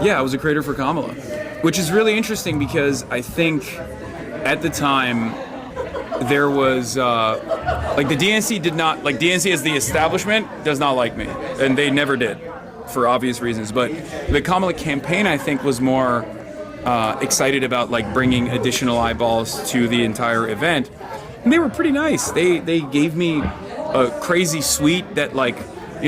Yeah, I was a creator for Kamala, which is really interesting because I think at the time there was like the DNC did not like DNC as the establishment does not like me, and they never did for obvious reasons. But the Kamala campaign, I think, was more excited about like bringing additional eyeballs to the entire event. And they were pretty nice. They gave me a crazy suite that like,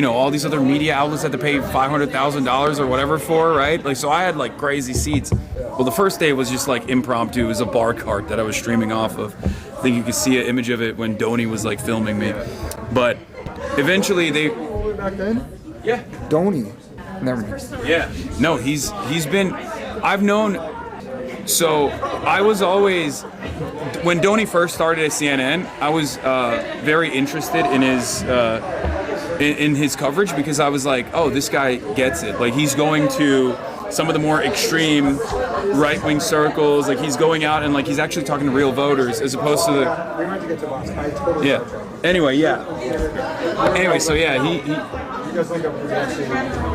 all these other media outlets had to pay $500,000 or whatever for, right? Like, so I had like crazy seats. Well, the first day was just like impromptu. It was a bar cart that I was streaming off of. I think you could see an image of it when Donnie was like filming me. But eventually they... Back then? Yeah. Donnie. Never mind. Yeah. No, he's been... I've known... So I was always... When Donnie first started at CNN, I was very interested in his coverage because I was like, oh, this guy gets it. Like, he's going to some of the more extreme right-wing circles. Like, he's going out and, like, he's actually talking to real voters as opposed to the... We might have to get to Boston. I totally Anyway, so yeah,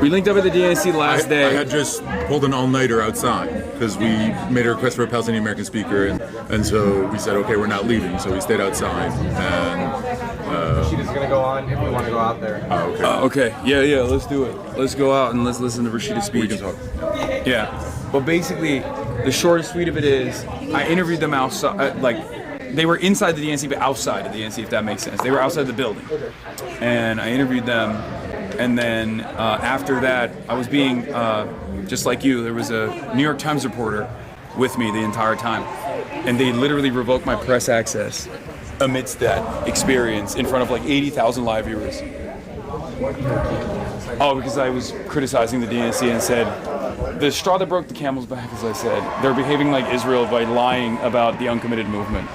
we linked up at the DNC last day. I had just pulled an all-nighter outside because we made a request for a Palestinian American speaker, and so we said, okay, we're not leaving, so we stayed outside. And Rashida's gonna go on if we want to go out there. Oh, okay. Okay. Yeah, let's do it. Let's go out and let's listen to Rashida's speech. We can talk. Yeah. But basically, the short and sweet of it is, I interviewed them outside, like, they were inside the DNC, but outside of the DNC, if that makes sense. They were outside the building. And I interviewed them. And then after that, I was being, just like you, there was a New York Times reporter with me the entire time. And they literally revoked my press access amidst that experience in front of like 80,000 live viewers. Oh, because I was criticizing the DNC and said, the straw that broke the camel's back, as I said, they're behaving like Israel by lying about the uncommitted movement.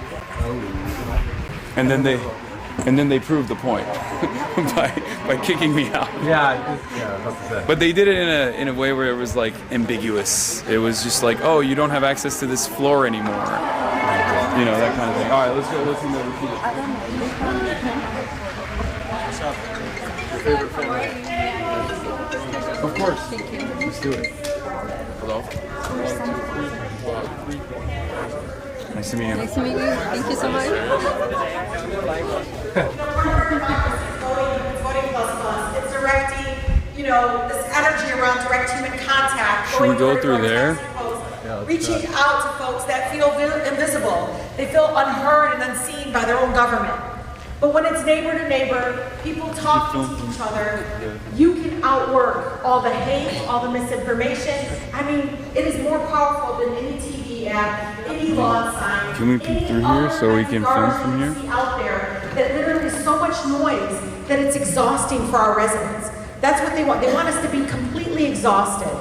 And then they proved the point by kicking me out. Yeah. But they did it in a way where it was like ambiguous. It was just like, oh, you don't have access to this floor anymore. You know, that kind of thing. All right, let's go listen to repeat it. Your favorite film? Of course. Thank you. Let's do it. Hello. Nice to meet you. Nice to meet you. Thank you so much. It's directing, this energy around direct human contact. Should we go through there? Reaching out to folks that feel invisible. They feel unheard and unseen by their own government. But when it's neighbor to neighbor, people talking to each other, you can outwork all the hate, all the misinformation. I mean, it is more powerful than any TV ad, any lawn sign. Can we peek through here so we can film from here? Out there that literally is so much noise that it's exhausting for our residents. That's what they want. They want us to be completely exhausted.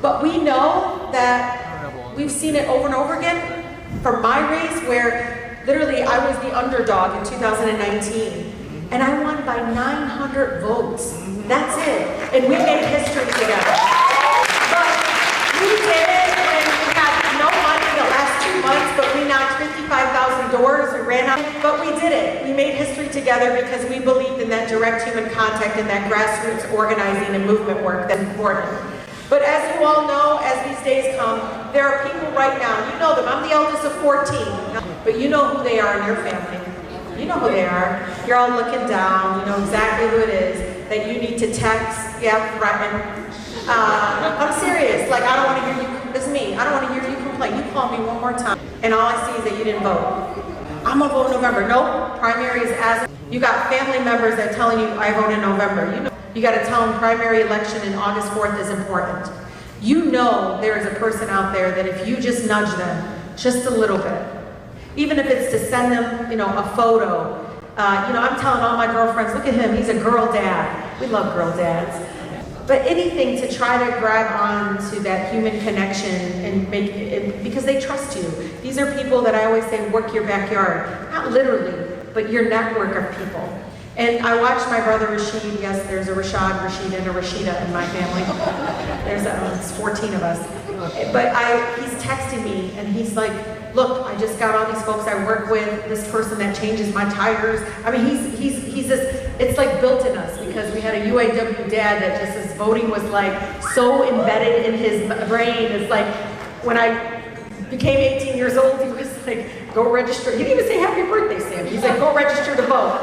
But we know that we've seen it over and over again from my race where literally, I was the underdog in 2019, and I won by 900 votes. That's it. And we made history together. But we did it when we had no money the last 2 months, but we knocked 55,000 doors. We ran out, but we did it. We made history together because we believed in that direct human contact and that grassroots organizing and movement work that's important. But as you all know, as these days come, there are people right now, you know them, I'm the eldest of 14, but you know who they are in your family. You know who they are. You're all looking down, you know exactly who it is, that you need to text, threaten. I'm serious, like I don't want to hear you, it's me, I don't want to hear you complain. You call me one more time, and all I see is that you didn't vote. I'm gonna vote in November. Nope, primary is as, you got family members that telling you I vote in November. You know. You got to tell them primary election in August 4th is important. You know there is a person out there that if you just nudge them just a little bit, even if it's to send them, a photo. I'm telling all my girlfriends, look at him, he's a girl dad. We love girl dads. But anything to try to grab on to that human connection and make it, because they trust you. These are people that I always say work your backyard. Not literally, but your network of people. And I watched my brother Rashid, yes, there's a Rashad, Rashid, and a Rashida in my family. It's 14 of us. But he's texting me and he's like, look, I just got all these folks I work with, this person that changes my tires. I mean, he's just, it's like built in us because we had a UAW dad that just his voting was like so embedded in his brain. It's like when I became 18 years old, he was like, go register. He didn't even say happy birthday, Sam. He's like, go register to vote.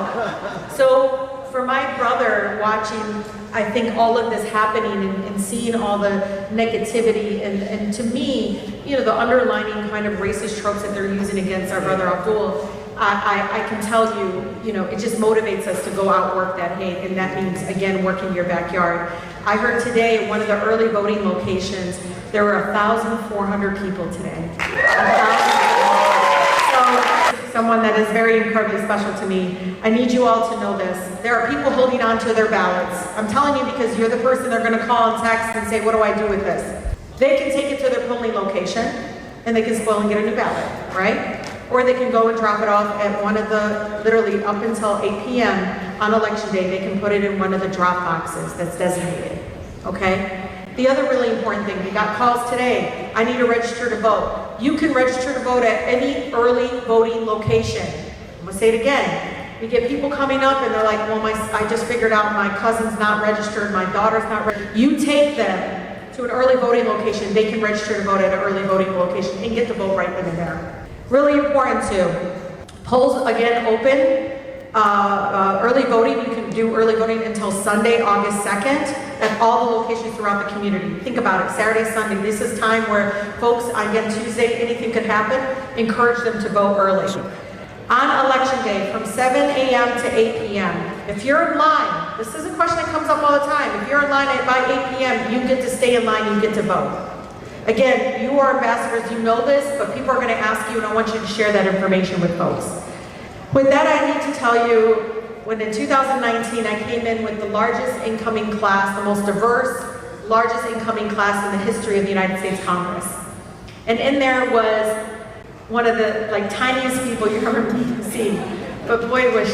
So for my brother watching, I think all of this happening and seeing all the negativity and to me, the underlining kind of racist tropes that they're using against our brother Abdul, I can tell you, it just motivates us to go out work that hate, and that means, again, working your backyard. I heard today at one of the early voting locations, there were 1,400 people today. Someone that is very incredibly special to me. I need you all to know this. There are people holding on to their ballots. I'm telling you because you're the person they're going to call and text and say, what do I do with this? They can take it to their polling location and they can spoil and get a new ballot, right? Or they can go and drop it off at one of the, literally up until 8 p.m. on election day, they can put it in one of the drop boxes that's designated, okay? The other really important thing, we got calls today, I need to register to vote. You can register to vote at any early voting location. I'm gonna say it again. We get people coming up and they're like, well, I just figured out my cousin's not registered, my daughter's not registered. You take them to an early voting location, they can register to vote at an early voting location and get to vote right then and there. Really important too. Polls, again, open. Early voting, you can do early voting until Sunday, August 2nd at all the locations throughout the community. Think about it, Saturday, Sunday, this is time where folks, again, Tuesday, anything could happen. Encourage them to vote early. on election day from 7 a.m. to 8 p.m. If you're in line, this is a question that comes up all the time. If you're in line by 8 p.m., you get to stay in line, you get to vote. Again, you are ambassadors, you know this, but people are going to ask you, and I want you to share that information with folks. With that, I need to tell you, when in 2019, I came in with the largest incoming class, the most diverse, largest incoming class in the history of the United States Congress. And in there was one of the tiniest people you ever seen. But boy, was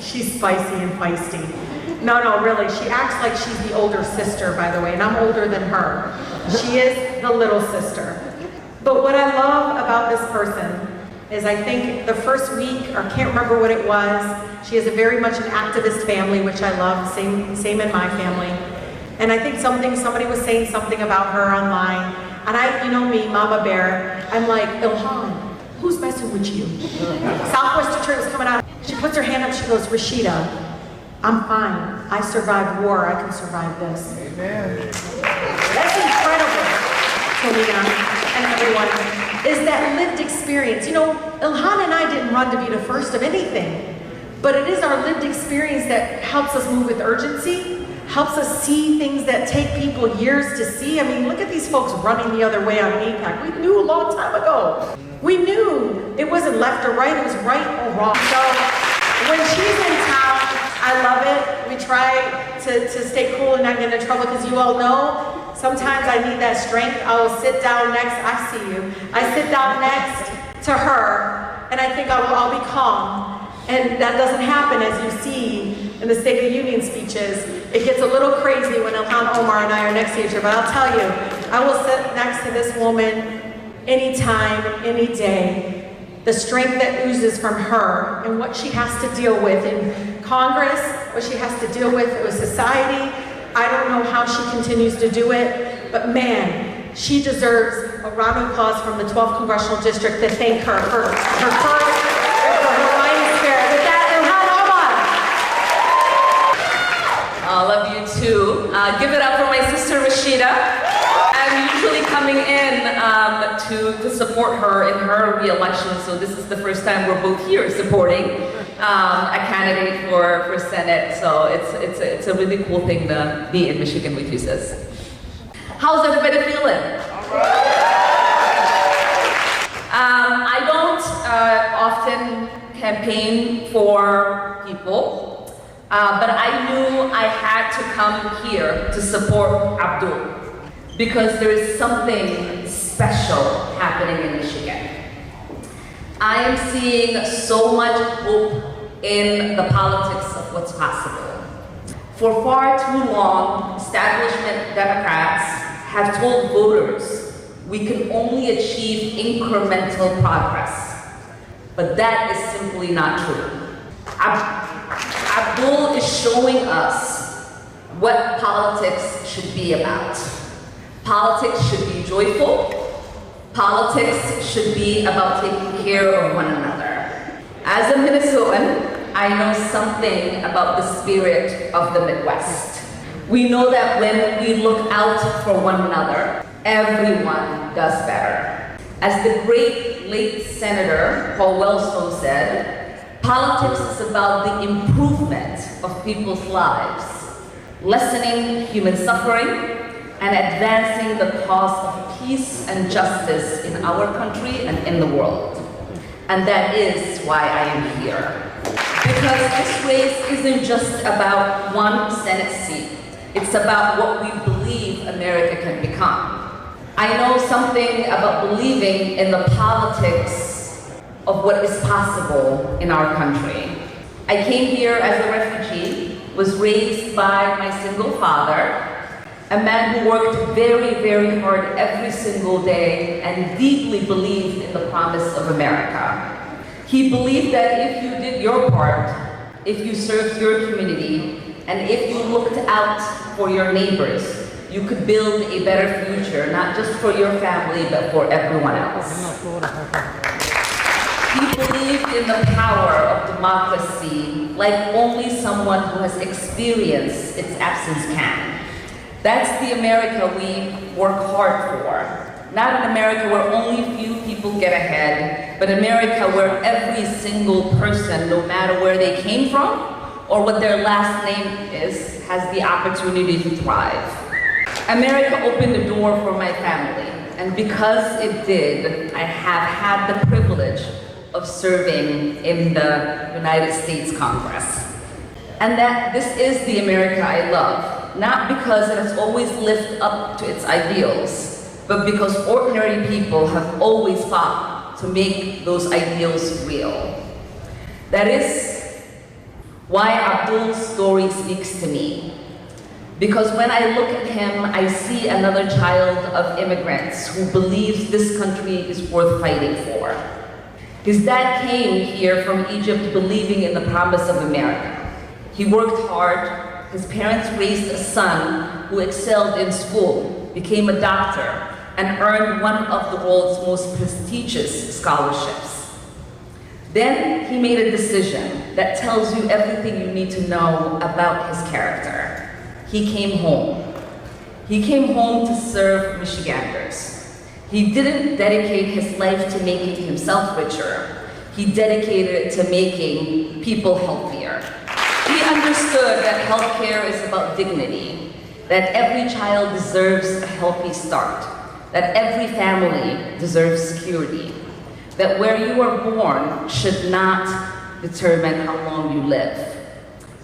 she's spicy and feisty. No, really, she acts like she's the older sister, by the way, and I'm older than her. She is the little sister. But what I love about this person is I think the first week, or can't remember what it was, she has a very much an activist family, which I love, same in my family. And I think somebody was saying something about her online, and you know me, Mama Bear, I'm like, Ilhan, who's messing with you? Southwest Detroit was coming out, she puts her hand up, she goes, Rashida, I'm fine. I survived war. I can survive this. Amen. That's incredible, Selena and everyone, is that lived experience. You know, Ilhan and I didn't run to be the first of anything, but it is our lived experience that helps us move with urgency, helps us see things that take people years to see. I mean, look at these folks running the other way on APAC. We knew a long time ago. We knew it wasn't left or right, it was right or wrong. So when she's in town, I love it. We try to stay cool and not get into trouble, because you all know, sometimes I need that strength. I will sit down next, I see you. I sit down next to her, and I think I'll be calm. And that doesn't happen, as you see in the State of the Union speeches. It gets a little crazy when Ilhan Omar and I are next to each other, but I'll tell you, I will sit next to this woman anytime, any day. The strength that oozes from her and what she has to deal with in Congress, what she has to deal with society. I don't know how she continues to do it, but man, she deserves a round of applause from the 12th Congressional District to thank her for her courage and for her fighting spirit. With that, Ilhan Omar. I love you too. Give it up for my sister Rashida. I'm usually coming in to support her in her re-election, so this is the first time we're both here supporting a candidate for Senate. So it's a really cool thing to be in Michigan with you, sis. How's everybody feeling? I don't often campaign for people, but I knew I had to come here to support Abdul, because there is something special happening in Michigan. I am seeing so much hope in the politics of what's possible. For far too long, establishment Democrats have told voters we can only achieve incremental progress. But that is simply not true. Abdul is showing us what politics should be about. Politics should be joyful. Politics should be about taking care of one another. As a Minnesotan, I know something about the spirit of the Midwest. We know that when we look out for one another, everyone does better. As the great late Senator Paul Wellstone said, politics is about the improvement of people's lives, lessening human suffering, and advancing the cause of peace and justice in our country and in the world. And that is why I am here. Because this race isn't just about one Senate seat. It's about what we believe America can become. I know something about believing in the politics of what is possible in our country. I came here as a refugee, was raised by my single father, a man who worked very, very hard every single day and deeply believed in the promise of America. He believed that if you did your part, if you served your community, and if you looked out for your neighbors, you could build a better future, not just for your family, but for everyone else. He believed in the power of democracy like only someone who has experienced its absence can. That's the America we work hard for. Not an America where only few people get ahead, but America where every single person, no matter where they came from or what their last name is, has the opportunity to thrive. America opened the door for my family, and because it did, I have had the privilege of serving in the United States Congress. And that this is the America I love, not because it has always lived up to its ideals, but because ordinary people have always fought to make those ideals real. That is why Abdul's story speaks to me. Because when I look at him, I see another child of immigrants who believes this country is worth fighting for. His dad came here from Egypt believing in the promise of America. He worked hard. His parents raised a son who excelled in school, became a doctor, and earned one of the world's most prestigious scholarships. Then he made a decision that tells you everything you need to know about his character. He came home. He came home to serve Michiganders. He didn't dedicate his life to making himself richer. He dedicated it to making people healthier. He understood that healthcare is about dignity, that every child deserves a healthy start, that every family deserves security, that where you are born should not determine how long you live.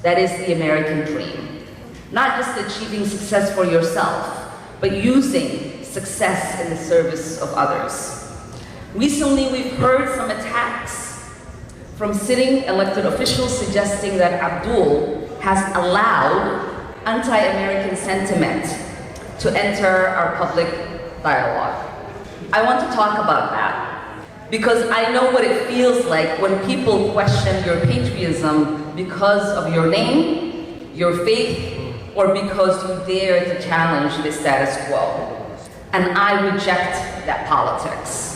That is the American dream. Not just achieving success for yourself, but using success in the service of others. Recently, we've heard some attacks from sitting elected officials suggesting that Abdul has allowed anti-American sentiment to enter our public dialogue. I want to talk about that because I know what it feels like when people question your patriotism because of your name, your faith, or because you dare to challenge the status quo. And I reject that politics.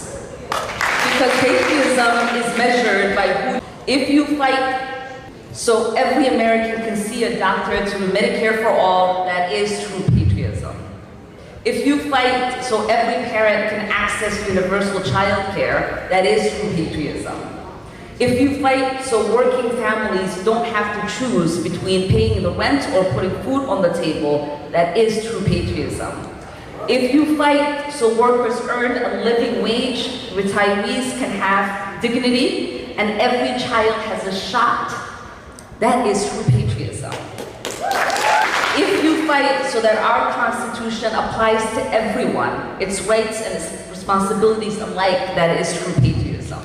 Because patriotism is measured by who. If you fight so every American can see a doctor through Medicare for all, that is true patriotism. If you fight so every parent can access universal child care, that is true patriotism. If you fight so working families don't have to choose between paying the rent or putting food on the table, that is true patriotism. If you fight so workers earn a living wage, retirees can have dignity, and every child has a shot, that is true patriotism. If you fight so that our Constitution applies to everyone, its rights and its responsibilities alike, that is true patriotism.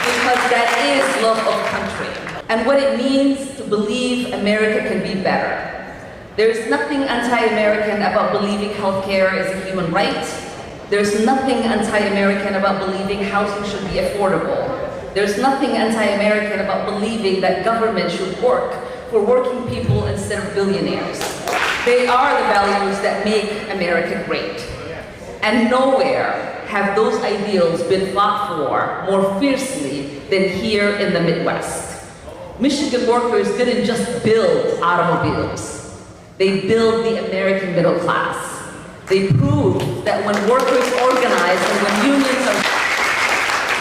Because that is love of country and what it means to believe America can be better. There's nothing anti-American about believing healthcare is a human right. There's nothing anti-American about believing housing should be affordable. There's nothing anti-American about believing that government should work for working people instead of billionaires. They are the values that make America great. And nowhere have those ideals been fought for more fiercely than here in the Midwest. Michigan workers didn't just build automobiles. They build the American middle class. They proved that when workers organize and when unions are...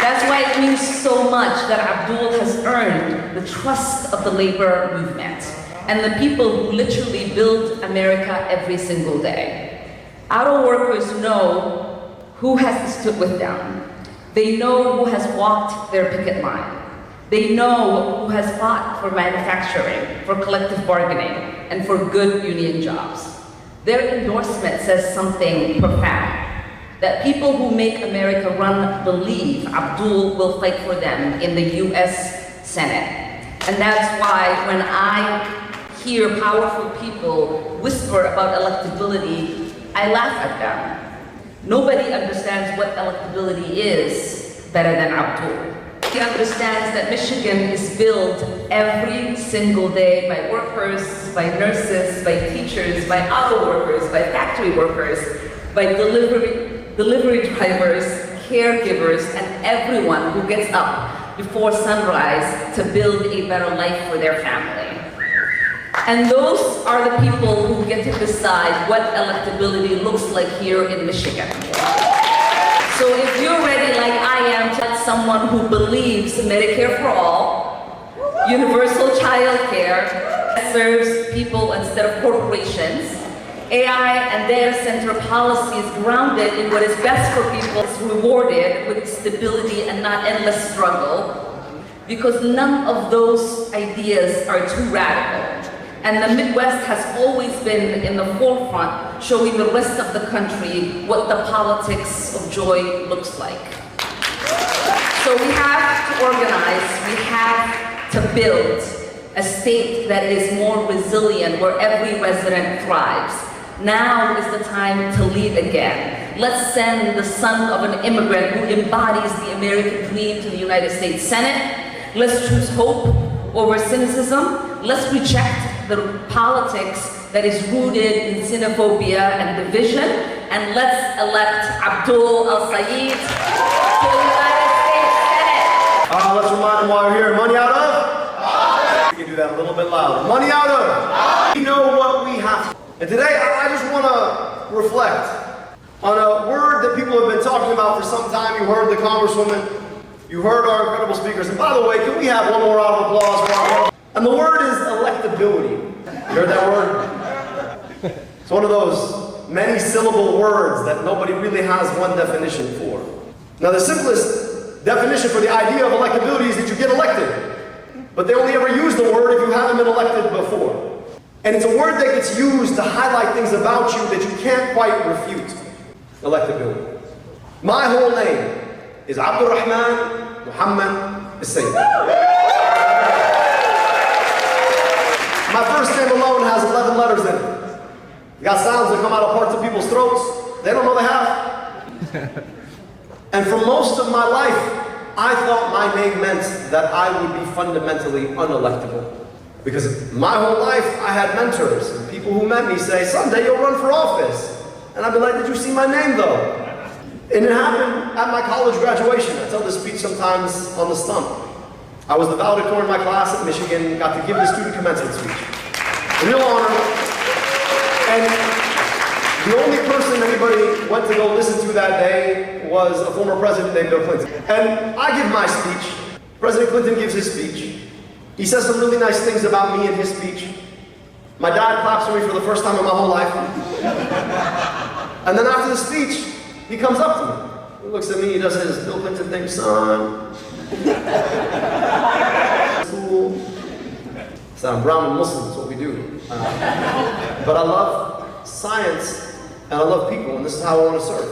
That's why it means so much that Abdul has earned the trust of the labor movement and the people who literally build America every single day. Auto workers know who has stood with them. They know who has walked their picket line. They know who has fought for manufacturing, for collective bargaining, and for good union jobs. Their endorsement says something profound, that people who make America run believe Abdul will fight for them in the US Senate. And that's why when I hear powerful people whisper about electability, I laugh at them. Nobody understands what electability is better than Abdul. He understands that Michigan is built every single day by workers, by nurses, by teachers, by auto workers, by factory workers, by delivery drivers, caregivers, and everyone who gets up before sunrise to build a better life for their family. And those are the people who get to decide what electability looks like here in Michigan. So if you're ready, like I am, to someone who believes Medicare for all, universal child care, serves people instead of corporations, AI and data center policies grounded in what is best for people is rewarded with stability and not endless struggle, because none of those ideas are too radical. And the Midwest has always been in the forefront, showing the rest of the country what the politics of joy looks like. So we have to organize, we have to build a state that is more resilient, where every resident thrives. Now is the time to lead again. Let's send the son of an immigrant who embodies the American dream to the United States Senate. Let's choose hope over cynicism. Let's reject the politics that is rooted in xenophobia and division. And let's elect Abdul El-Sayed to the United States Senate. Let's remind them while we're here. Money out of? We can do that a little bit louder. Money out of? We know what we have. And today, I just want to reflect on a word that people have been talking about for some time. You heard the Congresswoman. You heard our incredible speakers. And by the way, can we have one more round of applause for our... And the word is electability. You heard that word? It's one of those many syllable words that nobody really has one definition for. Now, the simplest definition for the idea of electability is that you get elected. But they only ever use the word if you haven't been elected before. And it's a word that gets used to highlight things about you that you can't quite refute. Electability. My whole name is Abdurrahman Muhammad Al-Sayyid. My first name alone has 11 letters in it. You got sounds that come out of parts of people's throats they don't know they have. And for most of my life, I thought my name meant that I would be fundamentally unelectable. Because my whole life, I had mentors and people who met me say, someday you'll run for office. And I'd be like, did you see my name though? And it happened at my college graduation. I tell this speech sometimes on the stump. I was the valedictorian in my class at Michigan, got to give the student commencement speech. A real honor. And the only person anybody went to go listen to that day was a former president named Bill Clinton. And I give my speech. President Clinton gives his speech. He says some really nice things about me in his speech. My dad claps for me for the first time in my whole life. And then after the speech, he comes up to me. He looks at me, he does his Bill Clinton thing, son. Cool. So I'm brown and Muslim, that's what we do. But I love science, and I love people, and this is how I want to serve.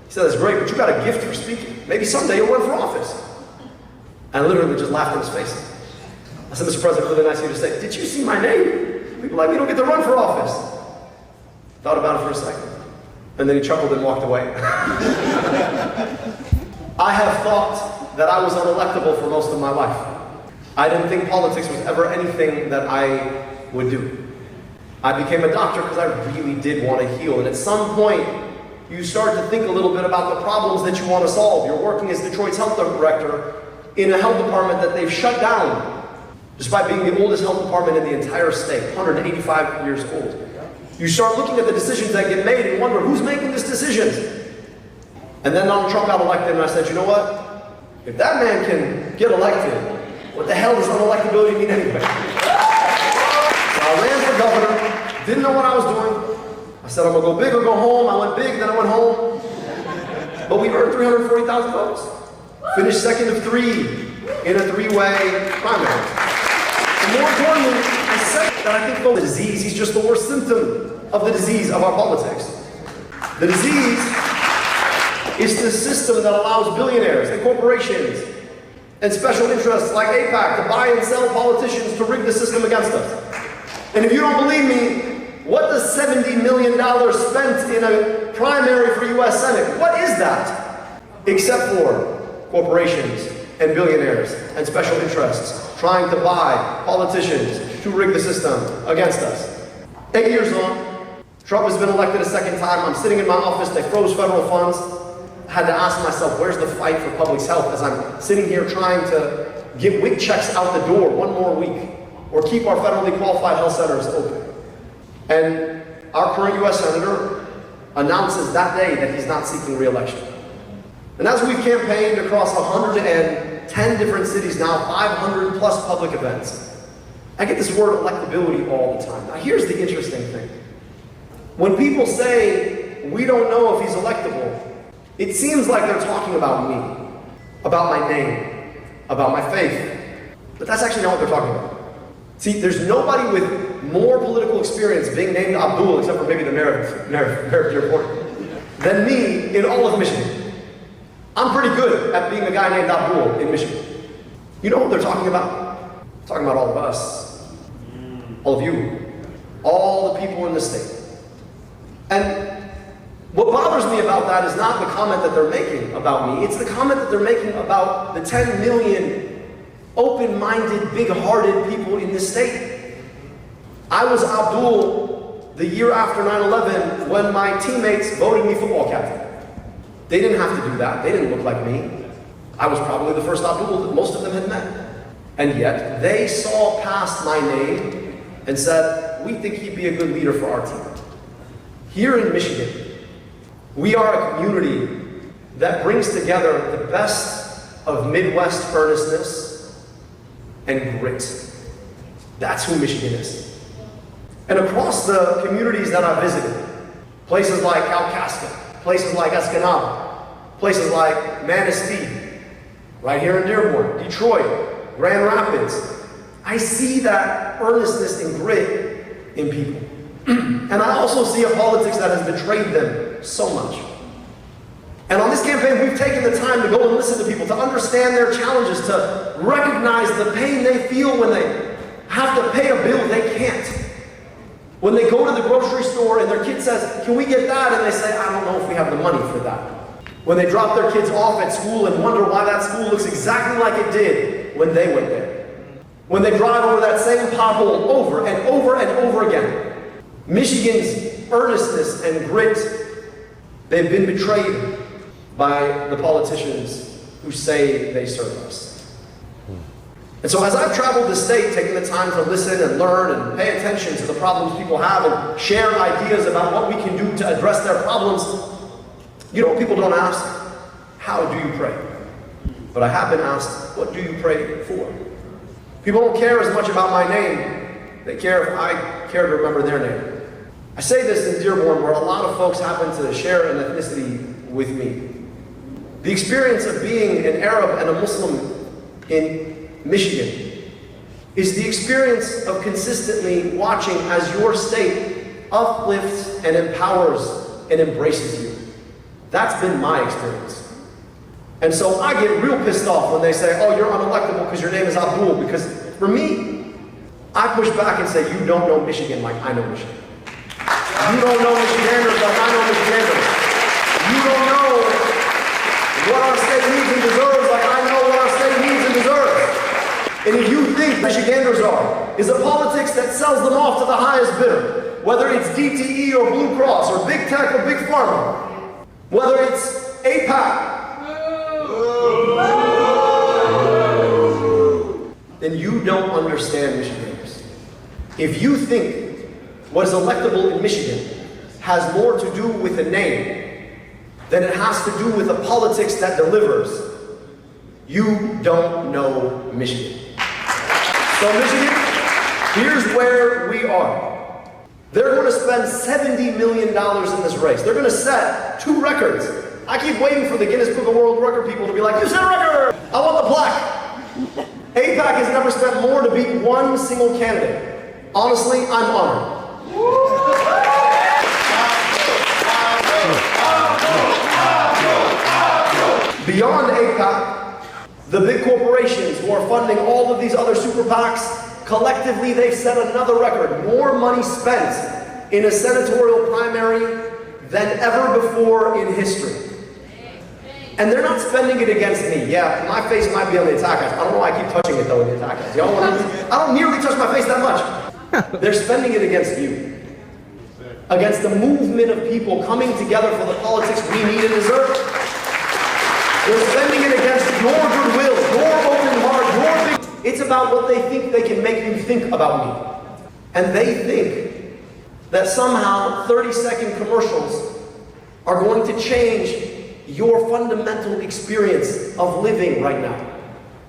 He said, that's great, but you got a gift for speaking. Maybe someday you'll run for office. And I literally just laughed in his face. I said, Mr. President, really nice of you to say, did you see my name? People like me don't get to run for office. Thought about it for a second. And then he chuckled and walked away. I have thought that I was unelectable for most of my life. I didn't think politics was ever anything that I would do. I became a doctor because I really did want to heal. And at some point, you start to think a little bit about the problems that you want to solve. You're working as Detroit's health director in a health department that they've shut down, despite being the oldest health department in the entire state, 185 years old. You start looking at the decisions that get made and wonder, who's making these decisions? And then Donald Trump got elected, and I said, you know what? If that man can get elected, what the hell does unelectability mean anyway? So I ran for governor, didn't know what I was doing. I said, I'm gonna go big or go home. I went big, then I went home. But we earned 340,000 votes. Finished second of 3 in a 3-way primary. And more importantly, I said that I think the disease, he's just the worst symptom of the disease of our politics. The disease is the system that allows billionaires and corporations and special interests like AIPAC to buy and sell politicians to rig the system against us. And if you don't believe me, what does $70 million spent in a primary for US Senate, what is that? Except for corporations and billionaires and special interests trying to buy politicians to rig the system against us. 8 years on, Trump has been elected a second time. I'm sitting in my office, they froze federal funds. I had to ask myself, where's the fight for public health as I'm sitting here trying to get WIC checks out the door one more week or keep our federally qualified health centers open. And our current US Senator announces that day that he's not seeking re-election. And as we've campaigned across 110 different cities now, 500 plus public events, I get this word electability all the time. Now here's the interesting thing. When people say, we don't know if he's electable, it seems like they're talking about me, about my name, about my faith. But that's actually not what they're talking about. See, there's nobody with more political experience being named Abdul, except for maybe the mayor of Dearborn, than me in all of Michigan. I'm pretty good at being a guy named Abdul in Michigan. You know what they're talking about? They're talking about all of us, all of you, all the people in the state. And what bothers me about that is not the comment that they're making about me, it's the comment that they're making about the 10 million open-minded, big-hearted people in this state. I was Abdul the year after 9/11 when my teammates voted me football captain. They didn't have to do that. They didn't look like me. I was probably the first Abdul that most of them had met. And yet, they saw past my name and said, we think he'd be a good leader for our team. Here in Michigan, we are a community that brings together the best of Midwest earnestness and grit. That's who Michigan is. And across the communities that I visited, places like Kalkaska, places like Escanaba, places like Manistee, right here in Dearborn, Detroit, Grand Rapids, I see that earnestness and grit in people. And I also see a politics that has betrayed them so much. And on this campaign, we've taken the time to go and listen to people, to understand their challenges, to recognize the pain they feel when they have to pay a bill they can't. When they go to the grocery store and their kid says, can we get that? And they say, I don't know if we have the money for that. When they drop their kids off at school and wonder why that school looks exactly like it did when they went there. When they drive over that same pothole over and over and over again. Michigan's earnestness and grit, they've been betrayed by the politicians who say they serve us. And so as I've traveled the state, taking the time to listen and learn and pay attention to the problems people have and share ideas about what we can do to address their problems, you know what people don't ask? How do you pray? But I have been asked, what do you pray for? People don't care as much about my name. They care if I care to remember their name. I say this in Dearborn, where a lot of folks happen to share an ethnicity with me. The experience of being an Arab and a Muslim in Michigan is the experience of consistently watching as your state uplifts and empowers and embraces you. That's been my experience. And so I get real pissed off when they say, oh, you're unelectable because your name is Abdul, because for me, I push back and say, you don't know Michigan like I know Michigan. You don't know Michiganders like I know Michiganders. You don't know what our state needs and deserves like I know what our state needs and deserves. And if you think Michiganders is a politics that sells them off to the highest bidder, whether it's DTE or Blue Cross or Big Tech or Big Pharma, whether it's APAC, then you don't understand Michiganders. If you think what is electable in Michigan has more to do with a name than it has to do with a politics that delivers, you don't know Michigan. So Michigan, here's where we are. They're going to spend $70 million in this race. They're going to set 2 records. I keep waiting for the Guinness Book of World Record people to be like, you set a record! I want the plaque! APAC has never spent more to beat one single candidate. Honestly, I'm honored. Beyond APAC, the big corporations who are funding all of these other super PACs, collectively they've set another record. More money spent in a senatorial primary than ever before in history. And they're not spending it against me. Yeah, my face might be on the attack ads. I don't know why I keep touching it though in the attack ads. Y'all want to? I don't nearly touch my face that much. They're spending it against you. Against the movement of people coming together for the politics we need and deserve. They're spending it against your goodwill, your open heart, your big... It's about what they think they can make you think about me. And they think that somehow 30-second commercials are going to change your fundamental experience of living right now.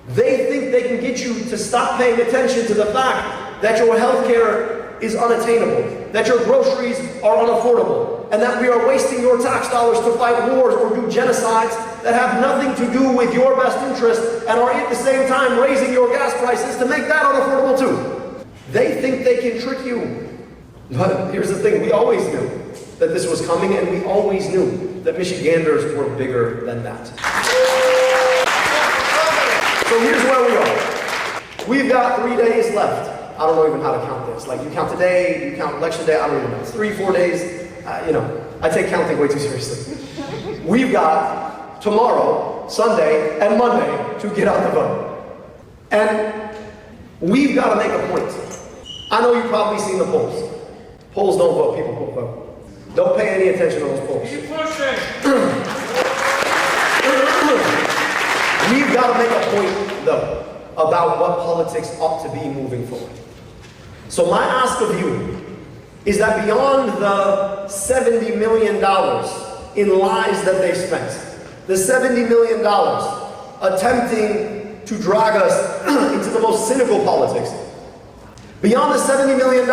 They think they can get you to stop paying attention to the fact that your health care is unattainable, that your groceries are unaffordable, and that we are wasting your tax dollars to fight wars or do genocides that have nothing to do with your best interest and are at the same time raising your gas prices to make that unaffordable too. They think they can trick you. But here's the thing, we always knew that this was coming, and we always knew that Michiganders were bigger than that. So here's where we are. We've got 3 days left. I don't know even how to count this. Like, you count today, you count election day, I don't even know. It's 3-4 days. I take counting way too seriously. We've got tomorrow, Sunday, and Monday to get out the vote. And we've got to make a point. I know you've probably seen the polls. Polls don't vote, people vote. Don't pay any attention to those polls. Keep pushing. We've got to make a point, though, about what politics ought to be moving forward. So my ask of you is that beyond the $70 million in lies that they've spent, the $70 million attempting to drag us into the most cynical politics, beyond the $70 million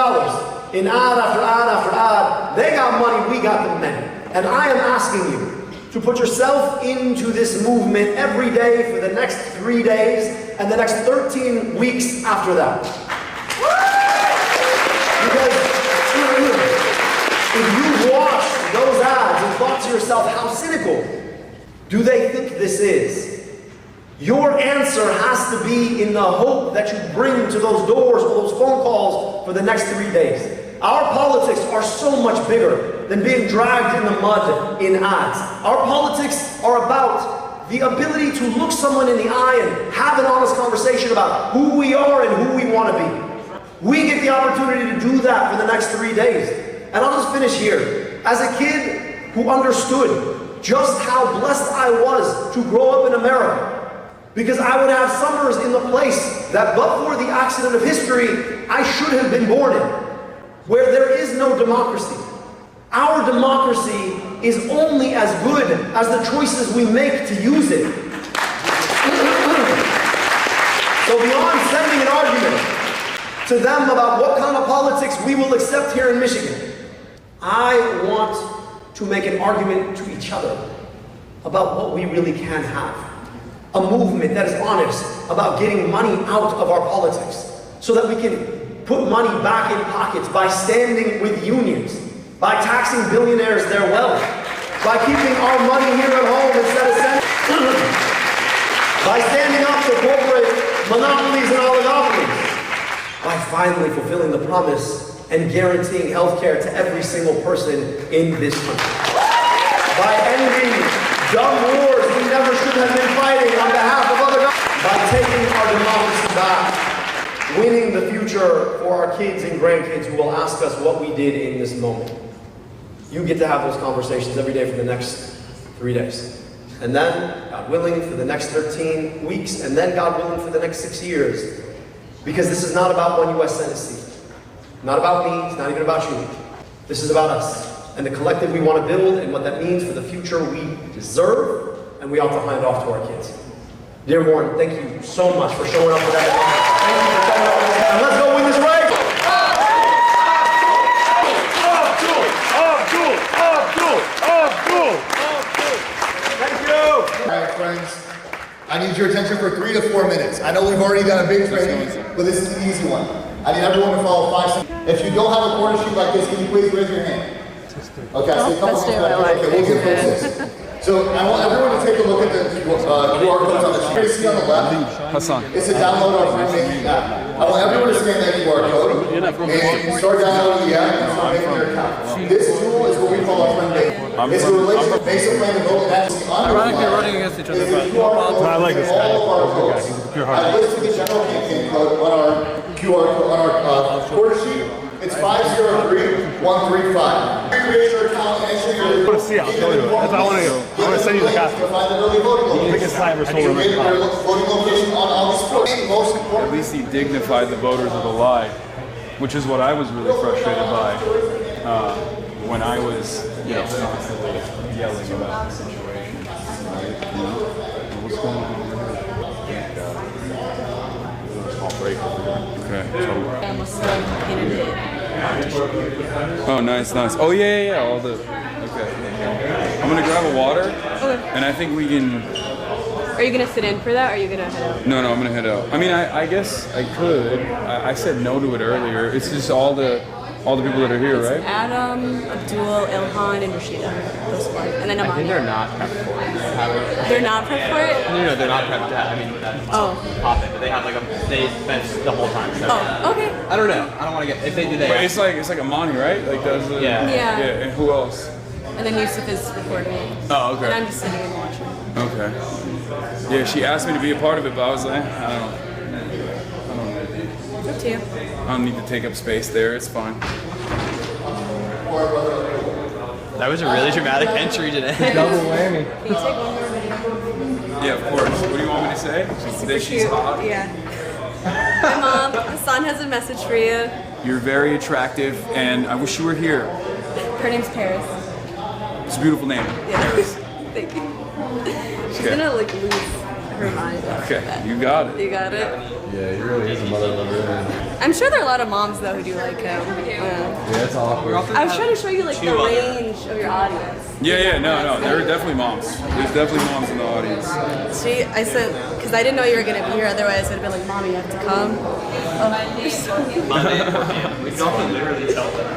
in ad after ad after ad, they got money, we got the men. And I am asking you to put yourself into this movement every day for the next 3 days and the next 13 weeks after that. Because if you watch those ads and thought to yourself, how cynical do they think this is? Your answer has to be in the hope that you bring to those doors or those phone calls for the next 3 days. Our politics are so much bigger than being dragged in the mud in ads. Our politics are about the ability to look someone in the eye and have an honest conversation about who we are and who we want to be. We get the opportunity to do that for the next 3 days. And I'll just finish here. As a kid who understood just how blessed I was to grow up in America, because I would have summers in the place that, but for the accident of history, I should have been born in, where there is no democracy. Our democracy is only as good as the choices we make to use it. So beyond sending an argument to them about what kind of politics we will accept here in Michigan, I want to make an argument to each other about what we really can have. A movement that is honest about getting money out of our politics so that we can put money back in pockets by standing with unions, by taxing billionaires their wealth, by keeping our money here at home instead of sending, by standing up to corporate monopolies and oligopolies, by finally fulfilling the promise and guaranteeing health care to every single person in this country, by ending dumb wars we never should have been fighting on behalf of other governments, by taking our democracy back, winning the future for our kids and grandkids who will ask us what we did in this moment. You get to have those conversations every day for the next 3 days. And then, God willing, for the next 13 weeks, and then, God willing, for the next 6 years. Because this is not about one U.S. Senate seat. Not about me, it's not even about you. This is about us and the collective we want to build and what that means for the future we deserve and we ought to hand off to our kids. Dear Warren, thank you so much for showing up for that. Thank you for showing up for this. And let's go win this race! Thank you! All right, friends. I need your attention for 3 to 4 minutes. I know we've already done a big training, but this is an easy one. I need everyone to follow 5 seconds. If you don't have a quarter sheet like this, can you please raise your hand? Okay, I see a couple of back. Okay, we'll give folks this. So I want everyone to take a look at the QR codes on the sheet. You see on the left, it's a download our free banking app. I want everyone to scan that QR code and start downloading the app and start making your account. This tool is what we call our friend banking. It's a relationship based on plan to vote. That's the Ironically, running against each other, but I like this guy. I listed the general campaign code on our QR code on our quarter sheet. It's 503135. Create your account and ensure your. I want to see it. I'll show you. That's what I want to do. I want to send you the copy. Find the early voting location. Biggest time ever sold in voting location on August 4th. Most important. At least he dignified the voters of the lie, which is what I was really frustrated by when I was constantly yelling about the situation. What's going on over here? Small break over here. Okay. Oh, nice. Oh, yeah. All the. Okay. I'm gonna grab a water, and I think we can. Are you gonna sit in for that, or are you gonna head out? No, I'm gonna head out. I mean, I guess I could. I said no to it earlier. It's just all the people that are here, right? Adam, Abdul, Ilhan, and Rashida. Those four. And then I think Amani. they're not prepped for it. They're not prepped for it? No, they're not prepped. I mean, pop it, but they have like they spent the whole time. So. Oh, okay. I don't know. I don't want to get if they do that. But it's like Amani, right? Like does the, Yeah. And who else? And then Yusuf is recording. Oh, okay. And I'm just sitting and watching. Okay. Yeah, she asked me to be a part of it, but I was like, I don't know. It's up to you. I don't need to take up space there. It's fine. That was a really dramatic entry today. Double whammy. Can you take one more video? Yeah, of course. What do you want me to say? That she's hot? Yeah. Hi, Mom. Hassan has a message for you. You're very attractive, and I wish you were here. Her name's Paris. It's a beautiful name. Paris. Thank you. She's Okay. gonna like lose her mind. Okay, you got it. You got it? Yeah, he really is a mother lover. I'm sure there are a lot of moms though who do like him. Yeah, it's awkward. I was trying to show you like the range of your audience. Yeah, no. There are definitely moms. There's definitely moms in the audience. I said, because I didn't know you were gonna be here. Otherwise, I'd have been like, Mommy, you have to come. Monday at 4 p.m. We can also literally tell them.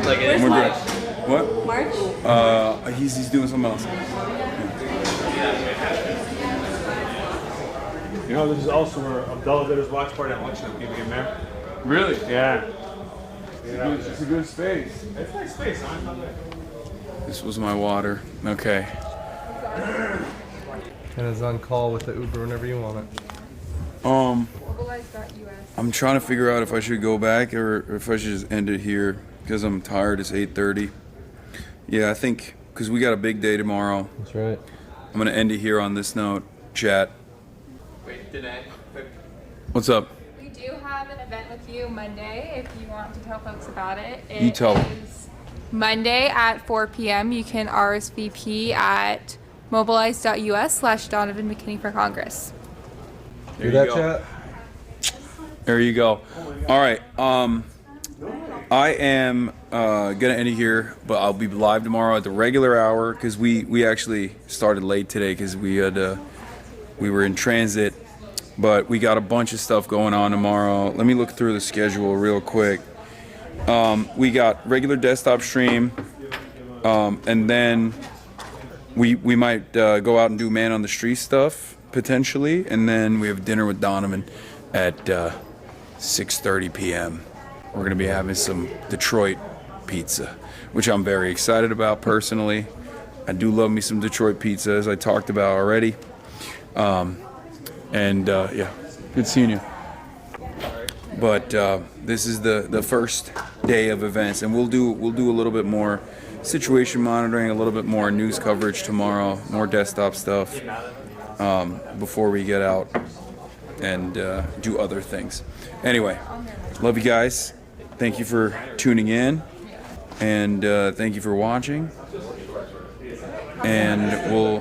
Like Where's We're March? good. What? March? He's doing something else. You know, this is also where Abdullah did his watch party. I'm watching them people in there. Really? Yeah. It's a good space. It's nice space, huh? This was my water. Okay. And it's on call with the Uber whenever you want it. I'm trying to figure out if I should go back or if I should just end it here because I'm tired. It's 8:30. Yeah, I think because we got a big day tomorrow. That's right. I'm gonna end it here on this note. Chat. Wait, Danae. What's up? We do have an event with you Monday if you want to tell folks about it. You tell them. is Monday at 4 p.m. You can RSVP at mobilize.us/Donovan McKinney for Congress. There you go. There you go. All right. I am gonna end it here, but I'll be live tomorrow at the regular hour because we actually started late today because we were in transit, but we got a bunch of stuff going on tomorrow. Let me look through the schedule real quick. We got regular desktop stream, and then we might go out and do man on the street stuff potentially, and then we have dinner with Donovan at 6:30 p.m. We're gonna be having some Detroit pizza, which I'm very excited about personally. I do love me some Detroit pizza, as I talked about already. Yeah, good seeing you. But this is the first day of events, and we'll do a little bit more situation monitoring, a little bit more news coverage tomorrow, more desktop stuff before we get out and do other things. Anyway, love you guys. Thank you for tuning in, and thank you for watching. And we'll